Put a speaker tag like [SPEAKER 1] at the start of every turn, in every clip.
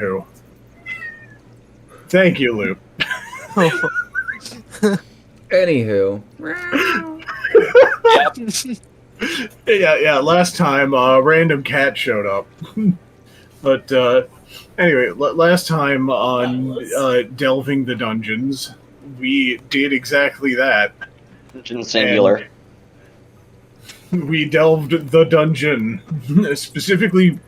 [SPEAKER 1] Anywho. Thank you, Lou.
[SPEAKER 2] Anywho.
[SPEAKER 1] Yeah. Last time, random cat showed up. But anyway, last time on Delving the Dungeons, we did exactly that.
[SPEAKER 3] Dungeon singular.
[SPEAKER 1] We delved the dungeon, specifically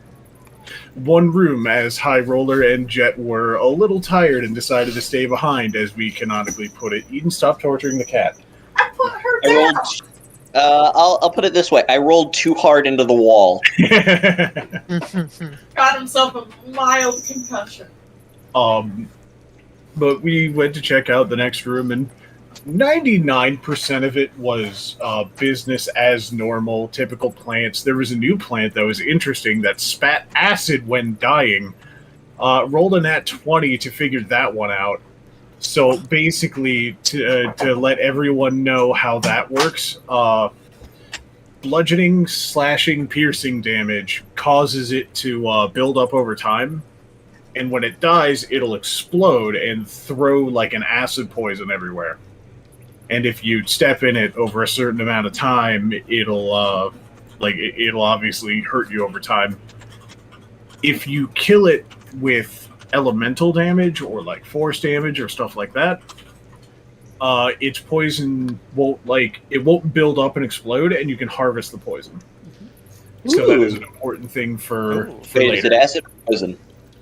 [SPEAKER 1] one room, as High Roller and Jet were a little tired and decided to stay behind, as we canonically put it. Eden, stop torturing the cat.
[SPEAKER 4] I put her down.
[SPEAKER 3] I'll put it this way. I rolled too hard into the wall.
[SPEAKER 4] Got himself a mild concussion.
[SPEAKER 1] But we went to check out the next room, and 99% of it was business as normal, typical plants. There was a new plant that was interesting that spat acid when dying. Rolled a nat 20 to figure that one out. So basically, to let everyone know how that works, bludgeoning, slashing, piercing damage causes it to build up over time. And when it dies, it'll explode and throw like an acid poison everywhere. And if you step in it over a certain amount of time, it'll obviously hurt you over time. If you kill it with elemental damage or like force damage or stuff like that, its poison won't build up and explode, and you can harvest the poison. Mm-hmm. So that is an important thing for later.
[SPEAKER 3] Is it acid or poison?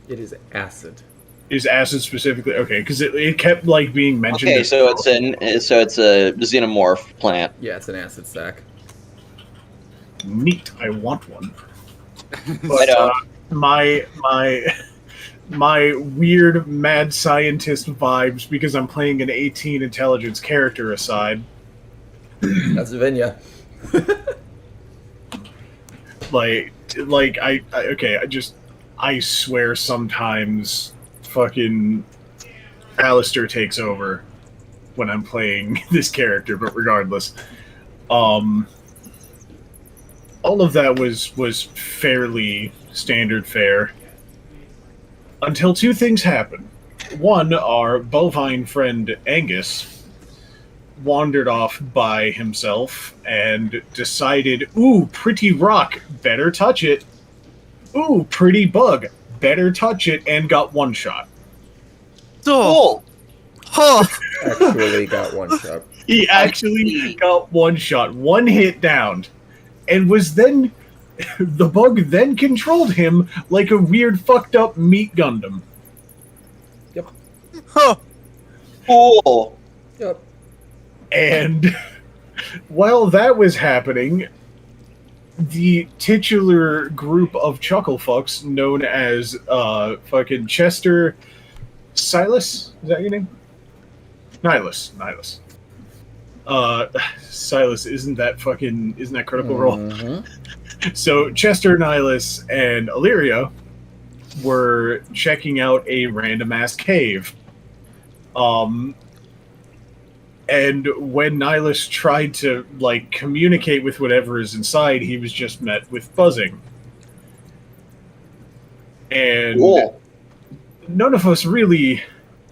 [SPEAKER 2] It is acid.
[SPEAKER 1] Is acid specifically okay? Because it kept like being mentioned.
[SPEAKER 3] Okay, so it's a xenomorph plant.
[SPEAKER 2] Yeah, it's an acid sac.
[SPEAKER 1] Neat. I want one. But my weird mad scientist vibes, because I'm playing an 18 intelligence character aside.
[SPEAKER 2] That's Vinya.
[SPEAKER 1] I swear sometimes fucking Alistair takes over when I'm playing this character, but regardless. All of that was fairly standard fare. Until two things happen. One, our bovine friend Angus wandered off by himself and decided, ooh, pretty rock, better touch it. Ooh, pretty bug, better touch it, and got one shot.
[SPEAKER 3] Cool.
[SPEAKER 5] Huh.
[SPEAKER 2] Actually got one shot.
[SPEAKER 1] He actually got one shot, one hit down, and was then... The bug then controlled him like a weird fucked up meat Gundam.
[SPEAKER 2] Yep.
[SPEAKER 5] Huh.
[SPEAKER 3] Cool.
[SPEAKER 2] Yep.
[SPEAKER 1] And while that was happening, the titular group of chucklefucks known as fucking Chester Silas? Is that your name? Nihilus. Silas, isn't that Critical Role?
[SPEAKER 2] Mm-hmm.
[SPEAKER 1] So Chester, Nihilus, and Illyria were checking out a random-ass cave. And when Nihilus tried to, communicate with whatever is inside, he was just met with buzzing. And none of us really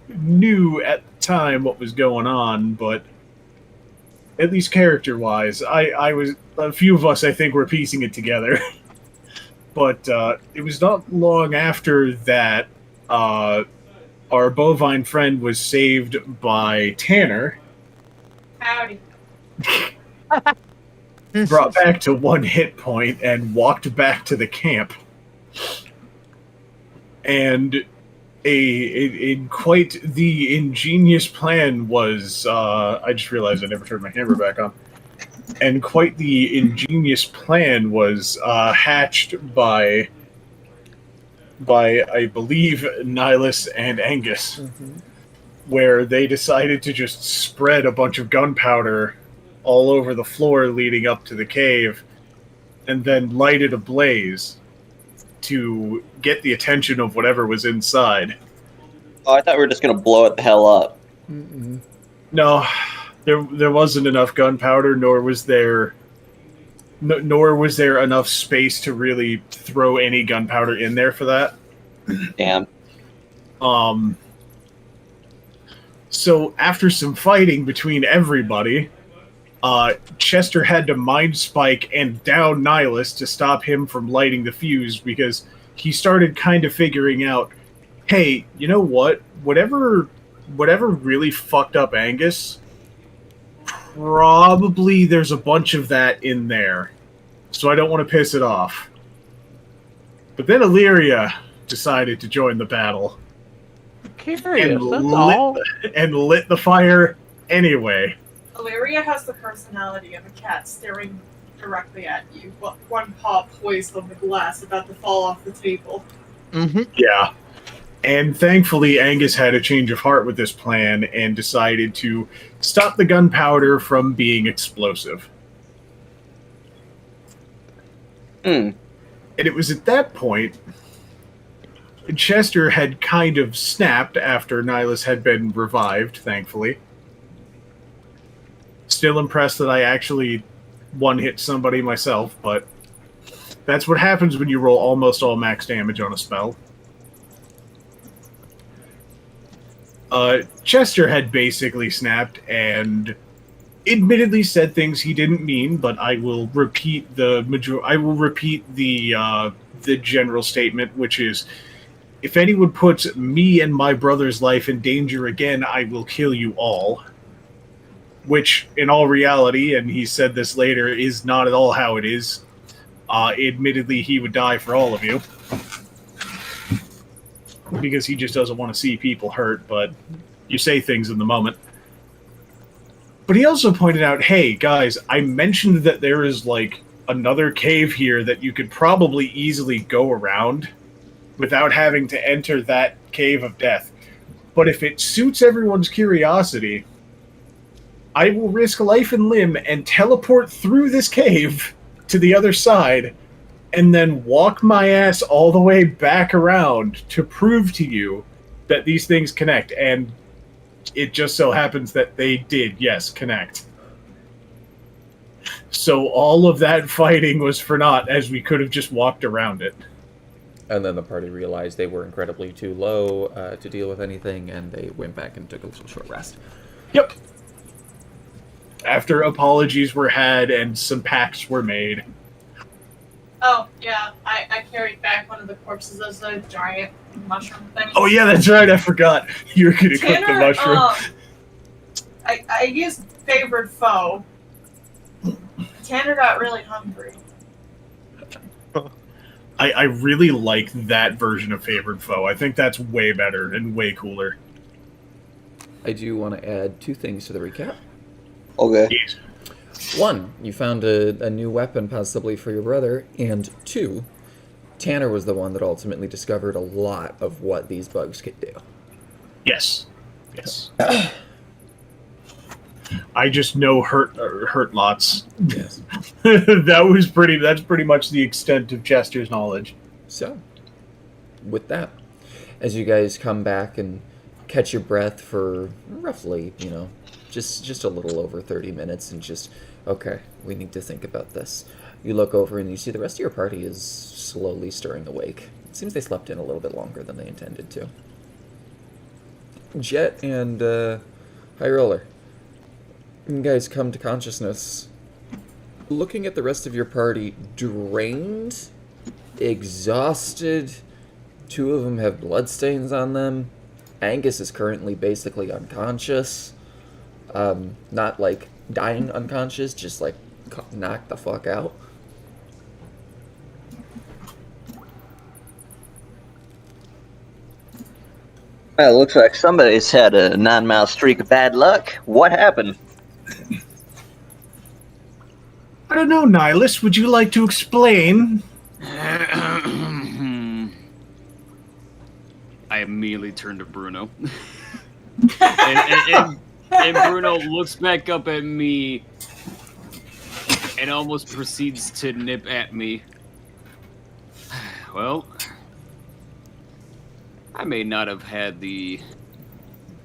[SPEAKER 1] knew at the time what was going on, but at least character-wise, a few of us, I think, were piecing it together. But it was not long after that our bovine friend was saved by Tanner.
[SPEAKER 4] Howdy.
[SPEAKER 1] Brought back to one hit point and walked back to the camp. And quite the ingenious plan was... I just realized I never turned my camera back on. And quite the ingenious plan was hatched by I believe, Nihilus and Angus, where they decided to just spread a bunch of gunpowder all over the floor leading up to the cave, and then light it ablaze to get the attention of whatever was inside.
[SPEAKER 3] Oh, I thought we were just going to blow it the hell up.
[SPEAKER 1] No, there wasn't enough gunpowder, nor was there enough space to really throw any gunpowder in there for that.
[SPEAKER 3] Damn.
[SPEAKER 1] Um, so after some fighting between everybody, Chester had to mind spike and down Nihilus to stop him from lighting the fuse because he started kind of figuring out, hey, you know what? Whatever really fucked up Angus, probably there's a bunch of that in there. So I don't want to piss it off. But then Illyria decided to join the battle.
[SPEAKER 5] Curious,
[SPEAKER 1] And
[SPEAKER 5] that's all.
[SPEAKER 1] and lit the fire anyway.
[SPEAKER 4] Illyria has the personality of a cat staring directly at you, one paw poised on the glass about to fall off the table.
[SPEAKER 5] Mm-hmm.
[SPEAKER 1] Yeah. And thankfully, Angus had a change of heart with this plan and decided to stop the gunpowder from being explosive.
[SPEAKER 3] Hmm.
[SPEAKER 1] And it was at that point Chester had kind of snapped after Nihilus had been revived, thankfully. Still impressed that I actually one-hit somebody myself, but that's what happens when you roll almost all max damage on a spell. Chester had basically snapped and admittedly said things he didn't mean, but I will repeat the general statement, which is, if anyone puts me and my brother's life in danger again, I will kill you all. Which, in all reality, and he said this later, is not at all how it is. Admittedly, he would die for all of you. Because he just doesn't want to see people hurt, but you say things in the moment. But he also pointed out, hey, guys, I mentioned that there is, like, another cave here that you could probably easily go around without having to enter that cave of death. But if it suits everyone's curiosity, I will risk life and limb and teleport through this cave to the other side and then walk my ass all the way back around to prove to you that these things connect. And it just so happens that they did, yes, connect. So all of that fighting was for naught, as we could have just walked around it.
[SPEAKER 2] And then the party realized they were incredibly too low to deal with anything, and they went back and took a little short rest.
[SPEAKER 1] Yep. After apologies were had and some pacts were made.
[SPEAKER 4] Oh, yeah, I carried back one of the corpses as a giant mushroom thing.
[SPEAKER 1] Oh yeah, that's right, I forgot. You were gonna cook the mushroom.
[SPEAKER 4] I used favored foe. Tanner got really hungry.
[SPEAKER 1] I really like that version of Favored Foe. I think that's way better and way cooler.
[SPEAKER 2] I do want to add two things to the recap.
[SPEAKER 3] Okay.
[SPEAKER 1] Yes.
[SPEAKER 2] One, you found a new weapon possibly for your brother, and two, Tanner was the one that ultimately discovered a lot of what these bugs could do.
[SPEAKER 1] Yes. Yes. I just know hurt lots.
[SPEAKER 2] Yes.
[SPEAKER 1] That's pretty much the extent of Chester's knowledge.
[SPEAKER 2] So, with that, as you guys come back and catch your breath for roughly, just a little over 30 minutes and just, okay, we need to think about this. You look over and you see the rest of your party is slowly stirring awake. It seems they slept in a little bit longer than they intended to. Jet and High Roller, you guys come to consciousness. Looking at the rest of your party, drained, exhausted. Two of them have bloodstains on them. Angus is currently basically unconscious. Not like dying unconscious, just like knocked the fuck out.
[SPEAKER 3] Well, it looks like somebody's had a 9-mile streak of bad luck. What happened?
[SPEAKER 1] I don't know, Nihilus. Would you like to explain?
[SPEAKER 6] I immediately turn to Bruno. and Bruno looks back up at me and almost proceeds to nip at me. Well, I may not have had the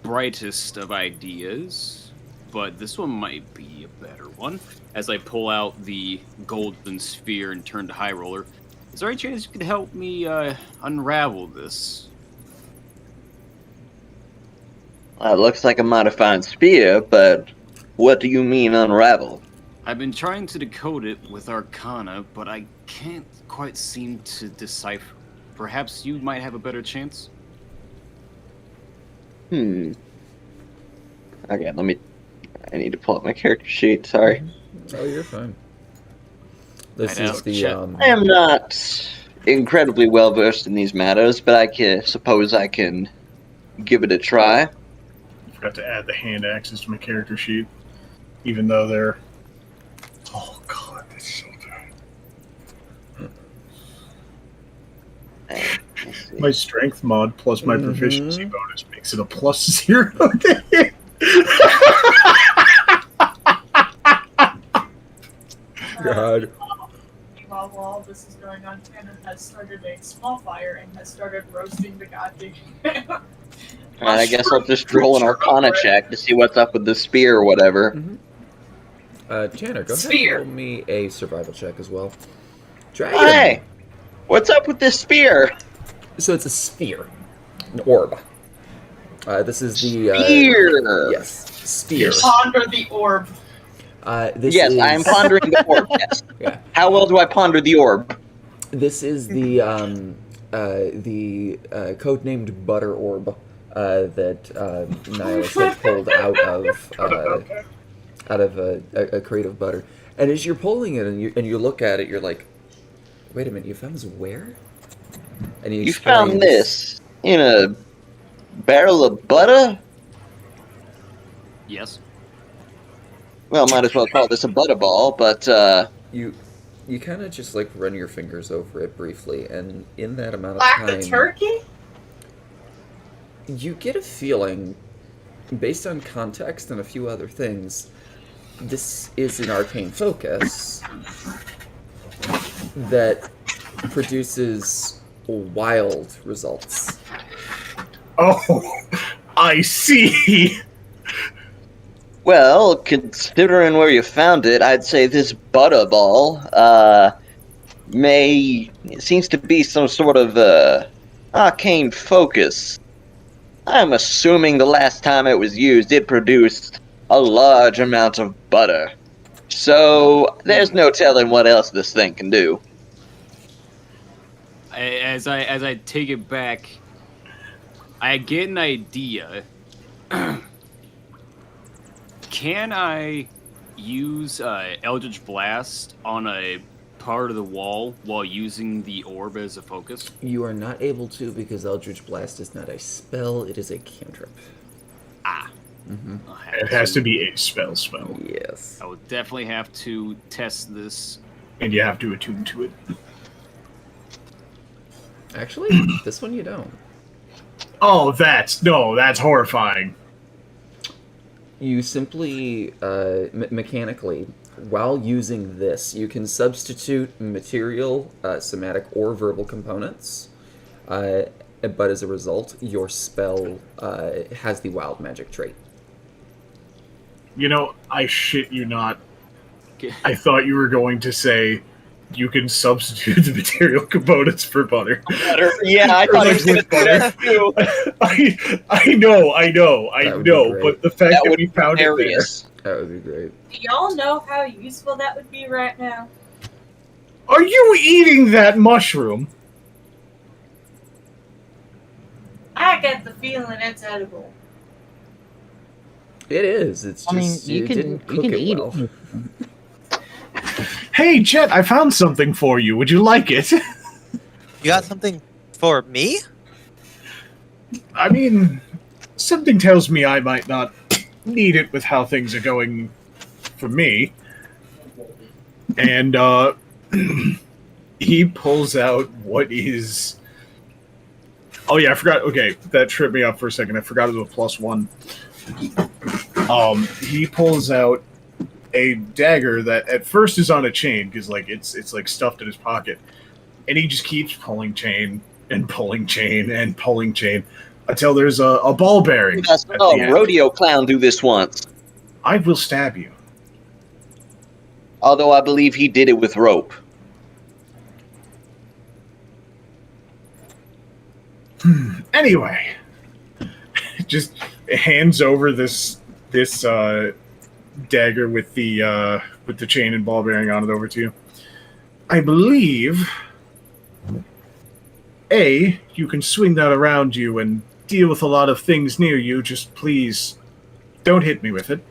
[SPEAKER 6] brightest of ideas, but this one might be a better one. As I pull out the golden sphere and turn to High Roller, is there any chance you could help me unravel this?
[SPEAKER 3] Looks like a modified spear, but what do you mean unravel?
[SPEAKER 6] I've been trying to decode it with Arcana, but I can't quite seem to decipher. Perhaps you might have a better chance?
[SPEAKER 3] Okay, I need to pull up my character sheet, sorry.
[SPEAKER 2] Oh, you're fine. This
[SPEAKER 6] I'd
[SPEAKER 2] is
[SPEAKER 6] ask
[SPEAKER 2] the
[SPEAKER 6] Chet.
[SPEAKER 3] I am not incredibly well versed in these matters, but I suppose I can give it a try.
[SPEAKER 1] Forgot to add the hand axes to my character sheet, even though they're. Oh god, that's so bad.
[SPEAKER 3] Let's see.
[SPEAKER 1] My strength mod plus my proficiency bonus makes it a +0.
[SPEAKER 2] God.
[SPEAKER 4] Meanwhile, while this is going on, Tanner has started a small fire and has started roasting the goddamn.
[SPEAKER 3] Alright, I guess I'll just roll an Arcana check to see what's up with the spear or whatever.
[SPEAKER 2] Tanner, go ahead
[SPEAKER 4] Spear.
[SPEAKER 2] and roll me a survival check as well. Dragon.
[SPEAKER 3] Hey! What's up with this spear?
[SPEAKER 2] So it's a sphere, an orb. This is the
[SPEAKER 3] Spear!
[SPEAKER 2] yes, spear.
[SPEAKER 4] Ponder the orb.
[SPEAKER 2] This
[SPEAKER 3] Yes,
[SPEAKER 2] is,
[SPEAKER 3] I am pondering the orb, yes.
[SPEAKER 2] Yeah,
[SPEAKER 3] How well do I ponder the orb?
[SPEAKER 2] this is the codenamed butter orb that Nihilus had pulled out of a crate of butter. And as you're pulling it and you look at it, you're like, wait a minute, you found this where? And he
[SPEAKER 3] You found
[SPEAKER 2] explains-
[SPEAKER 3] this in a barrel of butter?
[SPEAKER 6] Yes.
[SPEAKER 3] Well, might as well call this a butterball, but,
[SPEAKER 2] You kind of just like run your fingers over it briefly, and in that amount of
[SPEAKER 4] Black
[SPEAKER 2] time,
[SPEAKER 4] the turkey?
[SPEAKER 2] you get a feeling, based on context and a few other things, this is an arcane focus that produces wild results.
[SPEAKER 1] Oh, I see.
[SPEAKER 3] well, considering where you found it, I'd say this butterball, it seems to be some sort of, arcane focus. I'm assuming the last time it was used, it produced a large amount of butter. So, there's no telling what else this thing can do.
[SPEAKER 6] As I take it back, I get an idea. Can I use Eldritch Blast on a part of the wall while using the orb as a focus?
[SPEAKER 2] You are not able to because Eldritch Blast is not a spell; it is a cantrip.
[SPEAKER 6] Ah.
[SPEAKER 2] Mm-hmm.
[SPEAKER 1] It has to be a spell.
[SPEAKER 2] Yes.
[SPEAKER 6] I would definitely have to test this.
[SPEAKER 1] And you have to attune to it.
[SPEAKER 2] Actually, this one you don't.
[SPEAKER 1] Oh, that's horrifying.
[SPEAKER 2] You simply, mechanically, while using this, you can substitute material, somatic, or verbal components. But as a result, your spell has the wild magic trait.
[SPEAKER 1] You know, I shit you not. I thought you were going to say you can substitute the material components for butter.
[SPEAKER 3] Butter? Yeah, I thought it was going to do that too.
[SPEAKER 1] I know,
[SPEAKER 2] That would be great.
[SPEAKER 1] but the fact that,
[SPEAKER 3] would
[SPEAKER 1] we
[SPEAKER 3] be
[SPEAKER 1] found it there.
[SPEAKER 3] hilarious.
[SPEAKER 2] That would be great.
[SPEAKER 7] Do y'all know how useful that would be right now?
[SPEAKER 1] Are you eating that mushroom?
[SPEAKER 7] I get the feeling it's edible.
[SPEAKER 2] It is. It's just
[SPEAKER 5] I mean, you can
[SPEAKER 2] didn't cook it
[SPEAKER 5] eat
[SPEAKER 2] well.
[SPEAKER 5] it.
[SPEAKER 1] Hey, Chet, I found something for you. Would you like it?
[SPEAKER 8] You got something for me?
[SPEAKER 1] I mean, something tells me I might not need it with how things are going for me. And, he pulls out what is... Oh, yeah, I forgot. Okay, that tripped me up for a second. I forgot it was a +1. He pulls out a dagger that at first is on a chain, because, like, it's like, stuffed in his pocket. And he just keeps pulling chain and pulling chain and pulling chain until there's a ball bearing.
[SPEAKER 3] I
[SPEAKER 1] at
[SPEAKER 3] saw
[SPEAKER 1] the
[SPEAKER 3] a
[SPEAKER 1] end.
[SPEAKER 3] rodeo clown do this once.
[SPEAKER 1] I will stab you.
[SPEAKER 3] Although I believe he did it with rope.
[SPEAKER 1] Anyway, just hands over this dagger with the chain and ball bearing on it over to you. I believe you can swing that around you and deal with a lot of things near you. Just please don't hit me with it.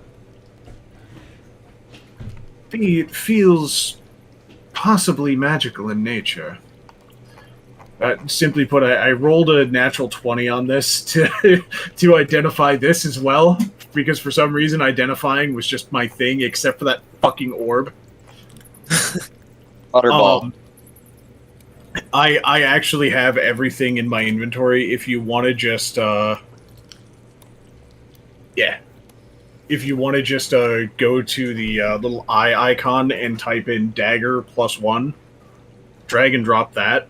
[SPEAKER 1] B, it feels possibly magical in nature. Simply put, I rolled a natural 20 on this to identify this as well, because for some reason identifying was just my thing, except for that fucking orb.
[SPEAKER 3] Butterball.
[SPEAKER 1] I actually have everything in my inventory. If you want to just, if you want to just go to the little eye icon and type in dagger +1, drag and drop that,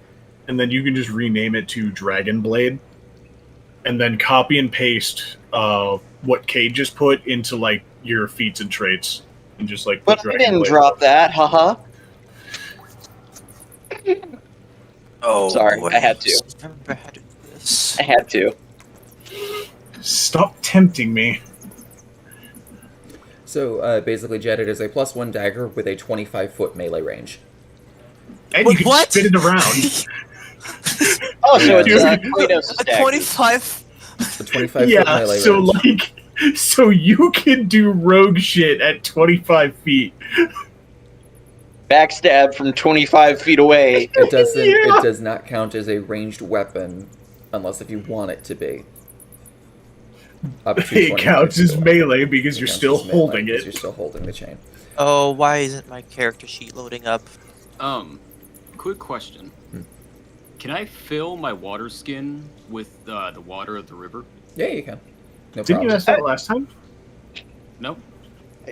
[SPEAKER 1] and then you can just rename it to Dragon Blade, and then copy and paste what Cade just put into like your feats and traits, and just like.
[SPEAKER 3] But I didn't drop that, haha.
[SPEAKER 8] Oh,
[SPEAKER 3] sorry,
[SPEAKER 8] boy.
[SPEAKER 3] I had to.
[SPEAKER 8] Remember how to do this.
[SPEAKER 3] I had to.
[SPEAKER 1] Stop tempting me.
[SPEAKER 2] So basically, Jed, it is a +1 dagger with a 25-foot melee range.
[SPEAKER 1] And you can
[SPEAKER 8] What?
[SPEAKER 1] spin it around.
[SPEAKER 3] Oh, so it's
[SPEAKER 1] Yeah.
[SPEAKER 3] Kratos'
[SPEAKER 8] A
[SPEAKER 3] dagger.
[SPEAKER 8] 25.
[SPEAKER 2] A 25-foot
[SPEAKER 1] Yeah,
[SPEAKER 2] melee
[SPEAKER 1] so
[SPEAKER 2] range.
[SPEAKER 1] so you can do rogue shit at 25 feet.
[SPEAKER 3] Backstab from 25 feet away.
[SPEAKER 2] It doesn't.
[SPEAKER 1] Yeah.
[SPEAKER 2] It does not count as a ranged weapon, unless if you want it to be. Up to
[SPEAKER 1] It
[SPEAKER 2] 25
[SPEAKER 1] counts as
[SPEAKER 2] feet.
[SPEAKER 1] melee because
[SPEAKER 2] It
[SPEAKER 1] you're
[SPEAKER 2] counts
[SPEAKER 1] still
[SPEAKER 2] as melee
[SPEAKER 1] holding
[SPEAKER 2] because
[SPEAKER 1] it.
[SPEAKER 2] You're still holding the chain.
[SPEAKER 8] Oh, why isn't my character sheet loading up?
[SPEAKER 6] Quick question. Can I fill my water skin with the water of the river?
[SPEAKER 2] Yeah, you can. No
[SPEAKER 1] Didn't you
[SPEAKER 2] problem.
[SPEAKER 1] ask that last time?
[SPEAKER 6] No.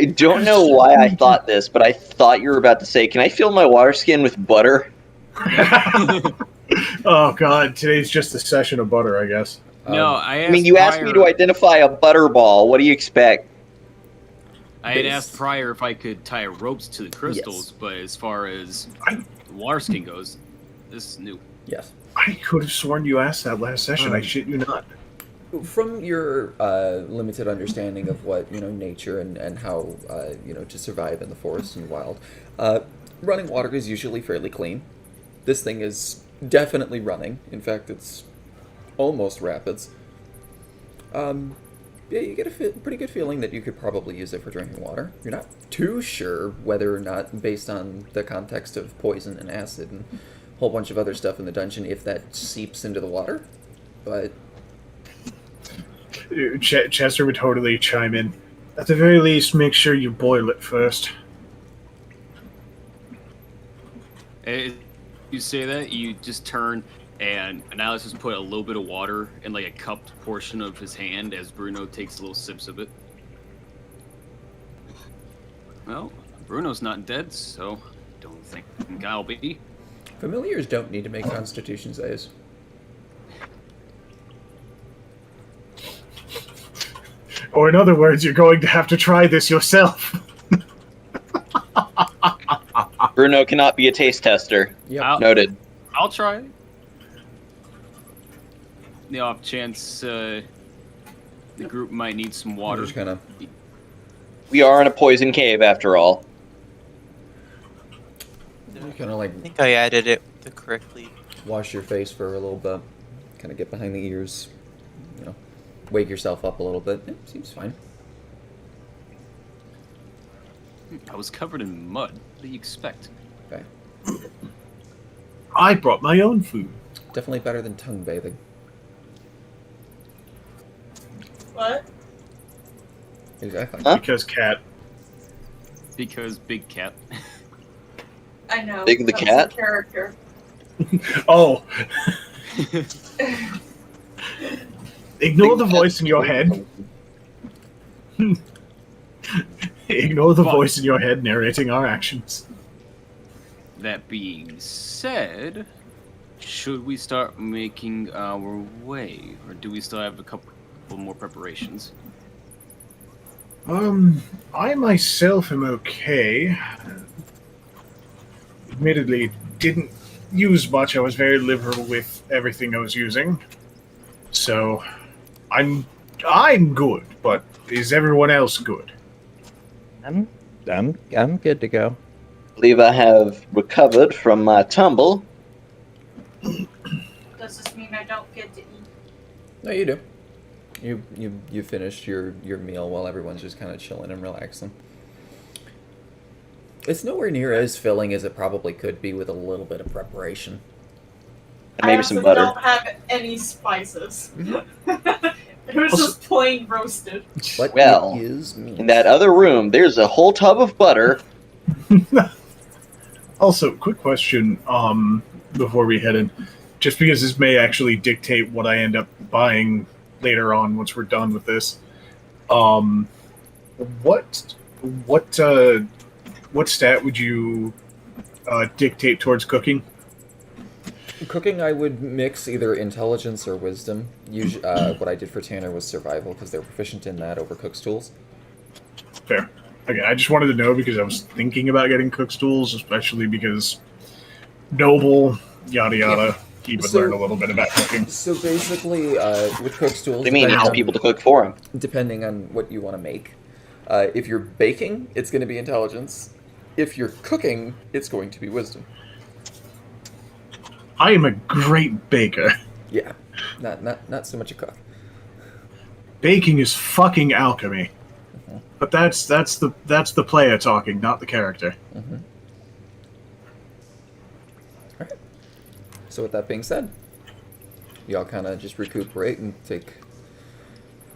[SPEAKER 3] I don't know why I thought this, but I thought you were about to say, can I fill my water skin with butter?
[SPEAKER 1] Oh god, today's just a session of butter, I guess.
[SPEAKER 6] No, I asked
[SPEAKER 3] I mean, you asked me to
[SPEAKER 6] prior-
[SPEAKER 3] identify a butterball. What do you expect?
[SPEAKER 6] I had
[SPEAKER 2] Base.
[SPEAKER 6] asked prior if I could tie ropes to the crystals, but as far as the water skin goes, this is new.
[SPEAKER 2] Yes.
[SPEAKER 1] I could have sworn you asked that last session. I shit you not.
[SPEAKER 2] From your limited understanding of what nature and how to survive in the forest and wild, running water is usually fairly clean. This thing is definitely running. In fact, it's almost rapids. Yeah, you get a pretty good feeling that you could probably use it for drinking water. You're not too sure whether or not, based on the context of poison and acid and a whole bunch of other stuff in the dungeon, if that seeps into the water, but.
[SPEAKER 1] Chester would totally chime in. At the very least, make sure you boil it first.
[SPEAKER 6] You say that, you just turn, and Annihilus just put a little bit of water in like a cupped portion of his hand as Bruno takes little sips of it. Well, Bruno's not dead, so don't think I'll be.
[SPEAKER 2] Familiars don't need to make constitution saves.
[SPEAKER 1] Or in other words, you're going to have to try this yourself.
[SPEAKER 3] Bruno cannot be a taste tester.
[SPEAKER 2] Yep.
[SPEAKER 3] Noted.
[SPEAKER 6] I'll try it. The off chance the group might need some water.
[SPEAKER 2] Just kind of
[SPEAKER 3] We are in a poison cave after all.
[SPEAKER 8] I think I added it correctly.
[SPEAKER 2] wash your face for a little bit, kind of get behind the ears, wake yourself up a little bit. It seems fine.
[SPEAKER 6] I was covered in mud. What do you expect?
[SPEAKER 2] Okay.
[SPEAKER 1] I brought my own food.
[SPEAKER 2] Definitely better than tongue bathing.
[SPEAKER 4] What?
[SPEAKER 2] Exactly.
[SPEAKER 3] Huh?
[SPEAKER 1] Because cat.
[SPEAKER 6] Because big cat.
[SPEAKER 4] I know.
[SPEAKER 3] Big the
[SPEAKER 4] that was
[SPEAKER 3] cat?
[SPEAKER 4] a character.
[SPEAKER 1] Oh. Ignore the voice in your head. Ignore the voice in your head narrating our actions.
[SPEAKER 6] That being said, should we start making our way, or do we still have a couple more preparations?
[SPEAKER 1] I myself am okay. Admittedly, didn't use much. I was very liberal with everything I was using. So, I'm I'm good, but is everyone else good?
[SPEAKER 5] I'm good to go.
[SPEAKER 3] Believe I have recovered from my tumble.
[SPEAKER 7] Does this mean I don't get to eat?
[SPEAKER 2] No, you do. You finished your meal while everyone's just kind of chilling and relaxing. It's nowhere near as filling as it probably could be with a little bit of preparation.
[SPEAKER 3] And maybe
[SPEAKER 4] I
[SPEAKER 3] some
[SPEAKER 4] also
[SPEAKER 3] butter.
[SPEAKER 4] don't have any spices.
[SPEAKER 2] Mm-hmm.
[SPEAKER 4] It was
[SPEAKER 1] Also-
[SPEAKER 4] just plain roasted.
[SPEAKER 2] But
[SPEAKER 3] Well,
[SPEAKER 2] it is meat.
[SPEAKER 3] In that other room, there's a whole tub of butter.
[SPEAKER 1] Also, quick question, before we head in. Just because this may actually dictate what I end up buying later on once we're done with this. What stat would you dictate towards cooking?
[SPEAKER 2] Cooking, I would mix either intelligence or wisdom. Usually, what I did for Tanner was survival because they're proficient in that over Cook's tools.
[SPEAKER 1] Fair. Okay, I just wanted to know because I was thinking about getting cook's tools, especially because noble, yada yada.
[SPEAKER 2] Yeah.
[SPEAKER 1] He would
[SPEAKER 2] So-
[SPEAKER 1] learn a little bit about cooking.
[SPEAKER 2] So basically, with Cook's tools,
[SPEAKER 3] What do you mean? He has people to cook for him.
[SPEAKER 2] depending on what you want to make. If you're baking, it's going to be intelligence. If you're cooking, it's going to be wisdom.
[SPEAKER 1] I am a great baker.
[SPEAKER 2] Yeah, not so much a cook.
[SPEAKER 1] Baking is fucking alchemy.
[SPEAKER 2] Mhm.
[SPEAKER 1] But that's the player talking, not the character.
[SPEAKER 2] Mm-hmm. All right. So with that being said, y'all kind of just recuperate and take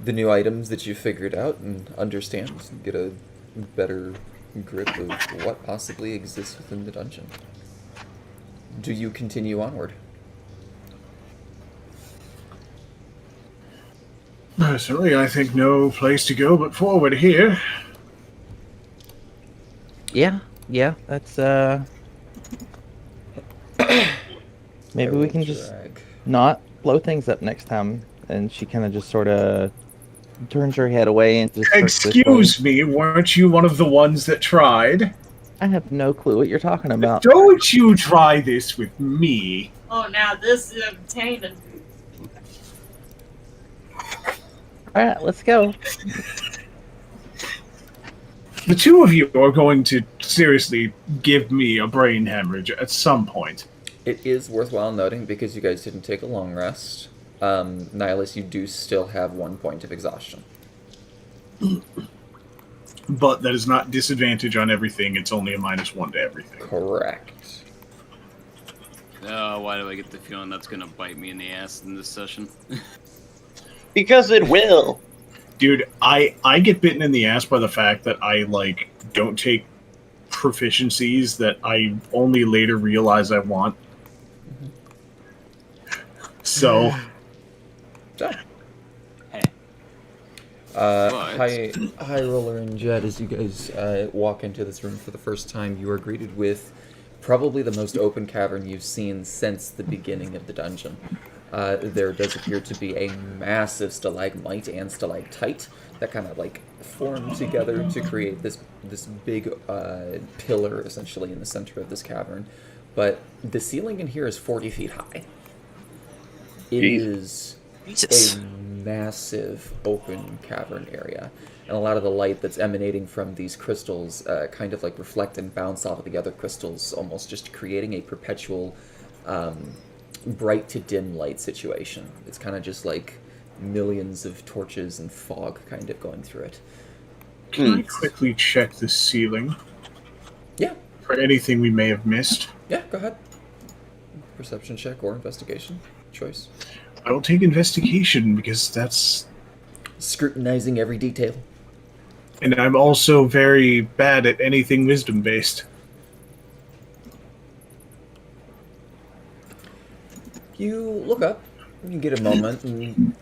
[SPEAKER 2] the new items that you figured out and understand, and get a better grip of what possibly exists within the dungeon. Do you continue onward?
[SPEAKER 1] Personally, I think no place to go but forward here.
[SPEAKER 5] Yeah, that's maybe we can just
[SPEAKER 2] Drag.
[SPEAKER 5] not blow things up next time. And she kind of just sort of turns her head away and just starts this way.
[SPEAKER 1] Excuse me, weren't you one of the ones that tried?
[SPEAKER 5] I have no clue what you're talking about.
[SPEAKER 1] Don't you try this with me.
[SPEAKER 4] Oh, now this is entertaining.
[SPEAKER 5] All right, let's go.
[SPEAKER 1] The two of you are going to seriously give me a brain hemorrhage at some point.
[SPEAKER 2] It is worthwhile noting, because you guys didn't take a long rest, Nihilus, you do still have 1 point of exhaustion.
[SPEAKER 1] But that is not disadvantage on everything, it's only a -1 to everything.
[SPEAKER 2] Correct.
[SPEAKER 6] Oh, why do I get the feeling that's gonna bite me in the ass in this session?
[SPEAKER 3] Because it will.
[SPEAKER 1] Dude, I get bitten in the ass by the fact that I, don't take proficiencies that I only later realize I want. So,
[SPEAKER 2] So,
[SPEAKER 6] Hey.
[SPEAKER 2] High Roller and Jed, as you guys walk into this room for the first time, you are greeted with probably the most open cavern you've seen since the beginning of the dungeon. There does appear to be a massive stalagmite and stalactite that kind of form together to create this big pillar essentially in the center of this cavern. But the ceiling in here is 40 feet high. It is
[SPEAKER 8] Jesus.
[SPEAKER 2] a massive open cavern area, and a lot of the light that's emanating from these crystals kind of reflect and bounce off of the other crystals, almost just creating a perpetual bright to dim light situation. It's kind of just like millions of torches and fog kind of going through it.
[SPEAKER 1] can I quickly check the ceiling
[SPEAKER 2] Yeah,
[SPEAKER 1] for anything we may have missed?
[SPEAKER 2] yeah, go ahead. Perception check or investigation choice.
[SPEAKER 1] I will take investigation because that's...
[SPEAKER 2] Scrutinizing every detail.
[SPEAKER 1] And I'm also very bad at anything wisdom-based.
[SPEAKER 2] You look up, you get a moment, and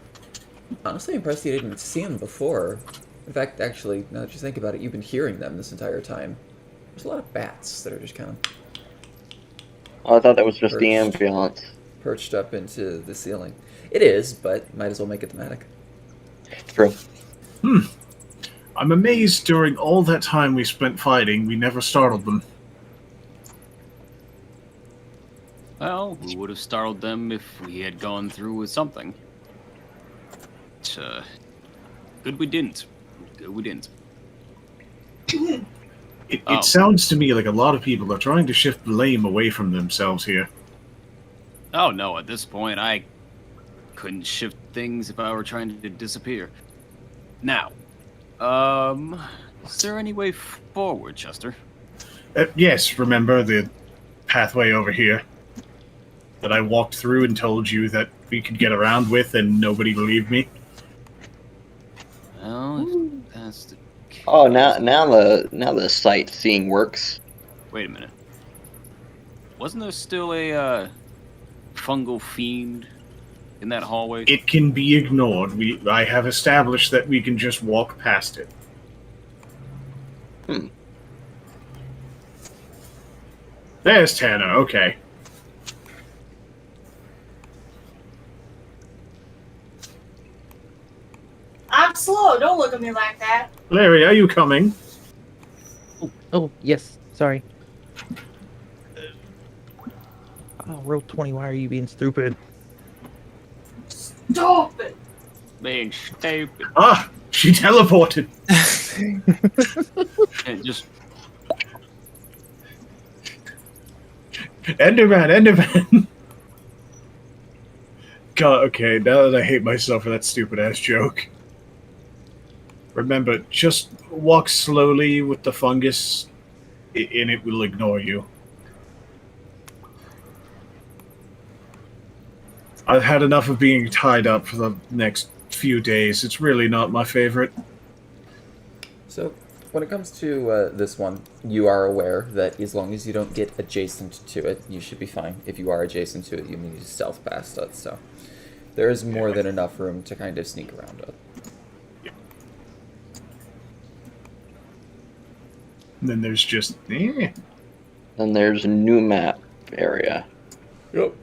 [SPEAKER 2] honestly impressed you didn't see him before. In fact, actually, now that you think about it, you've been hearing them this entire time. There's a lot of bats that are just kind of
[SPEAKER 3] Oh, I thought that was just the
[SPEAKER 2] Perched.
[SPEAKER 3] ambiance.
[SPEAKER 2] perched up into the ceiling. It is, but might as well make it thematic.
[SPEAKER 3] True.
[SPEAKER 1] I'm amazed during all that time we spent fighting, we never startled them.
[SPEAKER 6] Well, we would have startled them if we had gone through with something. Good we didn't. Good we didn't.
[SPEAKER 1] It sounds to me like a lot of people are trying to shift blame away from themselves here.
[SPEAKER 6] Oh no, at this point I couldn't shift things if I were trying to disappear. Now, is there any way forward, Chester?
[SPEAKER 1] Yes, remember the pathway over here that I walked through and told you that we could get around with and nobody believed me?
[SPEAKER 6] Well, if that's the case...
[SPEAKER 3] Oh, now the sightseeing works.
[SPEAKER 6] Wait a minute. Wasn't there still a fungal fiend in that hallway?
[SPEAKER 1] It can be ignored. I have established that we can just walk past it. There's Tanner, okay.
[SPEAKER 7] I'm slow. Don't look at me like that.
[SPEAKER 1] Larry, are you coming?
[SPEAKER 5] Oh, yes. Sorry. Oh, roll 20. Why are you being stupid?
[SPEAKER 7] Stop it.
[SPEAKER 6] Being stupid.
[SPEAKER 1] Ah, she teleported.
[SPEAKER 6] And just
[SPEAKER 1] Enderman. God, okay, now that I hate myself for that stupid-ass joke. Remember, just walk slowly with the fungus, and it will ignore you. I've had enough of being tied up for the next few days. It's really not my favorite.
[SPEAKER 2] So, when it comes to this one, you are aware that as long as you don't get adjacent to it, you should be fine. If you are adjacent to it, you need to stealth past it, so there is more than enough room to kind of sneak around it.
[SPEAKER 1] And then there's just...
[SPEAKER 3] Then there's a new map area.
[SPEAKER 2] Yep.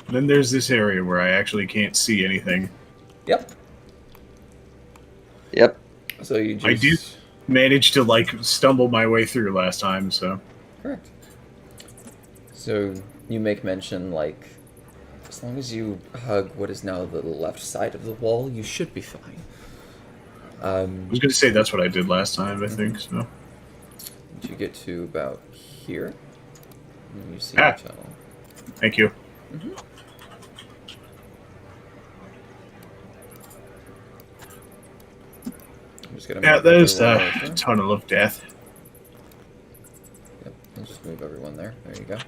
[SPEAKER 1] Then there's this area where I actually can't see anything.
[SPEAKER 2] Yep.
[SPEAKER 3] Yep.
[SPEAKER 2] So you just...
[SPEAKER 1] I do manage to, like, stumble my way through last time, so...
[SPEAKER 2] Correct. So you make mention, like, as long as you hug what is now the left side of the wall, you should be fine.
[SPEAKER 1] I was going to say that's what I did last time, I think, so...
[SPEAKER 2] Did you get to about here? And you see
[SPEAKER 1] Ah.
[SPEAKER 2] the tunnel.
[SPEAKER 1] Thank you.
[SPEAKER 2] Mm-hmm. I'm just gonna
[SPEAKER 1] Yeah,
[SPEAKER 2] move
[SPEAKER 1] there's
[SPEAKER 2] everyone
[SPEAKER 1] the
[SPEAKER 2] over.
[SPEAKER 1] Tunnel of Death.
[SPEAKER 2] Yep, and just move everyone there. There you go.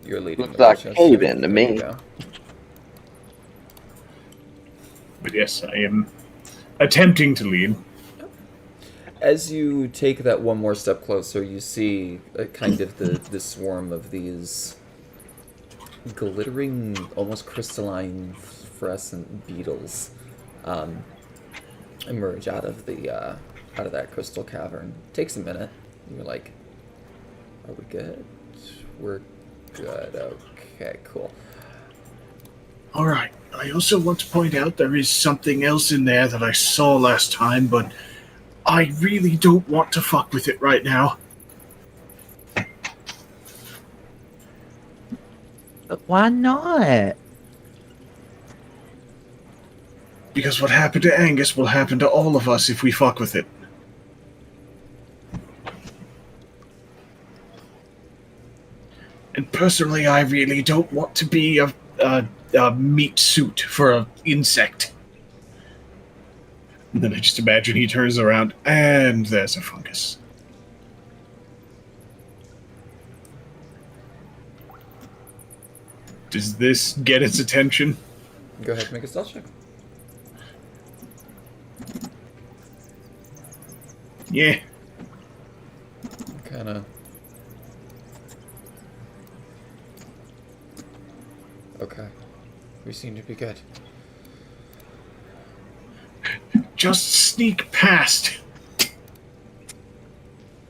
[SPEAKER 2] You're leading
[SPEAKER 3] Looks
[SPEAKER 2] the way,
[SPEAKER 3] like
[SPEAKER 2] Chester.
[SPEAKER 3] Haven to
[SPEAKER 2] There
[SPEAKER 3] me.
[SPEAKER 2] you go.
[SPEAKER 1] But yes, I am attempting to lead.
[SPEAKER 2] As you take that one more step closer, you see kind of the swarm of these glittering, almost crystalline, fluorescent beetles emerge out of that crystal cavern. Takes a minute. You're like, "Are we good? We're good. Okay, cool."
[SPEAKER 1] All right. I also want to point out there is something else in there that I saw last time, but I really don't want to fuck with it right now.
[SPEAKER 5] But why not?
[SPEAKER 1] Because what happened to Angus will happen to all of us if we fuck with it. And personally, I really don't want to be a meat suit for an insect. And then I just imagine he turns around, and there's a fungus. Does this get its attention?
[SPEAKER 2] Go ahead and make a stealth check.
[SPEAKER 1] Yeah.
[SPEAKER 2] Kind of. Okay. We seem to be good.
[SPEAKER 1] Just sneak past.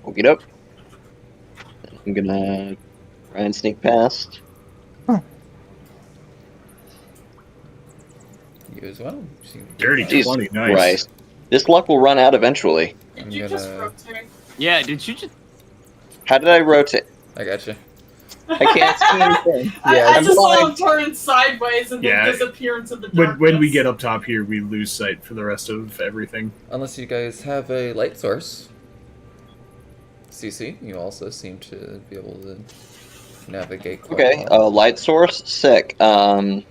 [SPEAKER 3] Okie doke. I'm gonna try and sneak past.
[SPEAKER 2] You as well. You seem to be
[SPEAKER 1] Dirty
[SPEAKER 2] fine.
[SPEAKER 3] Jesus
[SPEAKER 1] 20, nice.
[SPEAKER 3] Christ. This luck will run out eventually.
[SPEAKER 7] Did
[SPEAKER 2] I'm
[SPEAKER 7] you just
[SPEAKER 2] gonna-
[SPEAKER 7] rotate?
[SPEAKER 6] yeah. Did you just?
[SPEAKER 3] How did I rotate?
[SPEAKER 2] I got you.
[SPEAKER 3] I can't see anything.
[SPEAKER 2] Yeah,
[SPEAKER 4] I
[SPEAKER 3] I'm
[SPEAKER 4] just saw
[SPEAKER 3] blind.
[SPEAKER 4] him turn sideways and
[SPEAKER 1] Yeah.
[SPEAKER 4] then disappear into the darkness.
[SPEAKER 1] When we get up top here, we lose sight for the rest of everything.
[SPEAKER 2] Unless you guys have a light source. CC, you also seem to be able to navigate quite
[SPEAKER 3] Okay,
[SPEAKER 2] well.
[SPEAKER 3] light source, sick.
[SPEAKER 1] I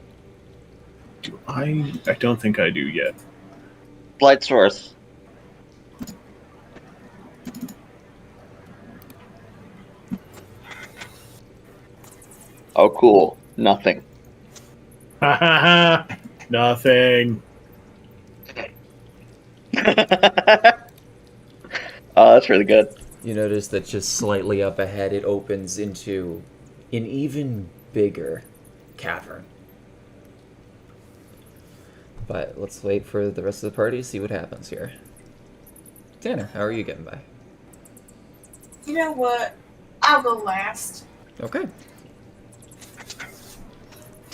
[SPEAKER 1] don't think I do yet.
[SPEAKER 3] Light source. Oh, cool. Nothing.
[SPEAKER 1] Ha ha ha! Nothing.
[SPEAKER 3] Oh, that's really good.
[SPEAKER 2] You notice that just slightly up ahead, it opens into an even bigger cavern. But let's wait for the rest of the party to see what happens here. Tanner, how are you getting by?
[SPEAKER 4] You know what? I'll go last.
[SPEAKER 2] Okay.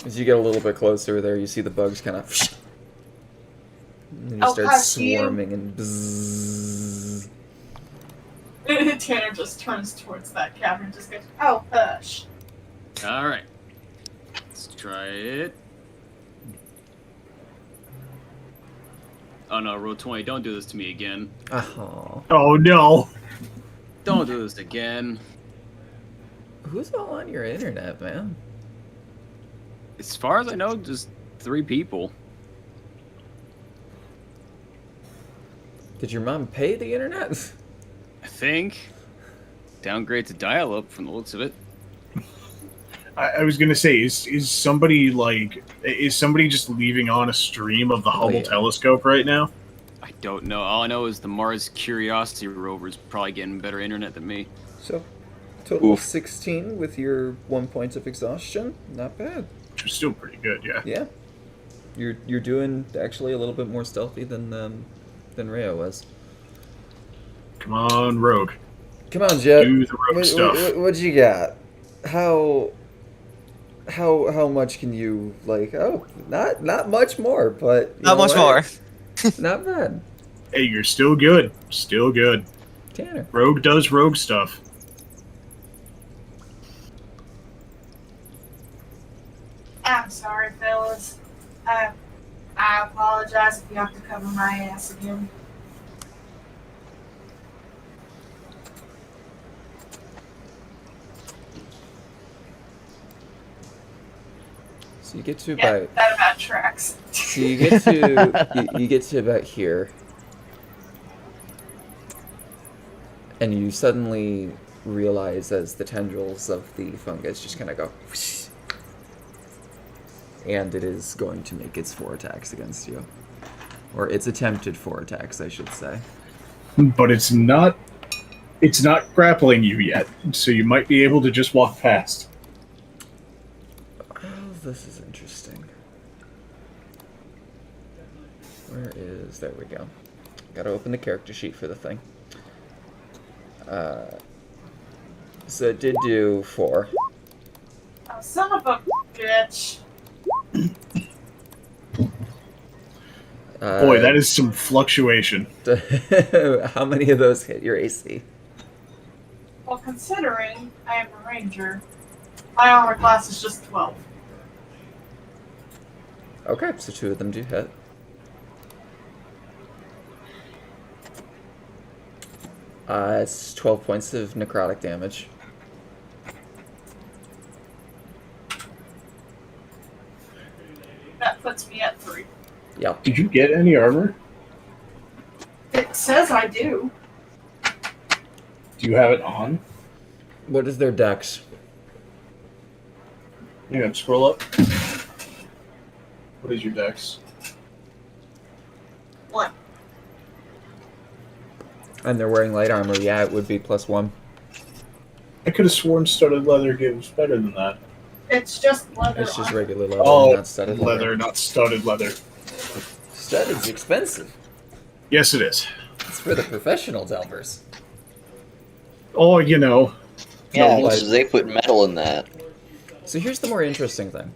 [SPEAKER 2] As you get a little bit closer there, you see the bugs kind of... And you
[SPEAKER 4] Oh,
[SPEAKER 2] start
[SPEAKER 4] gosh, you-
[SPEAKER 2] swarming and bzzz.
[SPEAKER 4] Tanner just turns towards that cavern and just goes, "Oh, hush."
[SPEAKER 6] All right. Let's try it. Oh no, roll 20. Don't do this to me again.
[SPEAKER 2] Oh.
[SPEAKER 1] Oh no!
[SPEAKER 6] Don't do this again.
[SPEAKER 2] Who's all on your internet, man?
[SPEAKER 6] As far as I know, just 3 people.
[SPEAKER 2] Did your mom pay the internet?
[SPEAKER 6] I think. Downgrade to dial-up from the looks of it.
[SPEAKER 1] I was gonna say, is somebody just leaving on a stream of the Hubble
[SPEAKER 2] yeah.
[SPEAKER 1] telescope right now?
[SPEAKER 6] I don't know. All I know is the Mars Curiosity rover is probably getting better internet than me.
[SPEAKER 2] So, total of
[SPEAKER 3] Oof.
[SPEAKER 2] 16 with your 1 point of exhaustion. Not bad.
[SPEAKER 1] Which is still pretty good, yeah.
[SPEAKER 2] Yeah. You're doing actually a little bit more stealthy than Rhea was.
[SPEAKER 1] Come on, Rogue.
[SPEAKER 2] Come on, Jet.
[SPEAKER 1] Do the Rogue stuff.
[SPEAKER 2] What you got? How much can you like? Oh, not much more, but you
[SPEAKER 8] Not
[SPEAKER 2] know
[SPEAKER 8] much
[SPEAKER 2] what?
[SPEAKER 8] more.
[SPEAKER 2] Not bad.
[SPEAKER 1] Hey, you're still good. Still good.
[SPEAKER 2] Tanner.
[SPEAKER 1] Rogue does Rogue stuff.
[SPEAKER 4] I'm sorry, fellas. I apologize if you have to cover my ass again.
[SPEAKER 2] So you get to
[SPEAKER 4] Yeah,
[SPEAKER 2] about.
[SPEAKER 4] that about tracks.
[SPEAKER 2] So you get to you get to about here, and you suddenly realize as the tendrils of the fungus just kind of go, and it is going to make its 4 attacks against you, or its attempted 4 attacks, I should say.
[SPEAKER 1] But it's not grappling you yet, so you might be able to just walk past.
[SPEAKER 2] Oh, this is interesting. Where is... There we go. Gotta open the character sheet for the thing. So it did do 4.
[SPEAKER 4] Oh, son of a bitch.
[SPEAKER 1] Boy, that is some fluctuation.
[SPEAKER 2] How many of those hit your AC?
[SPEAKER 4] Well, considering I am a ranger, my armor class is just 12.
[SPEAKER 2] Okay, so 2 of them do hit. It's 12 points of necrotic damage.
[SPEAKER 4] That puts me at 3.
[SPEAKER 2] Yep.
[SPEAKER 1] Did you get any armor?
[SPEAKER 4] It says I do.
[SPEAKER 1] Do you have it on?
[SPEAKER 2] What is their dex?
[SPEAKER 1] You gotta scroll up. What is your dex?
[SPEAKER 4] 1.
[SPEAKER 2] And they're wearing light armor. Yeah, it would be +1.
[SPEAKER 1] I could have sworn studded leather gives better than that.
[SPEAKER 4] It's just leather.
[SPEAKER 2] It's just
[SPEAKER 4] armor.
[SPEAKER 2] regular leather,
[SPEAKER 1] Oh,
[SPEAKER 2] not studded
[SPEAKER 1] leather, not studded leather.
[SPEAKER 2] Studded's expensive.
[SPEAKER 1] Yes, it is.
[SPEAKER 2] It's for the professional delvers.
[SPEAKER 1] Oh, you know.
[SPEAKER 3] Yeah,
[SPEAKER 2] No, but-
[SPEAKER 3] they put metal in that.
[SPEAKER 2] So here's the more interesting thing.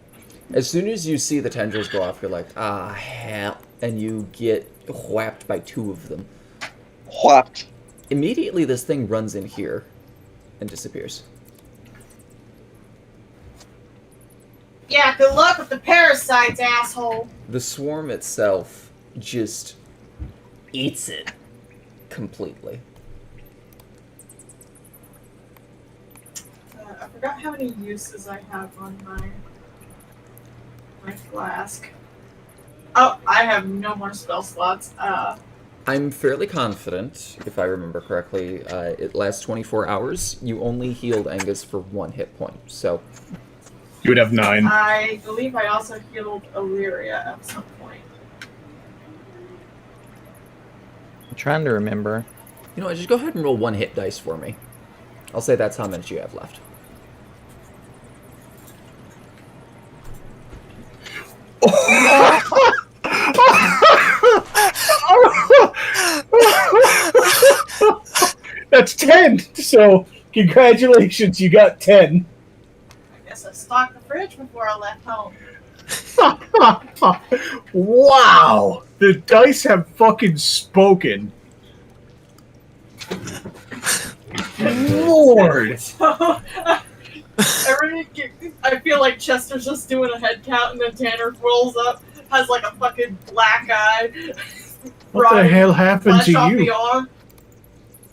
[SPEAKER 2] As soon as you see the tendrils go off, you're like, ah, hell. And you get whacked by 2 of them.
[SPEAKER 3] What?
[SPEAKER 2] Immediately, this thing runs in here and disappears.
[SPEAKER 7] Yeah, good luck with the parasites, asshole.
[SPEAKER 2] The swarm itself just eats it completely.
[SPEAKER 4] I forgot how many uses I have on my flask. Oh, I have no more spell slots.
[SPEAKER 2] I'm fairly confident, if I remember correctly, it lasts 24 hours. You only healed Angus for 1 hit point, so...
[SPEAKER 1] You would have 9.
[SPEAKER 4] I believe I also healed Illyria at some point.
[SPEAKER 5] I'm trying to remember.
[SPEAKER 2] You know what, just go ahead and roll 1 hit dice for me. I'll say that's how much you have left.
[SPEAKER 1] That's 10! So, congratulations, you got 10.
[SPEAKER 4] I guess I stocked the fridge before I left home.
[SPEAKER 1] Wow! The dice have fucking spoken. Lord!
[SPEAKER 4] So, I feel like Chester's just doing a head count, and then Tanner rolls up, has like a fucking black eye.
[SPEAKER 1] What the hell happened to
[SPEAKER 4] Flash off
[SPEAKER 1] you?
[SPEAKER 4] the arm.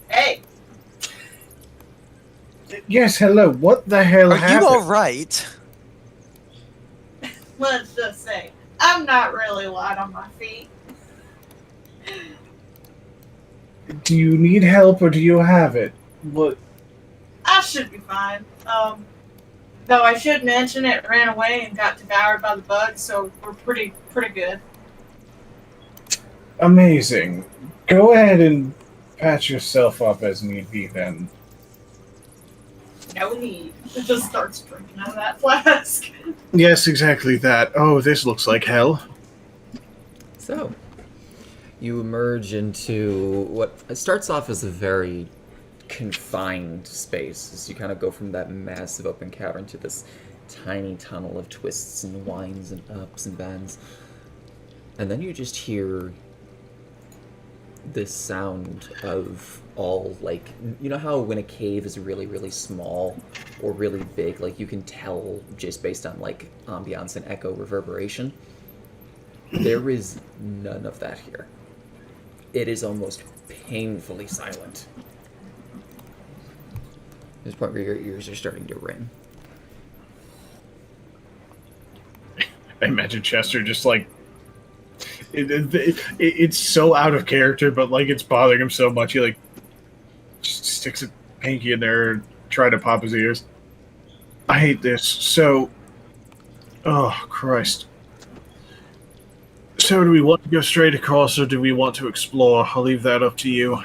[SPEAKER 4] Hey,
[SPEAKER 1] Yes, hello. What the hell
[SPEAKER 8] Are
[SPEAKER 1] happened?
[SPEAKER 8] you alright?
[SPEAKER 4] let's just say, I'm not really light on my feet.
[SPEAKER 1] Do you need help or do you have it? What?
[SPEAKER 4] I should be fine. Though I should mention it ran away and got devoured by the bugs, so we're pretty good.
[SPEAKER 1] Amazing. Go ahead and patch yourself up as need be then.
[SPEAKER 4] No need. It just starts drinking out of that flask.
[SPEAKER 1] Yes, exactly that. Oh, this looks like hell.
[SPEAKER 2] So, you emerge into what starts off as a very confined space as you kind of go from that massive open cavern to this tiny tunnel of twists and winds and ups and bends. And then you just hear this sound of all, like, you know how when a cave is really, really small or really big, like, you can tell just based on, like, ambiance and echo reverberation? There is none of that here. It is almost painfully silent. There's a point where your ears are starting to ring.
[SPEAKER 1] I imagine Chester just like it's so out of character, but like it's bothering him so much he like just sticks a pinky in there and try to pop his ears. I hate this. So, oh Christ. So do we want to go straight across or do we want to explore? I'll leave that up to you.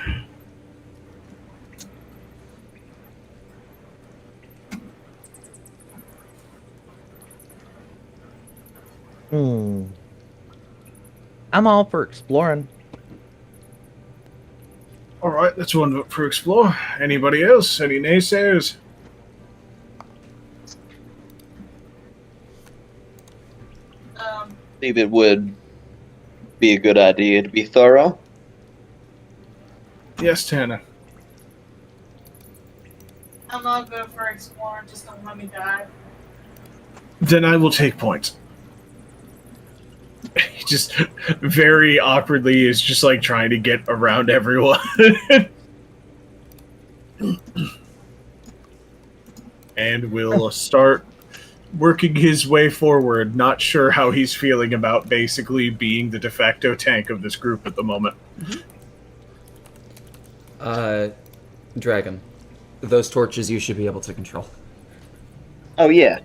[SPEAKER 5] I'm all for exploring.
[SPEAKER 1] Alright, that's one vote for explore. Anybody else? Any naysayers?
[SPEAKER 3] I think it would be a good idea to be thorough.
[SPEAKER 1] Yes, Tanner.
[SPEAKER 4] I'm all good for exploring, just don't let me die.
[SPEAKER 1] Then I will take points. He just very awkwardly is just like trying to get around everyone. And will start working his way forward, not sure how he's feeling about basically being the de facto tank of this group at the moment.
[SPEAKER 2] Dragon, those torches you should be able to control.
[SPEAKER 3] Oh yeah.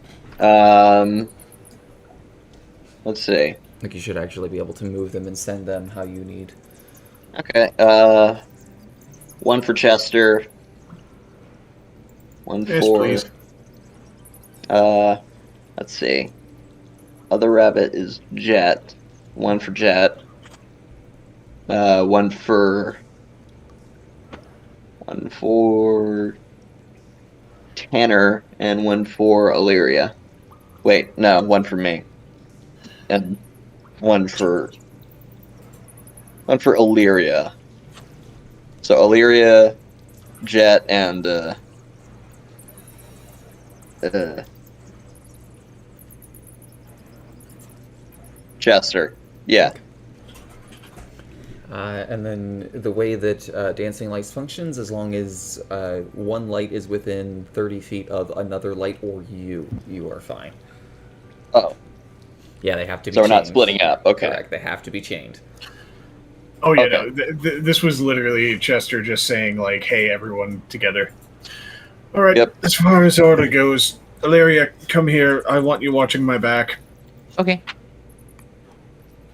[SPEAKER 3] Let's see.
[SPEAKER 2] Like, you should actually be able to move them and send them how you need.
[SPEAKER 3] Okay. One for Chester. One
[SPEAKER 1] Yes,
[SPEAKER 3] for.
[SPEAKER 1] please.
[SPEAKER 3] Let's see. Other rabbit is Jet. One for Jet. One for Tanner, and one for Illyria. Wait, no, one for me. And one for Illyria. So Illyria, Jet, and Chester. Yeah.
[SPEAKER 2] And then the way that dancing lights functions, as long as one light is within 30 feet of another light or you are fine.
[SPEAKER 3] Oh.
[SPEAKER 2] Yeah, they have to be
[SPEAKER 3] So we're not
[SPEAKER 2] chained.
[SPEAKER 3] splitting up. Okay.
[SPEAKER 2] Correct, they have to be chained.
[SPEAKER 1] Oh yeah,
[SPEAKER 3] Okay.
[SPEAKER 1] no. This was literally Chester just saying like, "Hey, everyone together." All right.
[SPEAKER 3] Yep.
[SPEAKER 1] As far as order goes, Ilaria, come here. I want you watching my back.
[SPEAKER 5] Okay.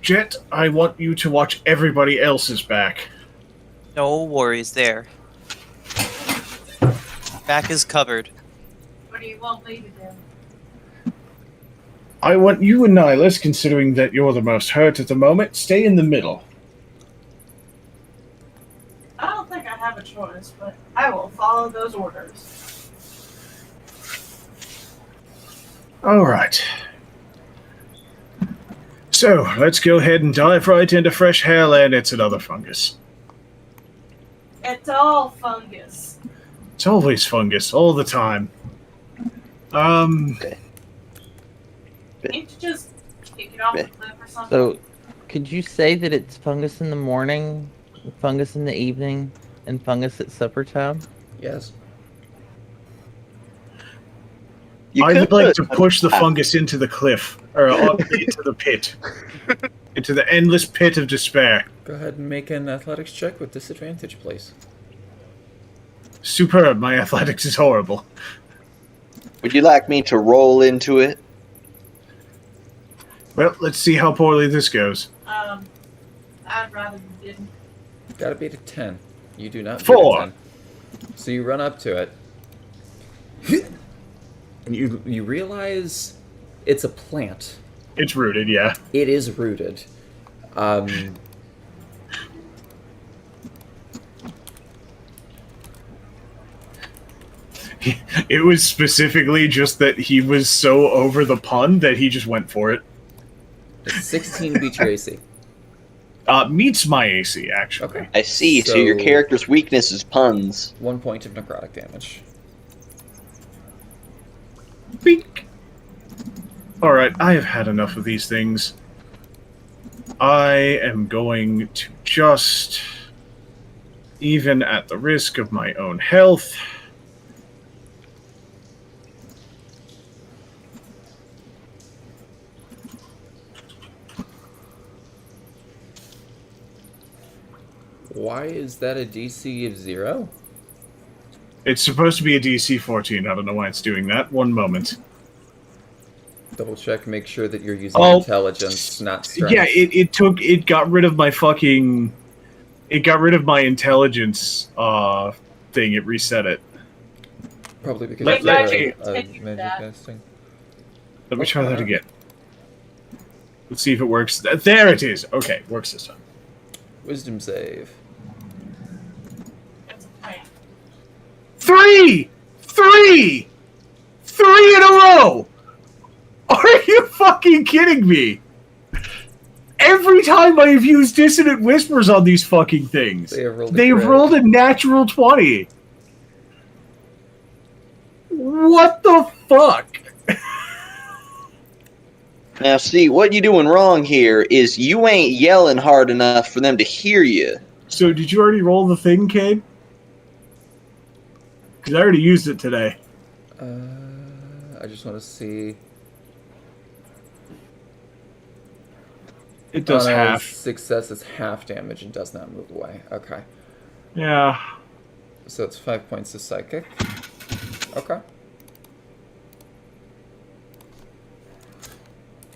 [SPEAKER 1] Jet, I want you to watch everybody else's back.
[SPEAKER 8] No worries there. Back is covered.
[SPEAKER 4] What do you want me to do?
[SPEAKER 1] I want you and Nihilus, considering that you're the most hurt at the moment, stay in the middle.
[SPEAKER 4] I don't think I have a choice, but I will follow those orders.
[SPEAKER 1] All right. So, let's go ahead and dive right into fresh hairland. It's another fungus.
[SPEAKER 4] It's all fungus.
[SPEAKER 1] It's always fungus, all the time.
[SPEAKER 4] Can't you just kick it off the cliff or something?
[SPEAKER 5] So, could you say that it's fungus in the morning, fungus in the evening, and fungus at supper time?
[SPEAKER 2] Yes.
[SPEAKER 1] I would like to push the fungus into the cliff, or into the pit. Into the endless pit of despair.
[SPEAKER 2] Go ahead and make an athletics check with disadvantage, please.
[SPEAKER 1] Superb, my athletics is horrible.
[SPEAKER 3] Would you like me to roll into it?
[SPEAKER 1] Well, let's see how poorly this goes.
[SPEAKER 4] I'd rather you didn't.
[SPEAKER 2] Gotta beat a 10. You do not beat
[SPEAKER 1] 4.
[SPEAKER 2] a 10. So you run up to it. And you realize it's a plant.
[SPEAKER 1] It's rooted, yeah.
[SPEAKER 2] It is rooted.
[SPEAKER 1] It was specifically just that he was so over the pun that he just went for it.
[SPEAKER 2] A 16 beats your AC.
[SPEAKER 1] Meets my AC, actually.
[SPEAKER 2] Okay.
[SPEAKER 3] I see. So your character's weakness is puns.
[SPEAKER 2] 1 point of necrotic damage.
[SPEAKER 1] Beak. Alright, I have had enough of these things. I am going to just, even at the risk of my own health,
[SPEAKER 2] Why is that a DC of 0?
[SPEAKER 1] it's supposed to be a DC 14. I don't know why it's doing that. One moment.
[SPEAKER 2] Double check, make sure that you're using
[SPEAKER 1] Oh.
[SPEAKER 2] intelligence, not strength.
[SPEAKER 1] Yeah, it got rid of my fucking... It got rid of my intelligence thing. It reset it.
[SPEAKER 2] Probably because
[SPEAKER 1] Let-
[SPEAKER 2] it's
[SPEAKER 1] let-
[SPEAKER 2] a
[SPEAKER 4] take
[SPEAKER 2] magic
[SPEAKER 4] that.
[SPEAKER 2] casting.
[SPEAKER 1] Let me try that again. Let's see if it works. There it is. Okay, works this time.
[SPEAKER 2] Wisdom save.
[SPEAKER 4] It's a plant.
[SPEAKER 1] 3! 3! 3 in a row! Are you fucking kidding me? Every time I've used Dissonant Whispers on these fucking things,
[SPEAKER 2] They've
[SPEAKER 1] rolled a natural 20. What the fuck?
[SPEAKER 3] Now, see, what you doing wrong here is you ain't yelling hard enough for them to hear you.
[SPEAKER 1] So, did you already roll the thing, Cade? Because I already used it today.
[SPEAKER 2] I just want to see.
[SPEAKER 1] It does
[SPEAKER 2] On a
[SPEAKER 1] half.
[SPEAKER 2] success, it's half damage and does not move away. Okay.
[SPEAKER 1] Yeah.
[SPEAKER 2] So it's 5 points of psychic. Okay.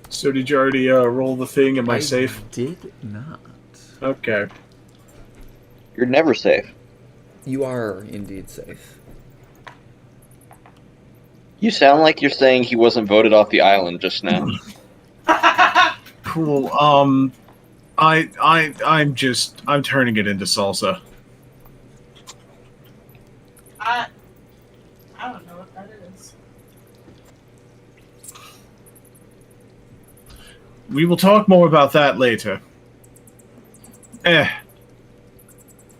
[SPEAKER 1] So, did you already roll the thing? Am I safe?
[SPEAKER 2] Did not.
[SPEAKER 1] Okay.
[SPEAKER 3] You're never safe.
[SPEAKER 2] You are indeed safe.
[SPEAKER 3] You sound like you're saying he wasn't voted off the island just now.
[SPEAKER 1] Cool. I'm turning it into salsa.
[SPEAKER 4] I don't know what that is.
[SPEAKER 1] We will talk more about that later.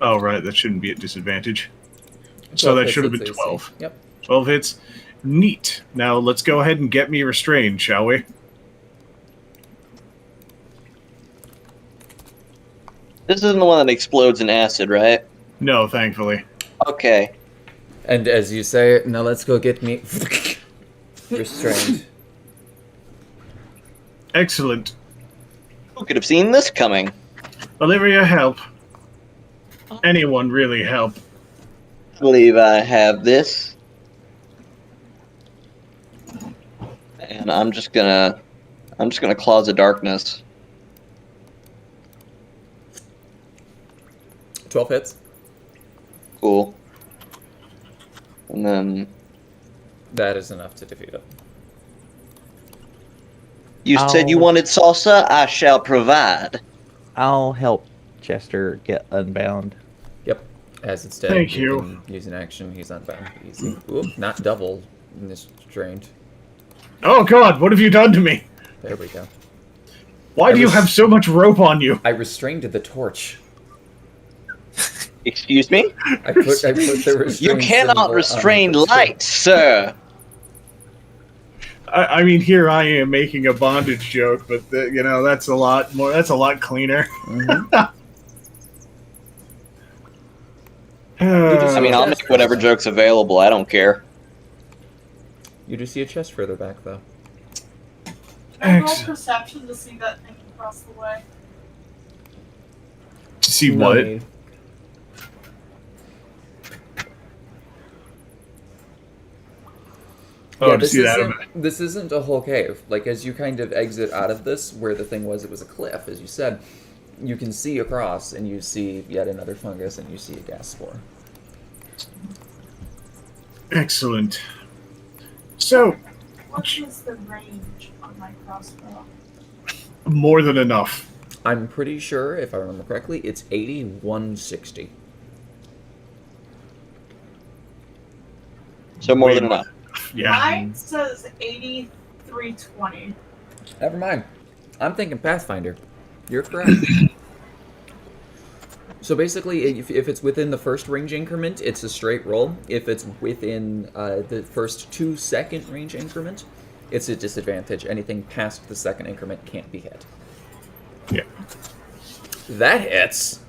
[SPEAKER 1] Oh, right, that shouldn't be at disadvantage. So
[SPEAKER 2] 12
[SPEAKER 1] that
[SPEAKER 2] hits
[SPEAKER 1] should have
[SPEAKER 2] its
[SPEAKER 1] been
[SPEAKER 2] AC.
[SPEAKER 1] 12.
[SPEAKER 2] Yep.
[SPEAKER 1] 12 hits. Neat. Now let's go ahead and get me restrained, shall we?
[SPEAKER 3] This isn't the one that explodes in acid, right?
[SPEAKER 1] No, thankfully.
[SPEAKER 3] Okay.
[SPEAKER 2] And as you say, now let's go get me restrained.
[SPEAKER 1] Excellent.
[SPEAKER 3] Who could have seen this coming?
[SPEAKER 1] Olivia, help. Anyone really help.
[SPEAKER 3] I believe I have this. And I'm just gonna Claws of Darkness.
[SPEAKER 2] 12 hits.
[SPEAKER 3] Cool. And then
[SPEAKER 2] That is enough to defeat it.
[SPEAKER 3] you said you wanted salsa. I shall provide.
[SPEAKER 5] I'll help Chester get unbound.
[SPEAKER 2] Yep. As instead
[SPEAKER 1] Thank you.
[SPEAKER 2] use an action, he's unbound. Easy. Oop, not double restrained.
[SPEAKER 1] Oh god, what have you done to me?
[SPEAKER 2] There we go.
[SPEAKER 1] Why do you have so much rope on you?
[SPEAKER 2] I restrained the torch.
[SPEAKER 3] Excuse me?
[SPEAKER 2] I put the restraint
[SPEAKER 3] You cannot
[SPEAKER 2] symbol
[SPEAKER 3] restrain
[SPEAKER 2] on the
[SPEAKER 3] light, sir.
[SPEAKER 1] I mean, here I am making a bondage joke, but you know, that's a lot more. That's a lot cleaner.
[SPEAKER 2] Mhm.
[SPEAKER 3] I mean, I'll make whatever joke's available. I don't care.
[SPEAKER 2] You do see a chest further back, though.
[SPEAKER 4] I roll perception to see that thing across the way.
[SPEAKER 1] To see
[SPEAKER 2] No
[SPEAKER 1] what?
[SPEAKER 2] need.
[SPEAKER 1] Oh,
[SPEAKER 2] Yeah,
[SPEAKER 1] to see that.
[SPEAKER 2] this isn't a whole cave. Like, as you kind of exit out of this, where the thing was, it was a cliff, as you said, you can see across, and you see yet another fungus, and you see a gas spore.
[SPEAKER 1] Excellent. So,
[SPEAKER 4] What is the range on my crossbow?
[SPEAKER 1] more than enough.
[SPEAKER 2] I'm pretty sure, if I remember correctly, it's 8160.
[SPEAKER 3] So more
[SPEAKER 1] Wait,
[SPEAKER 3] than enough.
[SPEAKER 1] Yeah.
[SPEAKER 4] Mine says 8320.
[SPEAKER 2] Never mind. I'm thinking Pathfinder. You're correct. So basically, if it's within the first range increment, it's a straight roll. If it's within the first 2-second range increment, it's a disadvantage. Anything past the second increment can't be hit.
[SPEAKER 1] Yeah.
[SPEAKER 2] That hits.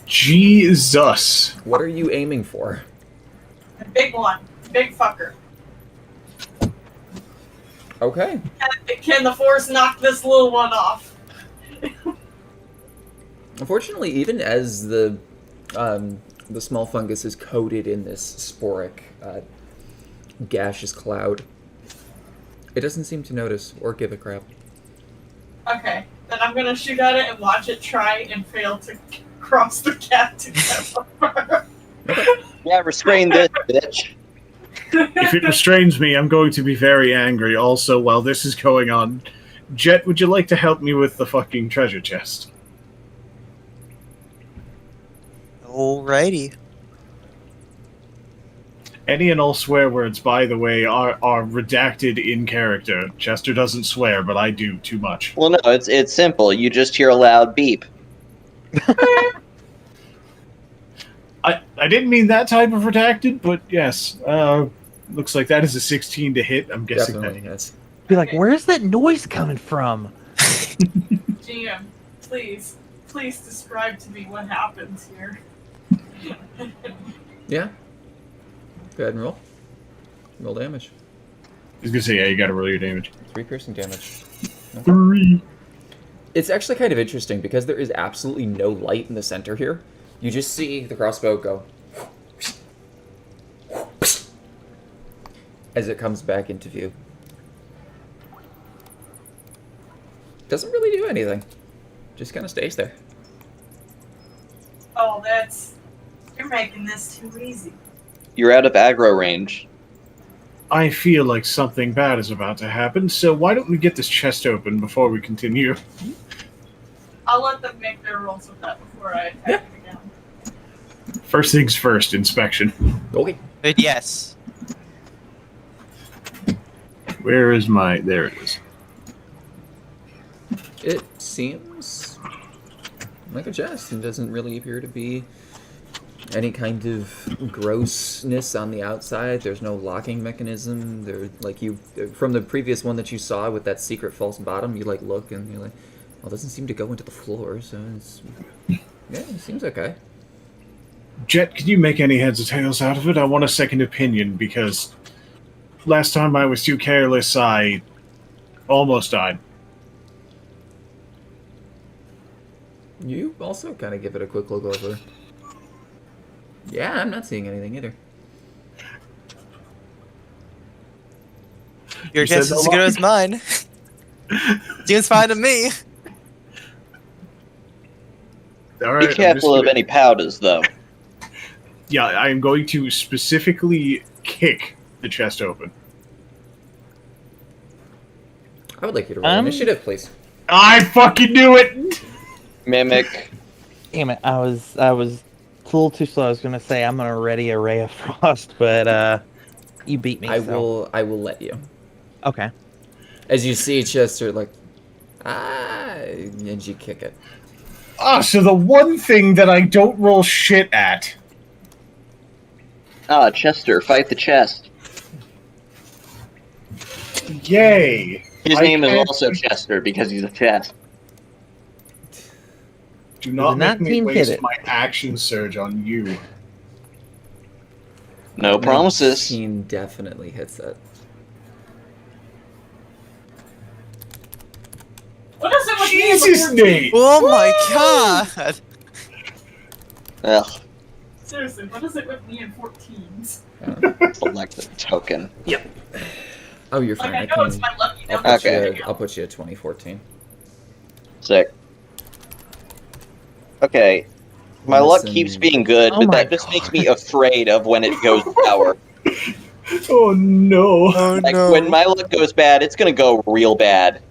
[SPEAKER 1] Jesus.
[SPEAKER 2] What are you aiming for?
[SPEAKER 4] The big one. Big fucker.
[SPEAKER 2] Okay.
[SPEAKER 4] Can the force knock this little one off?
[SPEAKER 2] Unfortunately, even as the small fungus is coated in this sporic gaseous cloud, it doesn't seem to notice or give a crap.
[SPEAKER 4] Okay, then I'm gonna shoot at it and watch it try and fail to cross the gap to get over.
[SPEAKER 3] Yeah, restrain this, bitch.
[SPEAKER 1] If it restrains me, I'm going to be very angry. Also, while this is going on, Jet, would you like to help me with the fucking treasure chest?
[SPEAKER 8] Alrighty.
[SPEAKER 1] Any and all swear words, by the way, are redacted in character. Chester doesn't swear, but I do too much.
[SPEAKER 3] Well, no, it's simple. You just hear a loud beep.
[SPEAKER 1] I didn't mean that type of redacted, but yes. Looks like that is a 16 to hit. I'm guessing
[SPEAKER 2] Definitely
[SPEAKER 1] that.
[SPEAKER 2] hits.
[SPEAKER 5] Be like, where's that noise coming from?
[SPEAKER 4] GM, please describe to me what happens here.
[SPEAKER 2] Yeah. Go ahead and roll. Roll damage.
[SPEAKER 1] I was gonna say, yeah, you gotta roll your damage.
[SPEAKER 2] 3 piercing damage.
[SPEAKER 1] 3.
[SPEAKER 2] It's actually kind of interesting because there is absolutely no light in the center here. You just see the crossbow go as it comes back into view. Doesn't really do anything. Just kind of stays there.
[SPEAKER 4] Oh, you're making this too easy.
[SPEAKER 3] You're out of aggro range.
[SPEAKER 1] I feel like something bad is about to happen, so why don't we get this chest open before we continue?
[SPEAKER 4] I'll let them make their rolls with that before I attack it again.
[SPEAKER 1] First things first, inspection.
[SPEAKER 2] Okay.
[SPEAKER 8] Yes.
[SPEAKER 1] Where is my... There it is.
[SPEAKER 2] It seems like a chest and doesn't really appear to be any kind of grossness on the outside. There's no locking mechanism. There, like you, from the previous one that you saw with that secret false bottom, you like look and you're like, Well, it doesn't seem to go into the floor, so it's... Yeah, it seems okay.
[SPEAKER 1] Jet, can you make any heads or tails out of it? I want a second opinion, because last time I was too careless, I almost died.
[SPEAKER 2] You also kind of give it a quick look over. Yeah, I'm not seeing anything either.
[SPEAKER 8] Your
[SPEAKER 1] You
[SPEAKER 8] guess
[SPEAKER 1] said
[SPEAKER 8] is as
[SPEAKER 1] no
[SPEAKER 8] good
[SPEAKER 1] lie.
[SPEAKER 8] as mine. Seems fine to me.
[SPEAKER 1] All right,
[SPEAKER 3] Be
[SPEAKER 1] I'm just
[SPEAKER 3] careful of
[SPEAKER 1] gonna-
[SPEAKER 3] any powders, though.
[SPEAKER 1] Yeah, I am going to specifically kick the chest open.
[SPEAKER 2] I would like you to roll initiative, please.
[SPEAKER 1] I fucking knew it!
[SPEAKER 3] Mimic.
[SPEAKER 5] Damn it! I was a little too slow. I was gonna say I'm gonna ready a ray of frost, but you beat me.
[SPEAKER 2] I
[SPEAKER 5] so.
[SPEAKER 2] will let you.
[SPEAKER 5] Okay.
[SPEAKER 2] As you see Chester, like, and you kick it.
[SPEAKER 1] Ah, so the one thing that I don't roll shit at.
[SPEAKER 3] Ah, Chester, fight the chest.
[SPEAKER 1] Yay!
[SPEAKER 3] His
[SPEAKER 1] I
[SPEAKER 3] name is
[SPEAKER 1] can't-
[SPEAKER 3] also Chester because he's a chest.
[SPEAKER 1] Do not
[SPEAKER 5] The
[SPEAKER 1] make me
[SPEAKER 5] 19 hit
[SPEAKER 1] waste
[SPEAKER 5] it.
[SPEAKER 1] my action surge on you.
[SPEAKER 3] No promises.
[SPEAKER 2] 19 definitely hits it.
[SPEAKER 4] What is it with
[SPEAKER 1] Jesus,
[SPEAKER 4] you?
[SPEAKER 1] Nate!
[SPEAKER 8] Oh my god!
[SPEAKER 3] Ugh,
[SPEAKER 4] Seriously, what is it with me and 14s?
[SPEAKER 3] select a token.
[SPEAKER 2] Oh, you're
[SPEAKER 4] Like,
[SPEAKER 2] fine.
[SPEAKER 4] I know it's my lucky
[SPEAKER 2] I'll
[SPEAKER 4] number.
[SPEAKER 2] put you.
[SPEAKER 3] Okay.
[SPEAKER 2] I'll put you at 2014.
[SPEAKER 3] Sick. Okay. My luck
[SPEAKER 2] Listen.
[SPEAKER 3] keeps being good,
[SPEAKER 5] Oh
[SPEAKER 3] but
[SPEAKER 5] my
[SPEAKER 3] that just makes me afraid of when it goes sour.
[SPEAKER 1] Oh no.
[SPEAKER 8] Oh
[SPEAKER 3] Like,
[SPEAKER 8] no.
[SPEAKER 3] when my luck goes bad, it's gonna go real bad.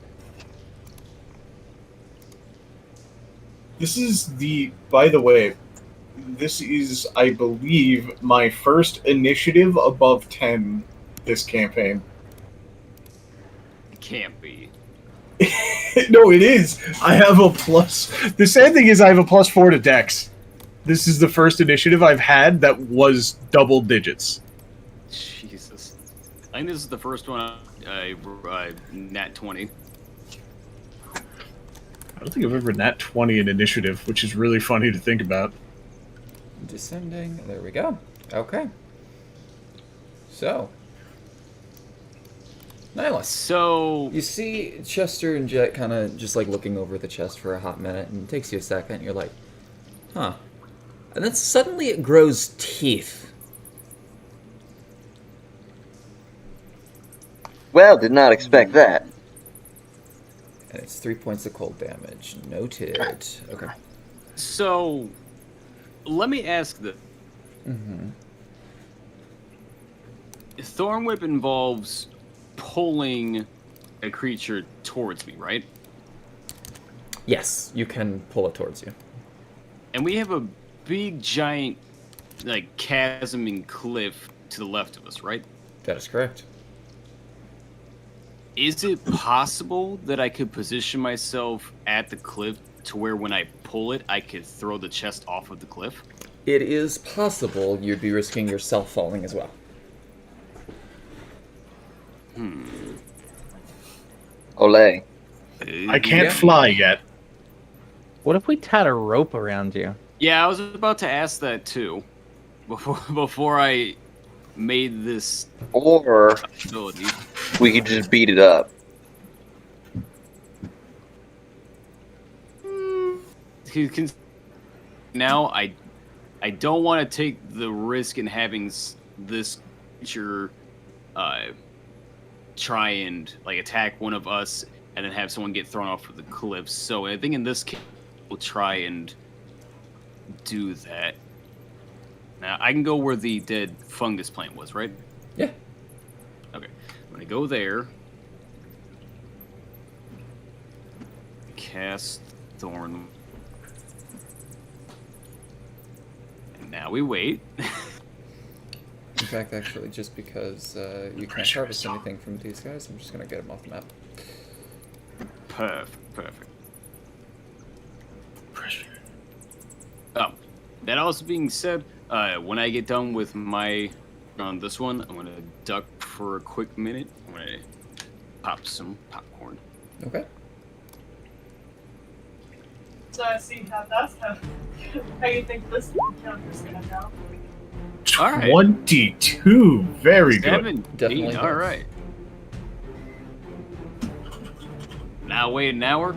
[SPEAKER 1] This is by the way, this is, I believe, my first initiative above 10 this campaign.
[SPEAKER 6] It can't be.
[SPEAKER 1] No, it is. I have a plus. The sad thing is I have a +4 to Dex. This is the first initiative I've had that was double digits.
[SPEAKER 6] Jesus. I think this is the first one I nat 20.
[SPEAKER 1] I don't think I've ever nat 20 in initiative, which is really funny to think about.
[SPEAKER 2] Descending. There we go. Okay. So, Nihilus.
[SPEAKER 6] So
[SPEAKER 2] You see Chester and Jet kind of just like looking over the chest for a hot minute, and it takes you a second. And you're like, huh. And then suddenly it grows teeth.
[SPEAKER 3] Well, did not expect that.
[SPEAKER 2] And it's 3 points of cold damage. Noted. Okay.
[SPEAKER 6] So, let me ask this.
[SPEAKER 2] Mm-hmm.
[SPEAKER 6] Thorn Whip involves pulling a creature towards me, right?
[SPEAKER 2] Yes, you can pull it towards you.
[SPEAKER 6] And we have a big, giant, like, chasm and cliff to the left of us, right?
[SPEAKER 2] That is correct.
[SPEAKER 6] Is it possible that I could position myself at the cliff to where when I pull it, I could throw the chest off of the cliff?
[SPEAKER 2] It is possible you'd be risking yourself falling as well.
[SPEAKER 3] Ole.
[SPEAKER 1] I can't
[SPEAKER 2] Yeah.
[SPEAKER 1] fly yet.
[SPEAKER 5] What if we tied a rope around you?
[SPEAKER 6] Yeah, I was about to ask that too. Before I made this
[SPEAKER 3] Or
[SPEAKER 6] ability.
[SPEAKER 3] we could just beat it up.
[SPEAKER 6] Now I don't want to take the risk in having this creature try and like attack one of us and then have someone get thrown off of the cliff. So I think in this case we'll try and do that. Now I can go where the dead fungus plant was, right?
[SPEAKER 2] Yeah.
[SPEAKER 6] Okay. I'm gonna go there. Cast Thorn. And now we wait.
[SPEAKER 2] In fact, actually, just because you can't harvest anything from these guys, I'm just going to get them off the map.
[SPEAKER 6] Perfect. Oh, that also being said, when I get done with my on this one, I'm gonna duck for a quick minute. I'm gonna pop some popcorn.
[SPEAKER 2] Okay.
[SPEAKER 4] So I see how how you think this encounter's gonna go.
[SPEAKER 6] All right.
[SPEAKER 1] 22. Very good.
[SPEAKER 6] 17.
[SPEAKER 2] Definitely
[SPEAKER 6] All
[SPEAKER 2] hits.
[SPEAKER 6] right. Now wait an hour.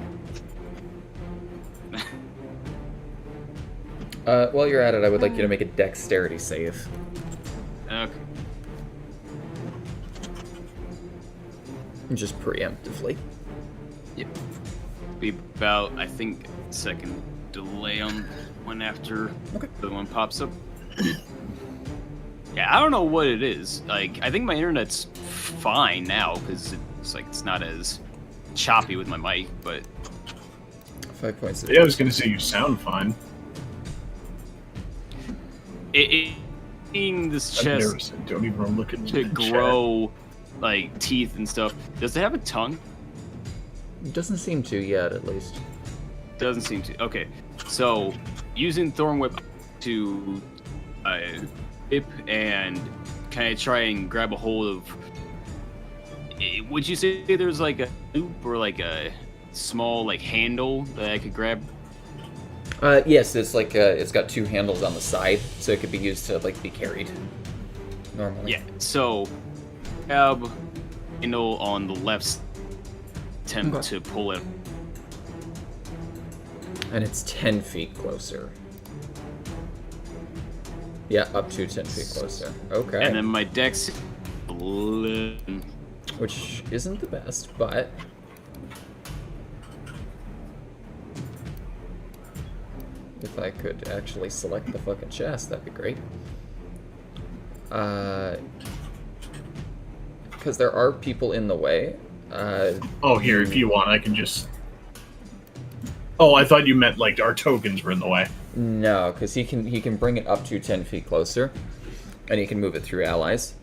[SPEAKER 2] While you're at it, I would like you to make a dexterity save.
[SPEAKER 6] Okay.
[SPEAKER 2] Just preemptively.
[SPEAKER 6] Be about, I think, a second delay on one after the one pops up. Yeah, I don't know what it is. Like, I think my internet's fine now because it's not as choppy with my mic, but
[SPEAKER 2] 5 points.
[SPEAKER 1] Yeah, I was gonna say you sound fine.
[SPEAKER 6] seeing this
[SPEAKER 1] I've
[SPEAKER 6] chest
[SPEAKER 1] never said don't even look at
[SPEAKER 6] to
[SPEAKER 1] the
[SPEAKER 6] grow like teeth and stuff. Does it have a tongue?
[SPEAKER 2] Doesn't seem to yet, at least.
[SPEAKER 6] Doesn't seem to. Okay, so using Thorn Whip to dip and kind of try and grab a hold of. Would you say there's like a loop or like a small like handle that I could grab?
[SPEAKER 2] Yes, it's like it's got two handles on the side, so it could be used to like be carried normally.
[SPEAKER 6] Yeah. So grab handle on the left, attempt to pull it.
[SPEAKER 2] And it's 10 feet closer. Yeah, up to 10 feet closer. Okay.
[SPEAKER 6] And then my dex, 11.
[SPEAKER 2] Which isn't the best, but if I could actually select the fucking chest, that'd be great. Because there are people in the way.
[SPEAKER 1] Oh, here, if you want, I can just... Oh, I thought you meant, like, our tokens were in the way.
[SPEAKER 2] No, because he can bring it up to 10 feet closer, and he can move it through allies.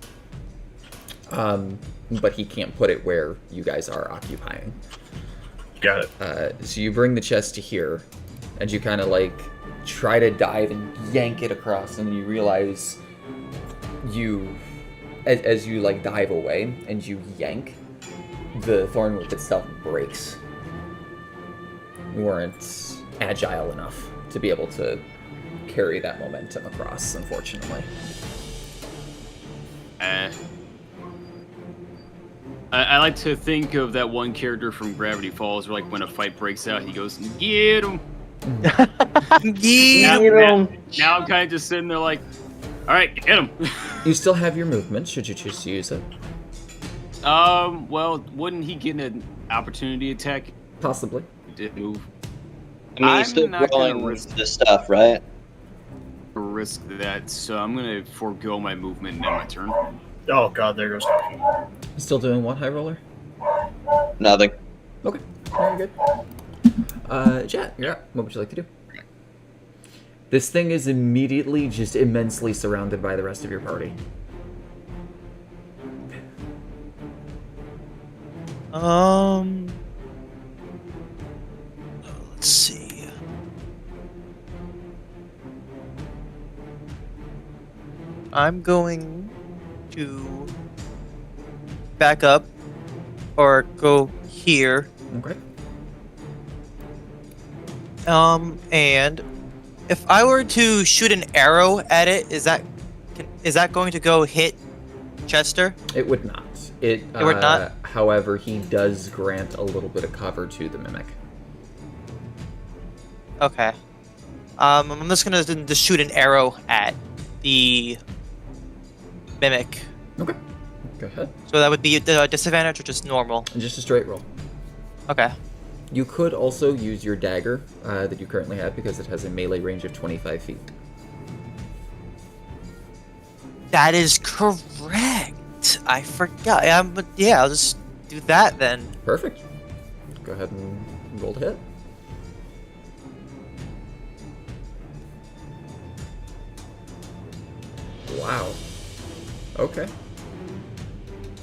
[SPEAKER 2] But he can't put it where you guys are occupying.
[SPEAKER 1] Got it.
[SPEAKER 2] So you bring the chest to here, and you kind of like try to dive and yank it across, and then you realize as you like dive away and you yank, the thorn whip itself breaks. You weren't agile enough to be able to carry that momentum across, unfortunately.
[SPEAKER 6] I like to think of that one character from Gravity Falls, where like when a fight breaks out, he goes, "Get him!" Now I'm kind of just sitting there like, "All right, get him."
[SPEAKER 2] You still have your movement, should you choose to use it.
[SPEAKER 6] Well, wouldn't he get an opportunity attack?
[SPEAKER 2] Possibly.
[SPEAKER 6] Did move.
[SPEAKER 3] I mean,
[SPEAKER 6] I'm
[SPEAKER 3] he's still
[SPEAKER 6] not gonna
[SPEAKER 3] growing
[SPEAKER 6] risk-
[SPEAKER 3] this stuff, right?
[SPEAKER 6] Risk that, so I'm gonna forego my movement and end my turn.
[SPEAKER 1] Oh, God, there goes...
[SPEAKER 2] Still doing what, High Roller?
[SPEAKER 3] Nothing.
[SPEAKER 2] Okay, very good. Jet, you're up. What would you like to do? This thing is immediately just immensely surrounded by the rest of your party.
[SPEAKER 8] Let's see. I'm going to back up or go here.
[SPEAKER 2] Okay.
[SPEAKER 8] And if I were to shoot an arrow at it, is that going to go hit Chester?
[SPEAKER 2] It would not. It
[SPEAKER 8] would not?
[SPEAKER 2] However, he does grant a little bit of cover to the mimic.
[SPEAKER 8] Okay. I'm just gonna just shoot an arrow at the mimic.
[SPEAKER 2] Okay. Go ahead.
[SPEAKER 8] So that would be the disadvantage or just normal?
[SPEAKER 2] And just a straight roll.
[SPEAKER 8] Okay.
[SPEAKER 2] You could also use your dagger that you currently have because it has a melee range of 25 feet.
[SPEAKER 8] That is correct. I forgot. Yeah, I'll just do that then.
[SPEAKER 2] Perfect. Go ahead and roll to hit. Wow. Okay.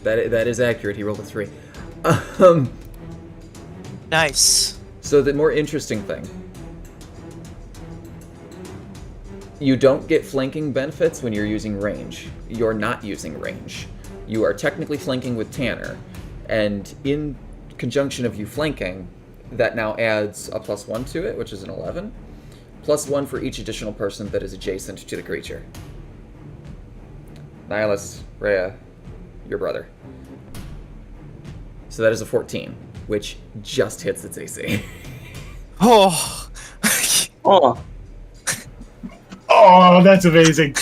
[SPEAKER 2] That is accurate. He rolled a 3.
[SPEAKER 8] Nice.
[SPEAKER 2] So the more interesting thing, you don't get flanking benefits when you're using range. You're not using range. You are technically flanking with Tanner, and in conjunction of you flanking, that now adds a +1 to it, which is an 11. +1 for each additional person that is adjacent to the creature. Nihilus, Rhea, your brother. So that is a 14, which just hits its AC.
[SPEAKER 8] Oh.
[SPEAKER 3] Oh,
[SPEAKER 1] Oh, that's amazing.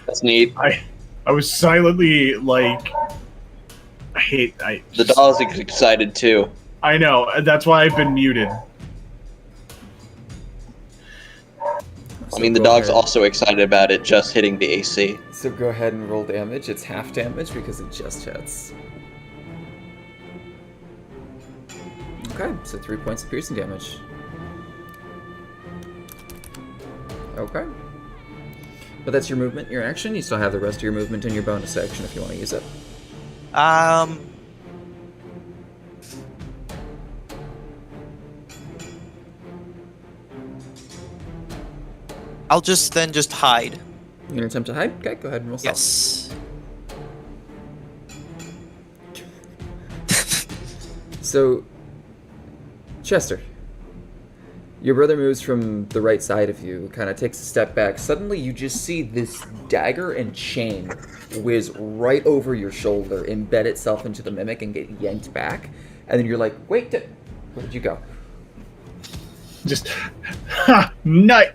[SPEAKER 3] that's neat.
[SPEAKER 1] I was silently like,
[SPEAKER 3] The dog's excited too.
[SPEAKER 1] I know. That's why I've been muted.
[SPEAKER 3] I mean, the
[SPEAKER 2] go
[SPEAKER 3] dog's
[SPEAKER 2] ahead.
[SPEAKER 3] also excited about it just hitting the AC.
[SPEAKER 2] So go ahead and roll damage. It's half damage because it just hits. Okay, so 3 points of piercing damage. Okay. But that's your movement, your action. You still have the rest of your movement in your bonus action if you want to use it.
[SPEAKER 8] I'll just hide.
[SPEAKER 2] You're gonna attempt to hide? Okay, go ahead and roll stealth.
[SPEAKER 8] Yes.
[SPEAKER 2] So, Chester, your brother moves from the right side of you, kind of takes a step back. Suddenly, you just see this dagger and chain whiz right over your shoulder, embed itself into the mimic, and get yanked back. And then you're like, wait, where'd you go?
[SPEAKER 1] Just, ha! Night!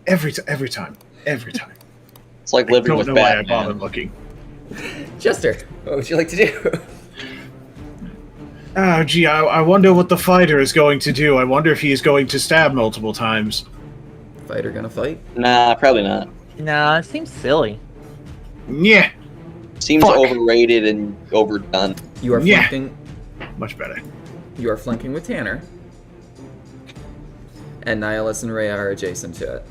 [SPEAKER 1] Every time.
[SPEAKER 3] It's like
[SPEAKER 1] I
[SPEAKER 3] living
[SPEAKER 1] don't
[SPEAKER 3] with
[SPEAKER 1] know why I
[SPEAKER 3] Batman.
[SPEAKER 1] bothered looking.
[SPEAKER 2] Chester, what would you like to do?
[SPEAKER 1] Oh, gee, I wonder what the fighter is going to do. I wonder if he's going to stab multiple times.
[SPEAKER 2] Fighter gonna fight?
[SPEAKER 3] Nah, probably not.
[SPEAKER 5] Nah, it seems silly.
[SPEAKER 1] Yeah,
[SPEAKER 3] Seems
[SPEAKER 1] Fuck.
[SPEAKER 3] overrated and overdone.
[SPEAKER 2] You are
[SPEAKER 1] Yeah.
[SPEAKER 2] flanking.
[SPEAKER 1] much better.
[SPEAKER 2] You are flanking with Tanner. And Nihilus and Rhea are adjacent to it.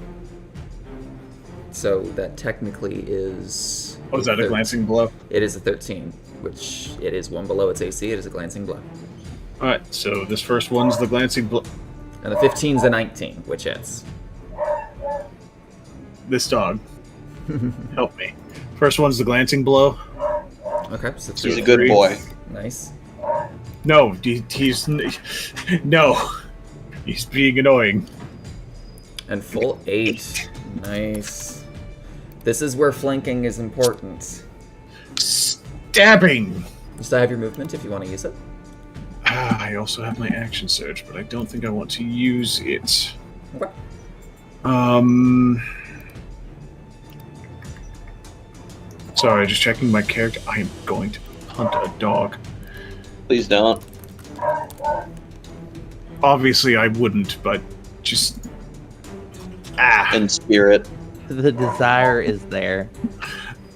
[SPEAKER 2] So that technically is...
[SPEAKER 1] Oh, is that a glancing blow?
[SPEAKER 2] It is a 13, which it is one below its AC. It is a glancing blow.
[SPEAKER 1] Alright, so this first one's the glancing blow.
[SPEAKER 2] And the 15's a 19, which hits.
[SPEAKER 1] This dog. Help me. First one's the glancing blow.
[SPEAKER 2] Okay, so
[SPEAKER 3] He's
[SPEAKER 2] three.
[SPEAKER 3] a good boy.
[SPEAKER 2] Nice.
[SPEAKER 1] No, he's... No. He's being annoying.
[SPEAKER 2] And full 8. Nice. This is where flanking is important.
[SPEAKER 1] Stabbing!
[SPEAKER 2] You still have your movement if you want to use it.
[SPEAKER 1] I also have my action surge, but I don't think I want to use it.
[SPEAKER 2] Okay.
[SPEAKER 1] Sorry, just checking my character. I am going to hunt a dog.
[SPEAKER 3] Please don't.
[SPEAKER 1] Obviously, I wouldn't, but just... Ah.
[SPEAKER 3] In spirit.
[SPEAKER 5] The desire is there.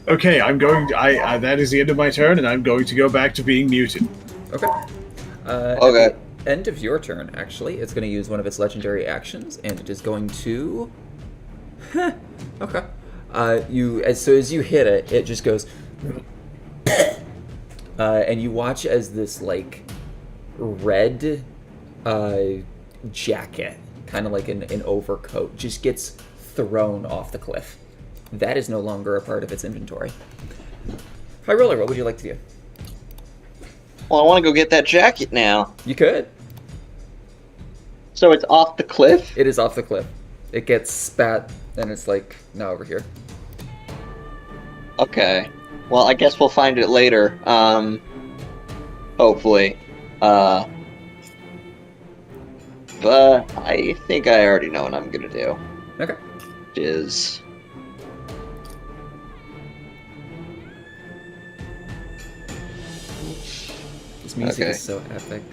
[SPEAKER 1] Okay, I'm going to... that is the end of my turn, and I'm going to go back to being muted.
[SPEAKER 2] Okay.
[SPEAKER 3] Okay.
[SPEAKER 2] At the end of your turn, actually, it's going to use one of its legendary actions, and it is going to... okay. As you hit it, it just goes... and you watch as this, like, red jacket, kind of like an overcoat, just gets thrown off the cliff. That is no longer a part of its inventory. High Roller, what would you like to do?
[SPEAKER 3] Well, I want to go get that jacket now.
[SPEAKER 2] You could.
[SPEAKER 3] So it's off the cliff?
[SPEAKER 2] It is off the cliff. It gets spat, and it's like, now over here.
[SPEAKER 3] Okay. Well, I guess we'll find it later. Hopefully. But I think I already know what I'm gonna do.
[SPEAKER 2] Okay.
[SPEAKER 3] Which is...
[SPEAKER 2] This music
[SPEAKER 3] Okay.
[SPEAKER 2] is so epic.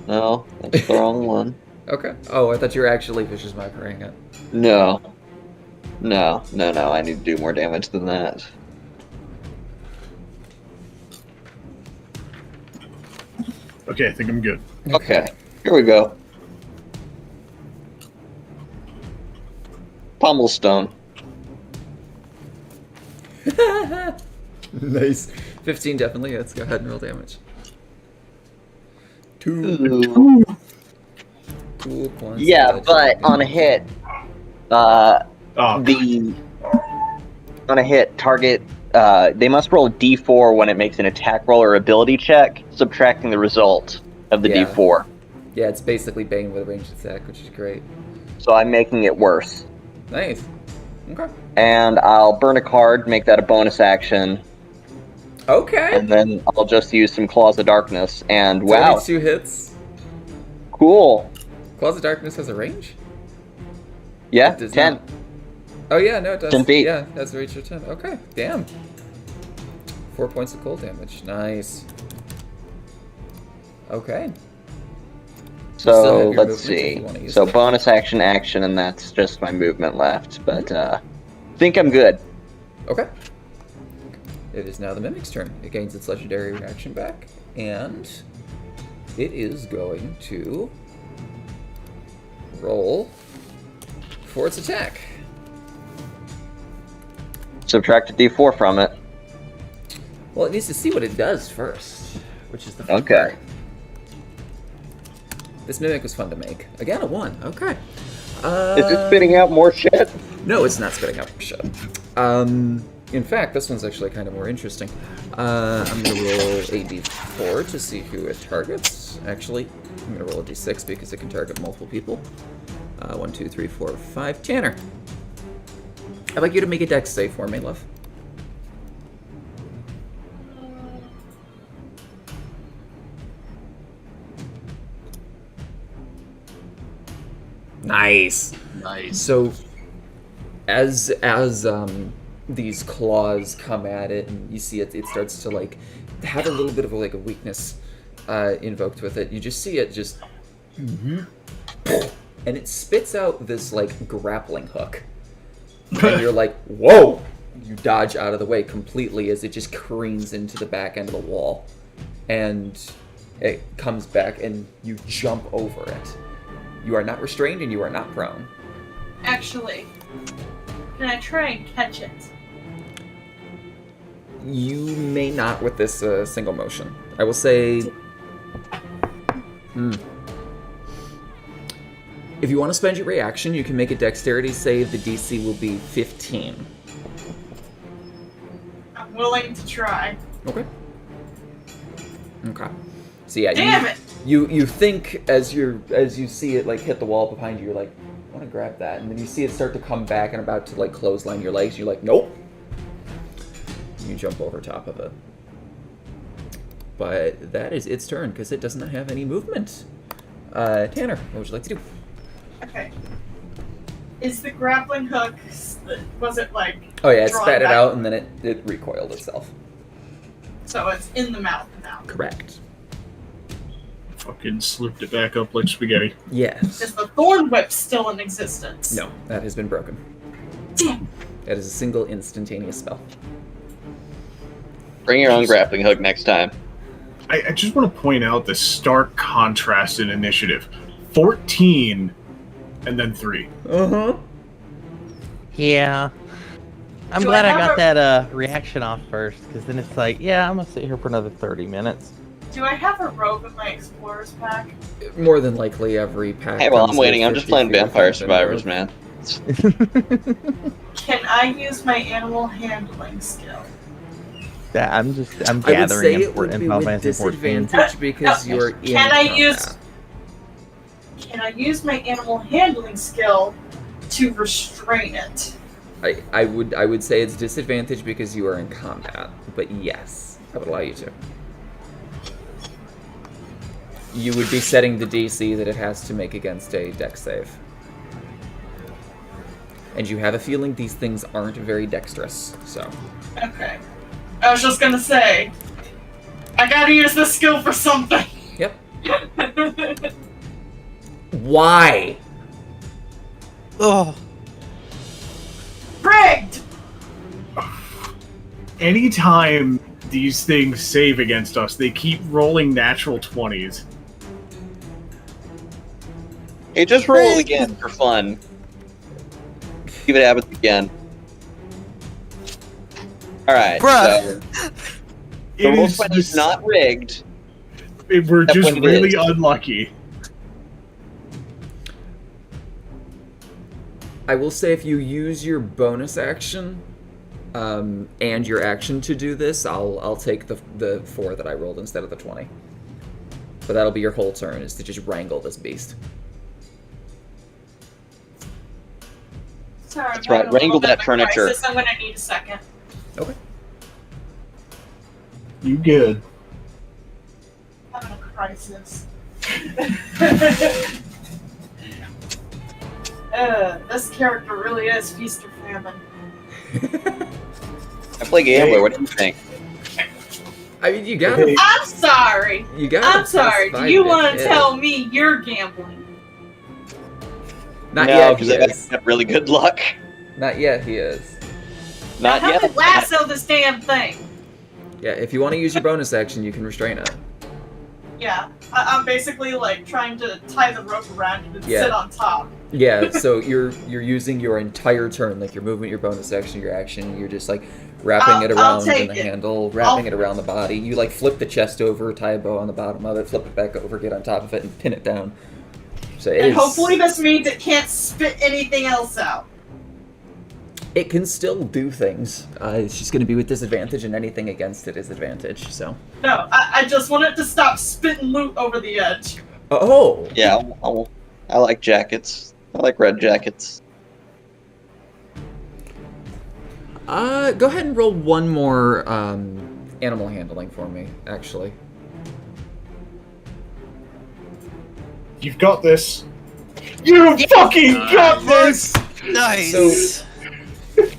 [SPEAKER 3] No, that's the wrong one.
[SPEAKER 2] Okay. Oh, I thought you were actually Vicious Mockerying it.
[SPEAKER 3] No. No, I need to do more damage than that.
[SPEAKER 1] Okay, I think I'm good.
[SPEAKER 3] Okay, here we go. Pommelstone.
[SPEAKER 2] Nice. 15 definitely. Let's go ahead and roll damage. 2.
[SPEAKER 3] Ooh.
[SPEAKER 2] 2 points.
[SPEAKER 3] Yeah,
[SPEAKER 2] of
[SPEAKER 3] but
[SPEAKER 2] damage.
[SPEAKER 3] on a hit,
[SPEAKER 1] Oh,
[SPEAKER 3] the On a hit, target. They must roll a d4 when it makes an attack roll or ability check, subtracting the result of the
[SPEAKER 2] Yeah.
[SPEAKER 3] d4.
[SPEAKER 2] Yeah, it's basically Bane with a ranged attack, which is great.
[SPEAKER 3] So I'm making it worse.
[SPEAKER 2] Nice. Okay.
[SPEAKER 3] And I'll burn a card, make that a bonus action,
[SPEAKER 2] Okay.
[SPEAKER 3] and then I'll just use some Claws of Darkness. And
[SPEAKER 2] It's
[SPEAKER 3] wow,
[SPEAKER 2] only 2 hits.
[SPEAKER 3] cool.
[SPEAKER 2] Claws of Darkness has a range?
[SPEAKER 3] Yeah,
[SPEAKER 2] It does
[SPEAKER 3] 10.
[SPEAKER 2] not. Oh yeah, no, it does.
[SPEAKER 3] 10 feet.
[SPEAKER 2] Yeah, it has a range of 10. Okay, damn. 4 points of cold damage. Nice. Okay. Still have
[SPEAKER 3] So
[SPEAKER 2] your
[SPEAKER 3] let's
[SPEAKER 2] movement if
[SPEAKER 3] see.
[SPEAKER 2] you wanna use
[SPEAKER 3] So
[SPEAKER 2] it.
[SPEAKER 3] bonus action, and that's just my movement left. But think I'm good.
[SPEAKER 2] Okay. It is now the Mimic's turn. It gains its legendary reaction back, and it is going to roll for its attack.
[SPEAKER 3] Subtract a d4 from it.
[SPEAKER 2] Well, it needs to see what it does first, which is the fun
[SPEAKER 3] Okay.
[SPEAKER 2] part. This Mimic was fun to make. Again, a 1. Okay.
[SPEAKER 3] Is it spitting out more shit?
[SPEAKER 2] No, it's not spitting out shit. In fact, this one's actually kind of more interesting. I'm going to roll a d4 to see who it targets. Actually, I'm going to roll a d6 because it can target multiple people. 1, 2, 3, 4, 5. Tanner. I'd like you to make a dex save for me, love. Nice.
[SPEAKER 6] Nice.
[SPEAKER 2] So, as these claws come at it, and you see it starts to like have a little bit of a weakness invoked with it. You just see it just, and it spits out this like grappling hook, and you're like, whoa! You dodge out of the way completely as it just careens into the back end of the wall, and it comes back, and you jump over it. You are not restrained, and you are not prone.
[SPEAKER 4] Actually, can I try and catch it?
[SPEAKER 2] You may not with this single motion. I will say... If you want to spend your reaction, you can make a dexterity save. The DC will be 15.
[SPEAKER 4] I'm willing to try.
[SPEAKER 2] Okay. Okay. So yeah,
[SPEAKER 4] Damn it!
[SPEAKER 2] You think as you see it like hit the wall behind you, you're like, I want to grab that, and then you see it start to come back and about to like clothesline your legs. You're like, nope. You jump over top of it. But that is its turn because it does not have any movement. Tanner, what would you like to do?
[SPEAKER 4] Okay. Is the grappling hook, was it like...
[SPEAKER 2] Oh yeah, it
[SPEAKER 4] drawn
[SPEAKER 2] spat it
[SPEAKER 4] back?
[SPEAKER 2] out and then it recoiled itself.
[SPEAKER 4] So it's in the mouth now.
[SPEAKER 2] Correct.
[SPEAKER 1] Fucking slipped it back up like spaghetti.
[SPEAKER 2] Yes.
[SPEAKER 4] Is the thorn whip still in existence?
[SPEAKER 2] No, that has been broken.
[SPEAKER 4] Damn.
[SPEAKER 2] That is a single instantaneous spell.
[SPEAKER 3] Bring your own grappling hook next time.
[SPEAKER 1] I just want to point out the stark contrast in initiative. 14 and then 3.
[SPEAKER 2] Uh-huh.
[SPEAKER 5] Yeah. I'm
[SPEAKER 4] Do
[SPEAKER 5] glad
[SPEAKER 4] I
[SPEAKER 5] I
[SPEAKER 4] have
[SPEAKER 5] got that reaction off first, because then it's like, yeah, I'm gonna sit here for another 30 minutes.
[SPEAKER 4] Do I have a robe in my explorer's pack?
[SPEAKER 2] More than likely every pack.
[SPEAKER 3] Hey, well,
[SPEAKER 2] comes
[SPEAKER 3] I'm waiting.
[SPEAKER 2] with
[SPEAKER 3] I'm just
[SPEAKER 2] 50
[SPEAKER 3] playing
[SPEAKER 2] feet of
[SPEAKER 3] Vampire
[SPEAKER 2] fence and
[SPEAKER 3] Survivors, man.
[SPEAKER 4] Can I use my animal handling skill?
[SPEAKER 5] Yeah, I'm
[SPEAKER 2] I would say
[SPEAKER 5] gathering
[SPEAKER 2] it would be
[SPEAKER 5] Final
[SPEAKER 2] with
[SPEAKER 5] Fantasy 14.
[SPEAKER 2] disadvantage because
[SPEAKER 4] No,
[SPEAKER 2] you're in
[SPEAKER 4] can I
[SPEAKER 2] combat.
[SPEAKER 4] Can I use my animal handling skill to restrain it?
[SPEAKER 2] I would say it's disadvantage because you are in combat, but yes, I would allow you to. You would be setting the DC that it has to make against a dex save. And you have a feeling these things aren't very dexterous, so.
[SPEAKER 4] Okay. I was just gonna say, I gotta use this skill for something.
[SPEAKER 2] Yep. Why?
[SPEAKER 8] Oh,
[SPEAKER 4] Rigged!
[SPEAKER 1] Anytime these things save against us, they keep rolling natural 20s.
[SPEAKER 3] Hey, just roll again for fun. See if it happens again. Alright,
[SPEAKER 8] Bruh.
[SPEAKER 3] so the
[SPEAKER 1] It
[SPEAKER 3] roll
[SPEAKER 1] is
[SPEAKER 3] 20 is
[SPEAKER 1] just,
[SPEAKER 3] not rigged.
[SPEAKER 1] we're
[SPEAKER 3] That's
[SPEAKER 1] just
[SPEAKER 3] what it
[SPEAKER 1] really
[SPEAKER 3] is.
[SPEAKER 1] unlucky.
[SPEAKER 2] I will say if you use your bonus action and your action to do this, I'll take the 4 that I rolled instead of the 20. But that'll be your whole turn, is to just wrangle this beast.
[SPEAKER 4] Sorry,
[SPEAKER 3] That's right, wrangle that furniture.
[SPEAKER 4] Crisis. I'm gonna need a second.
[SPEAKER 2] Okay.
[SPEAKER 1] You good?
[SPEAKER 4] Having a crisis. This character really is feast or famine.
[SPEAKER 3] I play Gambler. What do you think?
[SPEAKER 2] I mean, you gotta.
[SPEAKER 4] I'm sorry.
[SPEAKER 2] You gotta.
[SPEAKER 4] I'm sorry. Do you want to tell me you're gambling?
[SPEAKER 2] Not
[SPEAKER 3] No,
[SPEAKER 2] yet.
[SPEAKER 3] because
[SPEAKER 2] He
[SPEAKER 3] I've
[SPEAKER 2] is.
[SPEAKER 3] had really good luck.
[SPEAKER 2] Not yet. He is.
[SPEAKER 3] Not
[SPEAKER 4] now,
[SPEAKER 3] yet.
[SPEAKER 4] help me lasso this damn thing.
[SPEAKER 2] Yeah. If you want to use your bonus action, you can restrain it.
[SPEAKER 4] Yeah, I'm basically like trying to tie the rope around it and
[SPEAKER 2] Yeah.
[SPEAKER 4] sit on top.
[SPEAKER 2] Yeah. So you're using your entire turn, like your movement, your bonus action, your action. You're just like wrapping it
[SPEAKER 4] I'll
[SPEAKER 2] around
[SPEAKER 4] take
[SPEAKER 2] in the
[SPEAKER 4] it.
[SPEAKER 2] handle, wrapping it around the body. You like flip the chest over, tie a bow on the bottom of it, flip it back over, get on top of it, and pin it down. So
[SPEAKER 4] And hopefully this means it can't spit anything else out.
[SPEAKER 2] it can still do things. It's just going to be with disadvantage, and anything against it is advantage. So.
[SPEAKER 4] No, I just want it to stop spitting loot over the edge.
[SPEAKER 2] Oh.
[SPEAKER 3] Yeah, I like jackets. I like red jackets.
[SPEAKER 2] Go ahead and roll one more animal handling for me, actually.
[SPEAKER 1] You've got this. You fucking got this!
[SPEAKER 8] Nice.
[SPEAKER 2] So,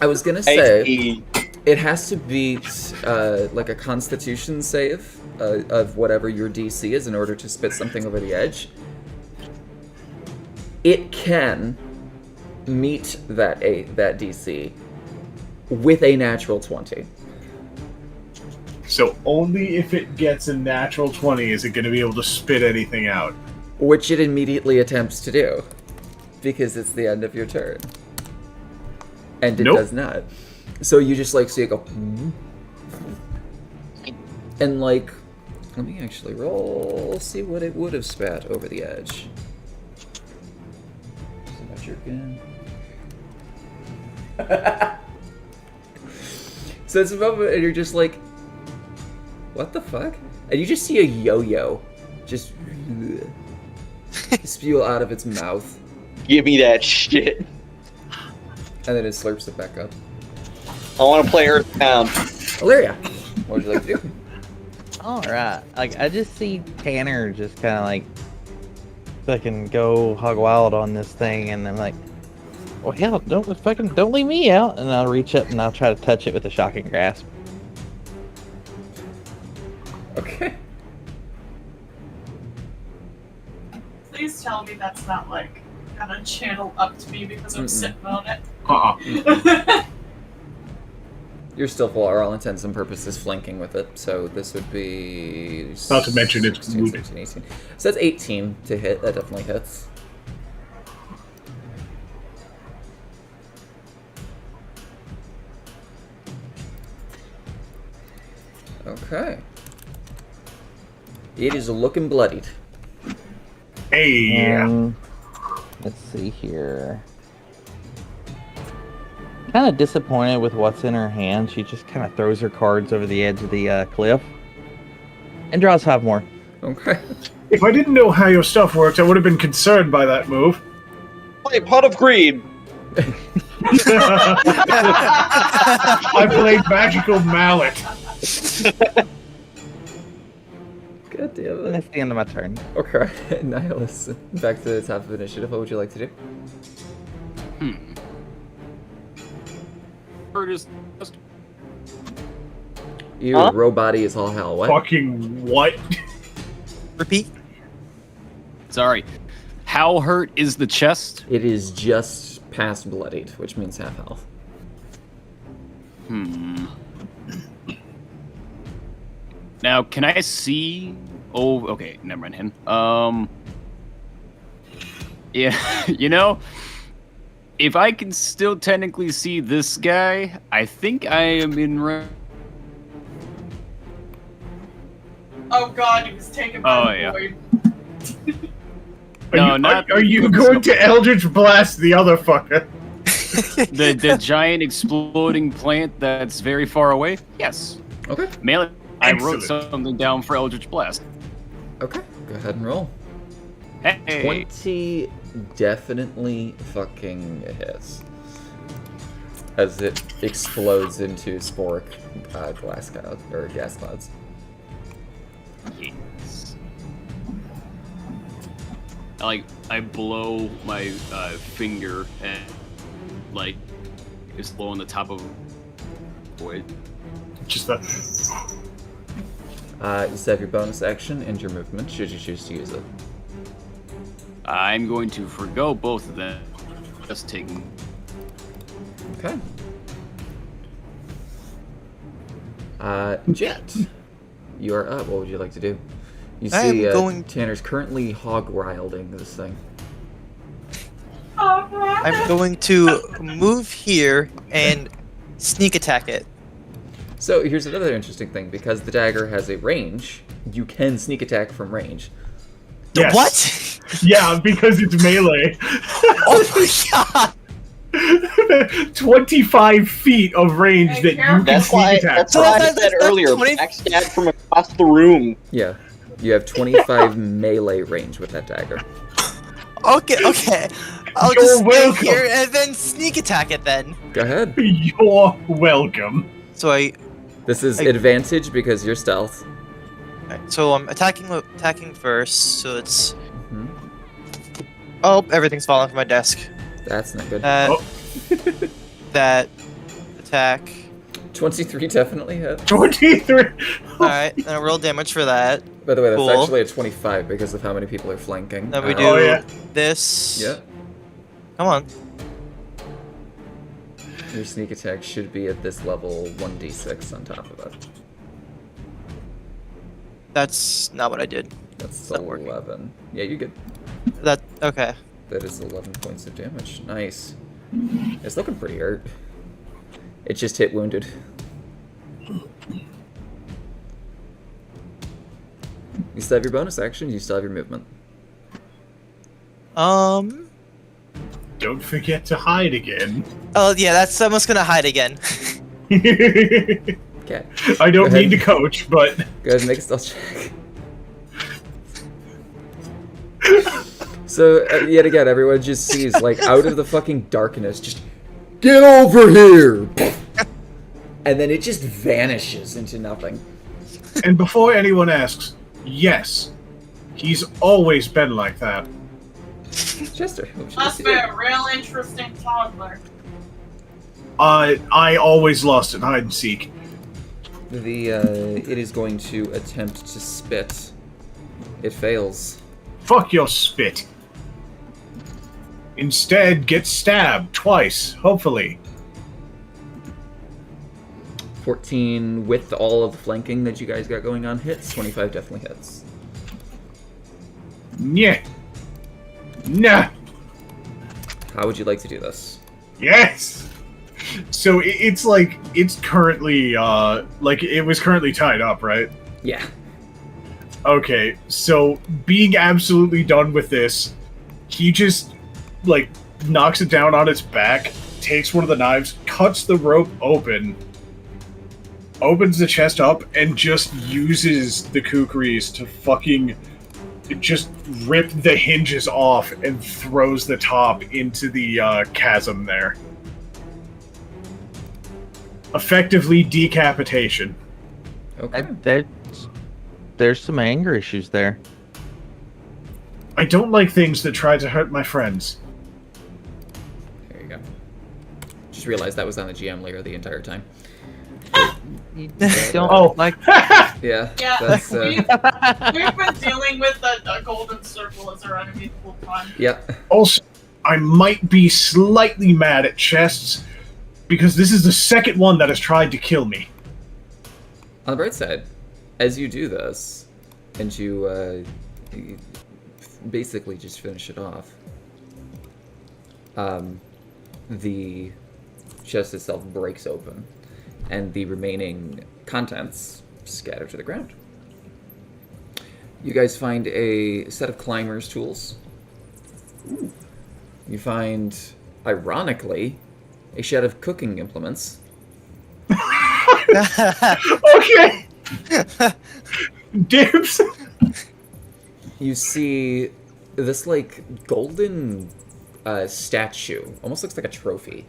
[SPEAKER 2] I was gonna say
[SPEAKER 3] Hey,
[SPEAKER 2] it has to beat like a Constitution save of whatever your DC is in order to spit something over the edge. It can meet that DC with a natural 20.
[SPEAKER 1] So only if it gets a natural 20 is it going to be able to spit anything out.
[SPEAKER 2] Which it immediately attempts to do, because it's the end of your turn. And it
[SPEAKER 1] Nope.
[SPEAKER 2] does not. So you just like see it go, and like, let me actually roll, see what it would have spat over the edge. So not your gun. So it's a moment, and you're just like, what the fuck? And you just see a yo-yo, just spew out of its mouth,
[SPEAKER 3] give me that shit.
[SPEAKER 2] and then it slurps it back up.
[SPEAKER 3] I want to play Earthbound.
[SPEAKER 2] Illyria, what would you like to do?
[SPEAKER 5] All right, like I just see Tanner just kind of like fucking go hog wild on this thing, and I'm like, well, hell, don't leave me out. And I'll reach up and I'll try to touch it with a shocking grasp.
[SPEAKER 2] Okay.
[SPEAKER 4] Please tell me that's not like kind of channeled up to me because I'm
[SPEAKER 2] Mm-mm.
[SPEAKER 4] sitting on it.
[SPEAKER 2] You're still, for all intents and purposes, flanking with it, so this would be...
[SPEAKER 1] Not to mention it's
[SPEAKER 2] 16,
[SPEAKER 1] moving.
[SPEAKER 2] 17, 18. So that's 18 to hit, that definitely hits. Okay. It is looking bloodied.
[SPEAKER 1] Hey,
[SPEAKER 5] Let's see here. Kind of disappointed with what's in her hand. She just kind of throws her cards over the edge of the cliff and draws 5 more.
[SPEAKER 2] Okay.
[SPEAKER 1] if I didn't know how your stuff worked, I would have been concerned by that move.
[SPEAKER 3] Play Pot of Greed.
[SPEAKER 1] I played Magical Mallet.
[SPEAKER 2] God damn
[SPEAKER 5] And
[SPEAKER 2] it.
[SPEAKER 5] that's the end of my turn.
[SPEAKER 2] Okay, Nihilus, back to the top of initiative. What would you like to do?
[SPEAKER 6] Or just
[SPEAKER 2] You,
[SPEAKER 3] Huh?
[SPEAKER 2] Robody is all hell. What?
[SPEAKER 1] Fucking what?
[SPEAKER 8] Repeat.
[SPEAKER 6] sorry. How hurt is the chest?
[SPEAKER 2] It is just past bloodied, which means half health.
[SPEAKER 6] Now, can I see? Oh, okay. Never mind him. Yeah, you know, if I can still technically see this guy, I think I am in.
[SPEAKER 4] Oh god, he was taken by
[SPEAKER 6] Oh,
[SPEAKER 4] the
[SPEAKER 6] yeah.
[SPEAKER 4] void.
[SPEAKER 1] Are
[SPEAKER 6] No,
[SPEAKER 1] you,
[SPEAKER 6] not-
[SPEAKER 1] are you going to Eldritch Blast the other fucker?
[SPEAKER 6] The giant exploding plant that's very far away? Yes.
[SPEAKER 2] Okay.
[SPEAKER 6] Melee. I wrote
[SPEAKER 1] Excellent.
[SPEAKER 6] something down for Eldritch Blast.
[SPEAKER 2] Okay. Go ahead and roll.
[SPEAKER 6] Hey.
[SPEAKER 2] 20 definitely fucking hits. As it explodes into sporic glass clouds, or gas clouds.
[SPEAKER 6] Yes. I blow my finger and it's blowing the top of void.
[SPEAKER 1] Just the.
[SPEAKER 2] You still have your bonus action and your movement, should you choose to use it.
[SPEAKER 6] I'm going to forgo both of them. Just taking.
[SPEAKER 2] Okay. Jet, you are up. What would you like to do? You
[SPEAKER 8] I am
[SPEAKER 2] see,
[SPEAKER 8] going-
[SPEAKER 2] Tanner's currently hog-wilding this thing.
[SPEAKER 8] I'm going to move here and sneak attack it.
[SPEAKER 2] So here's another interesting thing. Because the dagger has a range, you can sneak attack from range.
[SPEAKER 1] Yes.
[SPEAKER 8] What?
[SPEAKER 1] Yeah, because it's melee.
[SPEAKER 8] Oh my god!
[SPEAKER 1] 25 feet of range
[SPEAKER 4] Hey,
[SPEAKER 1] that you
[SPEAKER 4] careful.
[SPEAKER 1] can
[SPEAKER 3] That's
[SPEAKER 1] sneak
[SPEAKER 3] why.
[SPEAKER 1] attack
[SPEAKER 3] That's
[SPEAKER 1] from.
[SPEAKER 3] why I
[SPEAKER 8] That's
[SPEAKER 3] said earlier.
[SPEAKER 8] 20
[SPEAKER 3] Backstab from across the room.
[SPEAKER 2] Yeah, you have 25 melee range with that dagger.
[SPEAKER 8] Okay. I'll
[SPEAKER 1] You're
[SPEAKER 8] just stay
[SPEAKER 1] welcome.
[SPEAKER 8] here and then sneak attack it then.
[SPEAKER 2] Go ahead.
[SPEAKER 1] You're welcome.
[SPEAKER 8] So
[SPEAKER 2] This is
[SPEAKER 8] I-
[SPEAKER 2] advantage because you're stealth.
[SPEAKER 8] so I'm attacking first. So it's
[SPEAKER 2] Mhm.
[SPEAKER 8] oh, everything's falling from my desk.
[SPEAKER 2] That's not good.
[SPEAKER 1] Oh.
[SPEAKER 8] That attack.
[SPEAKER 2] 23 definitely hit.
[SPEAKER 1] 23.
[SPEAKER 8] All right, and I roll damage for that.
[SPEAKER 2] By the way, that's
[SPEAKER 8] Cool.
[SPEAKER 2] actually a 25 because of how many people are flanking.
[SPEAKER 8] Then we
[SPEAKER 2] Uh,
[SPEAKER 8] do
[SPEAKER 1] Oh, yeah.
[SPEAKER 8] this.
[SPEAKER 2] Yeah.
[SPEAKER 8] Come on.
[SPEAKER 2] Your sneak attack should be at this level 1d6 on top of it.
[SPEAKER 8] That's not what I did.
[SPEAKER 2] That's
[SPEAKER 8] Not working.
[SPEAKER 2] 11. Yeah, you get.
[SPEAKER 8] That okay.
[SPEAKER 2] That is 11 points of damage. Nice. It's looking pretty hurt. It just hit wounded. You still have your bonus action, you still have your movement.
[SPEAKER 1] Don't forget to hide again.
[SPEAKER 8] Oh yeah, that's almost gonna hide again.
[SPEAKER 2] Okay.
[SPEAKER 1] I don't
[SPEAKER 2] Go ahead.
[SPEAKER 1] mean to coach, but
[SPEAKER 2] Go ahead and make a stealth check. So, yet again, everyone just sees, like, out of the fucking darkness, just, get over here! And then it just vanishes into nothing.
[SPEAKER 1] and before anyone asks, yes, he's always been like that.
[SPEAKER 2] Chester, what would you like
[SPEAKER 4] Must
[SPEAKER 2] to
[SPEAKER 4] be
[SPEAKER 2] do?
[SPEAKER 4] a real interesting toddler.
[SPEAKER 1] I always lost at hide and seek.
[SPEAKER 2] It is going to attempt to spit. It fails.
[SPEAKER 1] Fuck your spit. Instead, get stabbed twice, hopefully.
[SPEAKER 2] 14 with all of the flanking that you guys got going on hits. 25 definitely hits.
[SPEAKER 1] Yeah. Nah.
[SPEAKER 2] How would you like to do this?
[SPEAKER 1] Yes. So it's like it's currently like it was currently tied up, right?
[SPEAKER 2] Yeah.
[SPEAKER 1] Okay. So being absolutely done with this, he just like knocks it down on its back, takes one of the knives, cuts the rope open, opens the chest up, and just uses the kukris to fucking just rip the hinges off and throws the top into the chasm there. Effectively decapitation.
[SPEAKER 2] Okay.
[SPEAKER 5] There's some anger issues there.
[SPEAKER 1] I don't like things that try to hurt my friends.
[SPEAKER 2] There you go. Just realized that was on the GM layer the entire time.
[SPEAKER 5] You don't
[SPEAKER 1] Oh.
[SPEAKER 5] like
[SPEAKER 2] Yeah.
[SPEAKER 4] Yeah,
[SPEAKER 2] That's,
[SPEAKER 4] we've been dealing with a golden circle as our enemy the whole time.
[SPEAKER 2] Yep.
[SPEAKER 1] Also, I might be slightly mad at chests because this is the second one that has tried to kill me.
[SPEAKER 2] On the bright side, as you do this, and you basically just finish it off, the chest itself breaks open, and the remaining contents scatter to the ground. You guys find a set of climber's tools. You find, ironically, a shed of cooking implements.
[SPEAKER 1] Okay. Dibs.
[SPEAKER 2] You see this like golden statue, almost looks like a trophy.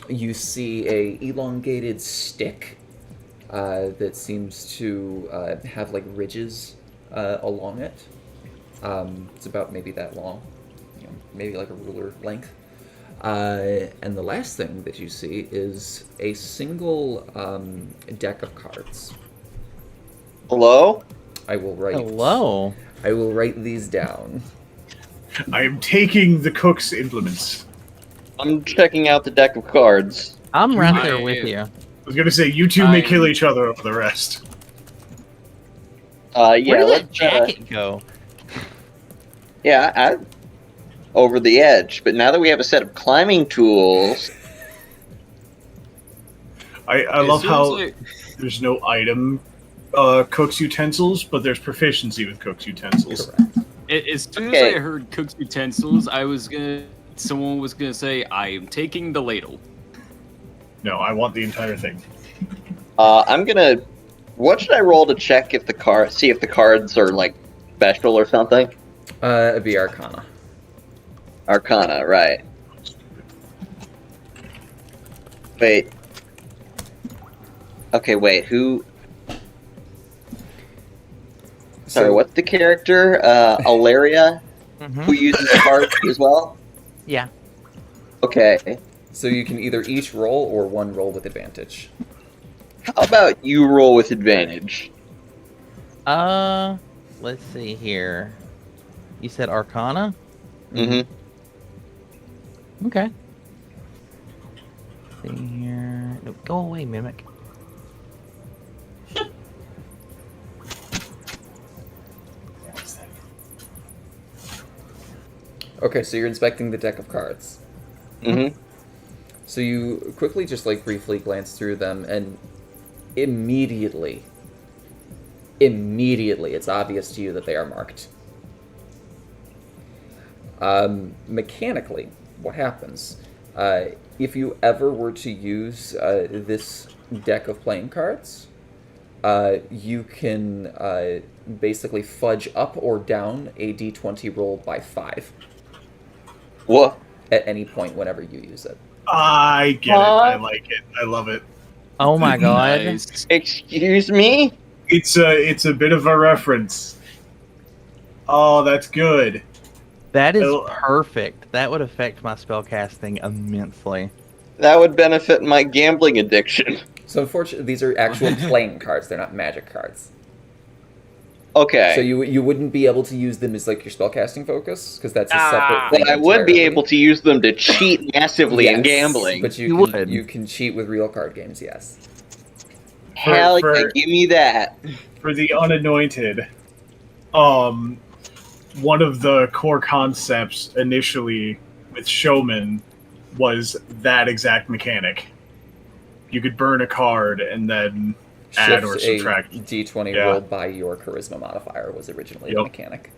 [SPEAKER 2] You see a elongated stick that seems to have like ridges along it. It's about maybe that long, maybe like a ruler length. And the last thing that you see is a single deck of cards.
[SPEAKER 3] Hello?
[SPEAKER 2] I will write.
[SPEAKER 5] Hello.
[SPEAKER 2] I will write these down.
[SPEAKER 1] I am taking the cook's implements.
[SPEAKER 3] I'm checking out the deck of cards.
[SPEAKER 5] I'm right there with you.
[SPEAKER 1] I was gonna say, you two may kill each other over the rest.
[SPEAKER 3] Yeah,
[SPEAKER 5] Where did that
[SPEAKER 3] let's
[SPEAKER 5] jacket go?
[SPEAKER 3] yeah, over the edge. But now that we have a set of climbing tools,
[SPEAKER 1] I
[SPEAKER 6] It
[SPEAKER 1] love
[SPEAKER 6] seems
[SPEAKER 1] how
[SPEAKER 6] like-
[SPEAKER 1] there's no item cook's utensils, but there's proficiency with cook's utensils.
[SPEAKER 6] As soon as
[SPEAKER 3] Okay.
[SPEAKER 6] I heard cook's utensils, someone was gonna say, I am taking the ladle.
[SPEAKER 1] No, I want the entire thing.
[SPEAKER 3] I'm gonna. What should I roll to check if see if the cards are like special or something?
[SPEAKER 2] It'd be Arcana.
[SPEAKER 3] Arcana, right? Wait. Okay, wait. Who? Sorry, what's the character? Alaria,
[SPEAKER 5] Mhm.
[SPEAKER 3] who uses cards as well?
[SPEAKER 5] Yeah.
[SPEAKER 3] Okay.
[SPEAKER 2] So you can either each roll or one roll with advantage.
[SPEAKER 3] How about you roll with advantage?
[SPEAKER 5] Let's see here. You said Arcana?
[SPEAKER 3] Mm-hmm.
[SPEAKER 5] Okay. See here. No, go away, Mimic.
[SPEAKER 2] Okay, so you're inspecting the deck of cards.
[SPEAKER 3] Mm-hmm.
[SPEAKER 2] So you quickly just like briefly glance through them, and immediately it's obvious to you that they are marked. Mechanically, what happens? If you ever were to use this deck of playing cards, you can basically fudge up or down a d20 roll by 5
[SPEAKER 3] What?
[SPEAKER 2] at any point whenever you use it.
[SPEAKER 1] I get it. I like it. I love it.
[SPEAKER 5] Oh my god.
[SPEAKER 6] Nice.
[SPEAKER 3] Excuse me?
[SPEAKER 1] It's a bit of a reference. Oh, that's good.
[SPEAKER 5] That is
[SPEAKER 1] Oh.
[SPEAKER 5] perfect. That would affect my spellcasting immensely.
[SPEAKER 3] That would benefit my gambling addiction.
[SPEAKER 2] So unfortunately, these are actual playing cards. They're not magic cards.
[SPEAKER 3] Okay.
[SPEAKER 2] So you wouldn't be able to use them as like your spellcasting focus because that's a separate thing.
[SPEAKER 3] But I would be
[SPEAKER 2] entirely.
[SPEAKER 3] able to use them to cheat massively in
[SPEAKER 2] Yes,
[SPEAKER 3] gambling.
[SPEAKER 2] But
[SPEAKER 5] You
[SPEAKER 2] you
[SPEAKER 5] would.
[SPEAKER 2] can cheat with real card games. Yes.
[SPEAKER 3] Hell
[SPEAKER 1] for-
[SPEAKER 3] yeah, give me that.
[SPEAKER 1] For the unanointed, one of the core concepts initially with Showman was that exact mechanic. You could burn a card and then add
[SPEAKER 2] Shift
[SPEAKER 1] or subtract.
[SPEAKER 2] a d20
[SPEAKER 1] Yeah.
[SPEAKER 2] rolled by your charisma modifier was originally the
[SPEAKER 1] Yep.
[SPEAKER 2] mechanic.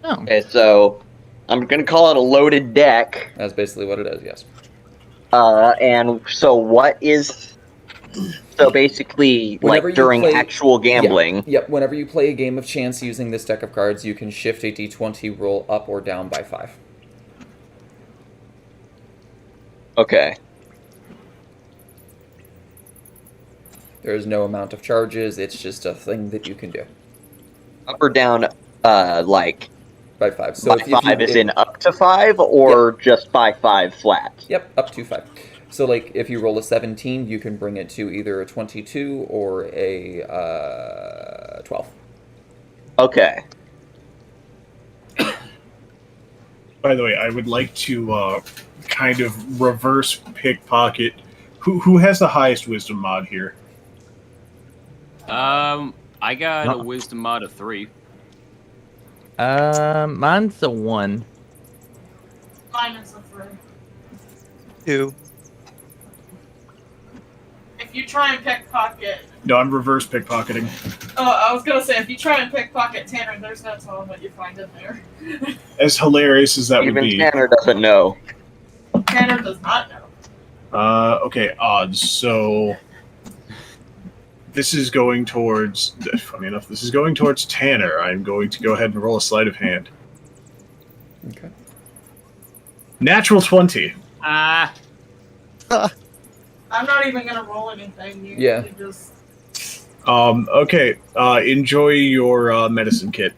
[SPEAKER 5] Oh.
[SPEAKER 3] Okay, so I'm gonna call it a loaded deck.
[SPEAKER 2] That's basically what it is. Yes.
[SPEAKER 3] And so what is? So basically,
[SPEAKER 2] Whenever
[SPEAKER 3] like
[SPEAKER 2] you
[SPEAKER 3] during
[SPEAKER 2] play-
[SPEAKER 3] actual gambling.
[SPEAKER 2] Yep. Whenever you play a game of chance using this deck of cards, you can shift a d20 roll up or down by 5.
[SPEAKER 3] Okay.
[SPEAKER 2] There is no amount of charges. It's just a thing that you can do
[SPEAKER 3] Up or down, like
[SPEAKER 2] by 5. So
[SPEAKER 3] by
[SPEAKER 2] if you
[SPEAKER 3] 5 is in up to 5 or just by 5 flat?
[SPEAKER 2] Yep, up to 5. So, like, if you roll a 17, you can bring it to either a 22 or a 12.
[SPEAKER 3] Okay.
[SPEAKER 1] By the way, I would like to kind of reverse pickpocket. Who has the highest wisdom mod here?
[SPEAKER 6] I got a
[SPEAKER 5] No.
[SPEAKER 6] wisdom mod of 3.
[SPEAKER 5] Mine's a 1.
[SPEAKER 4] Mine is a 3.
[SPEAKER 8] 2.
[SPEAKER 4] If you try and pickpocket,
[SPEAKER 1] No, I'm reverse pickpocketing.
[SPEAKER 4] I was gonna say if you try and pickpocket Tanner, there's no telling what you find in there.
[SPEAKER 1] As hilarious as that would
[SPEAKER 3] Even
[SPEAKER 1] be,
[SPEAKER 3] Tanner doesn't know.
[SPEAKER 4] Tanner does not know.
[SPEAKER 1] Okay, odds. So this is going towards. Funny enough, this is going towards Tanner. I'm going to go ahead and roll a sleight of hand.
[SPEAKER 2] Okay.
[SPEAKER 1] Natural 20.
[SPEAKER 6] Ah,
[SPEAKER 4] I'm not even gonna roll anything.
[SPEAKER 2] Yeah.
[SPEAKER 4] You just...
[SPEAKER 1] Okay. Enjoy your medicine kit.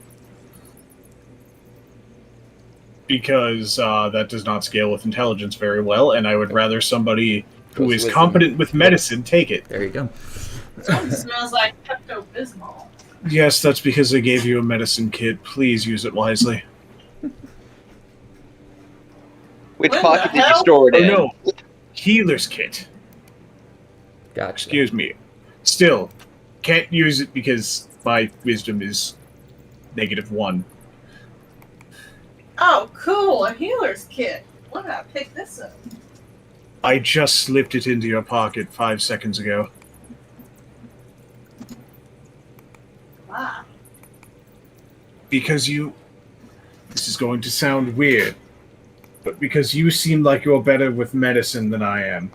[SPEAKER 1] Because that does not scale with intelligence very well, and I would rather somebody who
[SPEAKER 2] Goes
[SPEAKER 1] is
[SPEAKER 2] with
[SPEAKER 1] competent with medicine take it.
[SPEAKER 2] There you go.
[SPEAKER 4] It smells like Pepto-Bismol.
[SPEAKER 1] Yes, that's because I gave you a medicine kit. Please use it wisely.
[SPEAKER 3] Which
[SPEAKER 4] What
[SPEAKER 3] pocket
[SPEAKER 4] the
[SPEAKER 3] did you
[SPEAKER 4] hell?
[SPEAKER 3] store it
[SPEAKER 1] Oh
[SPEAKER 3] in?
[SPEAKER 1] no, healer's kit.
[SPEAKER 2] Gotcha.
[SPEAKER 1] Excuse me. Still, can't use it because my wisdom is -1.
[SPEAKER 4] Oh, cool! A healer's kit. Why did I pick this up?
[SPEAKER 1] I just slipped it into your pocket 5 seconds ago.
[SPEAKER 4] Wow.
[SPEAKER 1] Because you... This is going to sound weird, but because you seem like you're better with medicine than I am.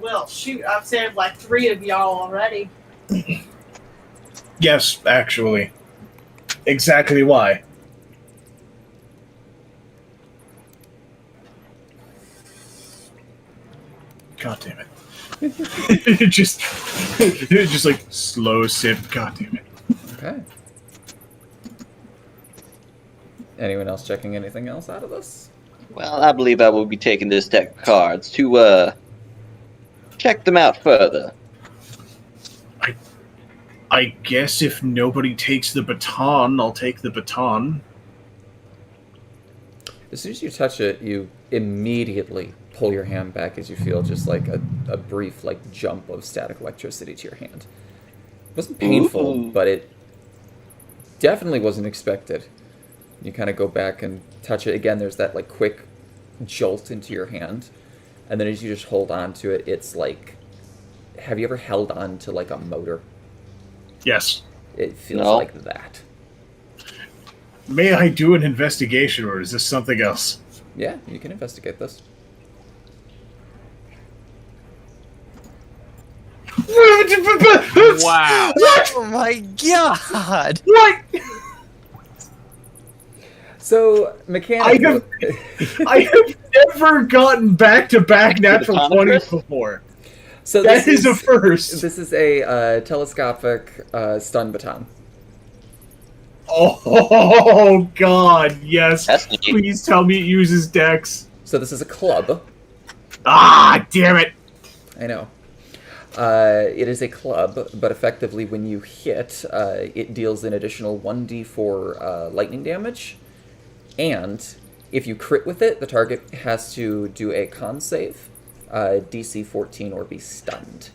[SPEAKER 4] Well, shoot, I've saved like 3 of y'all already.
[SPEAKER 1] Yes, actually. Exactly why. God damn it. it just like slow sip. God damn it.
[SPEAKER 2] Okay. Anyone else checking anything else out of this?
[SPEAKER 3] Well, I believe I will be taking this deck of cards to check them out further.
[SPEAKER 1] I guess if nobody takes the baton, I'll take the baton.
[SPEAKER 2] As soon as you touch it, you immediately pull your hand back as you feel just like a brief like jump of static electricity to your hand. It wasn't painful,
[SPEAKER 3] Ooh.
[SPEAKER 2] but it definitely wasn't expected. You kind of go back and touch it again. There's that like quick jolt into your hand, and then as you just hold on to it, it's like, have you ever held on to like a motor?
[SPEAKER 1] Yes.
[SPEAKER 2] It feels
[SPEAKER 3] No.
[SPEAKER 2] like that.
[SPEAKER 1] May I do an investigation, or is this something else?
[SPEAKER 2] Yeah, you can investigate this.
[SPEAKER 6] wow.
[SPEAKER 8] Oh my god!
[SPEAKER 1] What?
[SPEAKER 2] So mechanically,
[SPEAKER 1] I have never gotten back-to-back natural
[SPEAKER 3] baton,
[SPEAKER 1] 20s
[SPEAKER 3] Chris?
[SPEAKER 1] before.
[SPEAKER 2] so
[SPEAKER 1] That is a first.
[SPEAKER 2] This is a telescopic stun baton.
[SPEAKER 1] Oh, God, yes.
[SPEAKER 3] That's neat.
[SPEAKER 1] Please tell me it uses Dex.
[SPEAKER 2] So this is a club.
[SPEAKER 1] Ah, damn it.
[SPEAKER 2] I know. It is a club, but effectively when you hit, it deals an additional 1d4 lightning damage. And if you crit with it, the target has to do a con save, DC 14, or be stunned.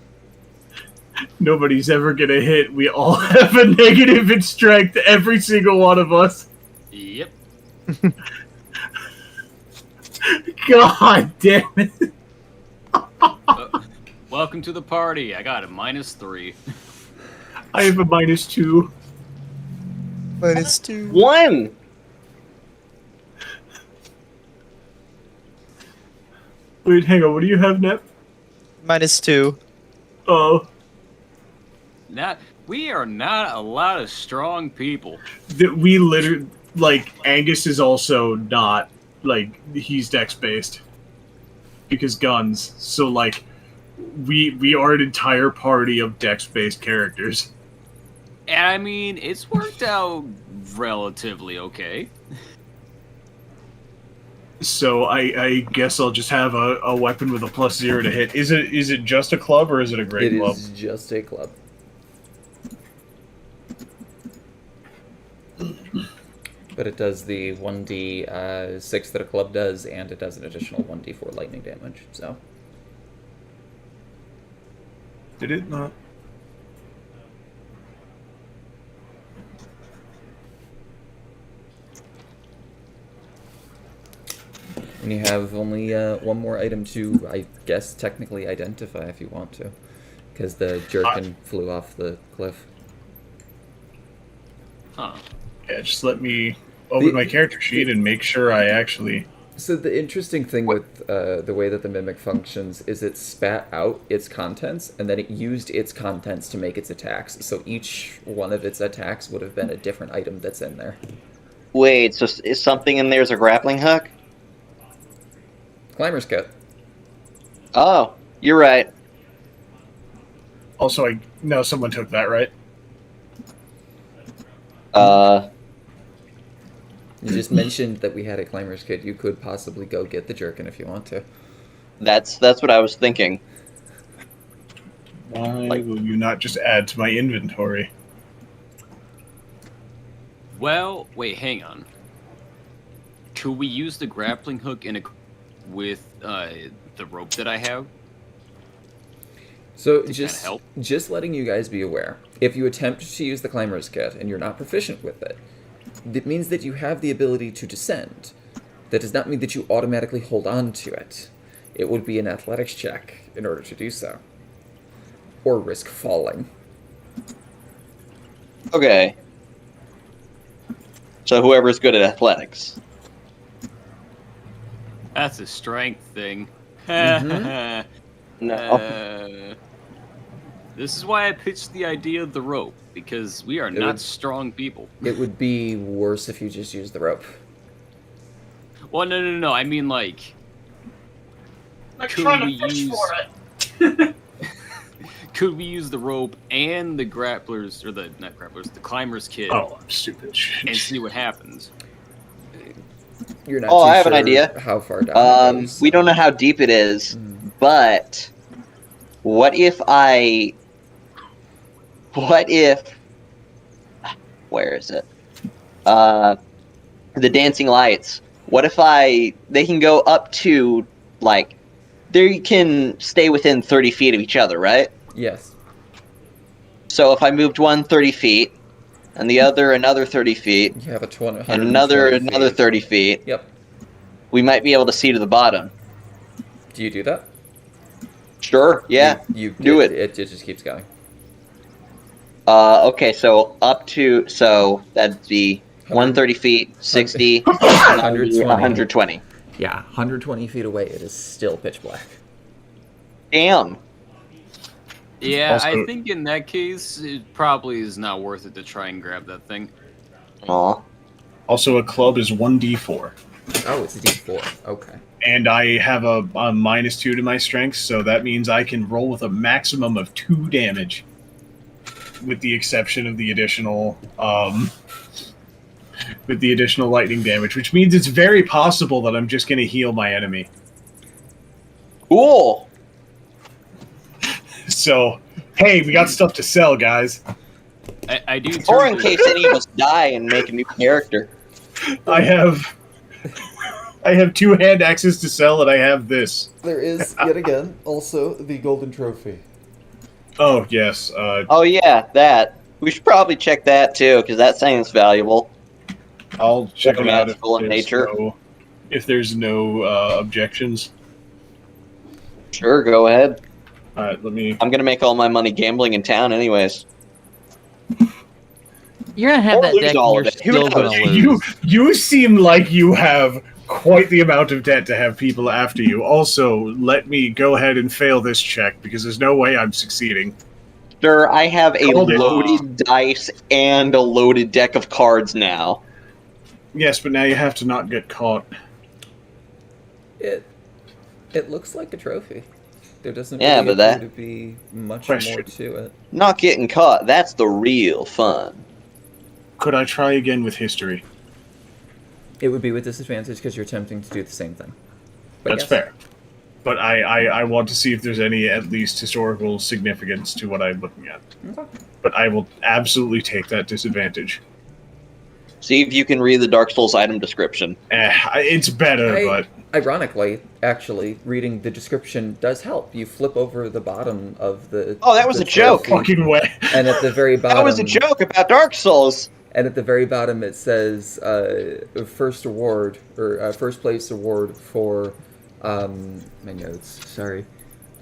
[SPEAKER 1] Nobody's ever gonna hit. We all have a negative in strength, every single one of us.
[SPEAKER 6] Yep.
[SPEAKER 1] God damn it.
[SPEAKER 6] Welcome to the party. I got a -3.
[SPEAKER 1] I have a -2.
[SPEAKER 8] But it's 2.
[SPEAKER 3] 1!
[SPEAKER 1] Wait, hang on. What do you have, Nep?
[SPEAKER 8] -2.
[SPEAKER 1] Oh,
[SPEAKER 6] We are not a lot of strong people.
[SPEAKER 1] that we literally, like, Angus is also not, like, he's Dex-based. Because guns. So, like, we are an entire party of Dex-based characters.
[SPEAKER 6] And I mean, it's worked out relatively okay.
[SPEAKER 1] So I guess I'll just have a weapon with a +0 to hit. Is it just a club or is it a great
[SPEAKER 2] It
[SPEAKER 1] club?
[SPEAKER 2] is just a club. But it does the 1d6 that a club does, and it does an additional 1d4 lightning damage, so...
[SPEAKER 1] Did it not?
[SPEAKER 2] And you have only one more item to, I guess, technically identify if you want to. Because the jerkin flew off the cliff.
[SPEAKER 6] Huh.
[SPEAKER 1] Yeah, just let me open my character sheet and make sure I actually...
[SPEAKER 2] So the interesting thing with the way that the mimic functions is it spat out its contents, and then it used its contents to make its attacks. So each one of its attacks would have been a different item that's in there.
[SPEAKER 3] Wait, so is something in there's a grappling hook?
[SPEAKER 2] Climber's kit.
[SPEAKER 3] Oh, you're right.
[SPEAKER 1] Also, I know someone took that, right?
[SPEAKER 2] You just mentioned that we had a climber's kit. You could possibly go get the jerkin if you want to.
[SPEAKER 3] That's what I was thinking.
[SPEAKER 1] Why will you not just add to my inventory?
[SPEAKER 6] Well, wait, hang on. Could we use the grappling hook with the rope that I have?
[SPEAKER 2] So
[SPEAKER 6] To
[SPEAKER 2] just
[SPEAKER 6] kinda help?
[SPEAKER 2] just letting you guys be aware. If you attempt to use the climber's kit and you're not proficient with it, that means that you have the ability to descend. That does not mean that you automatically hold on to it. It would be an athletics check in order to do so. Or risk falling.
[SPEAKER 3] Okay. So whoever's good at athletics.
[SPEAKER 6] That's a strength thing.
[SPEAKER 2] Mhm.
[SPEAKER 3] No.
[SPEAKER 6] This is why I pitched the idea of the rope, because we are not
[SPEAKER 2] would-
[SPEAKER 6] strong people.
[SPEAKER 2] It would be worse if you just used the rope.
[SPEAKER 6] Well, no. I mean, like,
[SPEAKER 4] Like
[SPEAKER 6] Could
[SPEAKER 4] trying
[SPEAKER 6] we
[SPEAKER 4] to fish
[SPEAKER 6] use-
[SPEAKER 4] for it.
[SPEAKER 6] could we use the rope and the grapplers, or not grapplers, the climber's kit,
[SPEAKER 1] Oh, I'm stupid.
[SPEAKER 6] and see what happens?
[SPEAKER 2] You're not
[SPEAKER 3] Oh,
[SPEAKER 2] too
[SPEAKER 3] I have an
[SPEAKER 2] sure
[SPEAKER 3] idea.
[SPEAKER 2] how far down it goes.
[SPEAKER 3] We don't know how deep it is,
[SPEAKER 2] Mm.
[SPEAKER 3] but what if where is it? The dancing lights. What if they can go up to, like, they can stay within 30 feet of each other, right?
[SPEAKER 2] Yes.
[SPEAKER 3] So if I moved one 30 feet, and the other another 30 feet,
[SPEAKER 2] You have a 20,
[SPEAKER 3] and another
[SPEAKER 2] 120 feet.
[SPEAKER 3] 30 feet,
[SPEAKER 2] Yep.
[SPEAKER 3] we might be able to see to the bottom.
[SPEAKER 2] Do you do that?
[SPEAKER 3] Sure, yeah.
[SPEAKER 2] You
[SPEAKER 3] do it.
[SPEAKER 2] It just keeps going.
[SPEAKER 3] Okay, so that'd be 130 feet, 60,
[SPEAKER 2] 120.
[SPEAKER 3] 120.
[SPEAKER 2] Yeah, 120 feet away, it is still pitch black.
[SPEAKER 3] Damn.
[SPEAKER 6] Yeah,
[SPEAKER 1] Also-
[SPEAKER 6] I think in that case, it probably is not worth it to try and grab that thing.
[SPEAKER 3] Aw.
[SPEAKER 1] Also, a club is 1d4.
[SPEAKER 2] Oh, it's a D4. Okay.
[SPEAKER 1] And I have a -2 to my strength, so that means I can roll with a maximum of 2 damage. With the exception of the additional lightning damage, which means it's very possible that I'm just going to heal my enemy.
[SPEAKER 3] Cool.
[SPEAKER 1] So, hey, we got stuff to sell, guys.
[SPEAKER 6] I do.
[SPEAKER 3] Or
[SPEAKER 6] turn
[SPEAKER 3] in
[SPEAKER 6] to-
[SPEAKER 3] case any of us die and make a new character.
[SPEAKER 1] I have 2 hand axes to sell, and I have this.
[SPEAKER 2] There is, yet again, also the golden trophy.
[SPEAKER 1] Oh yes,
[SPEAKER 3] Oh yeah, that. We should probably check that too, because that sounds valuable.
[SPEAKER 1] I'll check it out
[SPEAKER 3] Magical in nature.
[SPEAKER 1] if there's no objections.
[SPEAKER 3] Sure, go ahead.
[SPEAKER 1] All right, let me.
[SPEAKER 3] I'm gonna make all my money gambling in town, anyways.
[SPEAKER 5] You're gonna have
[SPEAKER 3] Or
[SPEAKER 5] that
[SPEAKER 3] lose
[SPEAKER 5] deck,
[SPEAKER 3] all
[SPEAKER 5] and
[SPEAKER 3] of
[SPEAKER 5] you're
[SPEAKER 3] it. Who
[SPEAKER 5] still
[SPEAKER 3] knows?
[SPEAKER 5] gonna lose.
[SPEAKER 1] You seem like you have quite the amount of debt to have people after you. Also, let me go ahead and fail this check because there's no way I'm succeeding.
[SPEAKER 3] Sure, I have a
[SPEAKER 1] Hold it.
[SPEAKER 3] loaded dice and a loaded deck of cards now.
[SPEAKER 1] Yes, but now you have to not get caught.
[SPEAKER 2] It looks like a trophy. There doesn't
[SPEAKER 3] Yeah,
[SPEAKER 2] really
[SPEAKER 3] but that-
[SPEAKER 2] appear to be much
[SPEAKER 1] Question.
[SPEAKER 2] more to it.
[SPEAKER 3] Not getting caught, that's the real fun.
[SPEAKER 1] Could I try again with history?
[SPEAKER 2] It would be with disadvantage because you're attempting to do the same thing. But
[SPEAKER 1] That's
[SPEAKER 2] yes.
[SPEAKER 1] fair. But I want to see if there's any at least historical significance to what I'm looking at.
[SPEAKER 2] Okay.
[SPEAKER 1] But I will absolutely take that disadvantage.
[SPEAKER 3] See if you can read the Dark Souls item description.
[SPEAKER 1] It's better, but
[SPEAKER 2] Ironically, actually, reading the description does help. You flip over the bottom of the.
[SPEAKER 3] Oh, that was
[SPEAKER 2] the
[SPEAKER 3] a joke.
[SPEAKER 2] trophy,
[SPEAKER 1] fucking way.
[SPEAKER 2] And at the very bottom.
[SPEAKER 3] That was a joke about Dark Souls.
[SPEAKER 2] And at the very bottom, it says first award or first place award for my notes. Sorry,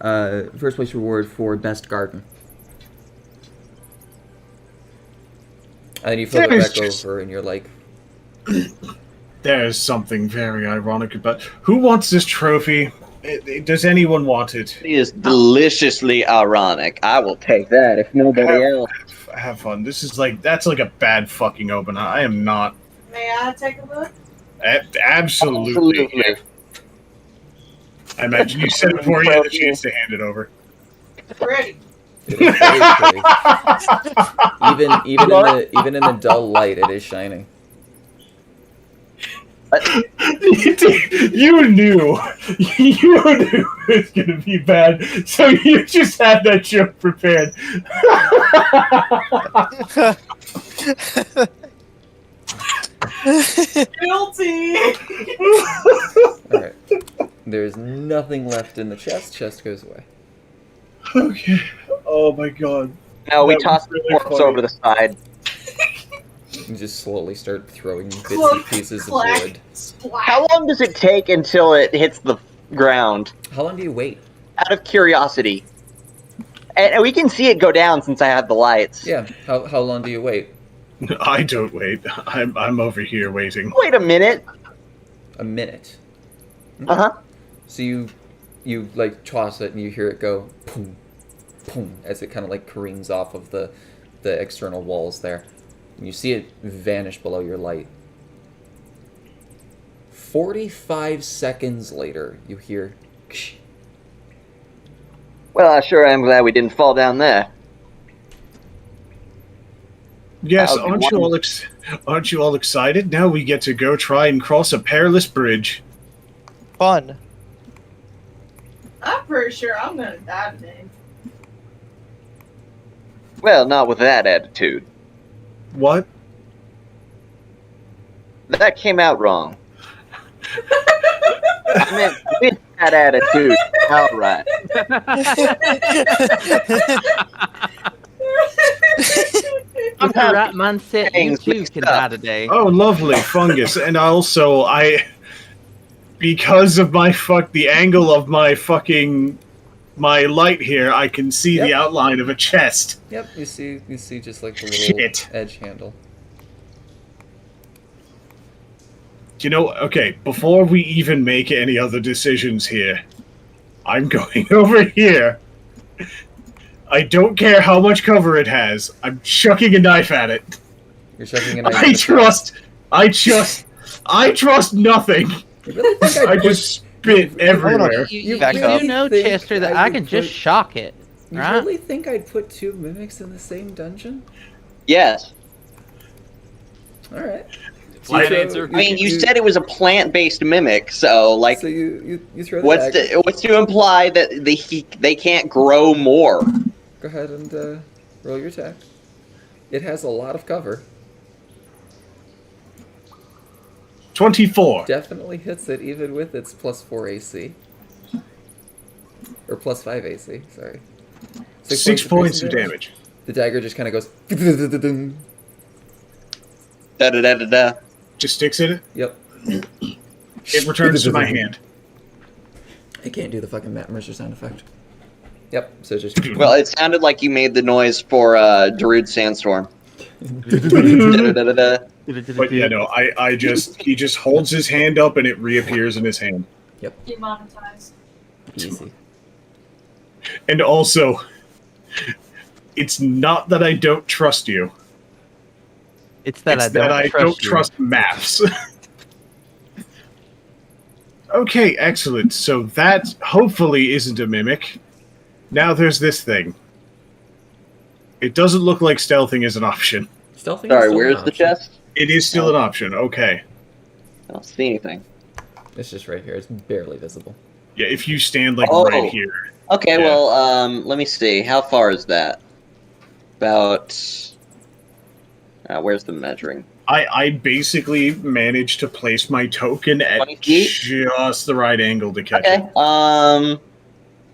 [SPEAKER 2] first place reward for best garden. And then you flip
[SPEAKER 1] That
[SPEAKER 2] it
[SPEAKER 1] is
[SPEAKER 2] back
[SPEAKER 1] just-
[SPEAKER 2] over, and you're like,
[SPEAKER 1] There's something very ironic about. Who wants this trophy? Does anyone want it?
[SPEAKER 3] It is deliciously ironic. I will take that if nobody else.
[SPEAKER 1] Have fun. That's like a bad fucking opener. I am not.
[SPEAKER 4] May I take a look?
[SPEAKER 1] Absolutely.
[SPEAKER 3] Absolutely.
[SPEAKER 1] I imagine you said it before you had the chance to hand it over.
[SPEAKER 4] Ready.
[SPEAKER 2] It is very pretty. Even in the dull light, it is shining.
[SPEAKER 1] You knew it was gonna be bad, so you just had that joke prepared.
[SPEAKER 4] Guilty.
[SPEAKER 2] Alright. There's nothing left in the chest. Chest goes away.
[SPEAKER 1] Okay. Oh my god.
[SPEAKER 3] Now we
[SPEAKER 1] That
[SPEAKER 3] toss
[SPEAKER 1] was
[SPEAKER 3] the
[SPEAKER 1] really
[SPEAKER 3] corpse
[SPEAKER 1] funny.
[SPEAKER 3] over the side.
[SPEAKER 2] You just slowly start throwing bits and
[SPEAKER 4] Clunk,
[SPEAKER 2] pieces of
[SPEAKER 4] clack,
[SPEAKER 2] wood.
[SPEAKER 4] splat.
[SPEAKER 3] How long does it take until it hits the ground?
[SPEAKER 2] How long do you wait?
[SPEAKER 3] Out of curiosity. And we can see it go down since I have the lights.
[SPEAKER 2] Yeah. How long do you wait?
[SPEAKER 1] I don't wait. I'm over here waiting.
[SPEAKER 3] Wait a minute.
[SPEAKER 2] A minute.
[SPEAKER 3] Uh-huh.
[SPEAKER 2] So you like toss it and you hear it go boom, boom as it kind of like careens off of the external walls there. And you see it vanish below your light. 45 seconds later, you hear ksh.
[SPEAKER 3] Well, I sure am glad we didn't fall down there.
[SPEAKER 1] Yes,
[SPEAKER 3] That would be
[SPEAKER 1] aren't you all excited? Now we get to go try and cross a perilous bridge.
[SPEAKER 8] Fun.
[SPEAKER 4] I'm pretty sure I'm gonna die today.
[SPEAKER 3] Well, not with that attitude.
[SPEAKER 1] What?
[SPEAKER 3] That came out wrong. I meant with that attitude. All right.
[SPEAKER 5] I'm the right mindset. You
[SPEAKER 3] Things
[SPEAKER 5] too
[SPEAKER 3] mixed
[SPEAKER 5] can
[SPEAKER 3] up.
[SPEAKER 5] die today.
[SPEAKER 1] Oh, lovely fungus. And also, because of the angle of my light here, I can see the
[SPEAKER 2] Yep.
[SPEAKER 1] outline of a chest.
[SPEAKER 2] Yep, you see just like the little
[SPEAKER 1] Shit.
[SPEAKER 2] edge handle.
[SPEAKER 1] Okay, before we even make any other decisions here, I'm going over here. I don't care how much cover it has. I'm chucking a knife at it.
[SPEAKER 2] You're shoving a knife.
[SPEAKER 1] I trust nothing.
[SPEAKER 2] You really think
[SPEAKER 1] I
[SPEAKER 2] I'd put,
[SPEAKER 1] just spit everywhere.
[SPEAKER 5] You
[SPEAKER 8] Back
[SPEAKER 5] do
[SPEAKER 8] up.
[SPEAKER 5] know,
[SPEAKER 2] think
[SPEAKER 5] Chester, that
[SPEAKER 2] I
[SPEAKER 5] I
[SPEAKER 2] would
[SPEAKER 5] can just
[SPEAKER 2] put-
[SPEAKER 5] shock it,
[SPEAKER 2] you
[SPEAKER 5] right?
[SPEAKER 2] really think I'd put two mimics in the same dungeon?
[SPEAKER 3] Yes.
[SPEAKER 2] All right.
[SPEAKER 6] Flat
[SPEAKER 2] So
[SPEAKER 6] answer.
[SPEAKER 3] I mean, you said it was a plant-based mimic, so like,
[SPEAKER 2] So you throw the
[SPEAKER 3] what's
[SPEAKER 2] dagger.
[SPEAKER 3] what's to imply that they can't grow more?
[SPEAKER 2] Go ahead and roll your attack. It has a lot of cover.
[SPEAKER 1] 24.
[SPEAKER 2] Definitely hits it even with its +4 AC. Or +5 AC, sorry.
[SPEAKER 1] 6 points of damage.
[SPEAKER 2] The dagger just kind of goes.
[SPEAKER 3] Da da da da da.
[SPEAKER 1] Just sticks in it.
[SPEAKER 2] Yep.
[SPEAKER 1] It returns to my hand.
[SPEAKER 2] I can't do the fucking Matt Mercer sound effect. Yep. So just.
[SPEAKER 3] Well, it sounded like you made the noise for Darude Sandstorm. Da da da da.
[SPEAKER 1] But yeah, no, he just holds his hand up and it reappears in his hand.
[SPEAKER 4] Demonetized.
[SPEAKER 2] Easy.
[SPEAKER 1] And also, it's not that I don't trust you.
[SPEAKER 5] It's that
[SPEAKER 1] It's
[SPEAKER 5] I don't
[SPEAKER 1] that I
[SPEAKER 5] trust
[SPEAKER 1] don't
[SPEAKER 5] you.
[SPEAKER 1] trust maps. Okay, excellent. So that hopefully isn't a mimic. Now there's this thing. It doesn't look like stealthing is an option.
[SPEAKER 2] Stealthing.
[SPEAKER 3] Sorry, where's the chest?
[SPEAKER 1] It is still an option. Okay.
[SPEAKER 3] I don't see anything.
[SPEAKER 2] It's just right here. It's barely visible.
[SPEAKER 1] Yeah, if you stand like
[SPEAKER 3] Oh.
[SPEAKER 1] right here.
[SPEAKER 3] Okay,
[SPEAKER 1] Yeah.
[SPEAKER 3] well, let me see. How far is that? About. Where's the measuring?
[SPEAKER 1] I basically managed to place my token at
[SPEAKER 3] 20 feet?
[SPEAKER 1] just the right angle to catch
[SPEAKER 3] Okay.
[SPEAKER 1] it.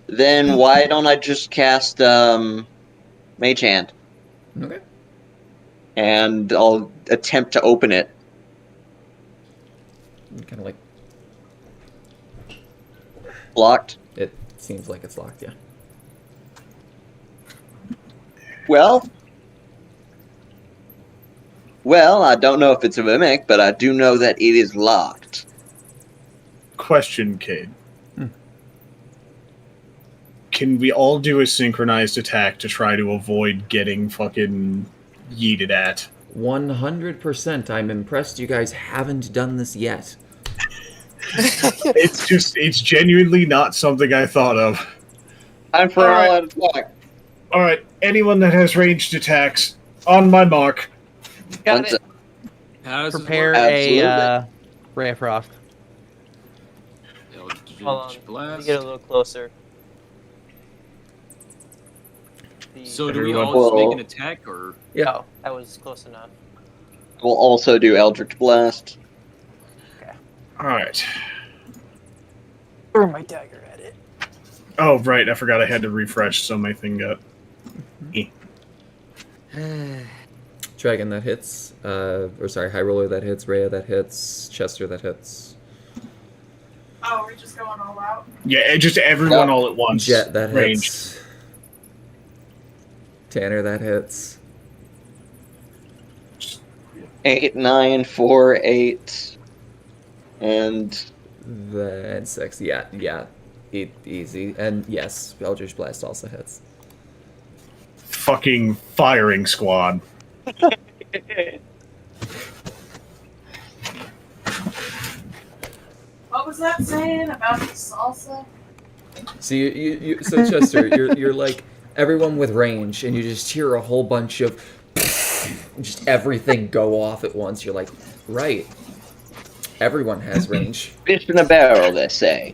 [SPEAKER 3] Then why don't I just cast Mage Hand
[SPEAKER 2] Okay.
[SPEAKER 3] and I'll attempt to open it.
[SPEAKER 2] Kind of like
[SPEAKER 3] Blocked.
[SPEAKER 2] it seems like it's locked. Yeah.
[SPEAKER 3] Well, Well, I don't know if it's a mimic, but I do know that it is locked.
[SPEAKER 1] Question, Cade. Can we all do a synchronized attack to try to avoid getting fucking yeeted at?
[SPEAKER 2] 100%. I'm impressed you guys haven't done this yet.
[SPEAKER 1] It's genuinely not something I thought of.
[SPEAKER 3] Time for
[SPEAKER 1] All right.
[SPEAKER 3] all-out attack.
[SPEAKER 1] Alright, anyone that has ranged attacks, on my mark.
[SPEAKER 8] Got
[SPEAKER 3] Once
[SPEAKER 8] it.
[SPEAKER 6] How does this
[SPEAKER 5] Prepare
[SPEAKER 6] work?
[SPEAKER 3] Absolutely.
[SPEAKER 5] a ray of frost.
[SPEAKER 6] Eldritch
[SPEAKER 9] Hold on, let me
[SPEAKER 6] Blast.
[SPEAKER 9] get a little closer.
[SPEAKER 6] So do we
[SPEAKER 1] Everyone-
[SPEAKER 6] all just make
[SPEAKER 3] Well-
[SPEAKER 6] an attack, or
[SPEAKER 2] Yeah.
[SPEAKER 9] Oh, that was close enough.
[SPEAKER 3] We'll also do Eldritch Blast.
[SPEAKER 1] Alright.
[SPEAKER 9] Throw my dagger at it.
[SPEAKER 1] Oh, right, I forgot I had to refresh, so my thing got...
[SPEAKER 2] Dragon, that hits. High Roller, that hits. Rhea, that hits. Chester, that hits.
[SPEAKER 4] Oh, we're just going all out.
[SPEAKER 1] Yeah, just everyone
[SPEAKER 3] Yeah.
[SPEAKER 1] all at once.
[SPEAKER 2] Jet, that
[SPEAKER 1] Ranged.
[SPEAKER 2] hits. Tanner, that hits.
[SPEAKER 3] 8, 9, 4, 8, and
[SPEAKER 2] Then 6. Yeah. Easy. And yes, Eldritch Blast also hits.
[SPEAKER 1] Fucking firing squad.
[SPEAKER 4] What was that saying about the salsa?
[SPEAKER 2] So so Chester, you're like everyone with range, and you just hear a whole bunch of just everything go off at once. You're like, right. Everyone has range.
[SPEAKER 3] fish in a barrel, they say.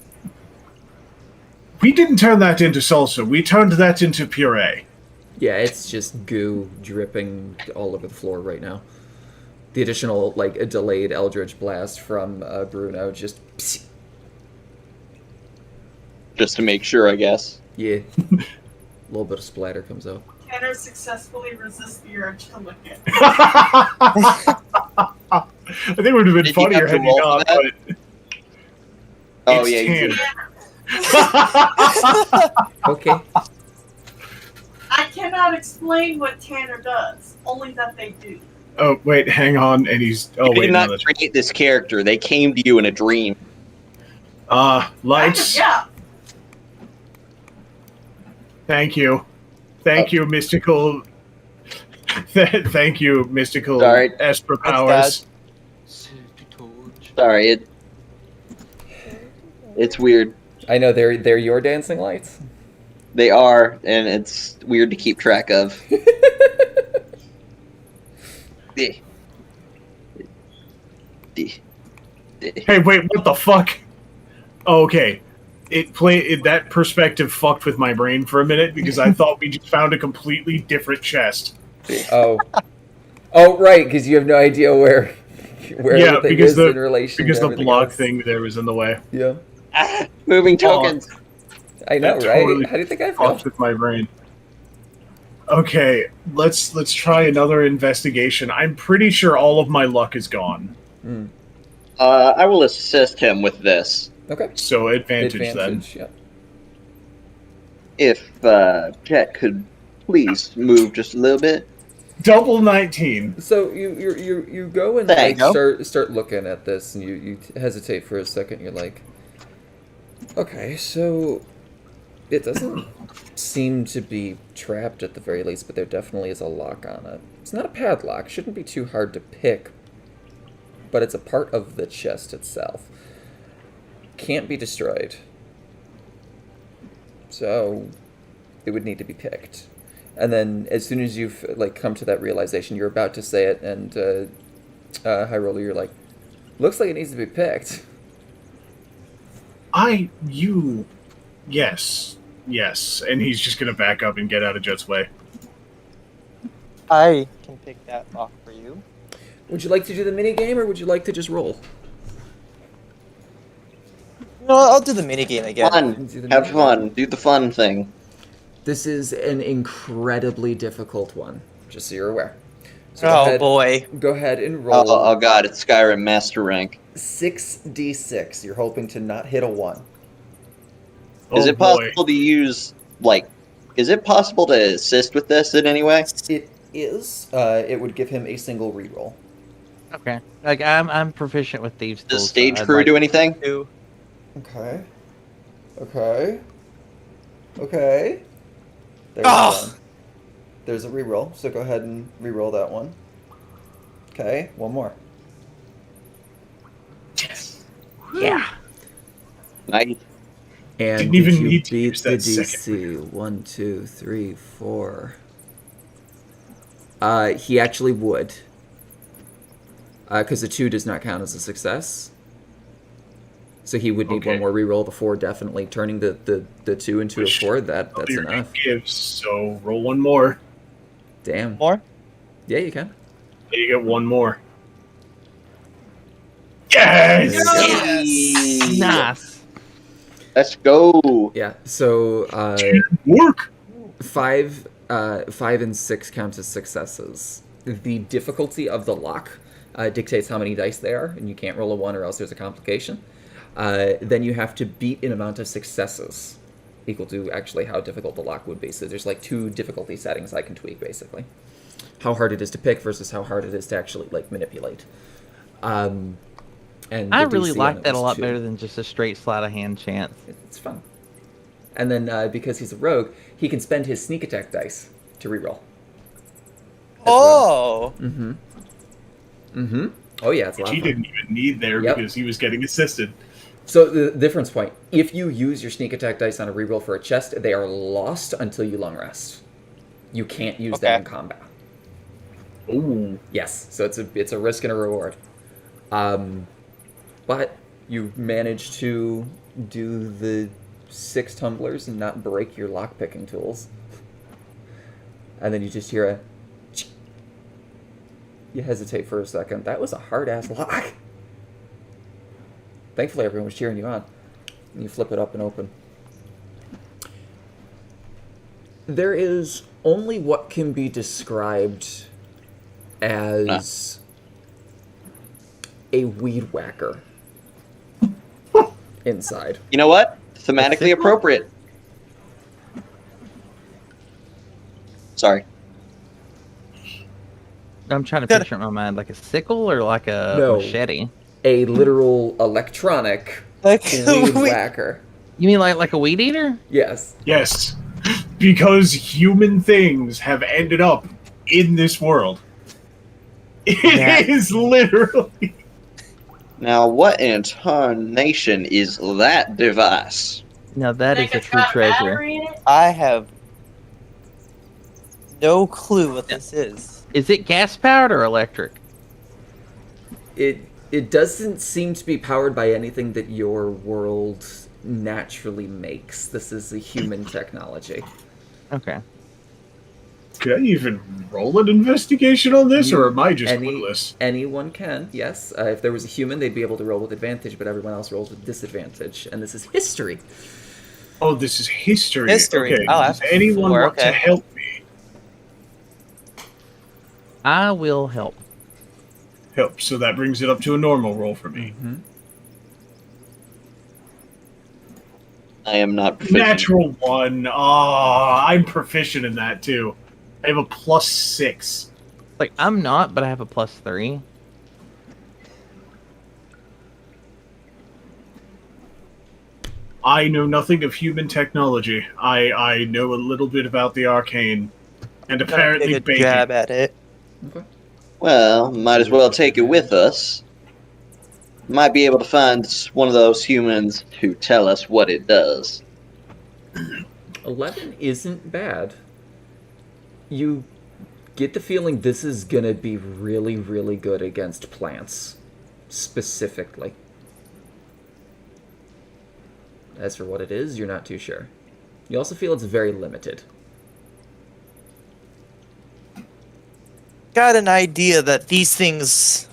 [SPEAKER 1] We didn't turn that into salsa, we turned that into puree.
[SPEAKER 2] Yeah, it's just goo dripping all over the floor right now. The additional, like, a delayed Eldritch Blast from Bruno just...
[SPEAKER 3] Just to make sure, I guess.
[SPEAKER 2] Yeah. A little bit of splatter comes out.
[SPEAKER 4] Tanner successfully resists the urge to lick it.
[SPEAKER 1] I think it would have been
[SPEAKER 3] Did you
[SPEAKER 1] funnier
[SPEAKER 3] have to
[SPEAKER 1] had you
[SPEAKER 3] roll
[SPEAKER 1] not,
[SPEAKER 3] for
[SPEAKER 1] but...
[SPEAKER 3] Oh,
[SPEAKER 1] It's
[SPEAKER 3] yeah, you did.
[SPEAKER 1] Tanner.
[SPEAKER 2] Okay.
[SPEAKER 4] I cannot explain what Tanner does, only that they do.
[SPEAKER 1] Oh, wait, hang on, and he's... Oh,
[SPEAKER 3] You
[SPEAKER 1] wait,
[SPEAKER 3] did
[SPEAKER 1] no,
[SPEAKER 3] not
[SPEAKER 1] that's...
[SPEAKER 3] create this character. They came to you in a dream.
[SPEAKER 1] Lights.
[SPEAKER 4] Yeah.
[SPEAKER 1] Thank you. Thank you, mystical... Thank you, mystical
[SPEAKER 3] Sorry.
[SPEAKER 1] Esper
[SPEAKER 9] That's
[SPEAKER 1] powers.
[SPEAKER 3] Sorry, it's weird.
[SPEAKER 2] I know, they're your dancing lights.
[SPEAKER 3] They are, and it's weird to keep track of. Eh.
[SPEAKER 1] Hey, wait, what the fuck? Oh, okay. That perspective fucked with my brain for a minute because I thought we just found a completely different chest.
[SPEAKER 2] Oh. Oh, right, because you have no idea where
[SPEAKER 1] Yeah,
[SPEAKER 2] everything
[SPEAKER 1] because
[SPEAKER 2] is
[SPEAKER 1] the-
[SPEAKER 2] in relation
[SPEAKER 1] Because
[SPEAKER 2] to
[SPEAKER 1] the
[SPEAKER 2] everything
[SPEAKER 1] block
[SPEAKER 2] else.
[SPEAKER 1] thing there was in the way.
[SPEAKER 2] Yeah.
[SPEAKER 3] Ah, moving tokens.
[SPEAKER 2] I know,
[SPEAKER 1] That
[SPEAKER 2] right?
[SPEAKER 1] totally
[SPEAKER 2] How do you think I feel?
[SPEAKER 1] Fucked with my brain. Okay, let's try another investigation. I'm pretty sure all of my luck is gone.
[SPEAKER 2] Mm.
[SPEAKER 3] I will assist him with this.
[SPEAKER 2] Okay.
[SPEAKER 1] So advantage then.
[SPEAKER 2] Advantage, yeah.
[SPEAKER 3] If Jet could please move just a little bit.
[SPEAKER 1] Double 19.
[SPEAKER 2] So you go and
[SPEAKER 3] Thank
[SPEAKER 2] like,
[SPEAKER 3] you.
[SPEAKER 2] start looking at this, and you hesitate for a second. You're like, okay, so it doesn't seem to be trapped at the very least, but there definitely is a lock on it. It's not a padlock. Shouldn't be too hard to pick, but it's a part of the chest itself. Can't be destroyed. So it would need to be picked. And then as soon as you've like come to that realization, you're about to say it, and High Roller, you're like, looks like it needs to be picked.
[SPEAKER 1] Yes. And he's just gonna back up and get out of Jet's way.
[SPEAKER 9] I can pick that lock for you.
[SPEAKER 2] Would you like to do the mini game, or would you like to just roll?
[SPEAKER 9] No, I'll do the minigame again.
[SPEAKER 3] Fun.
[SPEAKER 2] Do the
[SPEAKER 3] Have
[SPEAKER 2] mini-
[SPEAKER 3] fun. Do the fun thing.
[SPEAKER 2] This is an incredibly difficult one, just so you're aware. So
[SPEAKER 9] Oh boy.
[SPEAKER 2] go ahead and roll
[SPEAKER 3] Oh god, it's Skyrim Master Rank.
[SPEAKER 2] 6d6. You're hoping to not hit a 1.
[SPEAKER 3] Is
[SPEAKER 1] Oh,
[SPEAKER 3] it
[SPEAKER 1] boy.
[SPEAKER 3] possible to use, like, is it possible to assist with this in any way?
[SPEAKER 2] It is. It would give him a single reroll.
[SPEAKER 5] Okay. Like I'm proficient with thieves'
[SPEAKER 3] Does
[SPEAKER 5] tools.
[SPEAKER 3] stage
[SPEAKER 5] I'd
[SPEAKER 3] crew
[SPEAKER 5] like-
[SPEAKER 3] do anything?
[SPEAKER 9] Two.
[SPEAKER 2] Okay. Okay. Okay. There's
[SPEAKER 8] Oh!
[SPEAKER 2] there's a reroll, so go ahead and reroll that one. Okay, one more.
[SPEAKER 1] Yes.
[SPEAKER 5] Yeah.
[SPEAKER 3] Nice.
[SPEAKER 2] And
[SPEAKER 1] Didn't
[SPEAKER 2] did
[SPEAKER 1] even
[SPEAKER 2] you
[SPEAKER 1] need to
[SPEAKER 2] beat
[SPEAKER 1] use
[SPEAKER 2] the
[SPEAKER 1] that second
[SPEAKER 2] DC? 1, 2, 3, 4. He actually would. Because the 2 does not count as a success. So he would need
[SPEAKER 1] Okay.
[SPEAKER 2] one more reroll before definitely turning the 2 into
[SPEAKER 1] Which
[SPEAKER 2] a 4. That's
[SPEAKER 1] Your
[SPEAKER 2] enough.
[SPEAKER 1] gives, so roll one more.
[SPEAKER 2] Damn.
[SPEAKER 9] More?
[SPEAKER 2] Yeah, you can.
[SPEAKER 1] And you get one more. Yes!
[SPEAKER 2] There you
[SPEAKER 8] Yes!
[SPEAKER 5] Nice.
[SPEAKER 3] Let's go.
[SPEAKER 2] Yeah. So
[SPEAKER 1] Work!
[SPEAKER 2] 5 and 6 count as successes. The difficulty of the lock dictates how many dice there are, and you can't roll a 1 or else there's a complication. Then you have to beat an amount of successes equal to actually how difficult the lock would be. So there's like 2 difficulty settings I can tweak, basically. How hard it is to pick versus how hard it is to actually like manipulate. And
[SPEAKER 5] I
[SPEAKER 2] the
[SPEAKER 5] really
[SPEAKER 2] DC
[SPEAKER 5] like
[SPEAKER 2] on it
[SPEAKER 5] that a
[SPEAKER 2] was
[SPEAKER 5] lot
[SPEAKER 2] 2.
[SPEAKER 5] better than just a straight sleight of hand chance.
[SPEAKER 2] It's fun. And then because he's a rogue, he can spend his sneak attack dice to reroll.
[SPEAKER 9] Oh!
[SPEAKER 2] Mm-hmm. Mm-hmm. Oh yeah, it's a
[SPEAKER 1] Which
[SPEAKER 2] lot
[SPEAKER 1] he
[SPEAKER 2] of fun.
[SPEAKER 1] didn't even need there
[SPEAKER 2] Yep.
[SPEAKER 1] because he was getting assisted.
[SPEAKER 2] So the difference point: if you use your sneak attack dice on a reroll for a chest, they are lost until you long rest. You can't use them
[SPEAKER 9] Okay.
[SPEAKER 2] in combat.
[SPEAKER 1] Ooh.
[SPEAKER 2] Yes, so it's a risk and a reward. But you managed to do the 6 tumblers and not break your lockpicking tools. And then you just hear a... You hesitate for a second. That was a hard-ass lock. Thankfully, everyone was cheering you on. And you flip it up and open. There is only what can be described as a weed whacker inside.
[SPEAKER 3] You know what? Thematically appropriate. Sorry.
[SPEAKER 5] I'm trying to
[SPEAKER 9] Good.
[SPEAKER 5] picture it in my mind like a sickle or like a
[SPEAKER 2] No.
[SPEAKER 5] machete.
[SPEAKER 2] A literal electronic
[SPEAKER 9] Like,
[SPEAKER 2] weed
[SPEAKER 9] we-
[SPEAKER 2] whacker.
[SPEAKER 5] You mean like a weed eater?
[SPEAKER 2] Yes.
[SPEAKER 1] Yes. Because human things have ended up in this world. It is
[SPEAKER 5] Yeah.
[SPEAKER 1] literally.
[SPEAKER 3] Now, what in tarnation is that device?
[SPEAKER 5] No, that is
[SPEAKER 7] Think
[SPEAKER 5] a
[SPEAKER 7] it's
[SPEAKER 5] true
[SPEAKER 7] got
[SPEAKER 5] treasure.
[SPEAKER 7] battery in it?
[SPEAKER 9] I have no clue what this is.
[SPEAKER 5] Is it gas powered or electric?
[SPEAKER 2] It doesn't seem to be powered by anything that your world naturally makes. This is a human technology.
[SPEAKER 5] Okay.
[SPEAKER 1] Could I even roll an investigation on this, or am I just clueless?
[SPEAKER 2] Anyone can, yes. If there was a human, they'd be able to roll with advantage, but everyone else rolls with disadvantage. And this is history.
[SPEAKER 1] Oh, this is history.
[SPEAKER 9] History.
[SPEAKER 1] Okay.
[SPEAKER 9] Oh,
[SPEAKER 1] Does
[SPEAKER 9] that's
[SPEAKER 1] anyone
[SPEAKER 9] four,
[SPEAKER 1] want to
[SPEAKER 9] okay.
[SPEAKER 1] help me?
[SPEAKER 5] I will help.
[SPEAKER 1] Help. So that brings it up to a normal roll for me.
[SPEAKER 2] Mm-hmm.
[SPEAKER 3] I am not proficient.
[SPEAKER 1] Natural 1. Ah, I'm proficient in that too. I have a +6.
[SPEAKER 5] Like I'm not, but I have a +3.
[SPEAKER 1] I know nothing of human technology. I know a little bit about the arcane, and apparently
[SPEAKER 9] Take a
[SPEAKER 1] bacon.
[SPEAKER 9] jab at it.
[SPEAKER 2] Okay.
[SPEAKER 3] Well, might as well take it with us. Might be able to find one of those humans who tell us what it does.
[SPEAKER 2] 11 isn't bad. You get the feeling this is gonna be really, really good against plants. Specifically. As for what it is, you're not too sure. You also feel it's very limited.
[SPEAKER 9] Got an idea that these things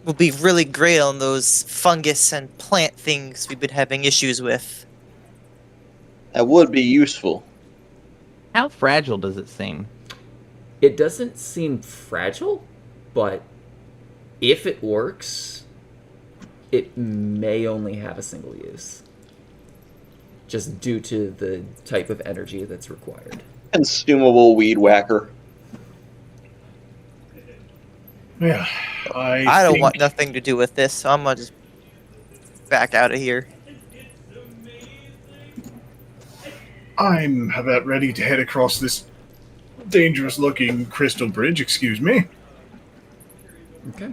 [SPEAKER 9] will be really great on those fungus and plant things we've been having issues with.
[SPEAKER 3] That would be useful.
[SPEAKER 5] How fragile does it seem?
[SPEAKER 2] It doesn't seem fragile, but if it works, it may only have a single use. Just due to the type of energy that's required.
[SPEAKER 3] Consumable weed whacker.
[SPEAKER 1] Yeah,
[SPEAKER 9] I don't
[SPEAKER 1] think
[SPEAKER 9] want nothing to do with this, so I'm gonna just back out of here.
[SPEAKER 1] I'm about ready to head across this dangerous-looking crystal bridge. Excuse me.
[SPEAKER 2] Okay.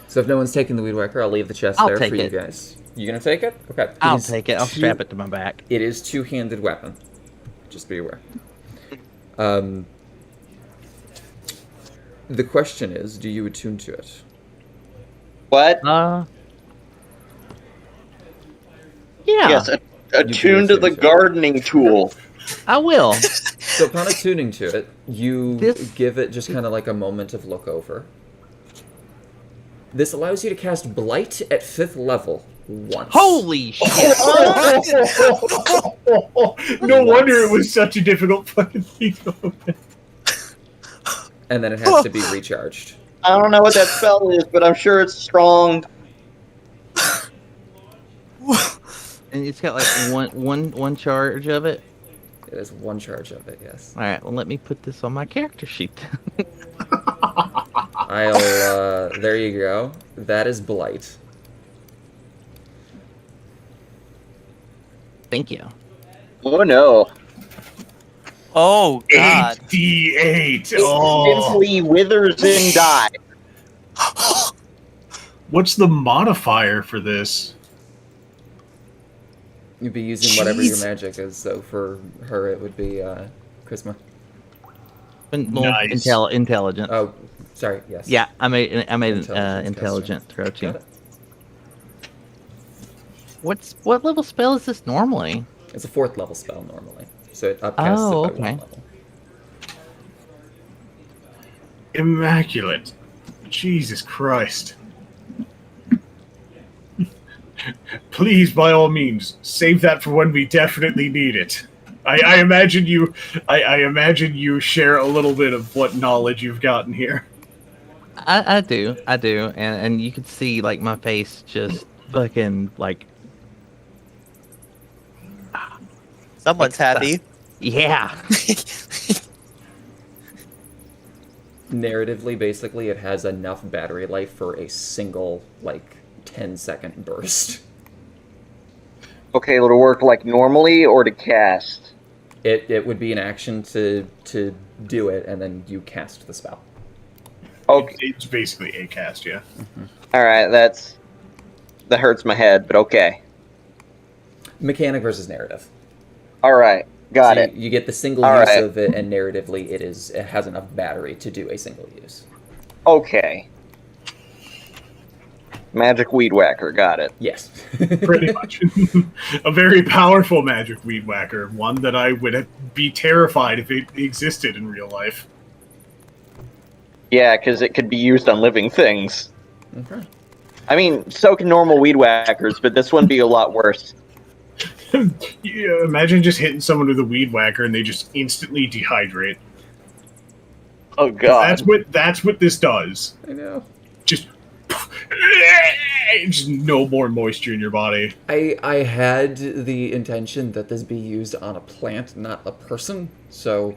[SPEAKER 2] So if no one's taking the weed whacker, I'll leave the chest
[SPEAKER 5] I'll
[SPEAKER 2] there
[SPEAKER 5] take
[SPEAKER 2] for you
[SPEAKER 5] it.
[SPEAKER 2] guys. You gonna take it? Okay.
[SPEAKER 5] I'll take it. I'll strap it to my back.
[SPEAKER 2] It is two-handed weapon. Just be aware. The question is, do you attune to it?
[SPEAKER 3] What?
[SPEAKER 5] Yeah.
[SPEAKER 3] Yes, attuned to the gardening tool.
[SPEAKER 5] I will.
[SPEAKER 2] So upon attuning to it, you give it just kind of like a moment of look over. This allows you to cast Blight at 5th level once.
[SPEAKER 5] Holy shit!
[SPEAKER 1] No wonder it was such a difficult fucking thing to open.
[SPEAKER 2] And then it has to be recharged.
[SPEAKER 3] I don't know what that spell is, but I'm sure it's strong.
[SPEAKER 5] And it's got like one charge of it.
[SPEAKER 2] It is one charge of it, yes.
[SPEAKER 5] All right. Well, let me put this on my character sheet.
[SPEAKER 2] There you go. That is Blight.
[SPEAKER 5] Thank you.
[SPEAKER 3] Oh no.
[SPEAKER 9] Oh God.
[SPEAKER 1] 8d8.
[SPEAKER 3] It
[SPEAKER 1] Oh.
[SPEAKER 3] simply withers and die.
[SPEAKER 1] What's the modifier for this?
[SPEAKER 2] You'd be using whatever your
[SPEAKER 9] Jeez.
[SPEAKER 2] magic is, so for her it would be charisma.
[SPEAKER 1] Nice.
[SPEAKER 5] Intelligence.
[SPEAKER 2] Oh, sorry, yes.
[SPEAKER 5] Yeah, I made
[SPEAKER 2] Intelligence,
[SPEAKER 5] intelligent throw
[SPEAKER 2] Got
[SPEAKER 5] too.
[SPEAKER 2] it.
[SPEAKER 5] What level spell is this normally?
[SPEAKER 2] It's a 4th level spell normally, so it upcasts
[SPEAKER 5] Oh,
[SPEAKER 2] it by
[SPEAKER 5] okay.
[SPEAKER 2] 1 level.
[SPEAKER 1] Immaculate. Jesus Christ. Please, by all means, save that for when we definitely need it. I imagine you. I imagine you share a little bit of what knowledge you've gotten here.
[SPEAKER 5] I do, and you can see like my face just fucking like
[SPEAKER 9] Someone's happy.
[SPEAKER 5] yeah.
[SPEAKER 2] Narratively, basically, it has enough battery life for a single, 10-second burst.
[SPEAKER 3] Okay, it'll work like normally or to cast.
[SPEAKER 2] It would be an action to do it, and then you cast the spell.
[SPEAKER 3] Okay.
[SPEAKER 1] It's basically a cast, yeah.
[SPEAKER 3] Alright, that hurts my head, but okay.
[SPEAKER 2] Mechanic versus narrative.
[SPEAKER 3] Alright, got
[SPEAKER 2] So
[SPEAKER 3] it.
[SPEAKER 2] You get the single
[SPEAKER 3] All
[SPEAKER 2] use
[SPEAKER 3] right.
[SPEAKER 2] of it, and narratively, it has enough battery to do a single use.
[SPEAKER 3] Okay. Magic weed whacker, got it.
[SPEAKER 2] Yes.
[SPEAKER 1] Pretty much. A very powerful magic weed whacker. One that I would be terrified if it existed in real life.
[SPEAKER 3] Yeah, because it could be used on living things.
[SPEAKER 2] Okay.
[SPEAKER 3] I mean, so can normal weed whackers, but this one be a lot worse.
[SPEAKER 1] Yeah, imagine just hitting someone with a weed whacker and they just instantly dehydrate.
[SPEAKER 3] Oh god.
[SPEAKER 1] That's what this does.
[SPEAKER 2] I know.
[SPEAKER 1] Just no more moisture in your body.
[SPEAKER 2] I had the intention that this be used on a plant, not a person, so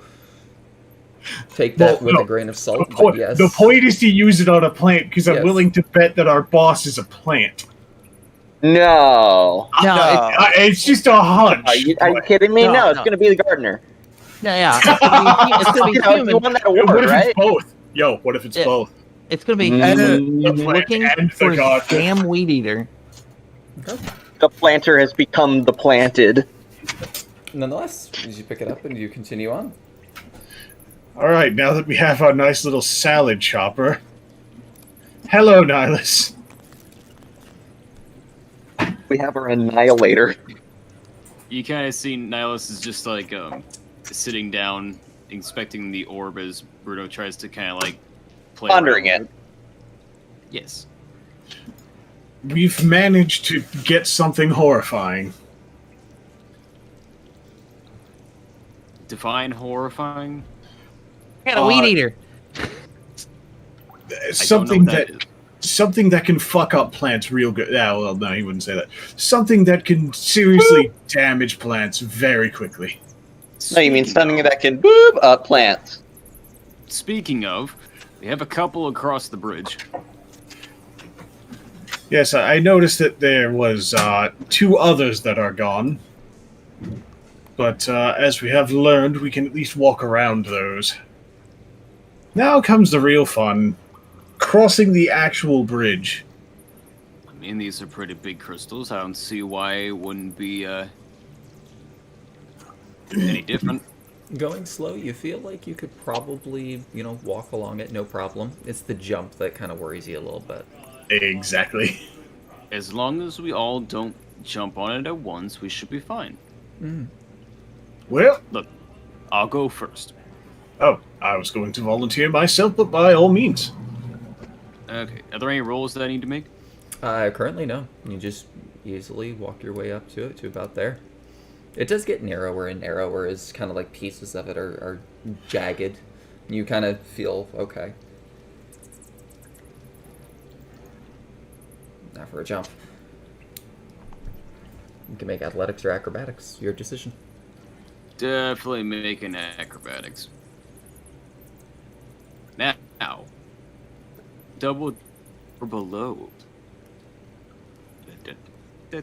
[SPEAKER 2] take that with a grain of salt, but yes.
[SPEAKER 1] The point is to use it on a plant because I'm
[SPEAKER 2] Yes.
[SPEAKER 1] willing to bet that our boss is a plant.
[SPEAKER 3] No.
[SPEAKER 5] No,
[SPEAKER 1] It's just a hunch.
[SPEAKER 3] Are you kidding me?
[SPEAKER 5] No,
[SPEAKER 3] No, it's
[SPEAKER 5] no.
[SPEAKER 3] gonna be the gardener.
[SPEAKER 5] yeah. It's gonna be
[SPEAKER 3] You know, you
[SPEAKER 5] human.
[SPEAKER 3] won that
[SPEAKER 1] What
[SPEAKER 3] award,
[SPEAKER 1] if
[SPEAKER 3] right?
[SPEAKER 1] it's both? Yo, what if it's
[SPEAKER 5] Yeah.
[SPEAKER 1] both?
[SPEAKER 5] It's gonna be
[SPEAKER 3] Mm.
[SPEAKER 5] looking
[SPEAKER 1] And the
[SPEAKER 5] for his
[SPEAKER 1] god.
[SPEAKER 5] damn weed eater.
[SPEAKER 3] The planter has become the planted.
[SPEAKER 2] Nonetheless, as you pick it up and you continue on.
[SPEAKER 1] All right, now that we have our nice little salad chopper. Hello, Nihilus.
[SPEAKER 3] We have our annihilator.
[SPEAKER 6] You kind of see Nihilus is just like sitting down, inspecting the orb as Bruno tries to kind of like play
[SPEAKER 3] Pondering
[SPEAKER 6] around
[SPEAKER 3] it.
[SPEAKER 6] with Yes.
[SPEAKER 1] We've managed to get something horrifying.
[SPEAKER 6] Define horrifying.
[SPEAKER 5] I got a weed eater.
[SPEAKER 1] Something
[SPEAKER 6] I don't know what
[SPEAKER 1] that
[SPEAKER 6] is.
[SPEAKER 1] something that can fuck up plants real good. Yeah, well, no, he wouldn't say that. Something that can seriously damage plants very quickly.
[SPEAKER 3] No, you mean
[SPEAKER 6] Speaking
[SPEAKER 3] something
[SPEAKER 6] of-
[SPEAKER 3] that can boop up plants.
[SPEAKER 6] Speaking of, We have a couple across the bridge.
[SPEAKER 1] Yes, I noticed that there was 2 others that are gone. But as we have learned, we can at least walk around those. Now comes the real fun. Crossing the actual bridge.
[SPEAKER 6] I mean, these are pretty big crystals. I don't see why it wouldn't be any different.
[SPEAKER 2] Going slow, you feel like you could probably, walk along it, no problem. It's the jump that kind of worries you a little bit.
[SPEAKER 1] Exactly.
[SPEAKER 6] As long as we all don't jump on it at once, we should be fine.
[SPEAKER 1] Well,
[SPEAKER 6] Look, I'll go first.
[SPEAKER 1] oh, I was going to volunteer myself, but by all means.
[SPEAKER 6] Okay, are there any rolls that I need to make?
[SPEAKER 2] Currently, no. You just easily walk your way up to it, to about there. It does get narrower and narrower as kind of like pieces of it are jagged. You kind of feel, okay. Now for a jump. You can make athletics or acrobatics. Your decision.
[SPEAKER 6] Definitely making acrobatics. Now, double or below. I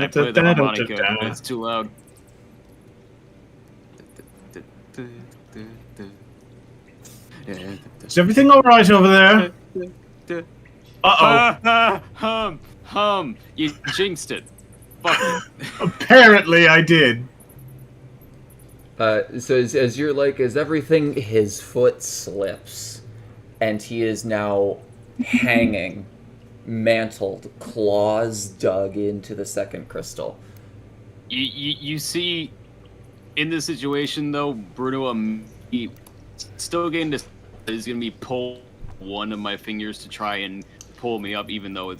[SPEAKER 6] play the harmonica, but it's too loud.
[SPEAKER 1] Is everything alright over there? Uh-oh.
[SPEAKER 6] Hum. You jinxed it. Fuck it.
[SPEAKER 1] Apparently I did.
[SPEAKER 2] So as you're like, as everything, his foot slips, and he is now hanging, mantled, claws dug into the second crystal.
[SPEAKER 6] You see, in this situation though, Bruno, he still getting this. He's gonna be pull one of my fingers to try and pull me up, even though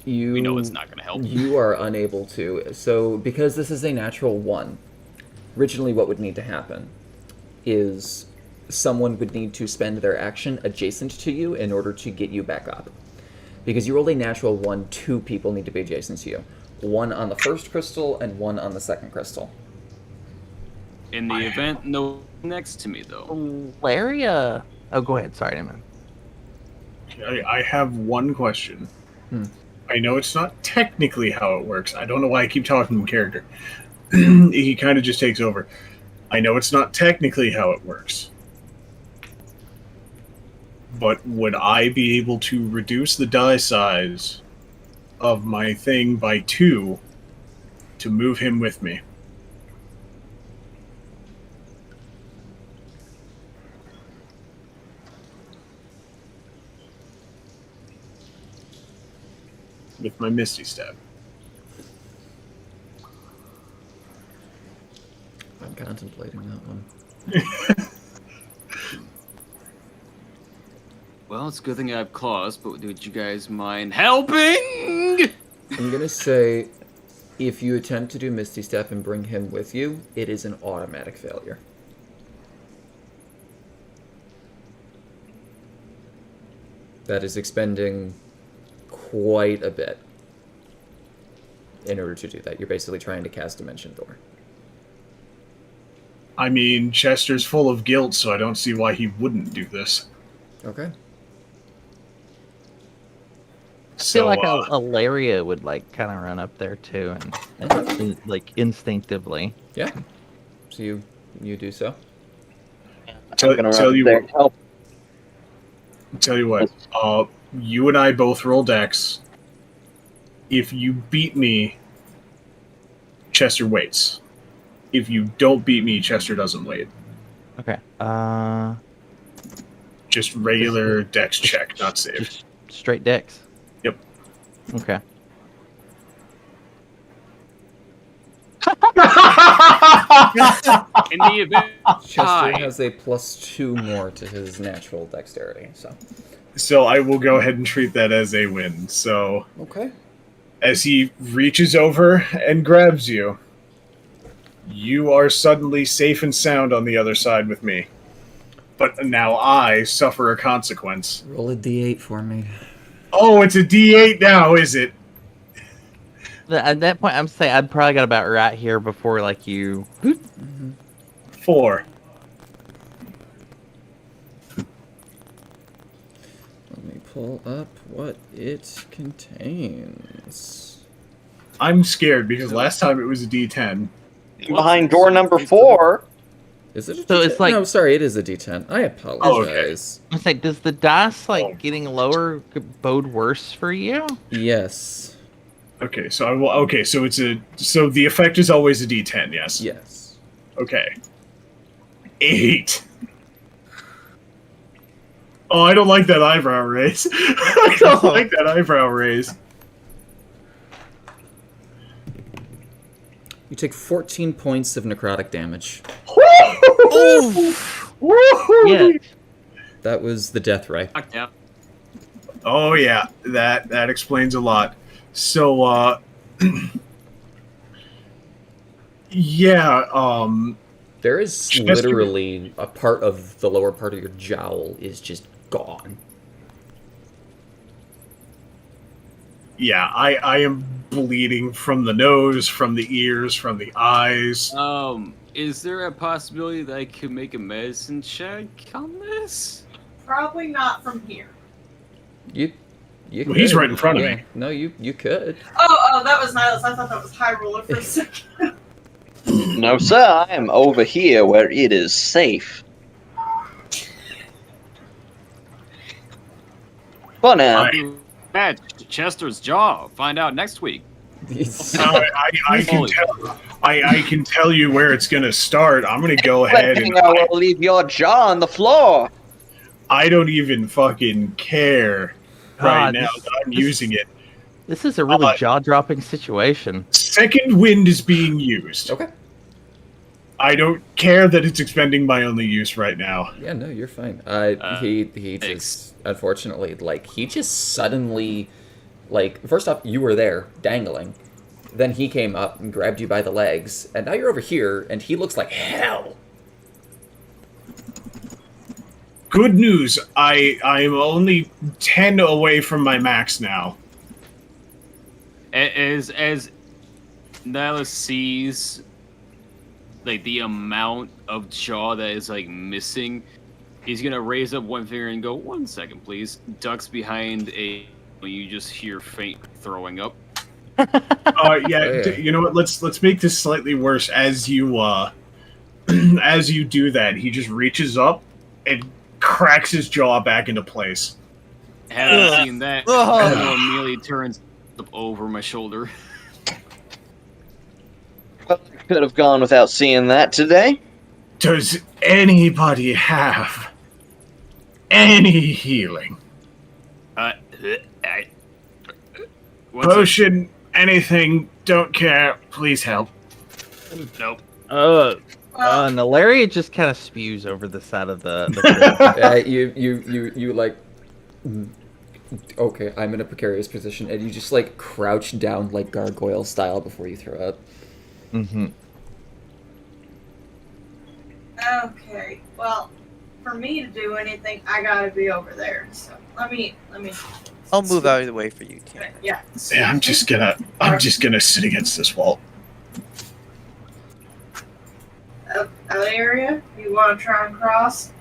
[SPEAKER 6] we know it's not gonna help.
[SPEAKER 2] You are unable to. So because this is a natural 1. Originally, what would need to happen is someone would need to spend their action adjacent to you in order to get you back up. Because you rolled a natural 1, 2 people need to be adjacent to you. 1 on the first crystal and 1 on the second crystal.
[SPEAKER 6] In the event, no next to me though.
[SPEAKER 5] Larry, oh, go ahead. Sorry, man.
[SPEAKER 1] I have one question. I know it's not technically how it works. I don't know why I keep talking in character. He kind of just takes over. I know it's not technically how it works. But would I be able to reduce the die size of my thing by 2 to move him with me? With my Misty Step.
[SPEAKER 2] I'm contemplating that one.
[SPEAKER 6] Well, it's a good thing I have claws, but would you guys mind helping?
[SPEAKER 2] I'm gonna say, if you attempt to do Misty Step and bring him with you, it is an automatic failure. That is expending quite a bit in order to do that. You're basically trying to cast Dimension Door.
[SPEAKER 1] I mean, Chester's full of guilt, so I don't see why he wouldn't do this.
[SPEAKER 2] Okay.
[SPEAKER 5] I feel like
[SPEAKER 1] So,
[SPEAKER 5] a Laria would like kind of run up there too, and like instinctively.
[SPEAKER 2] Yeah. So you do so.
[SPEAKER 1] Tell you
[SPEAKER 3] there
[SPEAKER 1] what.
[SPEAKER 3] to help.
[SPEAKER 1] Tell you what, you and I both roll dex. If you beat me, Chester waits. If you don't beat me, Chester doesn't wait.
[SPEAKER 5] Okay.
[SPEAKER 1] Just regular dex check, not save.
[SPEAKER 5] Just straight decks.
[SPEAKER 1] Yep.
[SPEAKER 5] Okay.
[SPEAKER 6] In the event,
[SPEAKER 2] Chester has a +2 more to his natural dexterity, so.
[SPEAKER 1] So I will go ahead and treat that as a win. So
[SPEAKER 2] Okay.
[SPEAKER 1] as he reaches over and grabs you, you are suddenly safe and sound on the other side with me. But now I suffer a consequence.
[SPEAKER 2] Roll a d8 for me.
[SPEAKER 1] Oh, it's a D8 now, is it?
[SPEAKER 5] At that point, I'm saying I'd probably got about right here before like you.
[SPEAKER 1] 4.
[SPEAKER 2] Let me pull up what it contains.
[SPEAKER 1] I'm scared because last time it was a D10.
[SPEAKER 3] Behind door number 4.
[SPEAKER 2] Is it a
[SPEAKER 5] So
[SPEAKER 2] D10?
[SPEAKER 5] it's like-
[SPEAKER 2] No, sorry, it is a D10. I apologize.
[SPEAKER 5] I'm saying, does the dice like
[SPEAKER 1] Oh.
[SPEAKER 5] getting lower bode worse for you?
[SPEAKER 2] Yes.
[SPEAKER 1] Okay, so so so the effect is always a D10, yes.
[SPEAKER 2] Yes.
[SPEAKER 1] Okay. 8. Oh, I don't like that eyebrow raise. I don't like that eyebrow raise.
[SPEAKER 2] You take 14 points of necrotic damage.
[SPEAKER 5] Yeah.
[SPEAKER 2] That was the death ray.
[SPEAKER 6] Yeah.
[SPEAKER 1] Oh yeah, that explains a lot. So yeah,
[SPEAKER 2] There is
[SPEAKER 1] Chester-
[SPEAKER 2] literally a part of the lower part of your jowl is just gone.
[SPEAKER 1] yeah, I am bleeding from the nose, from the ears, from the eyes.
[SPEAKER 6] Is there a possibility that I could make a medicine check on this?
[SPEAKER 4] Probably not from here.
[SPEAKER 2] You
[SPEAKER 1] Well, he's
[SPEAKER 2] could.
[SPEAKER 1] right in front of
[SPEAKER 2] Yeah.
[SPEAKER 1] me.
[SPEAKER 2] No, you could.
[SPEAKER 4] Oh, that was Nihilus. I thought that was High Ruler for a second.
[SPEAKER 3] No, sir, I am over here where it is safe. But now,
[SPEAKER 6] Match Chester's jaw. Find out next week.
[SPEAKER 1] I can tell. I can tell you where it's gonna start. I'm gonna go ahead and
[SPEAKER 3] I will leave your jaw on the floor.
[SPEAKER 1] I don't even fucking care right
[SPEAKER 5] God,
[SPEAKER 1] now
[SPEAKER 5] this-
[SPEAKER 1] that I'm using it.
[SPEAKER 5] This is a really jaw-dropping situation.
[SPEAKER 1] Second wind is being used.
[SPEAKER 2] Okay.
[SPEAKER 1] I don't care that it's expending my only use right now.
[SPEAKER 2] Yeah, no, you're fine. He just unfortunately he just suddenly first off you were there dangling, then he came up and grabbed you by the legs, and now you're over here and he looks like hell.
[SPEAKER 1] Good news. I am only 10 away from my max now.
[SPEAKER 6] As Nihilus sees the amount of jaw that is
[SPEAKER 1] Oh,
[SPEAKER 6] missing, he's gonna raise up one finger and go, 1 second, please. Ducks behind a. You just hear faint throwing up.
[SPEAKER 1] You know what? Let's make this slightly worse. As you as you do that, he just reaches up and cracks his jaw back into place.
[SPEAKER 6] Having seen that, Noah immediately turns up over my shoulder.
[SPEAKER 3] Could have gone without seeing that today.
[SPEAKER 1] Does anybody have any healing? Potion, anything, don't care, please help.
[SPEAKER 6] Nope.
[SPEAKER 5] Nalaria just kind of spews over the side of the
[SPEAKER 2] You okay, I'm in a precarious position, and you just crouch down gargoyle style before you throw up.
[SPEAKER 5] Mm-hmm.
[SPEAKER 4] Okay, well, for me to do anything, I gotta be over there. So let me.
[SPEAKER 9] I'll move out of the way for you, Tanner.
[SPEAKER 4] Yeah.
[SPEAKER 1] Yeah, I'm just gonna sit against this wall.
[SPEAKER 4] Out area. You want to try and cross?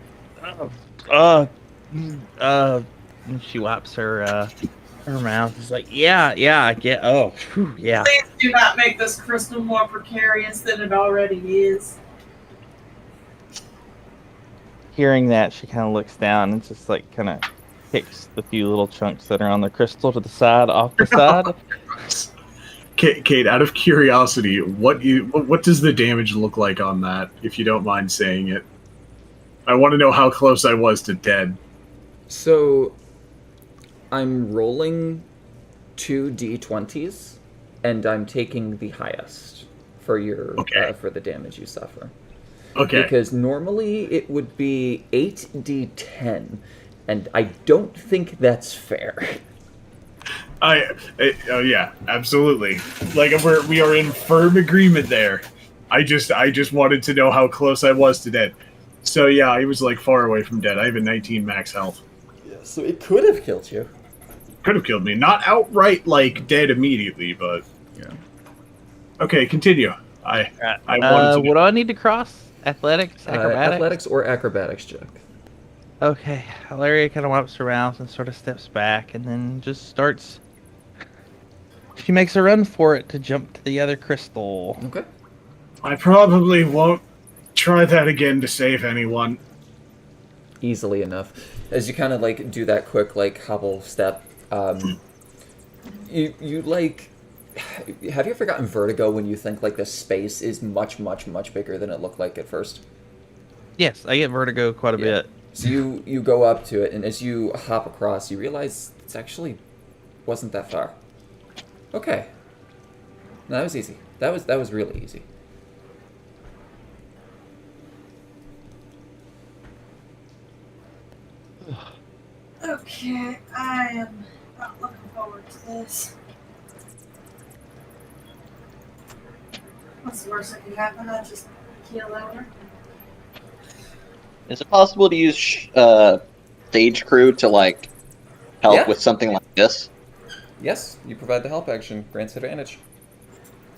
[SPEAKER 5] She wipes her mouth. She's like, yeah, I get. Oh, whew, yeah.
[SPEAKER 4] Please do not make this crystal more precarious than it already is.
[SPEAKER 5] Hearing that, she kind of looks down and just kind of kicks the few little chunks that are on the crystal to the side, off the side.
[SPEAKER 1] Kate, out of curiosity, what does the damage look like on that? If you don't mind saying it, I want to know how close I was to dead.
[SPEAKER 2] So, I'm rolling 2 d20s, and I'm taking the highest for your for the damage you suffer.
[SPEAKER 1] Okay.
[SPEAKER 2] Because normally it would be 8d10, and I don't think that's fair.
[SPEAKER 1] Oh yeah, absolutely. We are in firm agreement there. I just wanted to know how close I was to dead. So yeah, I was far away from dead. I have a 19 max health.
[SPEAKER 2] Yeah, so it could have killed you.
[SPEAKER 1] Could have killed me. Not outright, like, dead immediately, but...
[SPEAKER 2] Yeah.
[SPEAKER 1] Okay, continue. I wanted to...
[SPEAKER 5] What do I need to cross? Athletics? Acrobatics?
[SPEAKER 2] Athletics or acrobatics check.
[SPEAKER 5] Okay. Hilaria kind of wipes her mouth and sort of steps back and then just starts... She makes a run for it to jump to the other crystal.
[SPEAKER 2] Okay.
[SPEAKER 1] I probably won't try that again to save anyone.
[SPEAKER 2] Easily enough. As you kind of like do that quick like hobble step, you like... Have you ever gotten vertigo when you think like the space is much, much, much bigger than it looked like at first?
[SPEAKER 5] Yes, I get vertigo quite a bit.
[SPEAKER 2] So you go up to it, and as you hop across, you realize it's actually wasn't that far. Okay. No, that was easy. That was really easy.
[SPEAKER 7] Okay, I am not looking forward to this. What's the worst that could happen? I just keel over.
[SPEAKER 3] Is it possible to use stage crew to like help
[SPEAKER 2] Yeah.
[SPEAKER 3] with something like this?
[SPEAKER 2] Yes, you provide the help action. Grants advantage.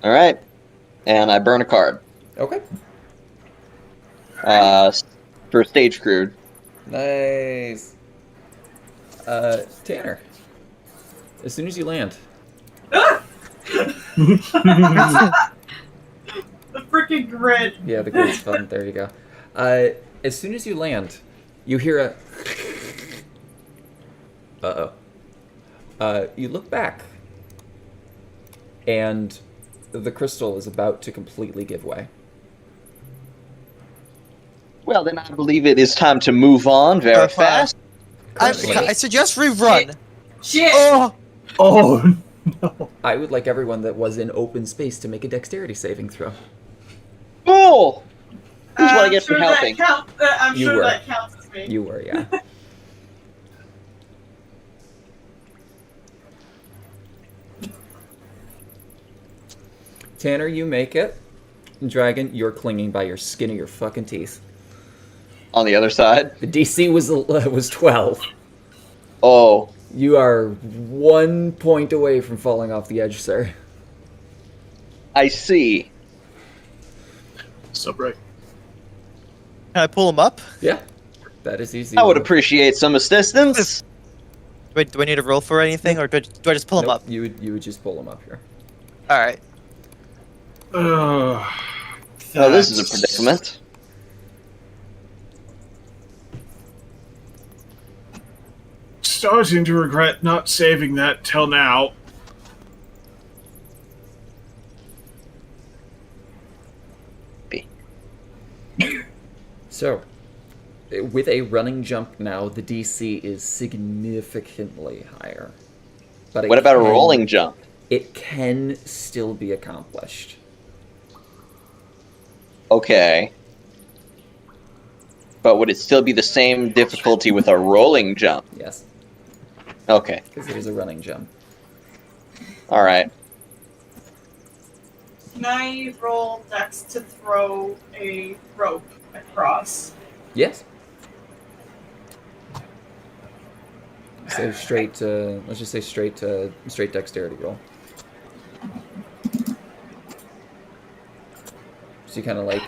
[SPEAKER 3] All right, and I burn a card
[SPEAKER 2] Okay.
[SPEAKER 3] for stage crew.
[SPEAKER 2] Nice. Tanner. As soon as you land.
[SPEAKER 4] The freaking grid.
[SPEAKER 2] Yeah, the grid's fun. There you go. As soon as you land, you hear a... Uh-oh. You look back, and the crystal is about to completely give way.
[SPEAKER 3] Well, then I believe it is time to move on very fast.
[SPEAKER 2] Currently,
[SPEAKER 9] I suggest rerun.
[SPEAKER 4] Shit.
[SPEAKER 9] Oh,
[SPEAKER 1] Oh, no.
[SPEAKER 2] I would like everyone that was in open space to make a dexterity saving throw.
[SPEAKER 3] Cool! Here's what I
[SPEAKER 4] I'm
[SPEAKER 3] get
[SPEAKER 4] sure
[SPEAKER 3] for helping.
[SPEAKER 4] I'm
[SPEAKER 2] You
[SPEAKER 4] sure
[SPEAKER 2] were.
[SPEAKER 4] that counts as me.
[SPEAKER 2] You were, yeah. Tanner, you make it. Dragon, you're clinging by your skin of your fucking teeth.
[SPEAKER 3] On the other side.
[SPEAKER 2] The DC was 12.
[SPEAKER 3] Oh,
[SPEAKER 2] You are 1 point away from falling off the edge, sir.
[SPEAKER 3] I see.
[SPEAKER 1] Sup, right?
[SPEAKER 9] can I pull him up?
[SPEAKER 2] Yeah, that is easy.
[SPEAKER 3] I would appreciate some assistance.
[SPEAKER 9] Wait, do I need to roll for anything, or do I just pull him
[SPEAKER 2] Nope,
[SPEAKER 9] up?
[SPEAKER 2] You would just pull him up here.
[SPEAKER 9] All right.
[SPEAKER 3] Oh, this is a predicament.
[SPEAKER 1] Starting to regret not saving that till now.
[SPEAKER 2] So, with a running jump now, the DC is significantly higher. But
[SPEAKER 3] What about a rolling jump?
[SPEAKER 2] It can still be accomplished.
[SPEAKER 3] Okay. But would it still be the same difficulty with a rolling jump?
[SPEAKER 2] Yes,
[SPEAKER 3] Okay.
[SPEAKER 2] because it is a running jump.
[SPEAKER 3] Alright.
[SPEAKER 4] Can I roll dex to throw a rope across?
[SPEAKER 2] Yes. So straight, let's just say straight dexterity roll. So you kind of like,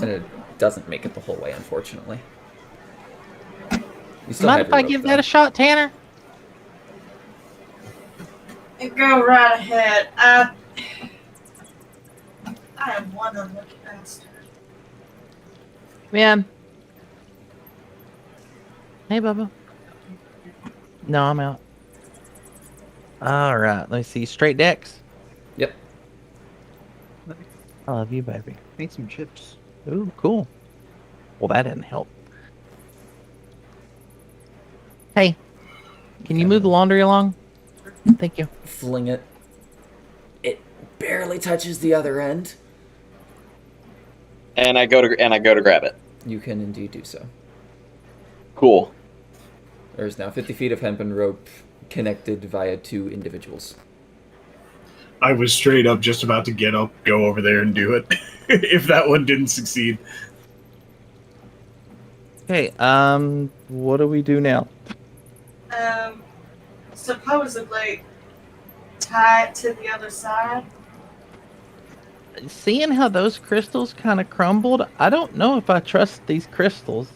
[SPEAKER 2] and it doesn't make it the whole way, unfortunately. You still
[SPEAKER 5] Mind
[SPEAKER 2] have
[SPEAKER 5] if
[SPEAKER 2] your
[SPEAKER 5] I
[SPEAKER 2] rope,
[SPEAKER 5] give
[SPEAKER 2] though.
[SPEAKER 5] that a shot, Tanner?
[SPEAKER 4] Go right ahead. I am one unlucky bastard.
[SPEAKER 5] Man. Hey, Bubba. No, I'm out. All right, let me see. Straight decks.
[SPEAKER 2] Yep.
[SPEAKER 5] I love you, baby.
[SPEAKER 10] Need some chips.
[SPEAKER 5] Ooh, cool. Well, that didn't help. Hey, can you move the laundry along? Thank you.
[SPEAKER 2] Fling it. It barely touches the other end.
[SPEAKER 3] And I go to grab it.
[SPEAKER 2] You can indeed do so.
[SPEAKER 3] Cool.
[SPEAKER 2] There is now 50 feet of hempen rope connected via 2 individuals.
[SPEAKER 1] I was straight up just about to get up, go over there, and do it. If that one didn't succeed.
[SPEAKER 5] Okay, what do we do now?
[SPEAKER 4] Supposedly tie it to the other side.
[SPEAKER 5] Seeing how those crystals kind of crumbled, I don't know if I trust these crystals.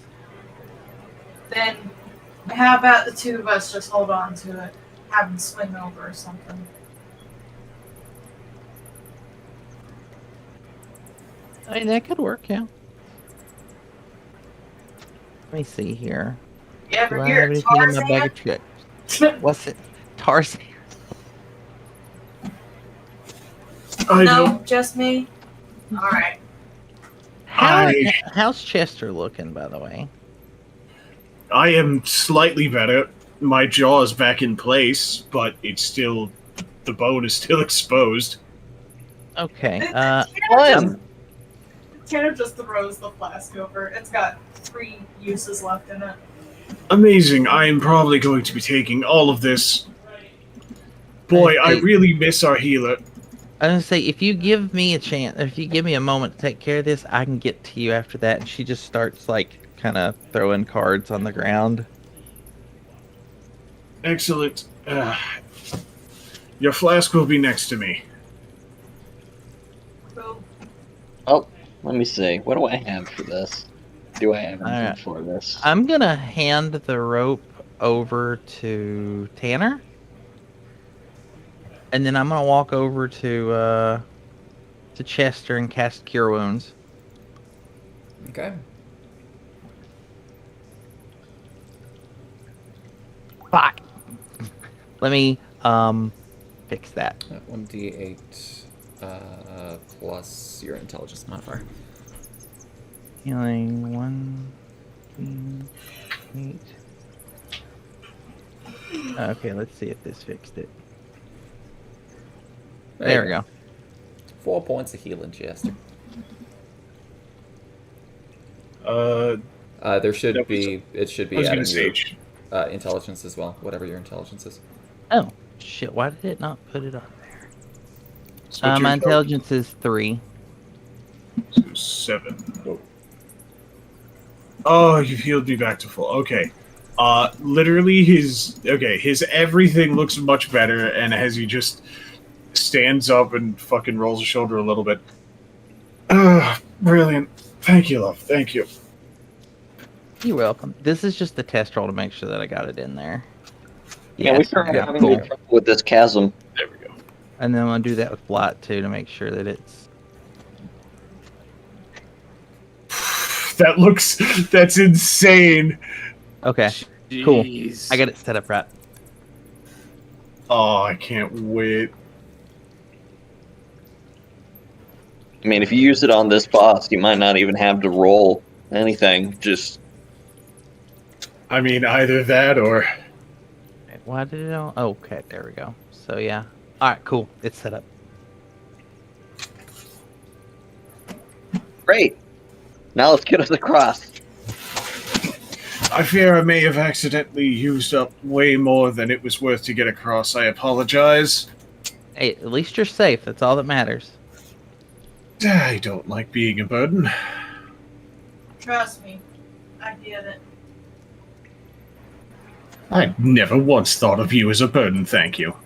[SPEAKER 4] Then how about the two of us just hold on to it, have him swing over or something?
[SPEAKER 5] I mean, that could work, yeah. Let me see here.
[SPEAKER 4] You ever
[SPEAKER 5] Do I
[SPEAKER 4] hear
[SPEAKER 5] have
[SPEAKER 4] of
[SPEAKER 5] anything in my bag of
[SPEAKER 4] Tarzan?
[SPEAKER 5] tricks? What's it? Tarzan.
[SPEAKER 1] I
[SPEAKER 4] No,
[SPEAKER 1] don't.
[SPEAKER 4] just me. All right.
[SPEAKER 5] How's Chester looking, by the way?
[SPEAKER 1] I am slightly better. My jaw is back in place, but it's still the bone is still exposed.
[SPEAKER 5] Okay.
[SPEAKER 4] Tanner just throws the flask over. It's got 3 uses left in it.
[SPEAKER 1] Amazing. I am probably going to be taking all of this. Boy, I really miss our healer.
[SPEAKER 5] I was gonna say, if you give me a chance, if you give me a moment to take care of this, I can get to you after that. And she just starts like kind of throwing cards on the ground.
[SPEAKER 1] Excellent. Your flask will be next to me.
[SPEAKER 4] Cool.
[SPEAKER 3] Oh, let me see. What do I have for this? Do I have anything
[SPEAKER 5] Alright.
[SPEAKER 3] for this?
[SPEAKER 5] I'm gonna hand the rope over to Tanner, and then I'm gonna walk over to Chester and cast Cure Wounds.
[SPEAKER 2] Okay.
[SPEAKER 5] Fuck. Let me fix that.
[SPEAKER 2] 1d8 plus your intelligence modifier.
[SPEAKER 5] Healing 1, 2, 8. Okay, let's see if this fixed it. There we go.
[SPEAKER 2] 4 points of healing, Chester. There should be. It should be.
[SPEAKER 1] I was
[SPEAKER 2] adding
[SPEAKER 1] going to say.
[SPEAKER 2] your, intelligence as well. Whatever your intelligence is.
[SPEAKER 5] Oh shit! Why did it not put it on there?
[SPEAKER 1] So what's your
[SPEAKER 5] My intelligence is 3.
[SPEAKER 1] So 7. Oh, you've healed me back to full. Okay. Literally his everything looks much better, and as he just stands up and fucking rolls his shoulder a little bit. Brilliant. Thank you, love. Thank you.
[SPEAKER 5] You're welcome. This is just the test roll to make sure that I got it in there.
[SPEAKER 3] Yeah, we started having trouble with this chasm.
[SPEAKER 1] There we go.
[SPEAKER 5] And then I'm gonna do that with Blight too to make sure that it's.
[SPEAKER 1] That's insane.
[SPEAKER 5] Okay. Cool.
[SPEAKER 6] Jeez.
[SPEAKER 5] I got it set up right.
[SPEAKER 1] Oh, I can't wait.
[SPEAKER 3] I mean, if you use it on this boss, you might not even have to roll anything. Just
[SPEAKER 1] I mean, either that or
[SPEAKER 5] Why did it all? Okay, there we go. So yeah. All right, cool. It's set up.
[SPEAKER 3] great. Now let's get us across.
[SPEAKER 1] I fear I may have accidentally used up way more than it was worth to get across. I apologize.
[SPEAKER 5] Hey, at least you're safe. That's all that matters.
[SPEAKER 1] I don't like being a burden.
[SPEAKER 4] Trust me, I get it.
[SPEAKER 1] I never once thought of you as a burden, thank you.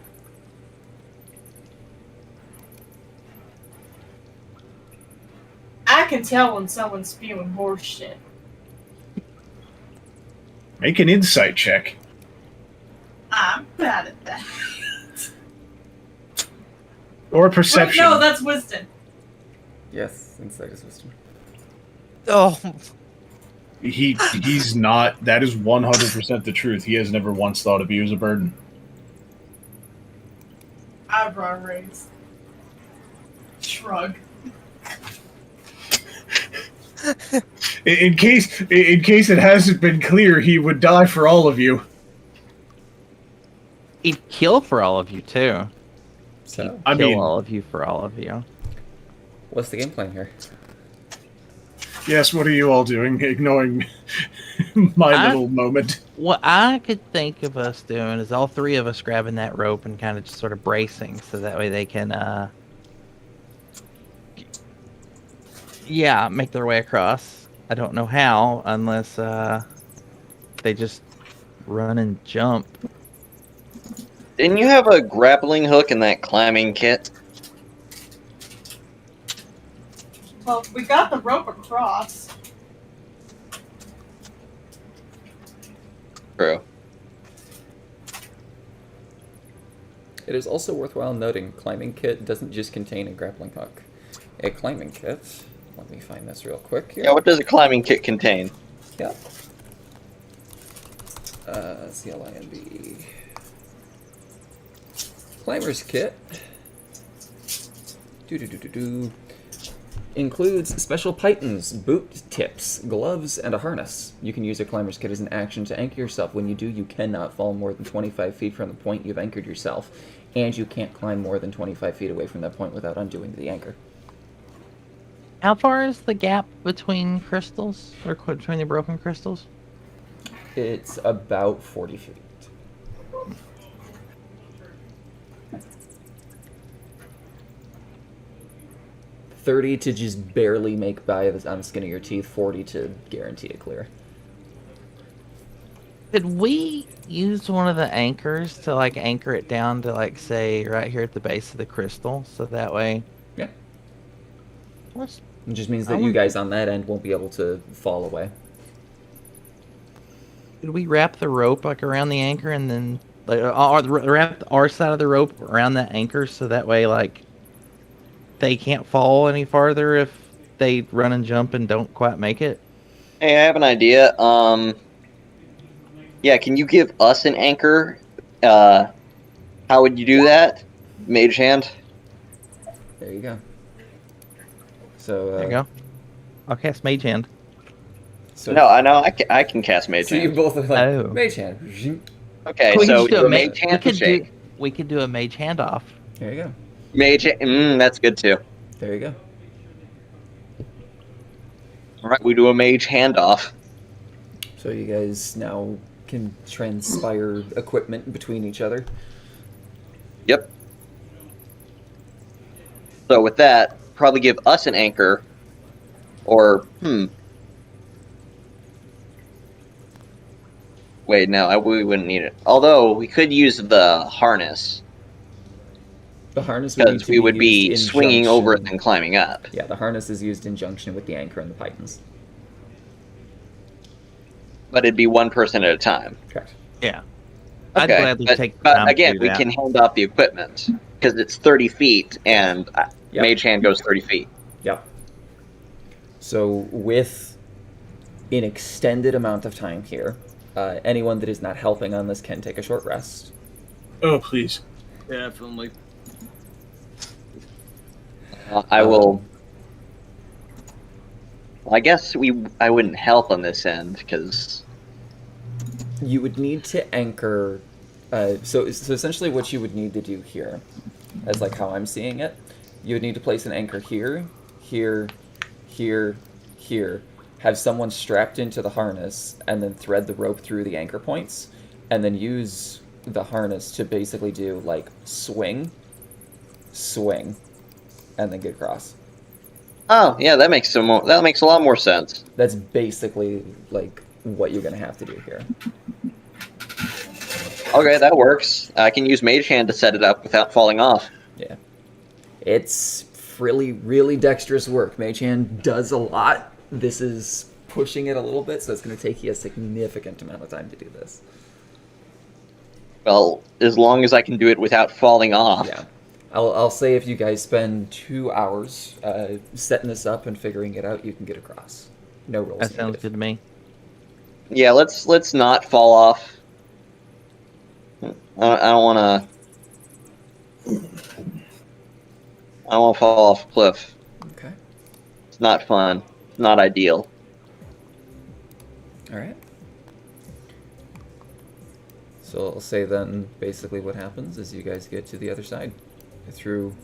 [SPEAKER 4] I can tell when someone's spewing horse shit.
[SPEAKER 1] Make an insight check.
[SPEAKER 4] I'm bad at that.
[SPEAKER 1] Or
[SPEAKER 4] Wait,
[SPEAKER 1] perception.
[SPEAKER 4] no, that's wisdom.
[SPEAKER 2] Yes, insight is wisdom.
[SPEAKER 9] Oh,
[SPEAKER 1] He's not. That is 100% the truth. He has never once thought of you as a burden.
[SPEAKER 4] Eyebrow raise. Shrug.
[SPEAKER 1] In case it hasn't been clear, he would die for all of you.
[SPEAKER 5] He'd kill for all of you too.
[SPEAKER 2] So,
[SPEAKER 1] I
[SPEAKER 5] Kill
[SPEAKER 1] mean,
[SPEAKER 5] all of you for all of you.
[SPEAKER 2] what's the game plan here?
[SPEAKER 1] yes. What are you all doing? Ignoring my little moment.
[SPEAKER 5] What I could think of us doing is all three of us grabbing that rope and kind of just sort of bracing, so that way they can, make their way across. I don't know how, unless they just run and jump.
[SPEAKER 3] Didn't you have a grappling hook in that climbing kit?
[SPEAKER 4] Well, we got the rope across.
[SPEAKER 3] True.
[SPEAKER 2] It is also worthwhile noting, climbing kit doesn't just contain a grappling hook. A climbing kit, let me find this real quick here.
[SPEAKER 3] Yeah, what does a climbing kit contain?
[SPEAKER 2] Yep. CLINB. Climber's kit. Includes special pythons, boot tips, gloves, and a harness. You can use a climber's kit as an action to anchor yourself. When you do, you cannot fall more than 25 feet from the point you've anchored yourself, and you can't climb more than 25 feet away from that point without undoing the anchor.
[SPEAKER 5] How far is the gap between crystals, or between the broken crystals?
[SPEAKER 2] It's about 40 feet. $30 to just barely make by on the skin of your teeth, $40 to guarantee a clear.
[SPEAKER 5] Did we use one of the anchors to like anchor it down to like say right here at the base of the crystal, so that way?
[SPEAKER 2] Yeah.
[SPEAKER 5] What's,
[SPEAKER 2] It just means that you guys on that end won't be able to fall away.
[SPEAKER 5] did we wrap the rope like around the anchor and then like wrap our side of the rope around that anchor so that way like they can't fall any farther if they run and jump and don't quite make it?
[SPEAKER 3] Hey, I have an idea. Yeah, can you give us an anchor? How would you do that? Mage hand?
[SPEAKER 2] There you go. So,
[SPEAKER 5] There you go. I'll cast Mage Hand.
[SPEAKER 2] So,
[SPEAKER 3] No, I know. I can cast Mage
[SPEAKER 2] so you
[SPEAKER 3] hand.
[SPEAKER 2] both are like,
[SPEAKER 5] Oh.
[SPEAKER 2] Mage hand.
[SPEAKER 3] Okay,
[SPEAKER 5] We
[SPEAKER 3] so
[SPEAKER 5] could do
[SPEAKER 3] do a
[SPEAKER 5] ma-
[SPEAKER 3] Mage hand
[SPEAKER 5] we could
[SPEAKER 3] shake.
[SPEAKER 5] we could do a Mage Hand off.
[SPEAKER 2] There you go.
[SPEAKER 3] That's good too.
[SPEAKER 2] There you go.
[SPEAKER 3] All right, we do a Mage handoff.
[SPEAKER 2] So you guys now can transpire equipment between each other.
[SPEAKER 3] Yep. So with that, probably give us an anchor, or Wait, no, we wouldn't need it. Although we could use the harness
[SPEAKER 2] The harness would need
[SPEAKER 3] because
[SPEAKER 2] to
[SPEAKER 3] we would be
[SPEAKER 2] used in
[SPEAKER 3] swinging over it
[SPEAKER 2] junction-
[SPEAKER 3] and climbing up.
[SPEAKER 2] Yeah, the harness is used in junction with the anchor and the pythons.
[SPEAKER 3] But it'd be one person at a time.
[SPEAKER 2] Correct.
[SPEAKER 5] Yeah. I'd
[SPEAKER 3] Okay,
[SPEAKER 5] gladly
[SPEAKER 3] but,
[SPEAKER 5] take the
[SPEAKER 3] but
[SPEAKER 5] time to
[SPEAKER 3] again,
[SPEAKER 5] do
[SPEAKER 3] we
[SPEAKER 5] that.
[SPEAKER 3] can hand off the equipment because it's 30 feet, and
[SPEAKER 2] Yep.
[SPEAKER 3] Mage hand goes 30 feet.
[SPEAKER 2] Yep. So with an extended amount of time here, anyone that is not helping on this can take a short rest.
[SPEAKER 1] Oh, please.
[SPEAKER 6] Definitely.
[SPEAKER 3] I will. Well, I guess I wouldn't help on this end because
[SPEAKER 2] You would need to anchor. So essentially, what you would need to do here, as like how I'm seeing it, you would need to place an anchor here, here, here, here. Have someone strapped into the harness, and then thread the rope through the anchor points, and then use the harness to basically do like swing, swing, and then get across.
[SPEAKER 3] oh yeah, that makes a lot more sense.
[SPEAKER 2] That's basically like what you're gonna have to do here.
[SPEAKER 3] Okay, that works. I can use Mage Hand to set it up without falling off.
[SPEAKER 2] Yeah. It's really, really dexterous work. Mage Hand does a lot. This is pushing it a little bit, so it's going to take you a significant amount of time to do this.
[SPEAKER 3] Well, as long as I can do it without falling off.
[SPEAKER 2] Yeah. I'll say if you guys spend 2 hours setting this up and figuring it out, you can get across. No rules.
[SPEAKER 5] That sounds good to me.
[SPEAKER 3] Yeah, let's not fall off. I don't want to. I don't want to fall off a cliff.
[SPEAKER 2] Okay.
[SPEAKER 3] It's not fun. It's not ideal.
[SPEAKER 2] All right. So I'll say then basically what happens is you guys get to the other side through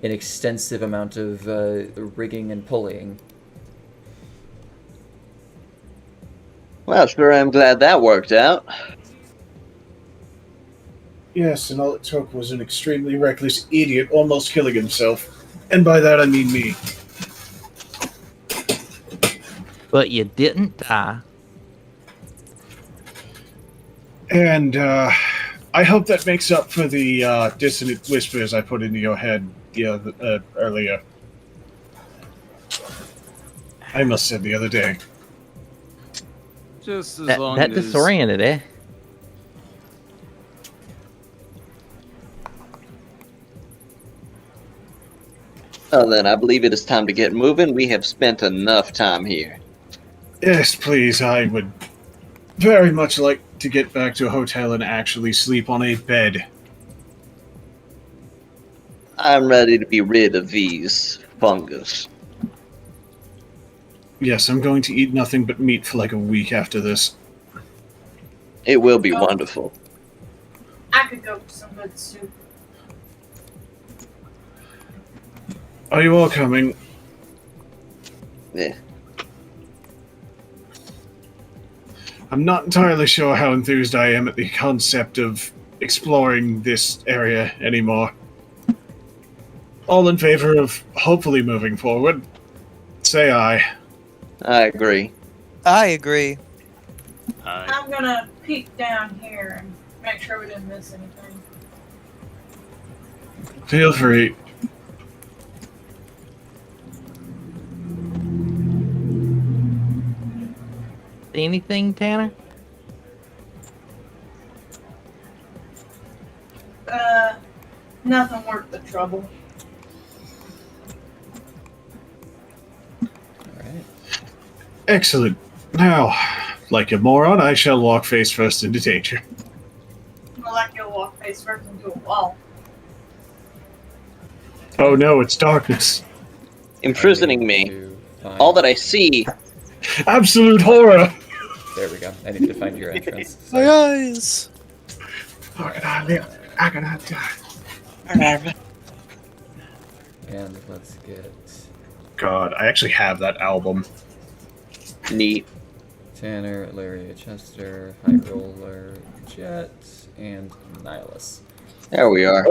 [SPEAKER 2] an extensive amount of rigging and pulleying.
[SPEAKER 3] Well, sure, I'm glad that worked out.
[SPEAKER 1] Yes, and all it took was an extremely reckless idiot almost killing himself. And by that I mean me.
[SPEAKER 5] But you didn't die.
[SPEAKER 1] And I hope that makes up for the dissonant whispers I put into your head earlier. I must have said the other day.
[SPEAKER 6] Just as
[SPEAKER 5] That,
[SPEAKER 6] long
[SPEAKER 5] that
[SPEAKER 6] as
[SPEAKER 5] disoriented, eh?
[SPEAKER 3] Well then, I believe it is time to get moving. We have spent enough time here.
[SPEAKER 1] Yes, please. I would very much like to get back to a hotel and actually sleep on a bed.
[SPEAKER 3] I'm ready to be rid of these fungus.
[SPEAKER 1] Yes, I'm going to eat nothing but meat for like a week after this.
[SPEAKER 3] It will be wonderful.
[SPEAKER 7] I could go for some good soup.
[SPEAKER 1] Are you all coming?
[SPEAKER 3] Yeah.
[SPEAKER 1] I'm not entirely sure how enthused I am at the concept of exploring this area anymore. All in favor of hopefully moving forward? Say aye.
[SPEAKER 3] I agree.
[SPEAKER 9] I agree.
[SPEAKER 7] I'm gonna peek down here and make sure we didn't miss anything.
[SPEAKER 1] Feel free.
[SPEAKER 5] See anything, Tanner?
[SPEAKER 7] Nothing worth the trouble.
[SPEAKER 2] Alright.
[SPEAKER 1] Excellent. Now, like a moron, I shall walk face first into danger.
[SPEAKER 7] More like you'll walk face first into a wall.
[SPEAKER 1] Oh no, it's darkness.
[SPEAKER 3] Imprisoning me.
[SPEAKER 2] To find-
[SPEAKER 3] All that I see.
[SPEAKER 1] Absolute horror!
[SPEAKER 2] There we go. I need to find your entrance.
[SPEAKER 9] My eyes.
[SPEAKER 1] How can I live? How can I die?
[SPEAKER 2] And let's get
[SPEAKER 1] God, I actually have that album.
[SPEAKER 3] Neat.
[SPEAKER 2] Tanner, Larry, Chester, High Roller, Jet, and Nihilus.
[SPEAKER 3] There we are.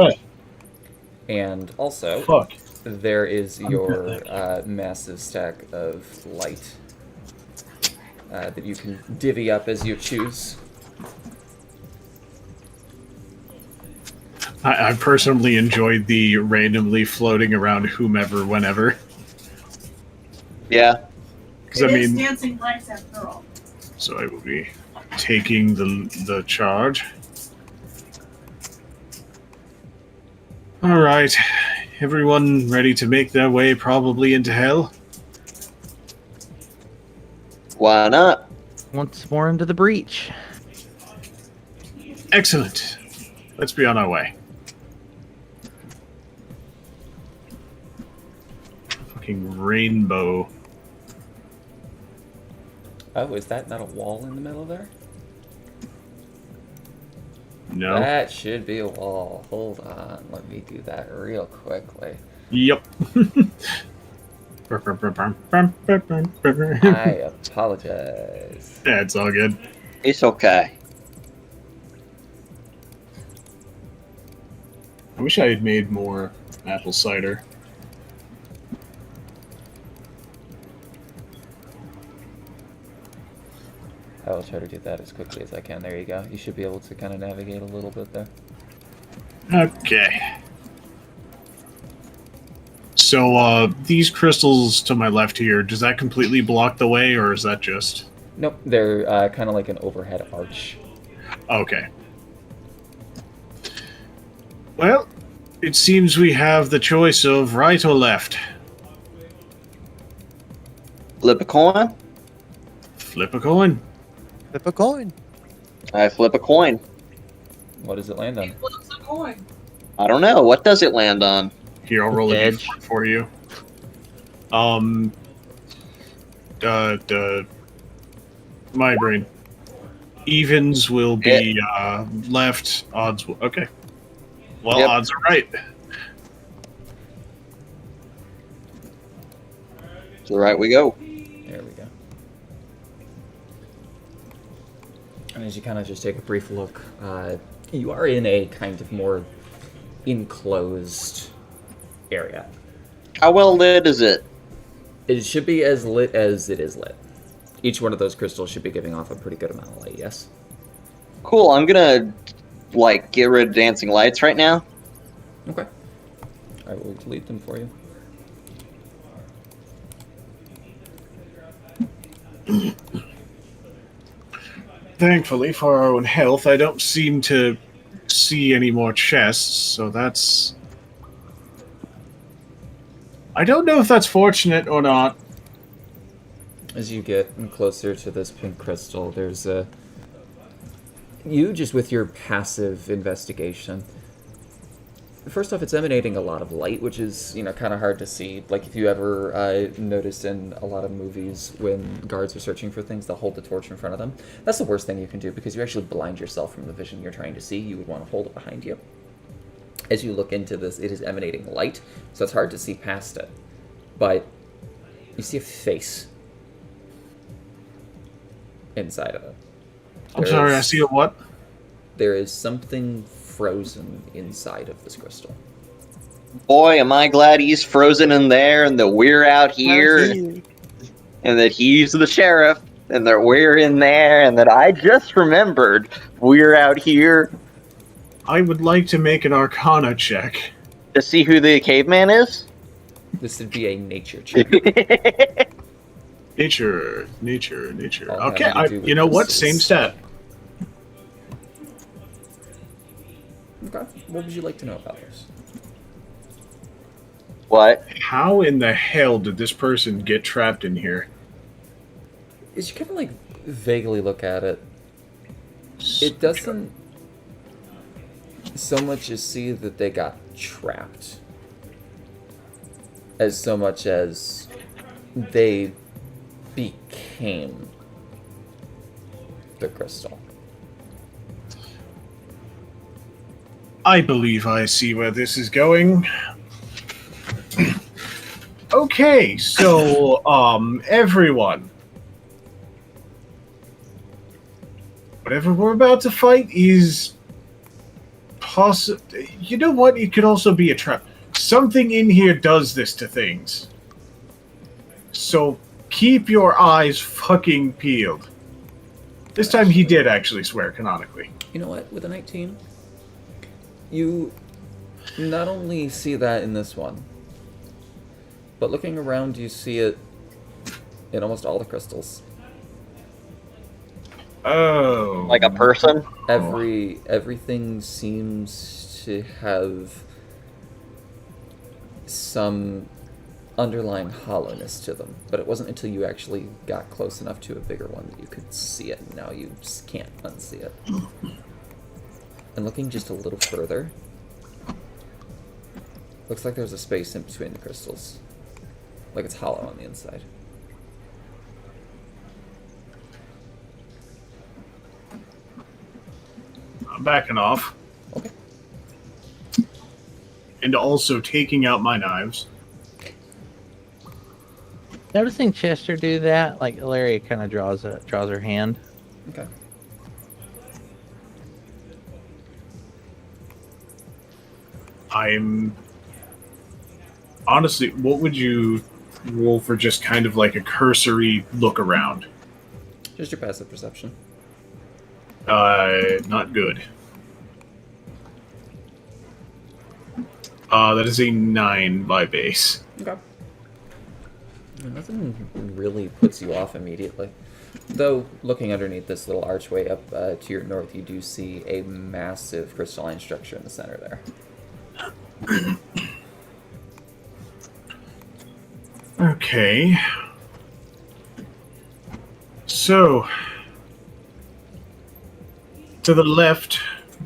[SPEAKER 2] And also,
[SPEAKER 1] Fuck.
[SPEAKER 2] there is your massive stack of light that you can divvy up as you choose.
[SPEAKER 1] I personally enjoyed the randomly floating around whomever, whenever.
[SPEAKER 3] Yeah.
[SPEAKER 1] Because I
[SPEAKER 7] It is
[SPEAKER 1] mean,
[SPEAKER 7] dancing lights after all.
[SPEAKER 1] so I will be taking the charge. All right, everyone ready to make their way probably into hell?
[SPEAKER 3] Why not?
[SPEAKER 5] Once more into the breach.
[SPEAKER 1] Excellent. Let's be on our way. Fucking rainbow.
[SPEAKER 2] Oh, is that not a wall in the middle there?
[SPEAKER 1] No.
[SPEAKER 2] That should be a wall. Hold on. Let me do that real quickly.
[SPEAKER 1] Yep.
[SPEAKER 2] I apologize.
[SPEAKER 1] Yeah, it's all good.
[SPEAKER 3] It's okay.
[SPEAKER 1] I wish I had made more apple cider.
[SPEAKER 2] I will try to do that as quickly as I can. There you go. You should be able to kind of navigate a little bit there.
[SPEAKER 1] Okay. So, these crystals to my left here, does that completely block the way, or is that just...
[SPEAKER 2] Nope, they're kind of like an overhead arch.
[SPEAKER 1] Okay. Well, it seems we have the choice of right or left.
[SPEAKER 3] Flip a coin?
[SPEAKER 1] Flip a coin.
[SPEAKER 9] Flip a coin.
[SPEAKER 3] I flip a coin.
[SPEAKER 2] What does it land on?
[SPEAKER 7] Flips a coin.
[SPEAKER 3] I don't know. What does it land on?
[SPEAKER 1] Here, I'll roll a
[SPEAKER 5] Edge.
[SPEAKER 1] d4 for you. My brain. Evens will be left. Odds will... Okay. Well,
[SPEAKER 3] Yep.
[SPEAKER 1] odds are right.
[SPEAKER 3] To the right we go.
[SPEAKER 2] There we go. And as you kind of just take a brief look, you are in a kind of more enclosed area.
[SPEAKER 3] How well lit is it?
[SPEAKER 2] It should be as lit as it is lit. Each one of those crystals should be giving off a pretty good amount of light, yes?
[SPEAKER 3] Cool, I'm gonna, like, get rid of dancing lights right now.
[SPEAKER 2] Okay. I will delete them for you.
[SPEAKER 1] Thankfully, for our own health, I don't seem to see any more chests, so that's... I don't know if that's fortunate or not.
[SPEAKER 2] As you get closer to this pink crystal, there's a... You, just with your passive investigation... First off, it's emanating a lot of light, which is, kind of hard to see. Like, if you ever noticed in a lot of movies when guards are searching for things, they'll hold the torch in front of them. That's the worst thing you can do, because you actually blind yourself from the vision you're trying to see. You would want to hold it behind you. As you look into this, it is emanating light, so it's hard to see past it. But you see a face inside of it.
[SPEAKER 1] I'm sorry, I see a what?
[SPEAKER 2] There is something frozen inside of this crystal.
[SPEAKER 3] Boy, am I glad he's frozen in there and that we're out here and that he's the sheriff and that we're in there and that I just remembered we're out here.
[SPEAKER 1] I would like to make an Arcana check.
[SPEAKER 3] To see who the caveman is?
[SPEAKER 2] This would be a nature check.
[SPEAKER 1] Nature.
[SPEAKER 2] All
[SPEAKER 1] Okay,
[SPEAKER 2] having to do with
[SPEAKER 1] you know what?
[SPEAKER 2] this
[SPEAKER 1] Same
[SPEAKER 2] is-
[SPEAKER 1] stat.
[SPEAKER 2] Okay. What would you like to know about this?
[SPEAKER 3] What?
[SPEAKER 1] How in the hell did this person get trapped in here?
[SPEAKER 2] As you kind of vaguely look at it, it doesn't so much as see that they got trapped, as so much as they became the crystal.
[SPEAKER 1] I believe I see where this is going. Okay, so, everyone. Whatever we're about to fight is... You know what? It could also be a trap. Something in here does this to things. So, keep your eyes fucking peeled. This time he did actually swear canonically.
[SPEAKER 2] You know what? With a 19, you not only see that in this one, but looking around, you see it in almost all the crystals.
[SPEAKER 1] Oh.
[SPEAKER 3] Like a person?
[SPEAKER 2] Everything seems to have some underlying hollowness to them, but it wasn't until you actually got close enough to a bigger one that you could see it, and now you just can't unsee it. And looking just a little further, looks like there's a space in between the crystals. Like it's hollow on the inside.
[SPEAKER 1] I'm backing off.
[SPEAKER 2] Okay.
[SPEAKER 1] And also taking out my knives.
[SPEAKER 5] Noticing Chester do that, like Larry kind of draws her hand.
[SPEAKER 2] Okay.
[SPEAKER 1] I'm... Honestly, what would you roll for just kind of like a cursory look around?
[SPEAKER 2] Just your passive perception.
[SPEAKER 1] Not good. That is a 9 by base.
[SPEAKER 2] Okay. Nothing really puts you off immediately. Though, looking underneath this little archway up to your north, you do see a massive crystalline structure in the center there.
[SPEAKER 1] Okay. So, to the left,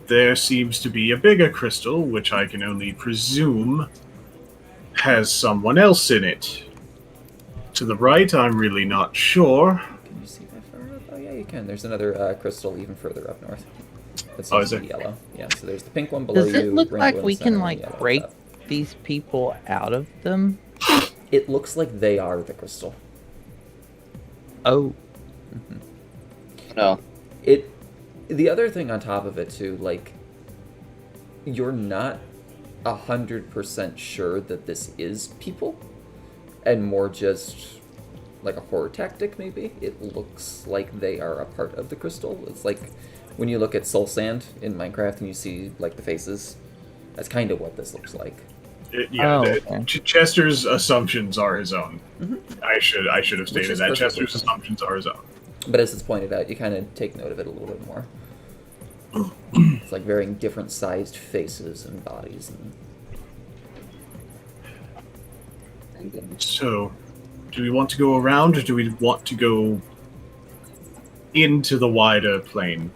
[SPEAKER 1] there seems to be a bigger crystal, which I can only presume has someone else in it. To the right, I'm really not sure.
[SPEAKER 2] Can you see that far up? Oh yeah, you can. There's another crystal even further up north. That
[SPEAKER 1] Oh,
[SPEAKER 2] seems
[SPEAKER 1] is
[SPEAKER 2] to
[SPEAKER 1] it?
[SPEAKER 2] be yellow. Yeah, so there's the pink one below
[SPEAKER 5] Does
[SPEAKER 2] you.
[SPEAKER 5] it look
[SPEAKER 2] rainbow
[SPEAKER 5] like
[SPEAKER 2] in the
[SPEAKER 5] we
[SPEAKER 2] center,
[SPEAKER 5] can
[SPEAKER 2] and
[SPEAKER 5] like
[SPEAKER 2] yellow up
[SPEAKER 5] break
[SPEAKER 2] top.
[SPEAKER 5] these people out of them?
[SPEAKER 2] It looks like they are the crystal.
[SPEAKER 5] Oh,
[SPEAKER 3] No.
[SPEAKER 2] The other thing on top of it too, like, you're not 100% sure that this is people, and more just like a horror tactic maybe. It looks like they are a part of the crystal. It's like when you look at soul sand in Minecraft and you see like the faces, that's kind of what this looks like.
[SPEAKER 1] Chester's assumptions are his own.
[SPEAKER 2] Mhm.
[SPEAKER 1] I should have
[SPEAKER 2] Which
[SPEAKER 1] stated
[SPEAKER 2] is
[SPEAKER 1] that
[SPEAKER 2] perfectly
[SPEAKER 1] Chester's
[SPEAKER 2] fine.
[SPEAKER 1] assumptions are his own.
[SPEAKER 2] But as it's pointed out, you kind of take note of it a little bit more. It's like varying different sized faces and bodies. And...
[SPEAKER 1] So, do we want to go around, or do we want to go into the wider plane?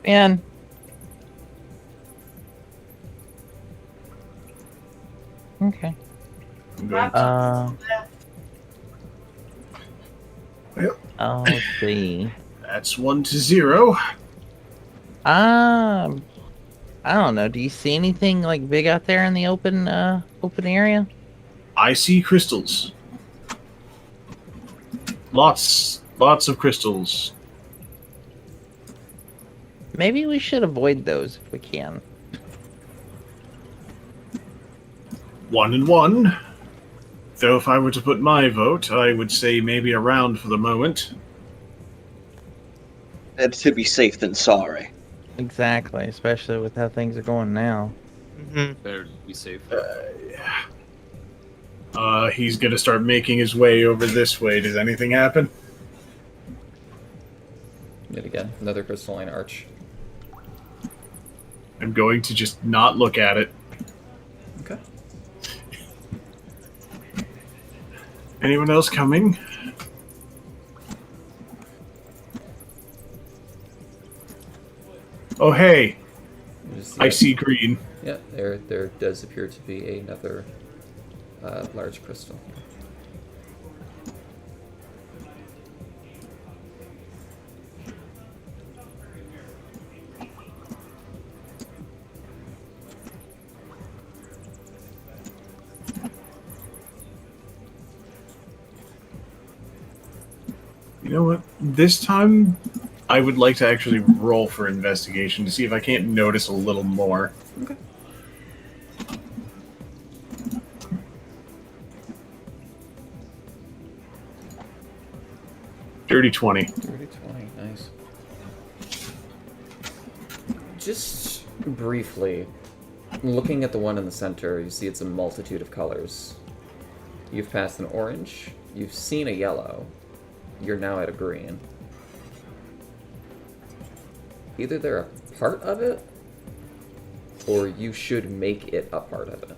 [SPEAKER 5] Man. Okay.
[SPEAKER 1] I'm going Yep.
[SPEAKER 5] Let's see.
[SPEAKER 1] That's 1-0.
[SPEAKER 5] I don't know. Do you see anything like big out there in the open area?
[SPEAKER 1] I see crystals. Lots of crystals.
[SPEAKER 5] Maybe we should avoid those if we can.
[SPEAKER 1] 1 and 1. Though if I were to put my vote, I would say maybe around for the moment.
[SPEAKER 3] Better to be safe than sorry.
[SPEAKER 5] Exactly, especially with how things are going now.
[SPEAKER 6] Better be safe.
[SPEAKER 1] He's gonna start making his way over this way. Does anything happen?
[SPEAKER 2] Yet again, another crystalline arch.
[SPEAKER 1] I'm going to just not look at it.
[SPEAKER 2] Okay.
[SPEAKER 1] Anyone else coming? Oh, hey. I see green.
[SPEAKER 2] Yeah, there does appear to be another large crystal.
[SPEAKER 1] You know what? This time, I would like to actually roll for investigation to see if I can't notice a little more.
[SPEAKER 2] Okay.
[SPEAKER 1] Dirty 20.
[SPEAKER 2] Dirty 20, nice. Just briefly, looking at the one in the center, you see it's a multitude of colors. You've passed an orange, you've seen a yellow, you're now at a green. Either they're a part of it, or you should make it a part of it.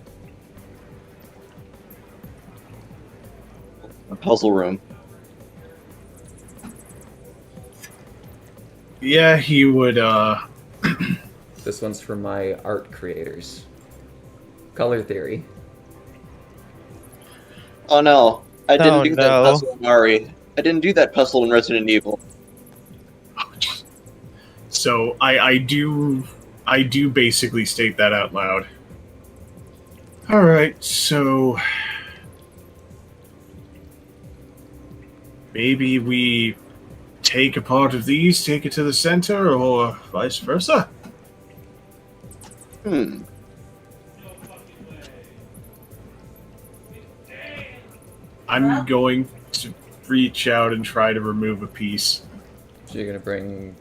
[SPEAKER 3] A puzzle room.
[SPEAKER 1] Yeah, he would,
[SPEAKER 2] This one's for my art creators. Color theory.
[SPEAKER 3] Oh no, I didn't do that
[SPEAKER 9] no.
[SPEAKER 3] puzzle in Ari. I didn't do that puzzle in Resident Evil.
[SPEAKER 1] So I do basically state that out loud. Alright, so maybe we take a part of these, take it to the center, or vice versa? I'm going to reach out and try to remove a piece.
[SPEAKER 2] So you're gonna bring...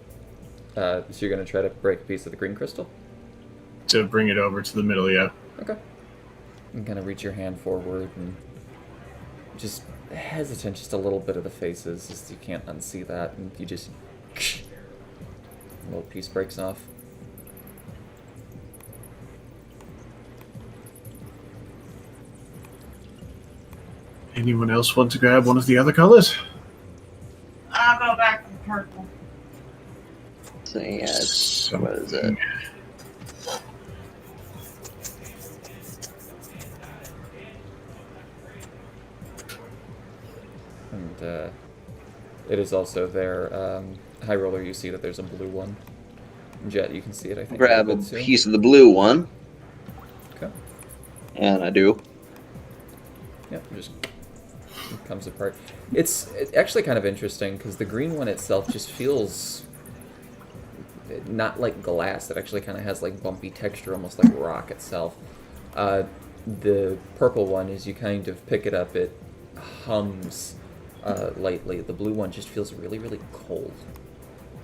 [SPEAKER 2] so you're gonna try to break a piece of the green crystal?
[SPEAKER 1] To bring it over to the middle, yeah.
[SPEAKER 2] Okay. And kind of reach your hand forward and just hesitant just a little bit of the faces, just you can't unsee that, and you just... a little piece breaks off.
[SPEAKER 1] Anyone else want to grab one of the other colors?
[SPEAKER 7] I'll go back to the purple.
[SPEAKER 3] So yeah, it's, what is it?
[SPEAKER 2] And it is also there. High Roller, you see that there's a blue one. Jet, you can see it, I think.
[SPEAKER 3] Grab a
[SPEAKER 2] little bit too.
[SPEAKER 3] piece of the blue one.
[SPEAKER 2] Okay.
[SPEAKER 3] And I do.
[SPEAKER 2] Yep, just comes apart. It's actually kind of interesting because the green one itself just feels not like glass. It actually kind of has like bumpy texture, almost like rock itself. The purple one, as you kind of pick it up, it hums lightly. The blue one just feels really, really cold.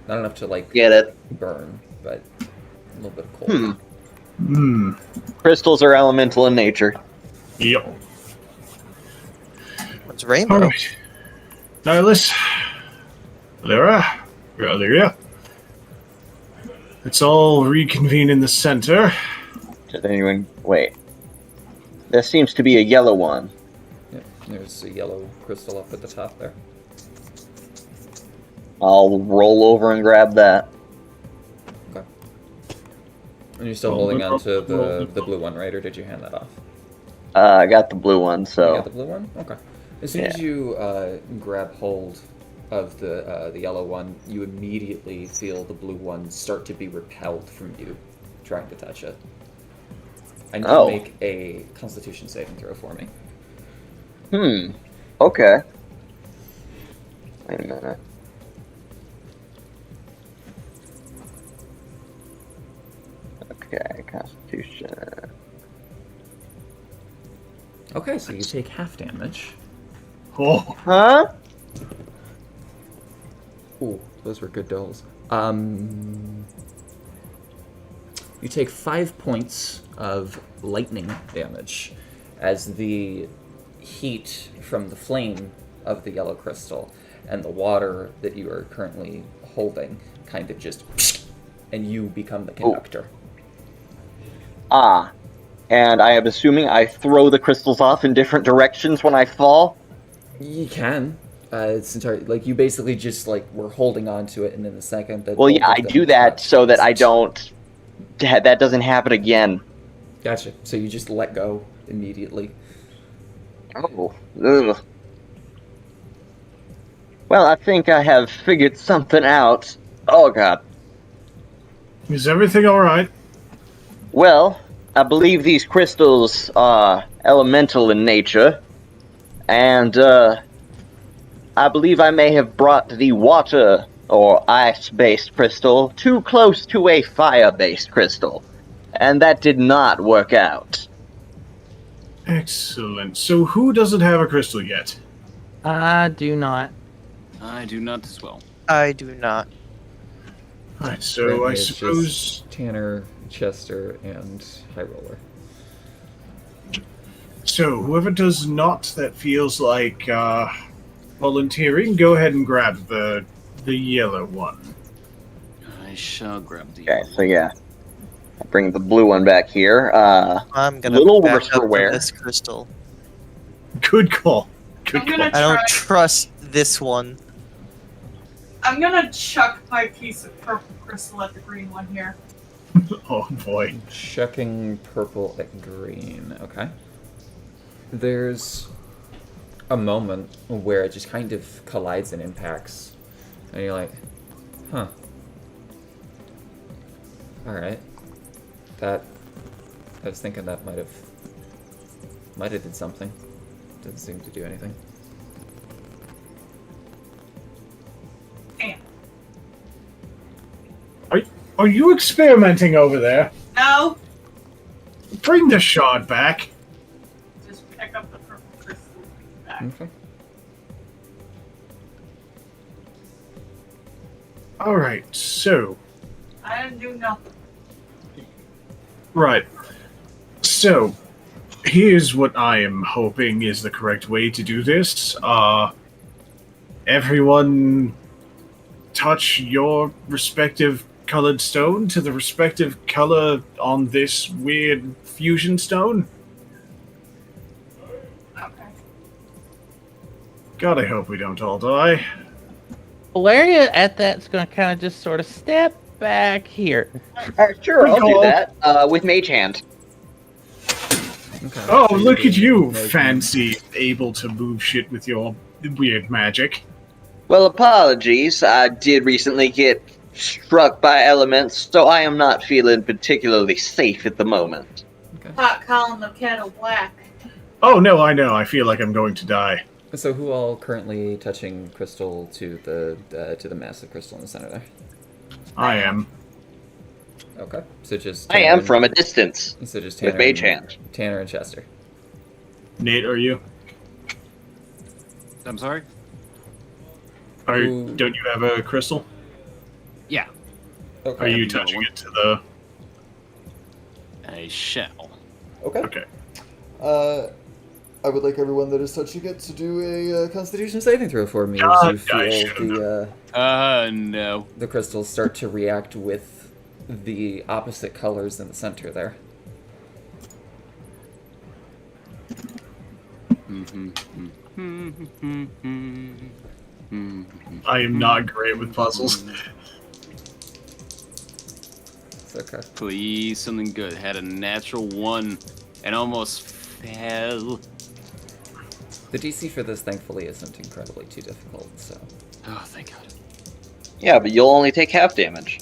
[SPEAKER 2] Not enough to like
[SPEAKER 3] Get it?
[SPEAKER 2] burn, but a little bit cold.
[SPEAKER 3] Crystals are elemental in nature.
[SPEAKER 1] Yep.
[SPEAKER 9] What's rainbow?
[SPEAKER 1] All right. Nihilus, Lyra. Let's all reconvene in the center.
[SPEAKER 3] Does anyone wait? There seems to be a yellow one.
[SPEAKER 2] Yep, there's a yellow crystal up at the top there.
[SPEAKER 3] I'll roll over and grab that.
[SPEAKER 2] Okay. And you're still holding on to the blue one, right? Or did you hand that off?
[SPEAKER 3] I got the blue one, so.
[SPEAKER 2] You got the blue one? Okay. As soon as you grab hold of the yellow one, you immediately feel the blue one start to be repelled from you, trying to touch it. I need to make a Constitution saving throw for me.
[SPEAKER 3] Okay. Wait a minute. Okay, Constitution.
[SPEAKER 2] Okay, so you take half damage.
[SPEAKER 1] Oh,
[SPEAKER 3] Huh?
[SPEAKER 2] Ooh, those were good dolls. You take 5 points of lightning damage as the heat from the flame of the yellow crystal and the water that you are currently holding kind of just, and you become the conductor.
[SPEAKER 3] And I am assuming I throw the crystals off in different directions when I fall?
[SPEAKER 2] You can. It's entirely like you basically just like were holding on to it, and in the second that.
[SPEAKER 3] Well, yeah, I do that so that I don't. That doesn't happen again.
[SPEAKER 2] Gotcha. So you just let go immediately.
[SPEAKER 3] Oh. Ugh. Well, I think I have figured something out. Oh, God.
[SPEAKER 1] is everything all right?
[SPEAKER 3] Well, I believe these crystals are elemental in nature, and I believe I may have brought the water or ice-based crystal too close to a fire-based crystal, and that did not work out.
[SPEAKER 1] Excellent. So who doesn't have a crystal yet?
[SPEAKER 5] I do not.
[SPEAKER 6] I do not as well.
[SPEAKER 9] I do not.
[SPEAKER 1] All right, so
[SPEAKER 2] Currently
[SPEAKER 1] I
[SPEAKER 2] it's
[SPEAKER 1] suppose.
[SPEAKER 2] just Tanner, Chester, and High Roller.
[SPEAKER 1] So whoever does not, that feels like volunteering, go ahead and grab the yellow one.
[SPEAKER 6] I shall grab the.
[SPEAKER 3] Okay, so yeah. I'll bring the blue one back here.
[SPEAKER 9] I'm gonna
[SPEAKER 3] Little
[SPEAKER 9] back
[SPEAKER 3] worse
[SPEAKER 9] up
[SPEAKER 3] for
[SPEAKER 9] from
[SPEAKER 3] wear.
[SPEAKER 9] this crystal.
[SPEAKER 1] Good call. Good
[SPEAKER 4] I'm gonna
[SPEAKER 1] call.
[SPEAKER 9] I don't
[SPEAKER 4] try.
[SPEAKER 9] trust this one.
[SPEAKER 4] I'm gonna chuck my piece of purple crystal at the green one here.
[SPEAKER 1] Oh boy.
[SPEAKER 2] Chucking purple at green. Okay. There's a moment where it just kind of collides and impacts, and you're like, huh. Alright. That, I was thinking that might have did something. Didn't seem to do anything.
[SPEAKER 4] Damn.
[SPEAKER 1] Are you experimenting over there?
[SPEAKER 4] No.
[SPEAKER 1] Bring the shard back.
[SPEAKER 4] Just pick up the purple crystal back.
[SPEAKER 2] Okay.
[SPEAKER 1] All right. So,
[SPEAKER 4] I didn't do nothing.
[SPEAKER 1] right. So, here's what I am hoping is the correct way to do this. Everyone touch your respective colored stone to the respective color on this weird fusion stone.
[SPEAKER 4] Okay.
[SPEAKER 1] God, I hope we don't all die.
[SPEAKER 5] Valeria at that's gonna kind of just sort of step back here.
[SPEAKER 3] Sure, I'll do
[SPEAKER 1] call.
[SPEAKER 3] that. With Mage Hand.
[SPEAKER 2] Okay.
[SPEAKER 1] Oh,
[SPEAKER 2] So
[SPEAKER 1] look at you,
[SPEAKER 2] making-
[SPEAKER 1] fancy, able to move shit with your weird magic.
[SPEAKER 3] Well, apologies. I did recently get struck by elements, so I am not feeling particularly safe at the moment.
[SPEAKER 7] Pot calling the kettle black.
[SPEAKER 1] Oh, no, I know. I feel like I'm going to die.
[SPEAKER 2] So who all currently touching crystal to the massive crystal in the center there?
[SPEAKER 1] I am.
[SPEAKER 2] Okay, so just
[SPEAKER 3] I am from a distance.
[SPEAKER 2] So just
[SPEAKER 3] With
[SPEAKER 2] Tanner
[SPEAKER 3] mage
[SPEAKER 2] and,
[SPEAKER 3] hand.
[SPEAKER 2] Tanner and Chester.
[SPEAKER 1] Nate, are you?
[SPEAKER 6] I'm sorry?
[SPEAKER 2] Who-
[SPEAKER 1] Don't you have a crystal?
[SPEAKER 6] Yeah,
[SPEAKER 2] Okay.
[SPEAKER 1] Are you
[SPEAKER 6] another
[SPEAKER 1] touching
[SPEAKER 6] one.
[SPEAKER 1] it to the...
[SPEAKER 6] I shall.
[SPEAKER 2] Okay.
[SPEAKER 1] Okay.
[SPEAKER 2] I would like everyone that is touching it to do a Constitution saving throw for me
[SPEAKER 1] God,
[SPEAKER 2] as you
[SPEAKER 1] I
[SPEAKER 2] feel
[SPEAKER 1] should've
[SPEAKER 6] No.
[SPEAKER 2] the crystals start to react with the opposite colors in the center there.
[SPEAKER 1] I am not great with puzzles.
[SPEAKER 2] It's okay.
[SPEAKER 6] Please, something good. Had a natural 1 and almost fell.
[SPEAKER 2] The DC for this, thankfully, isn't incredibly too difficult, so...
[SPEAKER 6] Oh, thank God.
[SPEAKER 3] Yeah, but you'll only take half damage.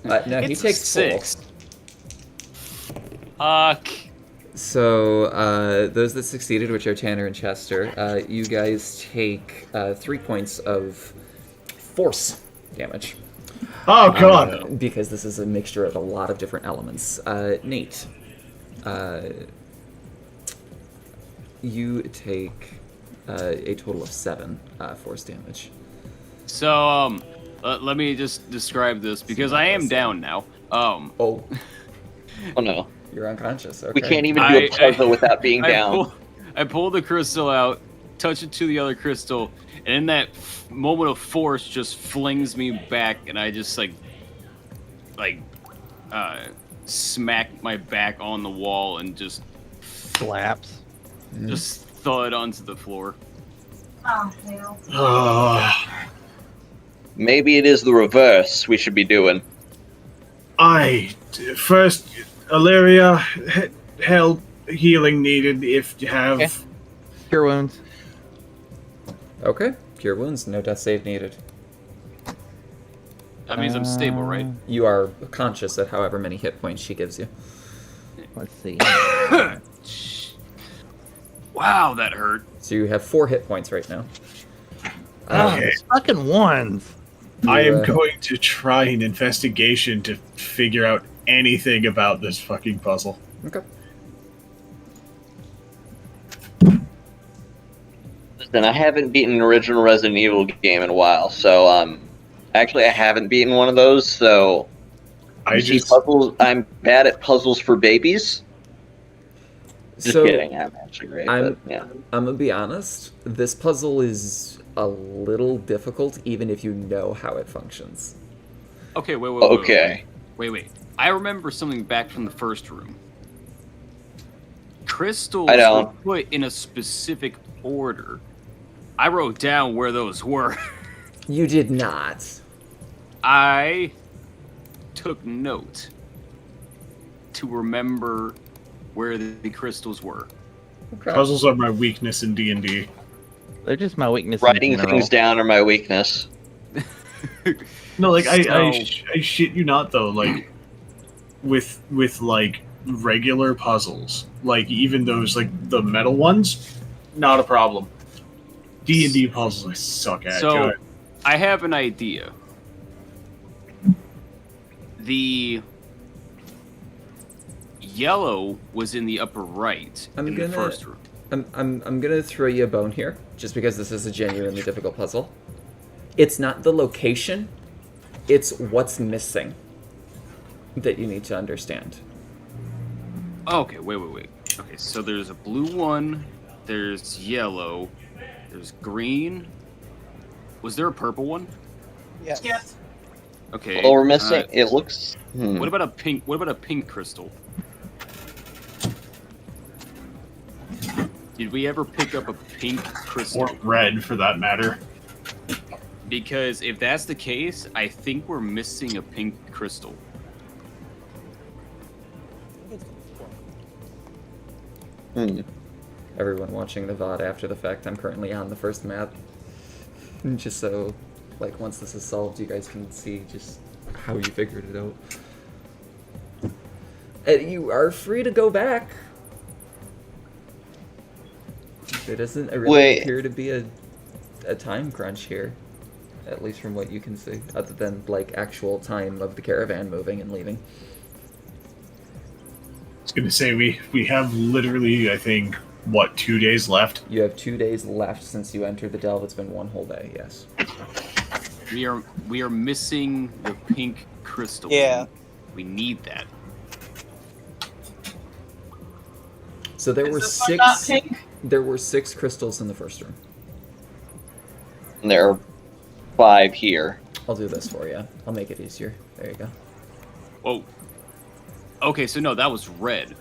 [SPEAKER 2] No, he
[SPEAKER 6] It's a
[SPEAKER 2] takes
[SPEAKER 6] 6.
[SPEAKER 2] full.
[SPEAKER 6] Fuck.
[SPEAKER 2] So, those that succeeded, which are Tanner and Chester, you guys take 3 points of force damage.
[SPEAKER 1] Oh, God!
[SPEAKER 2] Because this is a mixture of a lot of different elements. Nate, you take a total of 7 force damage.
[SPEAKER 6] So, let me just describe this because I am down now.
[SPEAKER 2] Oh,
[SPEAKER 3] Oh no.
[SPEAKER 2] you're unconscious. Okay.
[SPEAKER 3] We can't even do a puzzle without being down.
[SPEAKER 6] I pull the crystal out, touch it to the other crystal, and in that moment of force, just flings me back, and I just smack my back on the wall and just
[SPEAKER 5] Slaps.
[SPEAKER 6] just thud onto the floor.
[SPEAKER 7] Oh, hell.
[SPEAKER 3] Maybe it is the reverse we should be doing.
[SPEAKER 1] First, Illyria, help healing needed if you have...
[SPEAKER 5] Yeah. Cure wounds.
[SPEAKER 2] Okay. Cure wounds, no death save needed.
[SPEAKER 6] That means I'm stable, right?
[SPEAKER 2] You are conscious at however many hit points she gives you.
[SPEAKER 5] Let's see.
[SPEAKER 6] Wow, that hurt.
[SPEAKER 2] So you have 4 hit points right now.
[SPEAKER 1] Okay.
[SPEAKER 5] Fucking ones.
[SPEAKER 1] I am
[SPEAKER 2] uh,
[SPEAKER 1] going to try an investigation to figure out anything about this fucking puzzle.
[SPEAKER 2] Okay.
[SPEAKER 3] Listen, I haven't beaten an original Resident Evil game in a while, so actually I haven't beaten one of those, so puzzles. I'm bad at puzzles for babies. Just kidding, I'm actually great. But, yeah.
[SPEAKER 2] I'm gonna be honest. This puzzle is a little difficult, even if you know how it functions.
[SPEAKER 6] Okay, wait.
[SPEAKER 3] Okay.
[SPEAKER 6] Wait. I remember something back from the first room. Crystals
[SPEAKER 3] I
[SPEAKER 6] were
[SPEAKER 3] don't.
[SPEAKER 6] put in a specific order. I wrote down where those were.
[SPEAKER 2] You did not.
[SPEAKER 6] I took note to remember where the crystals were.
[SPEAKER 2] Okay.
[SPEAKER 1] Puzzles are my weakness in D&D.
[SPEAKER 5] They're just my weakness. in
[SPEAKER 3] Writing
[SPEAKER 5] general.
[SPEAKER 3] things down are my weakness.
[SPEAKER 1] No, like I
[SPEAKER 6] So-
[SPEAKER 1] shit you not though. Like with like regular puzzles, like even those like the metal ones, not a problem. D&D puzzles I suck at. Go
[SPEAKER 6] So,
[SPEAKER 1] ahead.
[SPEAKER 6] I have an idea. The yellow was in the upper right
[SPEAKER 2] I'm
[SPEAKER 6] in
[SPEAKER 2] gonna-
[SPEAKER 6] the first room.
[SPEAKER 2] I'm gonna throw you a bone here, just because this is a genuinely difficult puzzle. It's not the location, it's what's missing that you need to understand.
[SPEAKER 6] Okay, wait. Okay, so there's a blue one, there's yellow, there's green. Was there a purple one?
[SPEAKER 9] Yes.
[SPEAKER 7] Yes.
[SPEAKER 6] Okay.
[SPEAKER 3] Well, we're missing. It looks.
[SPEAKER 6] What about a pink? What about a pink crystal? Did we ever pick up a pink crystal?
[SPEAKER 1] Or red for that matter.
[SPEAKER 6] Because if that's the case, I think we're missing a pink crystal.
[SPEAKER 2] Everyone watching the VOD after the fact, I'm currently on the first map. Just so, like, once this is solved, you guys can see just how you figured it out. And you are free to go back. There doesn't really
[SPEAKER 3] Wait.
[SPEAKER 2] appear to be a time crunch here, at least from what you can see, other than like actual time of the caravan moving and leaving.
[SPEAKER 1] I was gonna say we have literally, I think, what, 2 days left?
[SPEAKER 2] You have 2 days left since you entered the delve. It's been 1 whole day. Yes.
[SPEAKER 6] We are missing the pink crystal.
[SPEAKER 9] Yeah.
[SPEAKER 6] We need that.
[SPEAKER 2] So there
[SPEAKER 4] Is
[SPEAKER 2] were
[SPEAKER 4] this one not
[SPEAKER 2] 6.
[SPEAKER 4] pink?
[SPEAKER 2] There were 6 crystals in the first room.
[SPEAKER 3] And there are 5 here.
[SPEAKER 2] I'll do this for you. I'll make it easier. There you go.
[SPEAKER 6] Whoa. Okay, so no, that was red.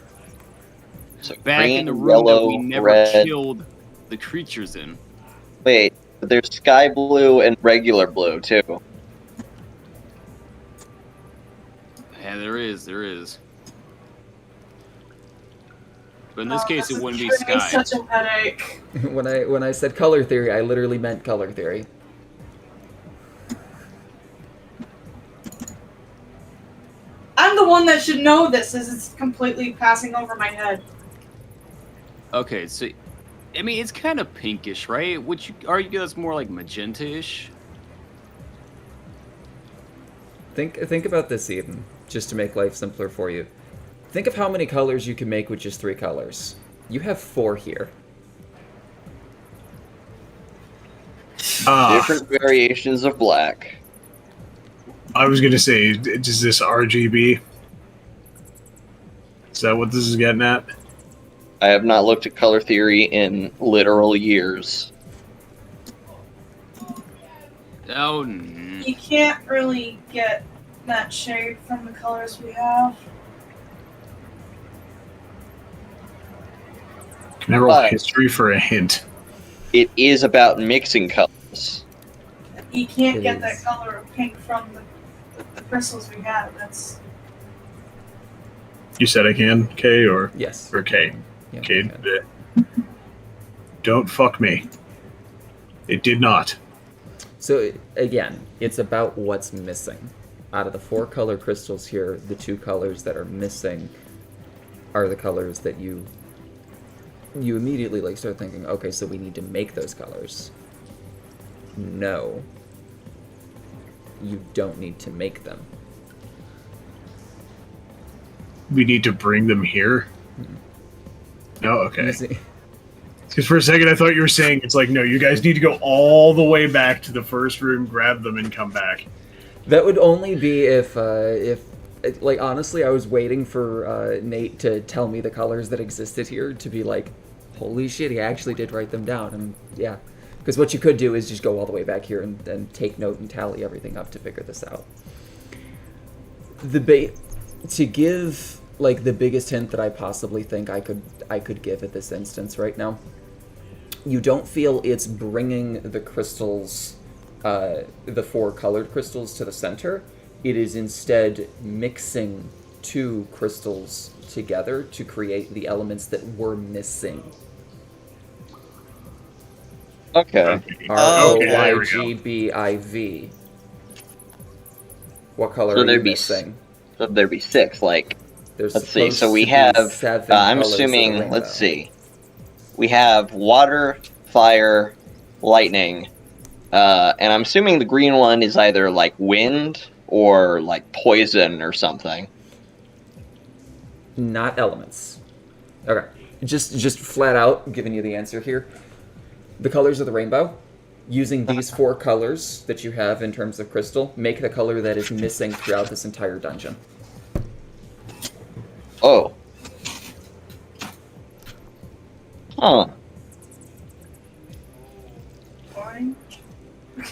[SPEAKER 3] So
[SPEAKER 6] Back
[SPEAKER 3] green,
[SPEAKER 6] in the room that
[SPEAKER 3] yellow,
[SPEAKER 6] we never
[SPEAKER 3] red.
[SPEAKER 6] killed the creatures in.
[SPEAKER 3] Wait, but there's sky blue and regular blue too.
[SPEAKER 6] Yeah, there is. But in this case,
[SPEAKER 4] this
[SPEAKER 6] it wouldn't
[SPEAKER 4] is
[SPEAKER 6] be
[SPEAKER 4] giving me
[SPEAKER 6] sky.
[SPEAKER 4] such a headache.
[SPEAKER 2] When I said color theory, I literally meant color theory.
[SPEAKER 4] I'm the one that should know this, as it's completely passing over my head.
[SPEAKER 6] Okay, so I mean, it's kind of pinkish, right? Would you argue that's more like magenta-ish?
[SPEAKER 2] Think about this, Eden, just to make life simpler for you. Think of how many colors you can make with just 3 colors. You have 4 here.
[SPEAKER 3] Different variations of black.
[SPEAKER 1] I was gonna say, is this RGB? Is that what this is getting at?
[SPEAKER 3] I have not looked at color theory in literal years.
[SPEAKER 6] Oh,
[SPEAKER 4] You can't really get that shade from the colors we have.
[SPEAKER 1] Can I roll
[SPEAKER 3] But-
[SPEAKER 1] history for a hint?
[SPEAKER 3] It is about mixing colors.
[SPEAKER 4] You can't
[SPEAKER 2] It
[SPEAKER 4] get
[SPEAKER 2] is.
[SPEAKER 4] that color of pink from the crystals we have. That's
[SPEAKER 1] You said I can, K or
[SPEAKER 2] Yes.
[SPEAKER 1] K?
[SPEAKER 2] Yeah,
[SPEAKER 1] K.
[SPEAKER 2] okay.
[SPEAKER 1] Don't fuck me. It did not.
[SPEAKER 2] So again, it's about what's missing. Out of the 4 color crystals here, the 2 colors that are missing are the colors that you immediately like start thinking, okay, so we need to make those colors. No. You don't need to make them.
[SPEAKER 1] We need to bring them here. No, okay.
[SPEAKER 2] Using-
[SPEAKER 1] Because for a second I thought you were saying it's like, no, you guys need to go all the way back to the first room, grab them, and come back.
[SPEAKER 2] That would only be if like, honestly, I was waiting for Nate to tell me the colors that existed here to be like, holy shit, he actually did write them down. And yeah, because what you could do is just go all the way back here and take note and tally everything up to figure this out. To give like the biggest hint that I possibly think I could give at this instance right now, you don't feel it's bringing the crystals, the 4 colored crystals to the center. It is instead mixing 2 crystals together to create the elements that we're missing.
[SPEAKER 3] Okay.
[SPEAKER 9] Oh,
[SPEAKER 1] okay, there we go.
[SPEAKER 2] ROYGBIV. What color
[SPEAKER 3] So
[SPEAKER 2] are you
[SPEAKER 3] there'd be
[SPEAKER 2] missing?
[SPEAKER 3] So there'd be 6. Like,
[SPEAKER 2] There's
[SPEAKER 3] let's see.
[SPEAKER 2] supposed
[SPEAKER 3] So we
[SPEAKER 2] to be
[SPEAKER 3] have.
[SPEAKER 2] 7
[SPEAKER 3] I'm
[SPEAKER 2] colors of the
[SPEAKER 3] assuming.
[SPEAKER 2] rainbow.
[SPEAKER 3] Let's see. We have water, fire, lightning, and I'm assuming the green one is either like wind or like poison or something.
[SPEAKER 2] Not elements. Okay. Just flat out giving you the answer here. The colors of the rainbow, using these 4 colors that you have in terms of crystal, make the color that is missing throughout this entire dungeon.
[SPEAKER 3] Oh. Huh.
[SPEAKER 4] orange.
[SPEAKER 1] I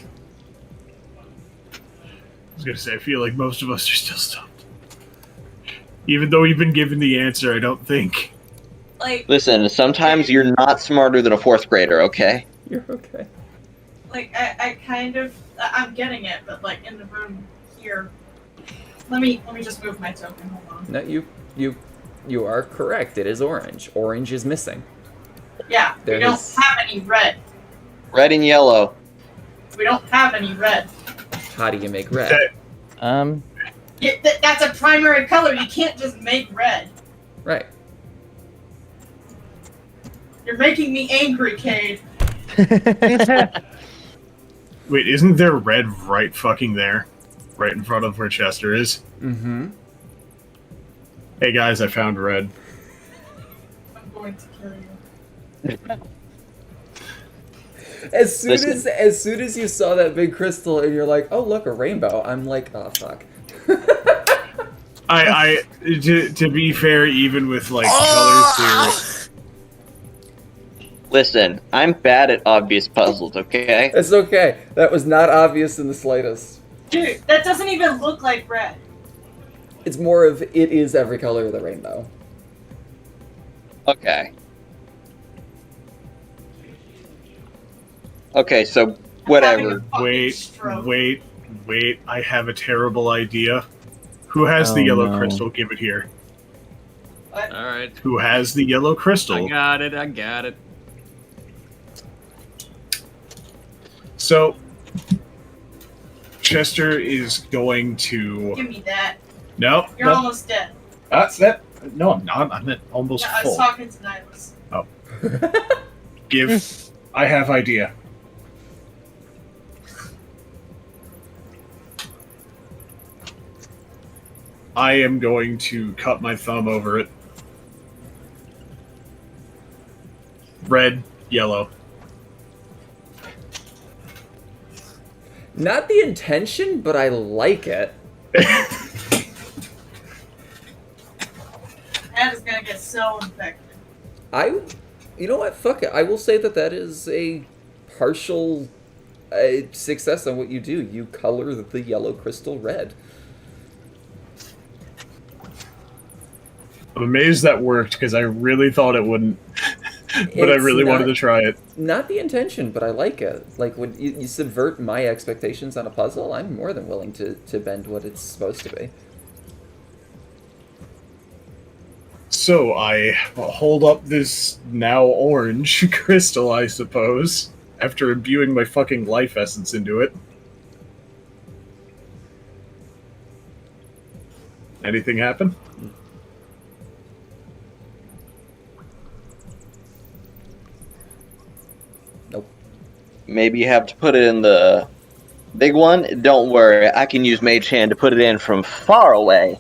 [SPEAKER 1] was gonna say, I feel like most of us are still stumped. Even though we've been given the answer, I don't think.
[SPEAKER 4] Like,
[SPEAKER 3] Listen, sometimes you're not smarter than a 4th grader, okay?
[SPEAKER 2] You're okay.
[SPEAKER 4] I kind of, I'm getting it, but like in the room here. Let me just move my token. Hold on.
[SPEAKER 2] No, you are correct. It is orange. Orange is missing.
[SPEAKER 4] Yeah,
[SPEAKER 2] There
[SPEAKER 4] we don't
[SPEAKER 2] is-
[SPEAKER 4] have any red.
[SPEAKER 3] Red and yellow.
[SPEAKER 4] We don't have any red.
[SPEAKER 2] How do you make red?
[SPEAKER 1] Okay.
[SPEAKER 4] That's a primary color. You can't just make red.
[SPEAKER 2] Right.
[SPEAKER 4] You're making me angry, Cade.
[SPEAKER 1] Wait, isn't there red right fucking there? Right in front of where Chester is?
[SPEAKER 2] Mm-hmm.
[SPEAKER 1] Hey guys, I found red.
[SPEAKER 4] I'm going to kill you.
[SPEAKER 2] As soon
[SPEAKER 3] Listen.
[SPEAKER 2] as you saw that big crystal and you're like, oh look, a rainbow, I'm like, oh fuck.
[SPEAKER 1] To be fair, even with like colors here,
[SPEAKER 3] Listen, I'm bad at obvious puzzles, okay?
[SPEAKER 2] It's okay. That was not obvious in the slightest.
[SPEAKER 4] Dude, that doesn't even look like red.
[SPEAKER 2] It's more of it is every color of the rainbow.
[SPEAKER 3] Okay. Okay, so whatever.
[SPEAKER 1] wait, I have a terrible idea. Who has the yellow crystal? Give it here.
[SPEAKER 4] What?
[SPEAKER 6] All right.
[SPEAKER 1] Who has the yellow crystal?
[SPEAKER 6] I got it.
[SPEAKER 1] So, Chester is going to...
[SPEAKER 4] Give me that.
[SPEAKER 1] No,
[SPEAKER 4] You're
[SPEAKER 1] no.
[SPEAKER 4] almost dead.
[SPEAKER 1] That's that. No, I'm not. I'm at almost
[SPEAKER 4] Yeah, I was
[SPEAKER 1] full.
[SPEAKER 4] talking to Nihilus.
[SPEAKER 1] Give... I have idea. I am going to cut my thumb over it. Red, yellow.
[SPEAKER 2] Not the intention, but I like it.
[SPEAKER 4] That is gonna get so infected.
[SPEAKER 2] You know what? Fuck it. I will say that is a partial success on what you do. You color the yellow crystal red.
[SPEAKER 1] I'm amazed that worked because I really thought it wouldn't. But I
[SPEAKER 2] It's
[SPEAKER 1] really wanted
[SPEAKER 2] not-
[SPEAKER 1] to try it.
[SPEAKER 2] Not the intention, but I like it. Like, when you subvert my expectations on a puzzle, I'm more than willing to bend what it's supposed to be.
[SPEAKER 1] So I hold up this now orange crystal, I suppose, after imbuing my fucking life essence into it. Anything happen?
[SPEAKER 2] Nope.
[SPEAKER 3] Maybe you have to put it in the big one. Don't worry, I can use Mage Hand to put it in from far away.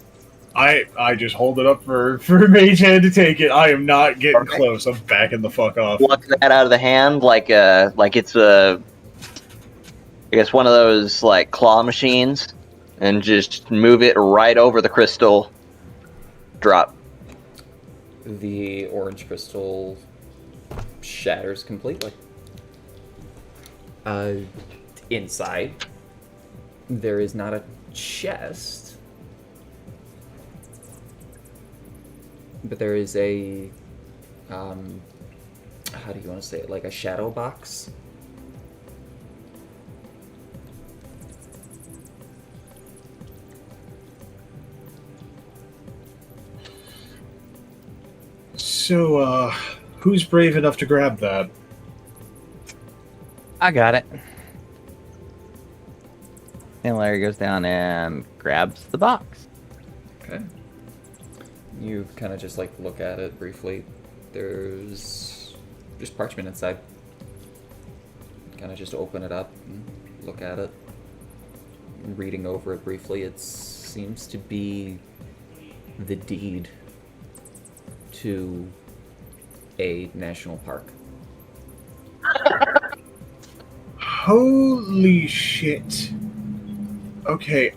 [SPEAKER 1] I just hold it up for Mage Hand to take it. I am not getting
[SPEAKER 3] Okay.
[SPEAKER 1] close. I'm backing the fuck off.
[SPEAKER 3] Pluck that out of the hand like it's a, I guess one of those like claw machines, and just move it right over the crystal. Drop.
[SPEAKER 2] The orange crystal shatters completely. Inside, there is not a chest, but there is a, how do you want to say it, like a shadow box.
[SPEAKER 1] So, who's brave enough to grab that?
[SPEAKER 5] I got it. And Larry goes down and grabs the box.
[SPEAKER 2] Okay. You kind of just like look at it briefly. There's just parchment inside. Kind of just open it up and look at it. Reading over it briefly, it seems to be the deed to a national park.
[SPEAKER 1] Holy shit. Okay.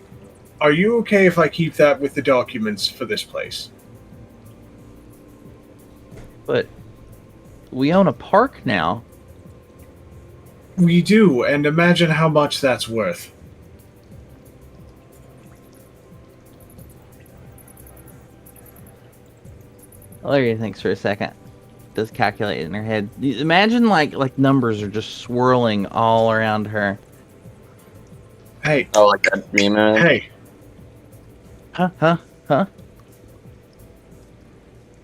[SPEAKER 1] Are you okay if I keep that with the documents for this place?
[SPEAKER 5] But we own a park now.
[SPEAKER 1] We do, and imagine how much that's worth.
[SPEAKER 5] Larry thinks for a second. Does calculate it in her head. Imagine like numbers are just swirling all around her.
[SPEAKER 1] Hey,
[SPEAKER 3] Oh, like that dream.
[SPEAKER 1] hey,
[SPEAKER 5] Huh?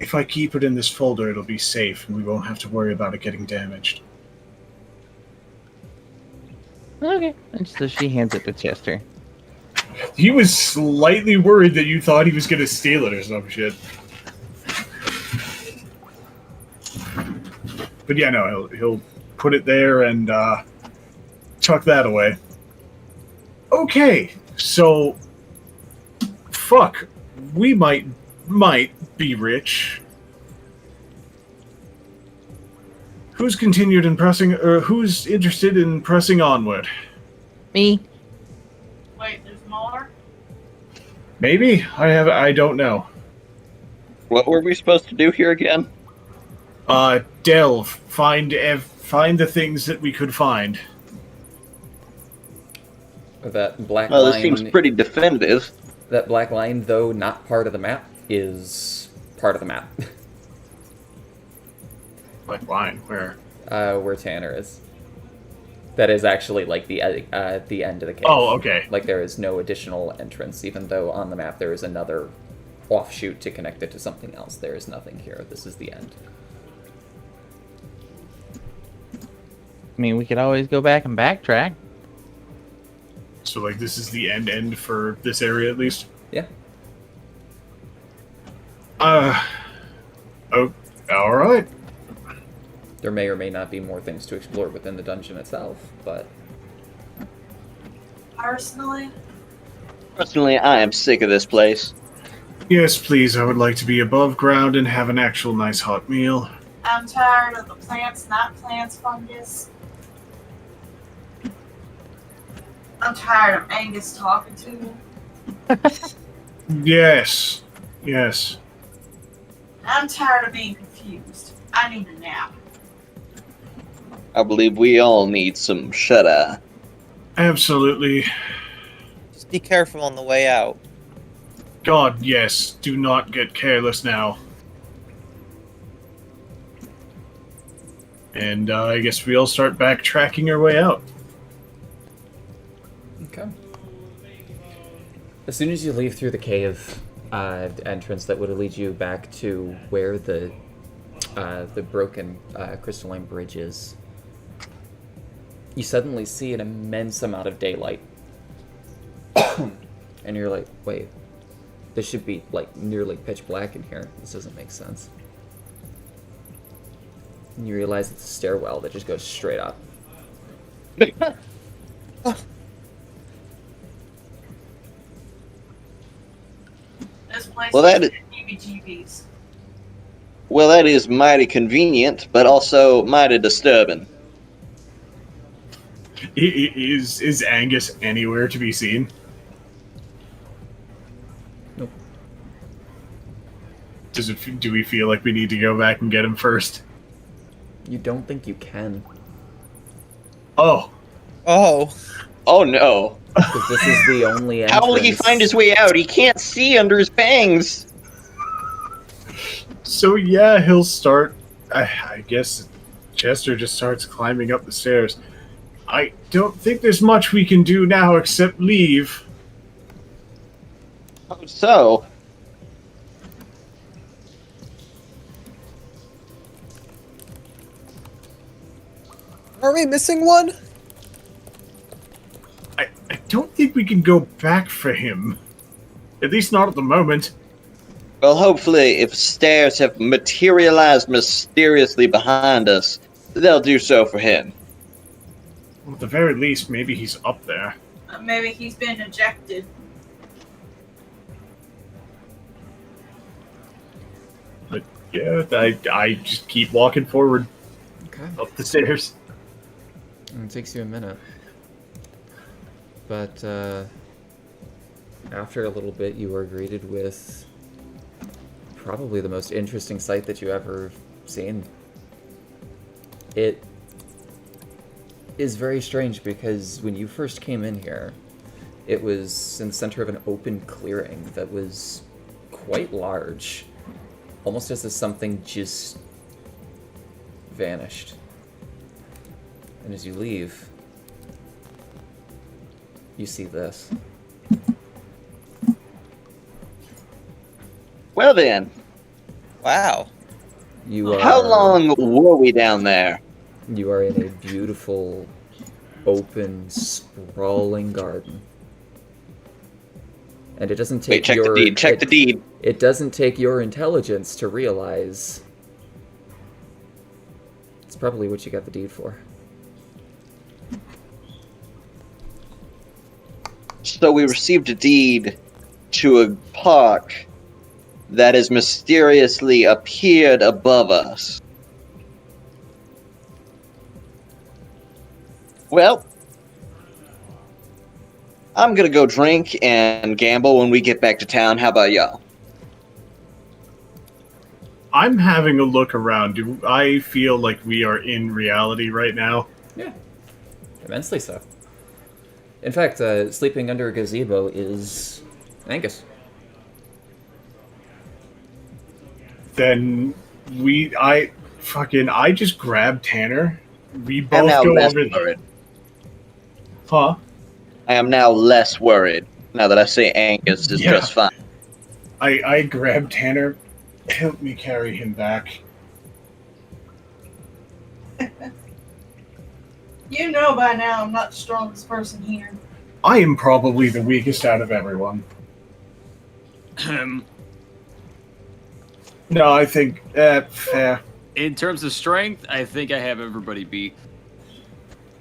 [SPEAKER 1] if I keep it in this folder, it'll be safe, and we won't have to worry about it getting damaged.
[SPEAKER 5] Okay. And so she hands it to Chester.
[SPEAKER 1] He was slightly worried that you thought he was gonna steal it or some shit. But yeah, no, he'll put it there and tuck that away. Okay, so fuck, we might be rich. Who's continued in pressing, or who's interested in pressing onward?
[SPEAKER 5] Me.
[SPEAKER 4] Wait, there's more?
[SPEAKER 1] Maybe I don't know.
[SPEAKER 3] What were we supposed to do here again?
[SPEAKER 1] Delve, find the things that we could find.
[SPEAKER 2] That black
[SPEAKER 3] Well,
[SPEAKER 2] line.
[SPEAKER 3] this seems pretty definitive.
[SPEAKER 2] That black line, though not part of the map, is part of the map.
[SPEAKER 1] Like line, where?
[SPEAKER 2] Where Tanner is. That is actually like the end of the cave.
[SPEAKER 1] Oh, okay.
[SPEAKER 2] Like there is no additional entrance, even though on the map there is another offshoot to connect it to something else. There is nothing here. This is the end.
[SPEAKER 5] I mean, we could always go back and backtrack.
[SPEAKER 1] So like this is the end for this area at least?
[SPEAKER 2] Yeah.
[SPEAKER 1] Oh, alright.
[SPEAKER 2] There may or may not be more things to explore within the dungeon itself, but...
[SPEAKER 4] Personally,
[SPEAKER 3] Personally, I am sick of this place.
[SPEAKER 1] Yes, please, I would like to be above ground and have an actual nice hot meal.
[SPEAKER 4] I'm tired of the plants, not plants, fungus. I'm tired of Angus talking to me.
[SPEAKER 1] Yes. Yes.
[SPEAKER 4] I'm tired of being confused. I need a nap.
[SPEAKER 3] I believe we all need some shut-eye.
[SPEAKER 1] Absolutely.
[SPEAKER 9] Just be careful on the way out.
[SPEAKER 1] God, yes. Do not get careless now. And I guess we all start backtracking our way out.
[SPEAKER 2] Okay. As soon as you leave through the cave entrance that would lead you back to where the broken crystalline bridge is, you suddenly see an immense amount of daylight. And you're like, wait, this should be like nearly pitch black in here. This doesn't make sense. And you realize it's a stairwell that just goes straight up.
[SPEAKER 4] This place
[SPEAKER 3] Well, that
[SPEAKER 4] is
[SPEAKER 3] is-
[SPEAKER 4] heebie-jeebies.
[SPEAKER 3] Well, that is mighty convenient, but also mighty disturbing.
[SPEAKER 1] Is Angus anywhere to be seen?
[SPEAKER 2] Nope.
[SPEAKER 1] Do we feel like we need to go back and get him first?
[SPEAKER 2] You don't think you can.
[SPEAKER 1] Oh.
[SPEAKER 9] Oh.
[SPEAKER 3] Oh no.
[SPEAKER 2] Because this is the only entrance.
[SPEAKER 3] How will he find his way out? He can't see under his bangs.
[SPEAKER 1] So yeah, he'll start. I guess Chester just starts climbing up the stairs. I don't think there's much we can do now except leave.
[SPEAKER 3] How so?
[SPEAKER 9] Are we missing one?
[SPEAKER 1] I don't think we can go back for him. At least not at the moment.
[SPEAKER 3] Well, hopefully, if stairs have materialized mysteriously behind us, they'll do so for him.
[SPEAKER 1] At the very least, maybe he's up there.
[SPEAKER 4] Maybe he's been ejected.
[SPEAKER 1] But yeah, I just keep walking forward
[SPEAKER 2] Okay.
[SPEAKER 1] up the stairs.
[SPEAKER 2] It takes you a minute. But after a little bit, you are greeted with probably the most interesting sight that you ever seen. It is very strange because when you first came in here, it was in the center of an open clearing that was quite large, almost as if something just vanished. And as you leave, you see this.
[SPEAKER 3] Well then,
[SPEAKER 9] Wow.
[SPEAKER 2] You are,
[SPEAKER 3] how long were we down there?
[SPEAKER 2] You are in a beautiful, open, sprawling garden. And it doesn't take
[SPEAKER 3] Wait, check
[SPEAKER 2] your
[SPEAKER 3] the deed. Check
[SPEAKER 2] it,
[SPEAKER 3] the deed.
[SPEAKER 2] It doesn't take your intelligence to realize It's probably what you got the deed for.
[SPEAKER 3] So we received a deed to a park that has mysteriously appeared above us. Well, I'm gonna go drink and gamble when we get back to town. How about y'all?
[SPEAKER 1] I'm having a look around. Do I feel like we are in reality right now?
[SPEAKER 2] Yeah, immensely so. In fact, sleeping under a gazebo is Angus.
[SPEAKER 1] Then I just grabbed Tanner. We
[SPEAKER 3] I'm
[SPEAKER 1] both
[SPEAKER 3] now
[SPEAKER 1] go
[SPEAKER 3] less
[SPEAKER 1] over there.
[SPEAKER 3] worried.
[SPEAKER 1] Huh?
[SPEAKER 3] I am now less worried now that I say Angus is
[SPEAKER 1] Yeah.
[SPEAKER 3] just fine.
[SPEAKER 1] I grabbed Tanner. Help me carry him back.
[SPEAKER 4] You know by now I'm not the strongest person here.
[SPEAKER 1] I am probably the weakest out of everyone. No, I think fair.
[SPEAKER 6] In terms of strength, I think I have everybody beat.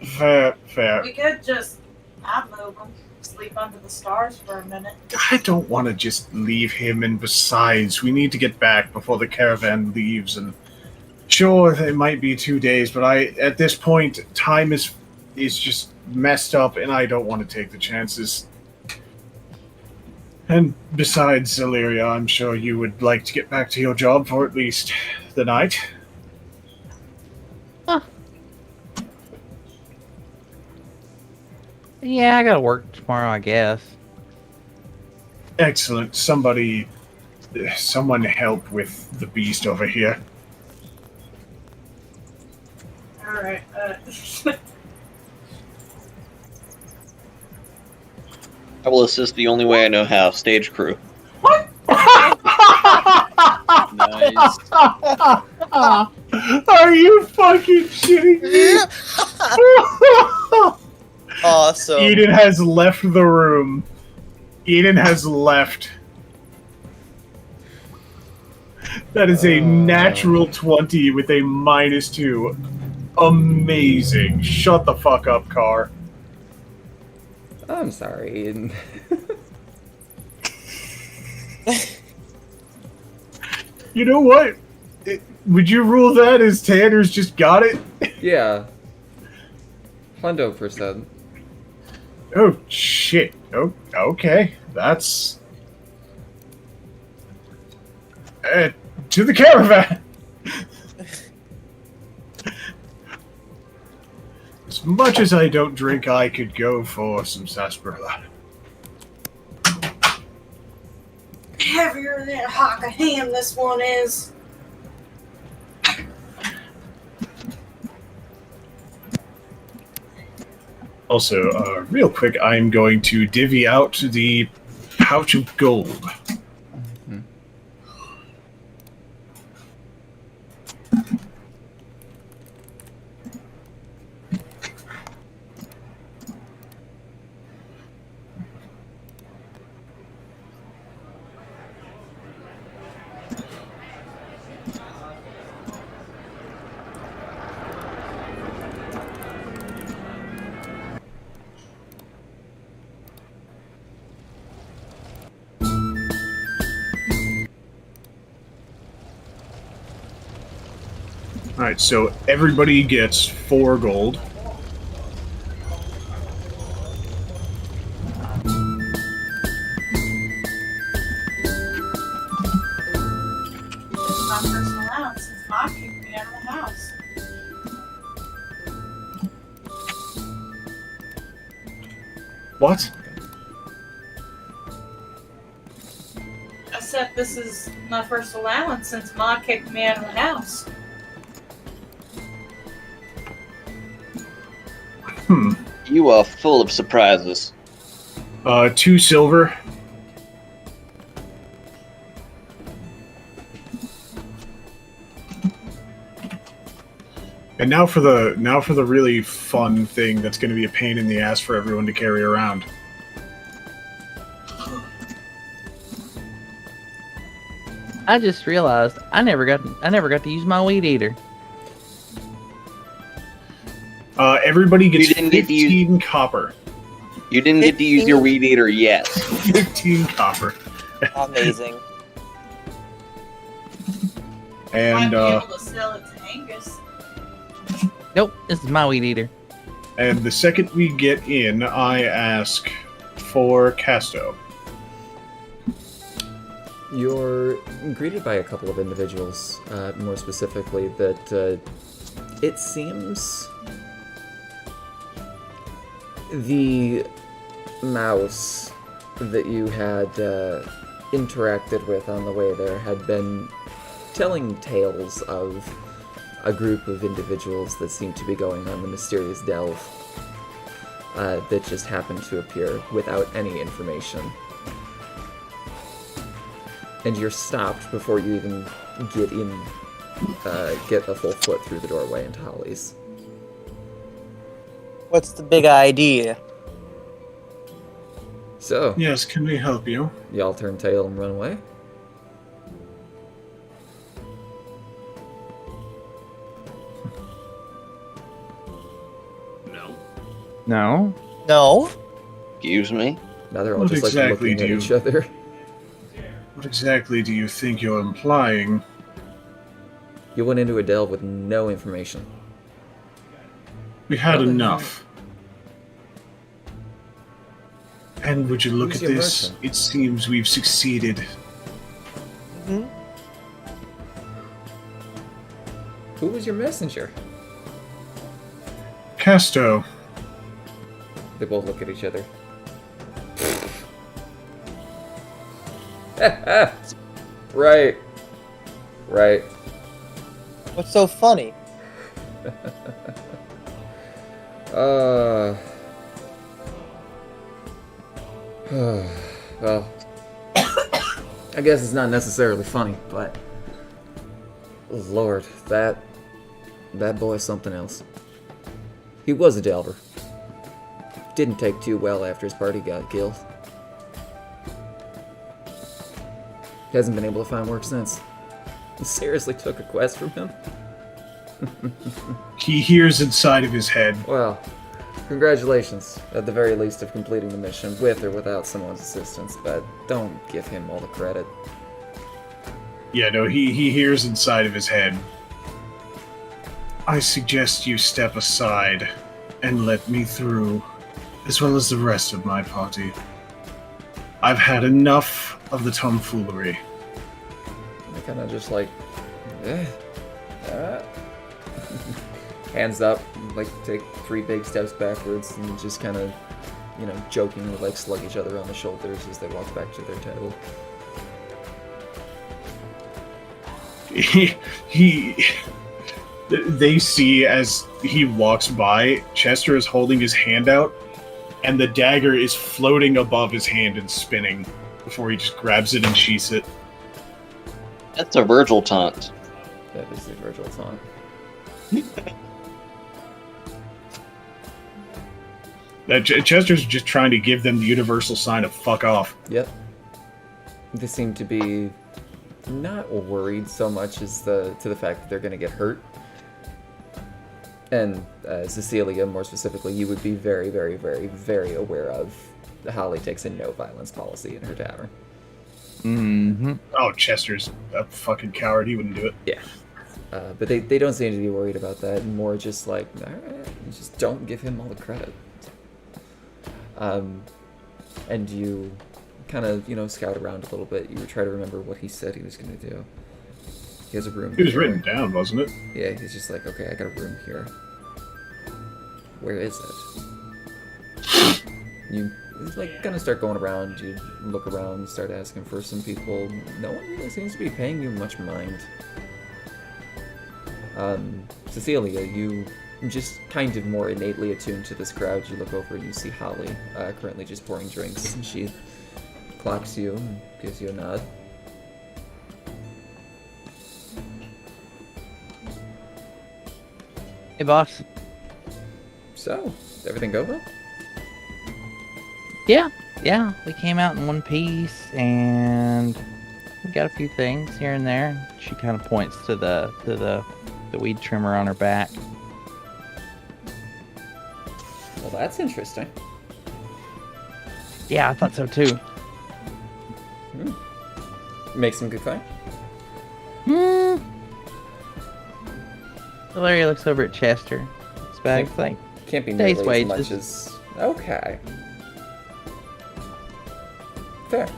[SPEAKER 1] Fair.
[SPEAKER 4] We could just not move him, sleep under the stars for a minute.
[SPEAKER 1] I don't want to just leave him, and besides, we need to get back before the caravan leaves. And sure, it might be 2 days, but at this point, time is just messed up, and I don't want to take the chances. And besides, Illyria, I'm sure you would like to get back to your job for at least the night.
[SPEAKER 5] Yeah, I gotta work tomorrow, I guess.
[SPEAKER 1] Excellent. Someone help with the beast over here.
[SPEAKER 4] Alright,
[SPEAKER 3] I will assist the only way I know how, stage crew.
[SPEAKER 6] Nice.
[SPEAKER 1] Are you fucking shitting me?
[SPEAKER 9] Awesome.
[SPEAKER 1] Eden has left the room. Eden has left. That is a natural 20 with a -2. Amazing. Shut the fuck up, Car.
[SPEAKER 2] I'm sorry.
[SPEAKER 1] You know what? Would you rule that as Tanner's just got it?
[SPEAKER 2] Yeah. 100%.
[SPEAKER 1] Oh, shit. Oh, okay. That's... to the caravan! As much as I don't drink, I could go for some sarsaparilla.
[SPEAKER 4] heavier than a hock of ham this one is.
[SPEAKER 1] Also, real quick, I'm going to divvy out the pouch of gold. Alright, so everybody gets 4 gold.
[SPEAKER 4] My personal allowance since Mom kicked me out of the house.
[SPEAKER 1] What?
[SPEAKER 4] I said this is my first allowance since Ma kicked me out of the house.
[SPEAKER 3] You are full of surprises.
[SPEAKER 1] 2 silver. And now for the really fun thing that's going to be a pain in the ass for everyone to carry around.
[SPEAKER 5] I just realized I never got to use my weed eater.
[SPEAKER 1] Everybody gets
[SPEAKER 3] You didn't get to use-
[SPEAKER 1] 15 copper.
[SPEAKER 3] You didn't get to use your weed eater yet.
[SPEAKER 1] 15 copper.
[SPEAKER 9] Amazing.
[SPEAKER 1] And
[SPEAKER 4] Might be able to sell it to Angus.
[SPEAKER 5] Nope, this is my weed eater.
[SPEAKER 1] and the second we get in, I ask for Casto.
[SPEAKER 2] You're greeted by a couple of individuals, more specifically that it seems the mouse that you had interacted with on the way there had been telling tales of a group of individuals that seemed to be going on the mysterious delve that just happened to appear without any information. And you're stopped before you even get a full foot through the doorway into Holly's.
[SPEAKER 9] What's the big idea?
[SPEAKER 2] So,
[SPEAKER 1] Yes, can we help you?
[SPEAKER 2] y'all turn tail and run away?
[SPEAKER 6] No.
[SPEAKER 5] No.
[SPEAKER 9] No.
[SPEAKER 3] Excuse me?
[SPEAKER 2] Now they're all
[SPEAKER 1] What
[SPEAKER 2] just like
[SPEAKER 1] exactly
[SPEAKER 2] looking at
[SPEAKER 1] do you-
[SPEAKER 2] each other.
[SPEAKER 1] What exactly do you think you're implying?
[SPEAKER 2] You went into a delve with no information.
[SPEAKER 1] We had
[SPEAKER 2] Well, then-
[SPEAKER 1] enough. And would you look
[SPEAKER 2] Who's
[SPEAKER 1] at
[SPEAKER 2] your
[SPEAKER 1] this?
[SPEAKER 2] merchant?
[SPEAKER 1] It seems we've succeeded.
[SPEAKER 9] Hmm?
[SPEAKER 2] Who was your messenger?
[SPEAKER 1] Casto.
[SPEAKER 2] They both look at each other. Right. Right.
[SPEAKER 9] What's so funny?
[SPEAKER 2] Well, I guess it's not necessarily funny, but Lord, that boy's something else. He was a delver. Didn't take too well after his party got killed. Hasn't been able to find work since. Seriously took a quest from him?
[SPEAKER 1] He hears inside of his head.
[SPEAKER 2] Well, congratulations, at the very least, of completing the mission, with or without someone's assistance, but don't give him all the credit.
[SPEAKER 1] Yeah, no, he hears inside of his head. I suggest you step aside and let me through, as well as the rest of my party. I've had enough of the tomfoolery.
[SPEAKER 2] They kind of just like, hands up, like take 3 big steps backwards, and just kind of, jokingly like slug each other on the shoulders as they walk back to their table.
[SPEAKER 1] They see as he walks by, Chester is holding his hand out, and the dagger is floating above his hand and spinning before he just grabs it and sheaths it.
[SPEAKER 3] That's a Virgil taunt.
[SPEAKER 2] That is the Virgil taunt.
[SPEAKER 1] Chester's just trying to give them the universal sign of fuck off.
[SPEAKER 2] Yep. They seem to be not worried so much as to the fact that they're going to get hurt. And Cecilia, more specifically, you would be very, very, very, very aware of Holly takes a no violence policy in her tavern.
[SPEAKER 5] Mm-hmm.
[SPEAKER 1] Oh, Chester's a fucking coward. He wouldn't do it.
[SPEAKER 2] Yeah. But they don't seem to be worried about that. More just like, alright, just don't give him all the credit. And you kind of, scout around a little bit. You try to remember what he said he was going to do. He has a room
[SPEAKER 1] It was
[SPEAKER 2] here.
[SPEAKER 1] written down, wasn't it?
[SPEAKER 2] Yeah, he's just like, okay, I got a room here. Where is it? You kind of start going around. You look around, you start asking for some people. No one really seems to be paying you much mind. Cecilia, you just kind of more innately attuned to this crowd. You look over and you see Holly currently just pouring drinks, and she clocks you and gives you a nod.
[SPEAKER 5] Hey, boss.
[SPEAKER 2] So, did everything go well?
[SPEAKER 5] Yeah. We came out in one piece, and we got a few things here and there. She kind of points to the weed trimmer on her back.
[SPEAKER 2] that's interesting.
[SPEAKER 5] Yeah, I thought so too.
[SPEAKER 2] Make some good coin.
[SPEAKER 5] Valeria looks over at Chester. It's back. It's like,
[SPEAKER 2] Can't be
[SPEAKER 5] Day's
[SPEAKER 2] nearly as much
[SPEAKER 5] wages.
[SPEAKER 2] as... Okay. Fair.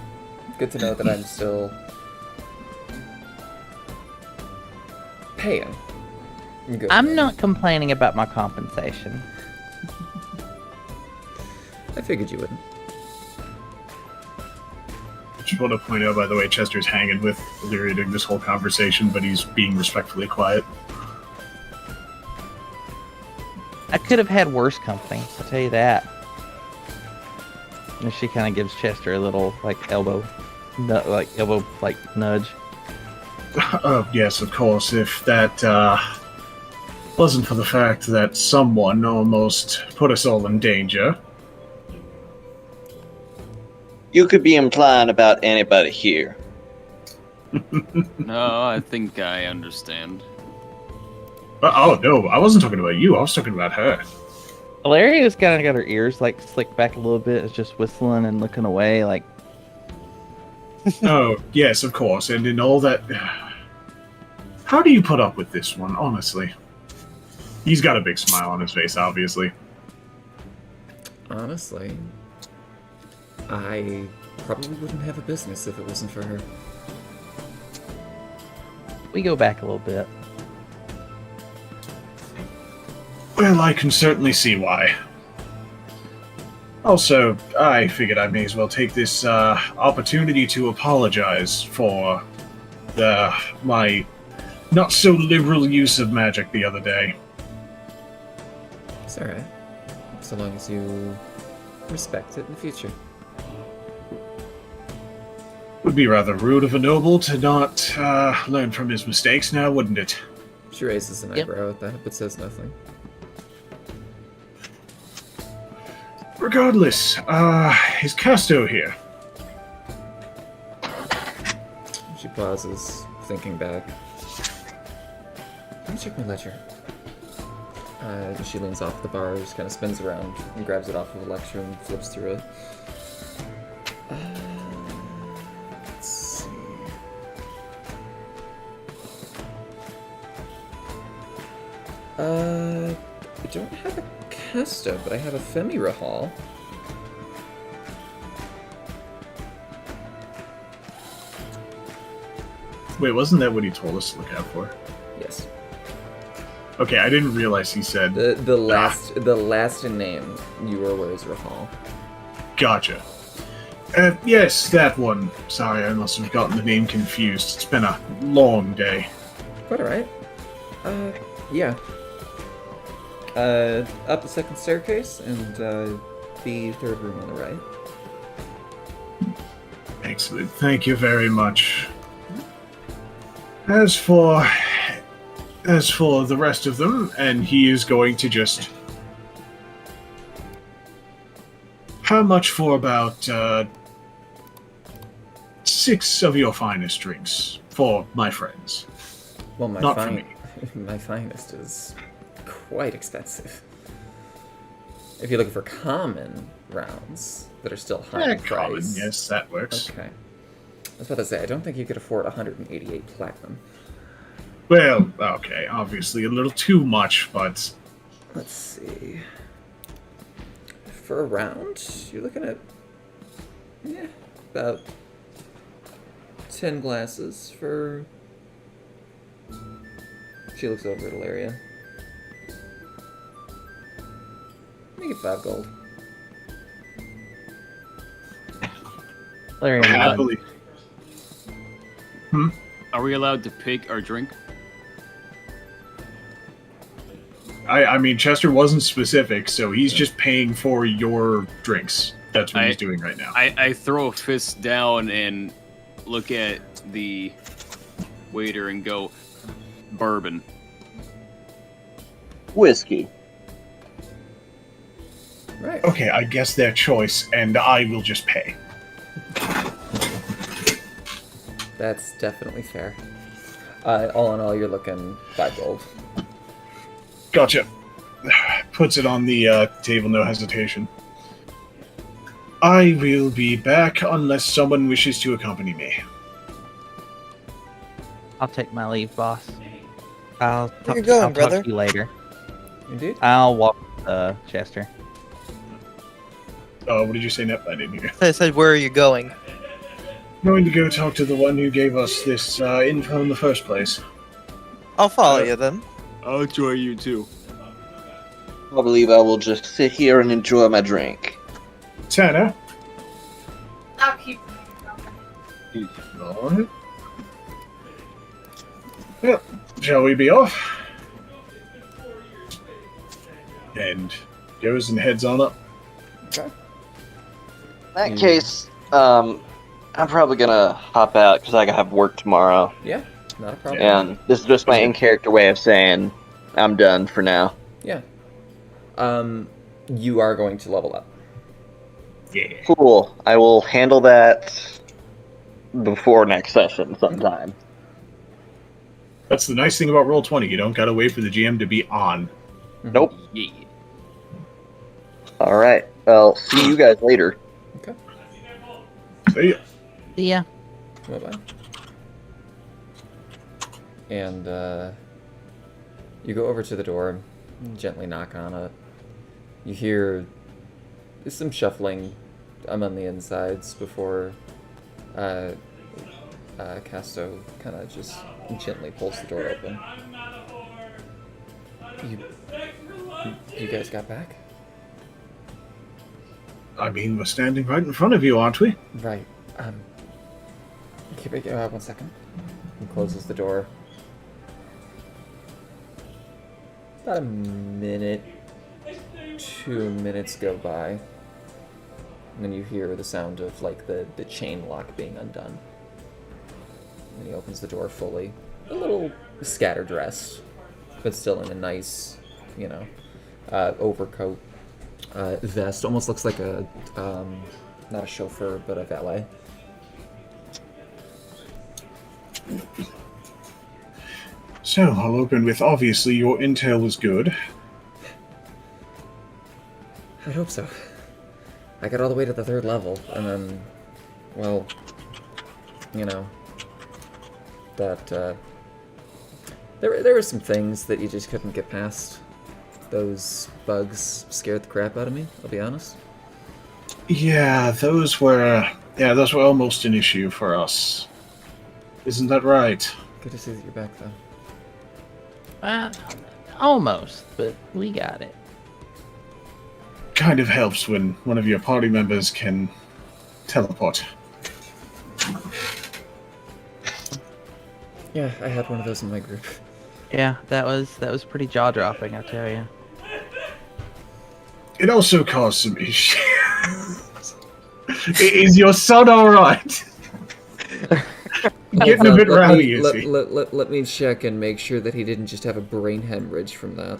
[SPEAKER 2] Good to know that I'm still... paying. Good.
[SPEAKER 5] I'm not complaining about my compensation.
[SPEAKER 2] I figured you wouldn't.
[SPEAKER 1] Just want to point out, by the way, Chester's hanging with Illyria during this whole conversation, but he's being respectfully quiet.
[SPEAKER 5] I could have had worse company, I'll tell you that. And she kind of gives Chester a little, like, elbow nudge.
[SPEAKER 1] Yes, of course, if that wasn't for the fact that someone almost put us all in danger.
[SPEAKER 3] You could be implying about anybody here.
[SPEAKER 6] No, I think I understand.
[SPEAKER 1] Oh, no, I wasn't talking about you. I was talking about her.
[SPEAKER 5] Valeria's kind of got her ears, like, slicked back a little bit. Is just whistling and looking away, like...
[SPEAKER 1] Oh, yes, of course. And in all that... How do you put up with this one, honestly? He's got a big smile on his face, obviously.
[SPEAKER 2] Honestly, I probably wouldn't have a business if it wasn't for her.
[SPEAKER 5] We go back a little bit.
[SPEAKER 1] Well, I can certainly see why. Also, I figured I may as well take this opportunity to apologize for my not so liberal use of magic the other day.
[SPEAKER 2] It's alright. So long as you respect it in the future.
[SPEAKER 1] Would be rather rude of a noble to not learn from his mistakes now, wouldn't it?
[SPEAKER 2] She raises an
[SPEAKER 5] Yep.
[SPEAKER 2] eyebrow at that, but says nothing.
[SPEAKER 1] Regardless, is Casto here?
[SPEAKER 2] She pauses, thinking back. Let me check my ledger. She leans off the bar, just kind of spins around and grabs it off of a lecture and flips through it. Let's see. I don't have a Casto, but I have a Femira Hall.
[SPEAKER 1] Wait, wasn't that what he told us to look out for?
[SPEAKER 2] Yes.
[SPEAKER 1] Okay, I didn't realize he said...
[SPEAKER 2] The last in name you were aware is Rahal.
[SPEAKER 1] Gotcha. Yes, that one. Sorry, I must have gotten the name confused. It's been a long day.
[SPEAKER 2] Quite alright. Yeah. Up the second staircase and the third room on the right.
[SPEAKER 1] Excellent. Thank you very much. As for the rest of them, and he is going to just... How much for about 6 of your finest drinks for my friends?
[SPEAKER 2] Well,
[SPEAKER 1] Not for me.
[SPEAKER 2] my finest is quite expensive. If you're looking for common rounds that are still high in
[SPEAKER 1] Common,
[SPEAKER 2] price.
[SPEAKER 1] yes, that works.
[SPEAKER 2] Okay. I was about to say, I don't think you could afford 188 platinum.
[SPEAKER 1] Well, okay, obviously a little too much, but...
[SPEAKER 2] Let's see. For a round, you're looking at about 10 glasses for... She looks over at Ilaria. Make it 5 gold.
[SPEAKER 5] Larry,
[SPEAKER 1] Happily.
[SPEAKER 6] Are we allowed to pick our drink?
[SPEAKER 1] I mean, Chester wasn't specific, so he's just paying for your drinks. That's what he's doing right now.
[SPEAKER 6] I throw a fist down and look at the waiter and go, bourbon.
[SPEAKER 3] Whiskey.
[SPEAKER 2] Right.
[SPEAKER 1] Okay, I guess their choice, and I will just pay.
[SPEAKER 2] That's definitely fair. All in all, you're looking 5 gold.
[SPEAKER 1] Gotcha. puts it on the table, no hesitation. I will be back unless someone wishes to accompany me.
[SPEAKER 5] I'll take my leave, boss. I'll
[SPEAKER 9] Where you going,
[SPEAKER 5] I'll
[SPEAKER 9] brother?
[SPEAKER 5] talk to you later.
[SPEAKER 2] Indeed.
[SPEAKER 5] I'll walk Chester.
[SPEAKER 1] What did you say, Nep? I didn't hear.
[SPEAKER 9] I said, where are you going?
[SPEAKER 1] Going to go talk to the one who gave us this info in the first place.
[SPEAKER 9] I'll follow you then.
[SPEAKER 6] I'll join you too.
[SPEAKER 3] I believe I will just sit here and enjoy my drink.
[SPEAKER 1] Tanner?
[SPEAKER 4] I'll keep them.
[SPEAKER 1] Alright. Well, shall we be off? And goes and heads on up.
[SPEAKER 2] Okay.
[SPEAKER 3] In that case, I'm probably gonna hop out because I have work tomorrow.
[SPEAKER 2] Yeah, not a problem.
[SPEAKER 3] And this is just my in-character way of saying I'm done for now.
[SPEAKER 2] Yeah. You are going to level up.
[SPEAKER 1] Yeah.
[SPEAKER 3] Cool. I will handle that before next session sometime.
[SPEAKER 1] That's the nice thing about Roll20. You don't gotta wait for the GM to be on.
[SPEAKER 3] Nope.
[SPEAKER 6] Yeah.
[SPEAKER 3] Alright. I'll see you guys later.
[SPEAKER 2] Okay.
[SPEAKER 1] See ya.
[SPEAKER 5] See ya.
[SPEAKER 2] Bye-bye. And, you go over to the door, gently knock on it. You hear some shuffling on the insides before, Casto kind of just gently pulls the door open. You guys got back?
[SPEAKER 1] I mean, we're standing right in front of you, aren't we?
[SPEAKER 2] Right. Keep it, 1 second. He closes the door. About a minute, 2 minutes go by. And then you hear the sound of, like, the chain lock being undone. And he opens the door fully. A little scatter-dressed, but still in a nice, overcoat. Vest. Almost looks like a, not a chauffeur, but a valet.
[SPEAKER 1] So, I'll open with, obviously, your intel was good.
[SPEAKER 2] I hope so. I got all the way to the 3rd level, and then, well, that, there were some things that you just couldn't get past. Those bugs scared the crap out of me, I'll be honest.
[SPEAKER 1] Yeah, those were almost an issue for us. Isn't that right?
[SPEAKER 2] Good to see that you're back, though.
[SPEAKER 5] Almost, but we got it.
[SPEAKER 1] Kind of helps when one of your party members can teleport.
[SPEAKER 2] Yeah, I had one of those in my group.
[SPEAKER 5] Yeah, that was pretty jaw dropping, I tell you.
[SPEAKER 1] It also caused some issues. Is your son alright? Getting a bit rowdy, is he?
[SPEAKER 2] Let me check and make sure that he didn't just have a brain hemorrhage from that.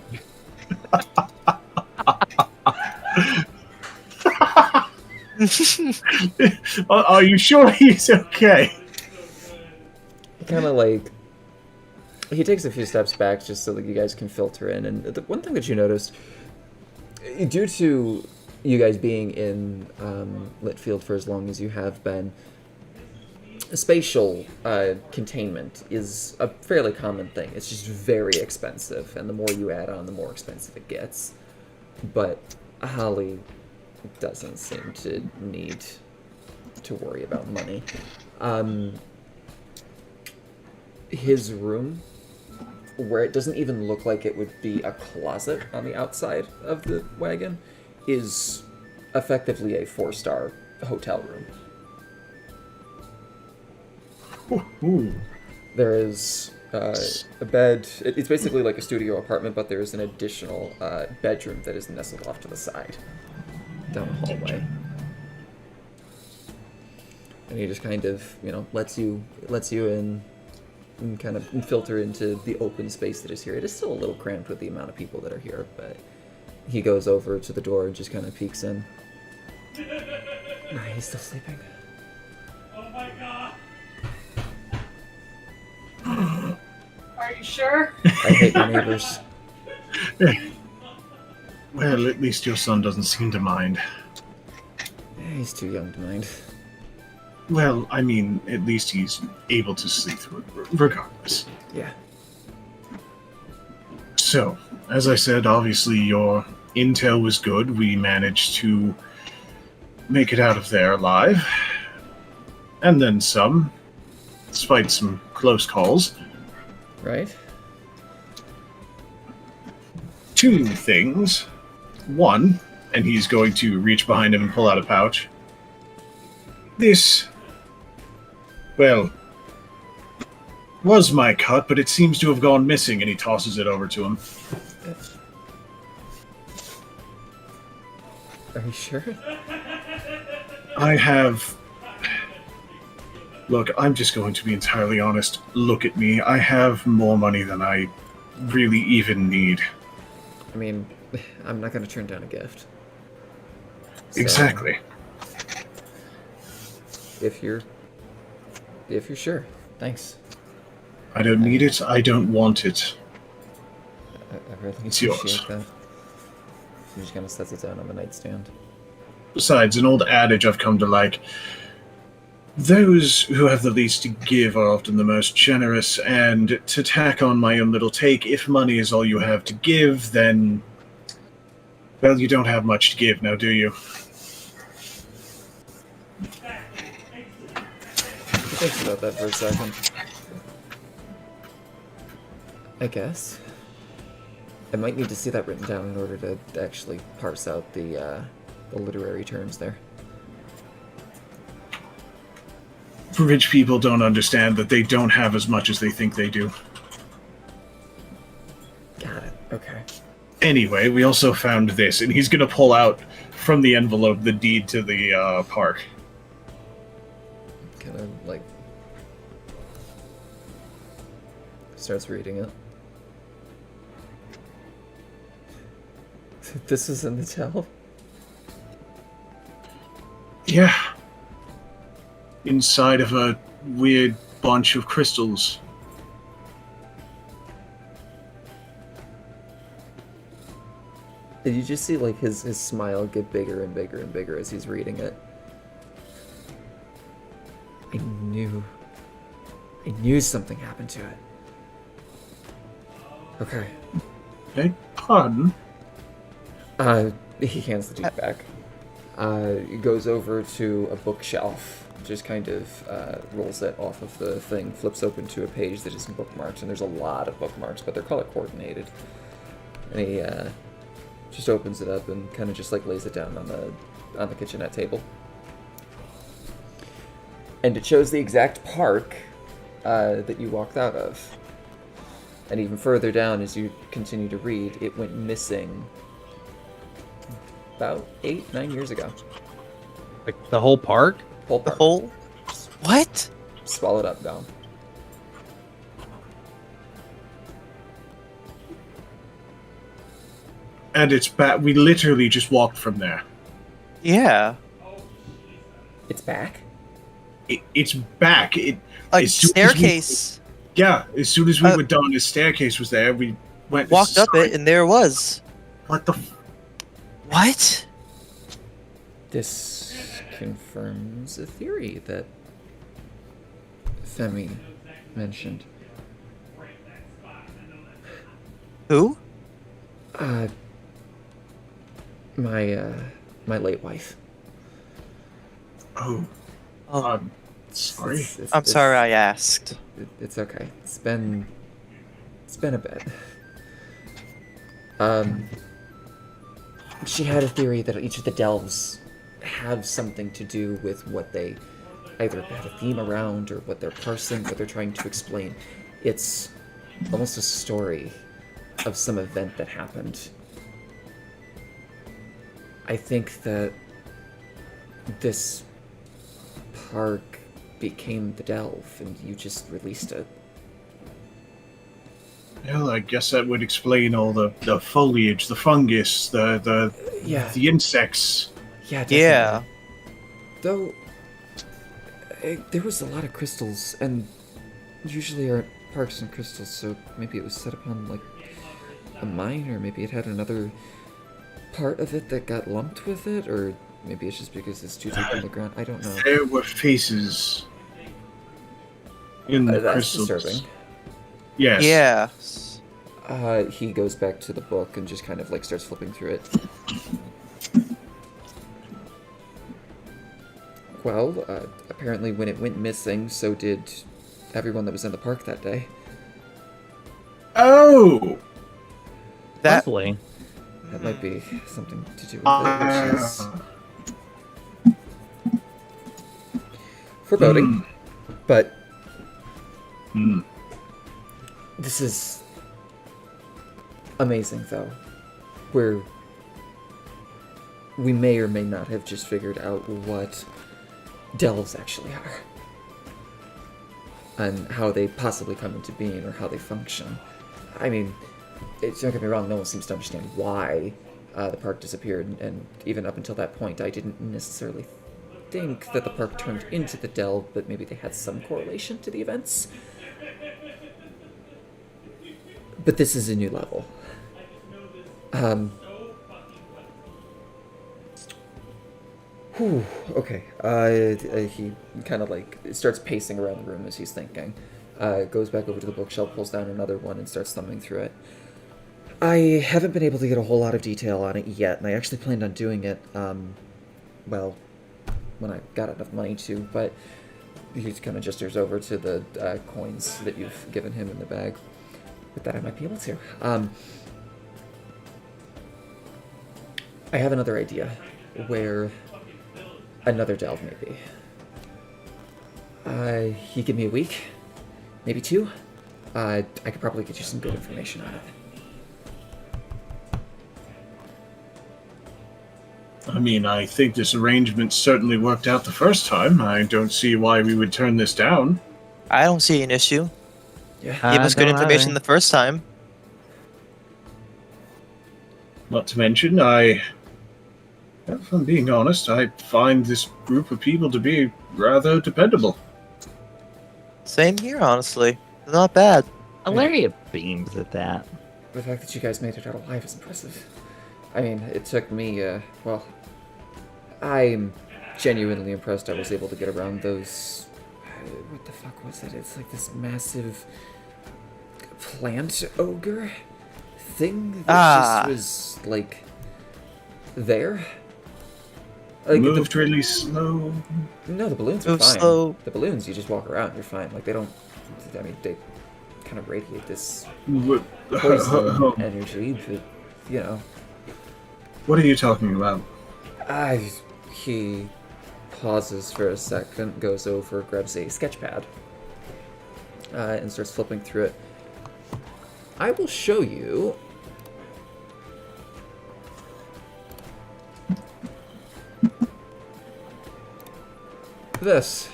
[SPEAKER 1] Are you sure he's okay?
[SPEAKER 2] He kind of he takes a few steps back just so that you guys can filter in. And the one thing that you noticed, due to you guys being in Litfield for as long as you have been, spatial containment is a fairly common thing. It's just very expensive, and the more you add on, the more expensive it gets. But Holly doesn't seem to need to worry about money. His room, where it doesn't even look like it would be a closet on the outside of the wagon, is effectively a 4-star hotel room.
[SPEAKER 1] Ooh.
[SPEAKER 2] There is a bed. It's basically like a studio apartment, but there is an additional bedroom that is nestled off to the side, down the hallway. And he just kind of, lets you in and kind of filter into the open space that is here. It is still a little cramped with the amount of people that are here, but he goes over to the door and just kind of peeks in. He's still sleeping.
[SPEAKER 6] Oh my god!
[SPEAKER 4] Are you sure?
[SPEAKER 2] I hate my neighbors.
[SPEAKER 1] Well, at least your son doesn't seem to mind.
[SPEAKER 2] He's too young to mind.
[SPEAKER 1] Well, I mean, at least he's able to sleep through it, regardless.
[SPEAKER 2] Yeah.
[SPEAKER 1] So, as I said, obviously your intel was good. We managed to make it out of there alive. And then some, despite some close calls.
[SPEAKER 2] Right?
[SPEAKER 1] 2 things. 1, and he's going to reach behind him and pull out a pouch. This, well, was my cut, but it seems to have gone missing, and he tosses it over to him.
[SPEAKER 2] Are you sure?
[SPEAKER 1] I have... Look, I'm just going to be entirely honest. Look at me. I have more money than I really even need.
[SPEAKER 2] I mean, I'm not going to turn down a gift. So,
[SPEAKER 1] Exactly.
[SPEAKER 2] If you're sure, thanks.
[SPEAKER 1] I don't need it. I don't want it.
[SPEAKER 2] I really
[SPEAKER 1] It's
[SPEAKER 2] appreciate
[SPEAKER 1] yours.
[SPEAKER 2] that. He just kind of sets it down on the nightstand.
[SPEAKER 1] Besides, an old adage I've come to like, those who have the least to give are often the most generous, and to tack on my own little take, if money is all you have to give, then, well, you don't have much to give now, do you?
[SPEAKER 2] He thinks about that for a second. I guess. I might need to see that written down in order to actually parse out the literary terms there.
[SPEAKER 1] Rich people don't understand that they don't have as much as they think they do.
[SPEAKER 2] Got it. Okay.
[SPEAKER 1] Anyway, we also found this, and he's gonna pull out from the envelope the deed to the park.
[SPEAKER 2] Kind of like starts reading it. This is in the tell.
[SPEAKER 1] Yeah. Inside of a weird bunch of crystals.
[SPEAKER 2] And you just see like his smile get bigger and bigger and bigger as he's reading it. I knew something happened to it. Okay.
[SPEAKER 1] Beg pardon?
[SPEAKER 2] He hands the deed back. He goes over to a bookshelf, just kind of rolls it off of the thing, flips open to a page that isn't bookmarked, and there's a lot of bookmarks, but they're color coordinated. And he just opens it up and kind of just like lays it down on the kitchenette table. And it shows the exact park that you walked out of. And even further down, as you continue to read, it went missing about 8-9 years ago.
[SPEAKER 5] Like the whole park?
[SPEAKER 2] Whole
[SPEAKER 9] The
[SPEAKER 2] park.
[SPEAKER 9] whole. What?
[SPEAKER 2] Swallowed up, Dom.
[SPEAKER 1] And it's back. We literally just walked from there.
[SPEAKER 9] Yeah.
[SPEAKER 2] It's back?
[SPEAKER 1] It's back. It
[SPEAKER 9] A
[SPEAKER 1] as soon as we-
[SPEAKER 9] staircase.
[SPEAKER 1] Yeah, as soon as we
[SPEAKER 9] Uh,
[SPEAKER 1] were done, his staircase was there. We went
[SPEAKER 9] Walked up
[SPEAKER 1] sorry.
[SPEAKER 9] it, and there it was.
[SPEAKER 1] What the?
[SPEAKER 9] What?
[SPEAKER 2] This confirms a theory that Femi mentioned.
[SPEAKER 9] Who?
[SPEAKER 2] My late wife.
[SPEAKER 1] Oh,
[SPEAKER 9] Oh,
[SPEAKER 1] sorry.
[SPEAKER 9] I'm sorry I asked.
[SPEAKER 2] It's okay. It's been a bit. She had a theory that each of the delves have something to do with what they either had a theme around or what they're parsing, what they're trying to explain. It's almost a story of some event that happened. I think that this park became the delve and you just released it.
[SPEAKER 1] Well, I guess that would explain all the foliage, the fungus, the
[SPEAKER 2] Yeah.
[SPEAKER 1] the insects.
[SPEAKER 2] Yeah, definitely.
[SPEAKER 9] Yeah.
[SPEAKER 2] Though, there was a lot of crystals, and usually aren't parks and crystals, so maybe it was set upon, like, a mine, or maybe it had another part of it that got lumped with it, or maybe it's just because it's too deep in the ground. I don't know.
[SPEAKER 1] There were faces in the
[SPEAKER 2] That's
[SPEAKER 1] crystals.
[SPEAKER 2] disturbing.
[SPEAKER 1] Yes.
[SPEAKER 9] Yeah.
[SPEAKER 2] He goes back to the book and just kind of like starts flipping through it. Well, apparently when it went missing, so did everyone that was in the park that day.
[SPEAKER 1] Oh!
[SPEAKER 9] That
[SPEAKER 5] Hopefully.
[SPEAKER 2] That might be something to do with it, which is foreboding. But this is amazing, though. We may or may not have just figured out what delves actually are. And how they possibly come into being or how they function. I mean, don't get me wrong, no one seems to understand why the park disappeared, and even up until that point, I didn't necessarily think that the park turned into the delve, but maybe they had some correlation to the events. But this is a new level. Okay. He kind of like starts pacing around the room as he's thinking. Goes back over to the bookshelf, pulls down another one, and starts thumbing through it. I haven't been able to get a whole lot of detail on it yet, and I actually planned on doing it, well, when I got enough money to, but he kind of gestures over to the coins that you've given him in the bag. With that, I might be able to. I have another idea where another delve may be. He give me a week, maybe 2. I could probably get you some good information on it.
[SPEAKER 1] I mean, I think this arrangement certainly worked out the first time. I don't see why we would turn this down.
[SPEAKER 9] I don't see an issue.
[SPEAKER 2] Yeah.
[SPEAKER 9] Gave us good
[SPEAKER 5] don't
[SPEAKER 9] information
[SPEAKER 5] either.
[SPEAKER 9] the first time.
[SPEAKER 1] Not to mention, if I'm being honest, I find this group of people to be rather dependable.
[SPEAKER 9] Same here, honestly. Not bad.
[SPEAKER 5] Ilaria beams at that.
[SPEAKER 2] The fact that you guys made it out alive is impressive. I mean, it took me, well, I'm genuinely impressed I was able to get around those, what the fuck was it? It's like this massive plant ogre thing that just was, like, there. Like,
[SPEAKER 1] Moved really slow.
[SPEAKER 2] No, the balloons are
[SPEAKER 9] Move
[SPEAKER 2] fine.
[SPEAKER 9] slow.
[SPEAKER 2] The balloons, you just walk around, you're fine. Like, they don't, I mean, they kind of radiate this poison energy, but, you know.
[SPEAKER 1] What are you talking about?
[SPEAKER 2] He pauses for a second, goes over, grabs a sketch pad, and starts flipping through it. I will show you this.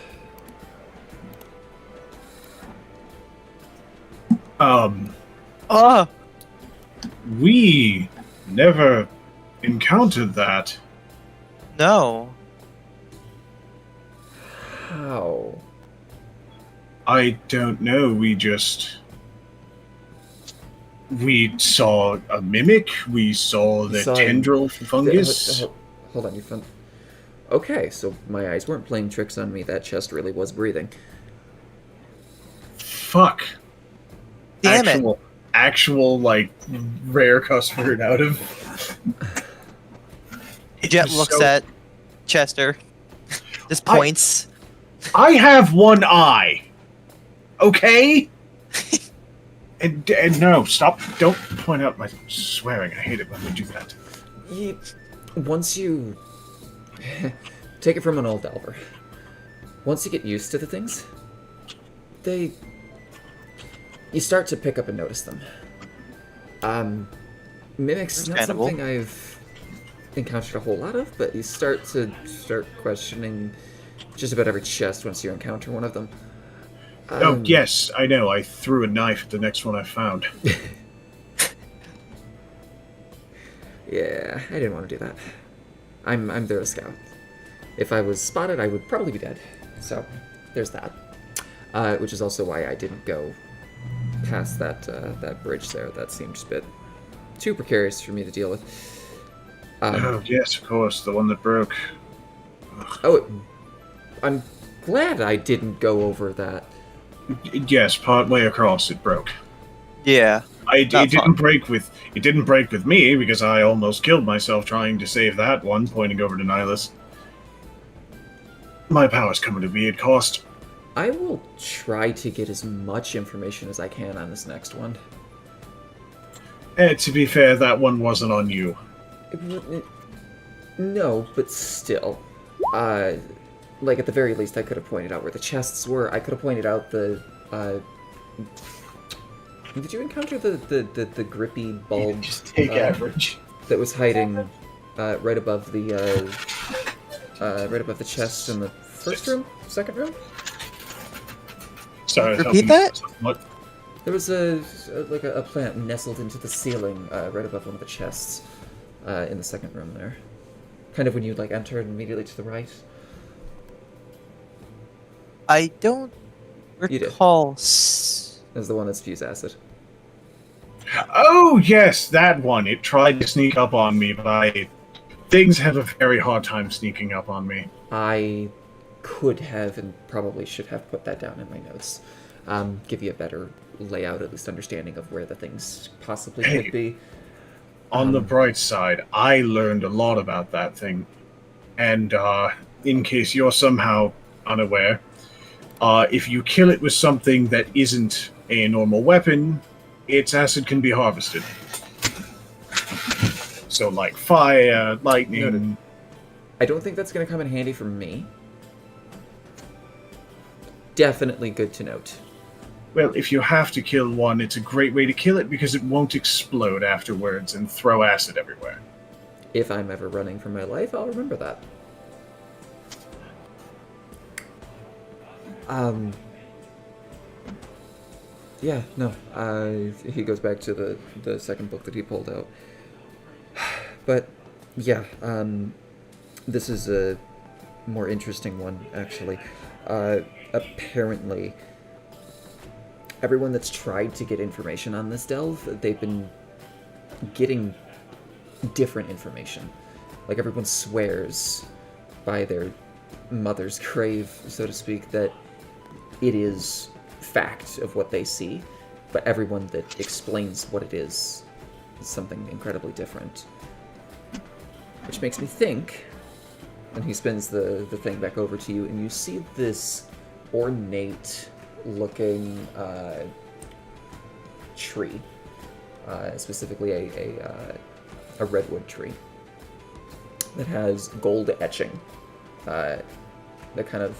[SPEAKER 1] We never encountered that.
[SPEAKER 9] No.
[SPEAKER 2] How?
[SPEAKER 1] I don't know, we saw a mimic, we saw the
[SPEAKER 2] Saw
[SPEAKER 1] tendril fungus.
[SPEAKER 2] Hold on, you found... Okay, so my eyes weren't playing tricks on me. That chest really was breathing.
[SPEAKER 1] Fuck.
[SPEAKER 9] Damn it.
[SPEAKER 1] Actual, like, rare cuss word out of.
[SPEAKER 9] Jet looks at Chester. Just points.
[SPEAKER 1] I have one eye. Okay? and no, stop. Don't point out my swearing. I hate it when we do that.
[SPEAKER 2] Once you... take it from an old delver. Once you get used to the things, you start to pick up and notice them. Mimics, not something I've encountered a whole lot of, but you start questioning just about every chest once you encounter one of them.
[SPEAKER 1] Oh, yes, I know. I threw a knife at the next one I found.
[SPEAKER 2] Yeah, I didn't want to do that. I'm there as scout. If I was spotted, I would probably be dead. So, there's that. Which is also why I didn't go past that bridge there. That seemed just a bit too precarious for me to deal with.
[SPEAKER 1] Oh, yes, of course, the one that broke.
[SPEAKER 2] Oh, I'm glad I didn't go over that.
[SPEAKER 1] Yes, part way across it broke.
[SPEAKER 9] Yeah.
[SPEAKER 1] It
[SPEAKER 9] Not
[SPEAKER 1] didn't break with me because I almost killed myself trying to save that one, pointing over to Nihilus. My power's coming to me at cost.
[SPEAKER 2] I will try to get as much information as I can on this next one.
[SPEAKER 1] To be fair, that one wasn't on you.
[SPEAKER 2] No, but still. Like, at the very least, I could have pointed out where the chests were. I could have pointed out the, Did you encounter the grippy bulb?
[SPEAKER 1] Just take average.
[SPEAKER 2] That was hiding, right above the chest in the first room? Second room?
[SPEAKER 1] Sorry,
[SPEAKER 9] Repeat that?
[SPEAKER 1] What?
[SPEAKER 2] There was a plant nestled into the ceiling, right above one of the chests, in the second room there. Kind of when you, like, enter immediately to the right.
[SPEAKER 9] I don't
[SPEAKER 2] You did.
[SPEAKER 9] recall.
[SPEAKER 2] That's the one that spews acid.
[SPEAKER 1] Oh, yes, that one. It tried to sneak up on me, but things have a very hard time sneaking up on me.
[SPEAKER 2] I could have and probably should have put that down in my notes. Give you a better layout, at least understanding of where the things possibly
[SPEAKER 1] Hey.
[SPEAKER 2] could be.
[SPEAKER 1] On the bright side, I learned a lot about that thing. And, in case you're somehow unaware, if you kill it with something that isn't a normal weapon, its acid can be harvested. So, like fire, lightning.
[SPEAKER 2] Noted. I don't think that's going to come in handy for me. Definitely good to note.
[SPEAKER 1] Well, if you have to kill one, it's a great way to kill it because it won't explode afterwards and throw acid everywhere.
[SPEAKER 2] If I'm ever running for my life, I'll remember that. Yeah, no. He goes back to the second book that he pulled out. But, yeah, this is a more interesting one, actually. Apparently, everyone that's tried to get information on this delve, they've been getting different information. Like, everyone swears by their mother's grave, so to speak, that it is fact of what they see, but everyone that explains what it is something incredibly different. Which makes me think, and he spins the thing back over to you, and you see this ornate-looking tree, specifically a redwood tree, that has gold etching that kind of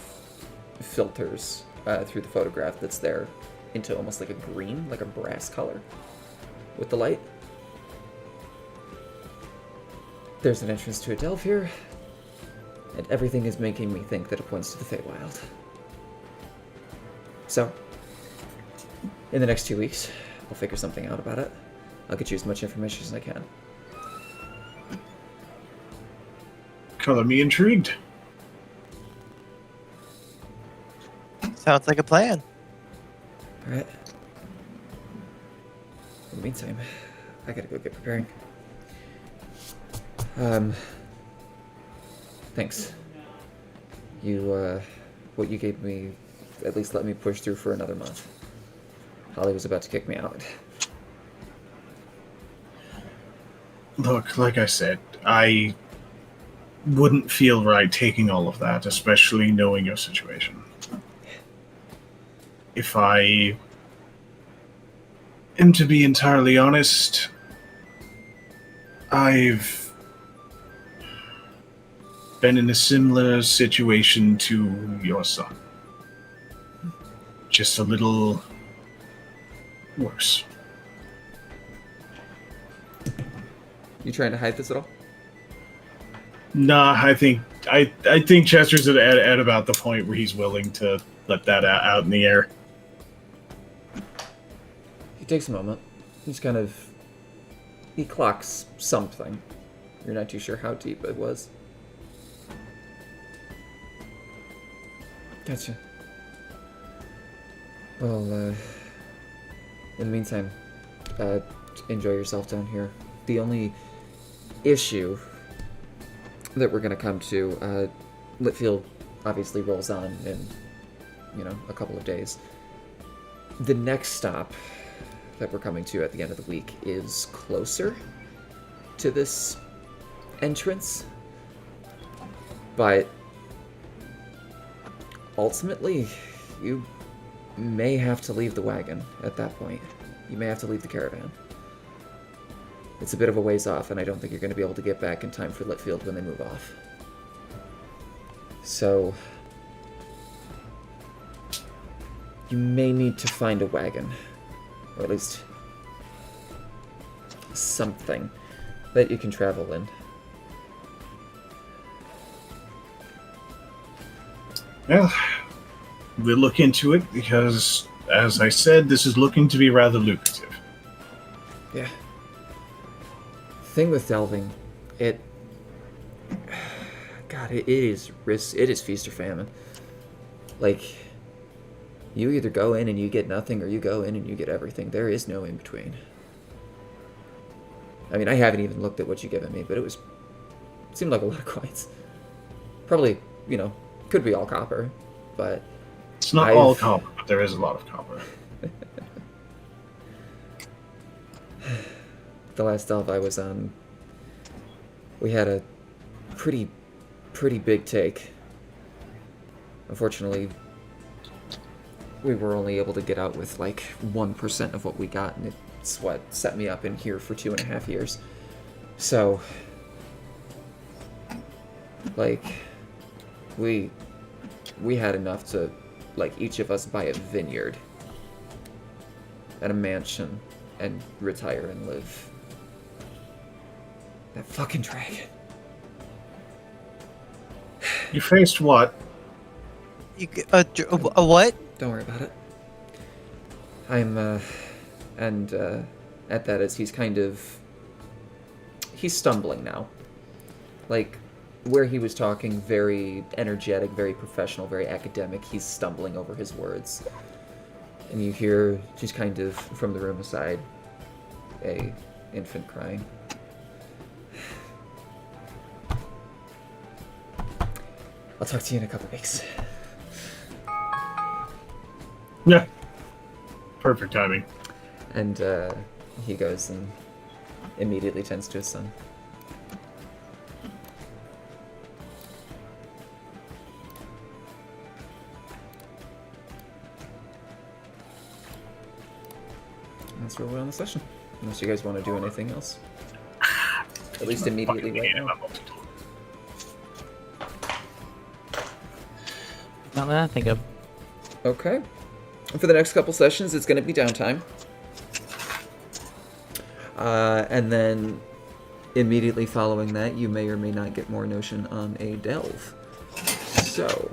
[SPEAKER 2] filters through the photograph that's there into almost like a green, like a brass color with the light. There's an entrance to a delve here, and everything is making me think that it points to the Feywild. So, in the next 2 weeks, I'll figure something out about it. I'll get you as much information as I can.
[SPEAKER 1] Color me intrigued.
[SPEAKER 9] Sounds like a plan.
[SPEAKER 2] Alright. In the meantime, I gotta go get preparing. Thanks. What you gave me at least let me push through for another month. Holly was about to kick me out.
[SPEAKER 1] Look, like I said, I wouldn't feel right taking all of that, especially knowing your situation. If I am to be entirely honest, I've been in a similar situation to your son. Just a little worse.
[SPEAKER 2] You trying to hide this at all?
[SPEAKER 1] Nah, I think Chester's at about the point where he's willing to let that out in the air.
[SPEAKER 2] He takes a moment. He clocks something. You're not too sure how deep it was. Gotcha. Well, in the meantime, enjoy yourself down here. The only issue that we're going to come to. Litfield obviously rolls on in, a couple of days. The next stop that we're coming to at the end of the week is closer to this entrance, but ultimately, you may have to leave the wagon at that point. You may have to leave the caravan. It's a bit of a ways off, and I don't think you're going to be able to get back in time for Litfield when they move off. So, you may need to find a wagon, or at least something that you can travel in.
[SPEAKER 1] Well, we'll look into it because, as I said, this is looking to be rather lucrative.
[SPEAKER 2] Yeah. Thing with delving, it is risk. It is feast or famine. Like, you either go in and you get nothing, or you go in and you get everything. There is no in between. I mean, I haven't even looked at what you've given me, but it seemed like a lot of coins. Probably, could be all copper, but
[SPEAKER 1] it's not all copper, but there is a lot of copper.
[SPEAKER 2] The last delve I was on, we had a pretty big take. Unfortunately, we were only able to get out with like 1% of what we got, and it's what set me up in here for 2.5 years. So, like, we had enough to, like, each of us buy a vineyard and a mansion and retire and live. That fucking dragon.
[SPEAKER 1] You faced what?
[SPEAKER 9] A what?
[SPEAKER 2] Don't worry about it. I'm, and at that as he's stumbling now. Like, where he was talking very energetic, very professional, very academic, he's stumbling over his words. And you hear, just kind of from the room aside, a infant crying. I'll talk to you in a couple weeks.
[SPEAKER 1] Yeah. Perfect timing.
[SPEAKER 2] And he goes and immediately tends to his son. And that's where we're on the session. Unless you guys want to do anything else. At least immediately right now.
[SPEAKER 5] Not that I think of.
[SPEAKER 2] Okay. For the next couple sessions, it's going to be downtime. And then immediately following that, you may or may not get more notion on a delve. So,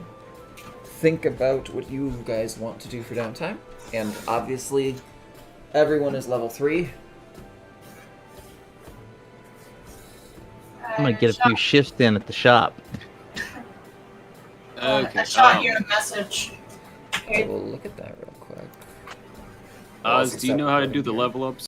[SPEAKER 2] think about what you guys want to do for downtime. And obviously, everyone is level 3.
[SPEAKER 5] I'm gonna get a few shifts in at the shop.
[SPEAKER 6] Okay.
[SPEAKER 4] I shot you a message.
[SPEAKER 2] I will look at that real quick.
[SPEAKER 6] Do you know how to do the level ups?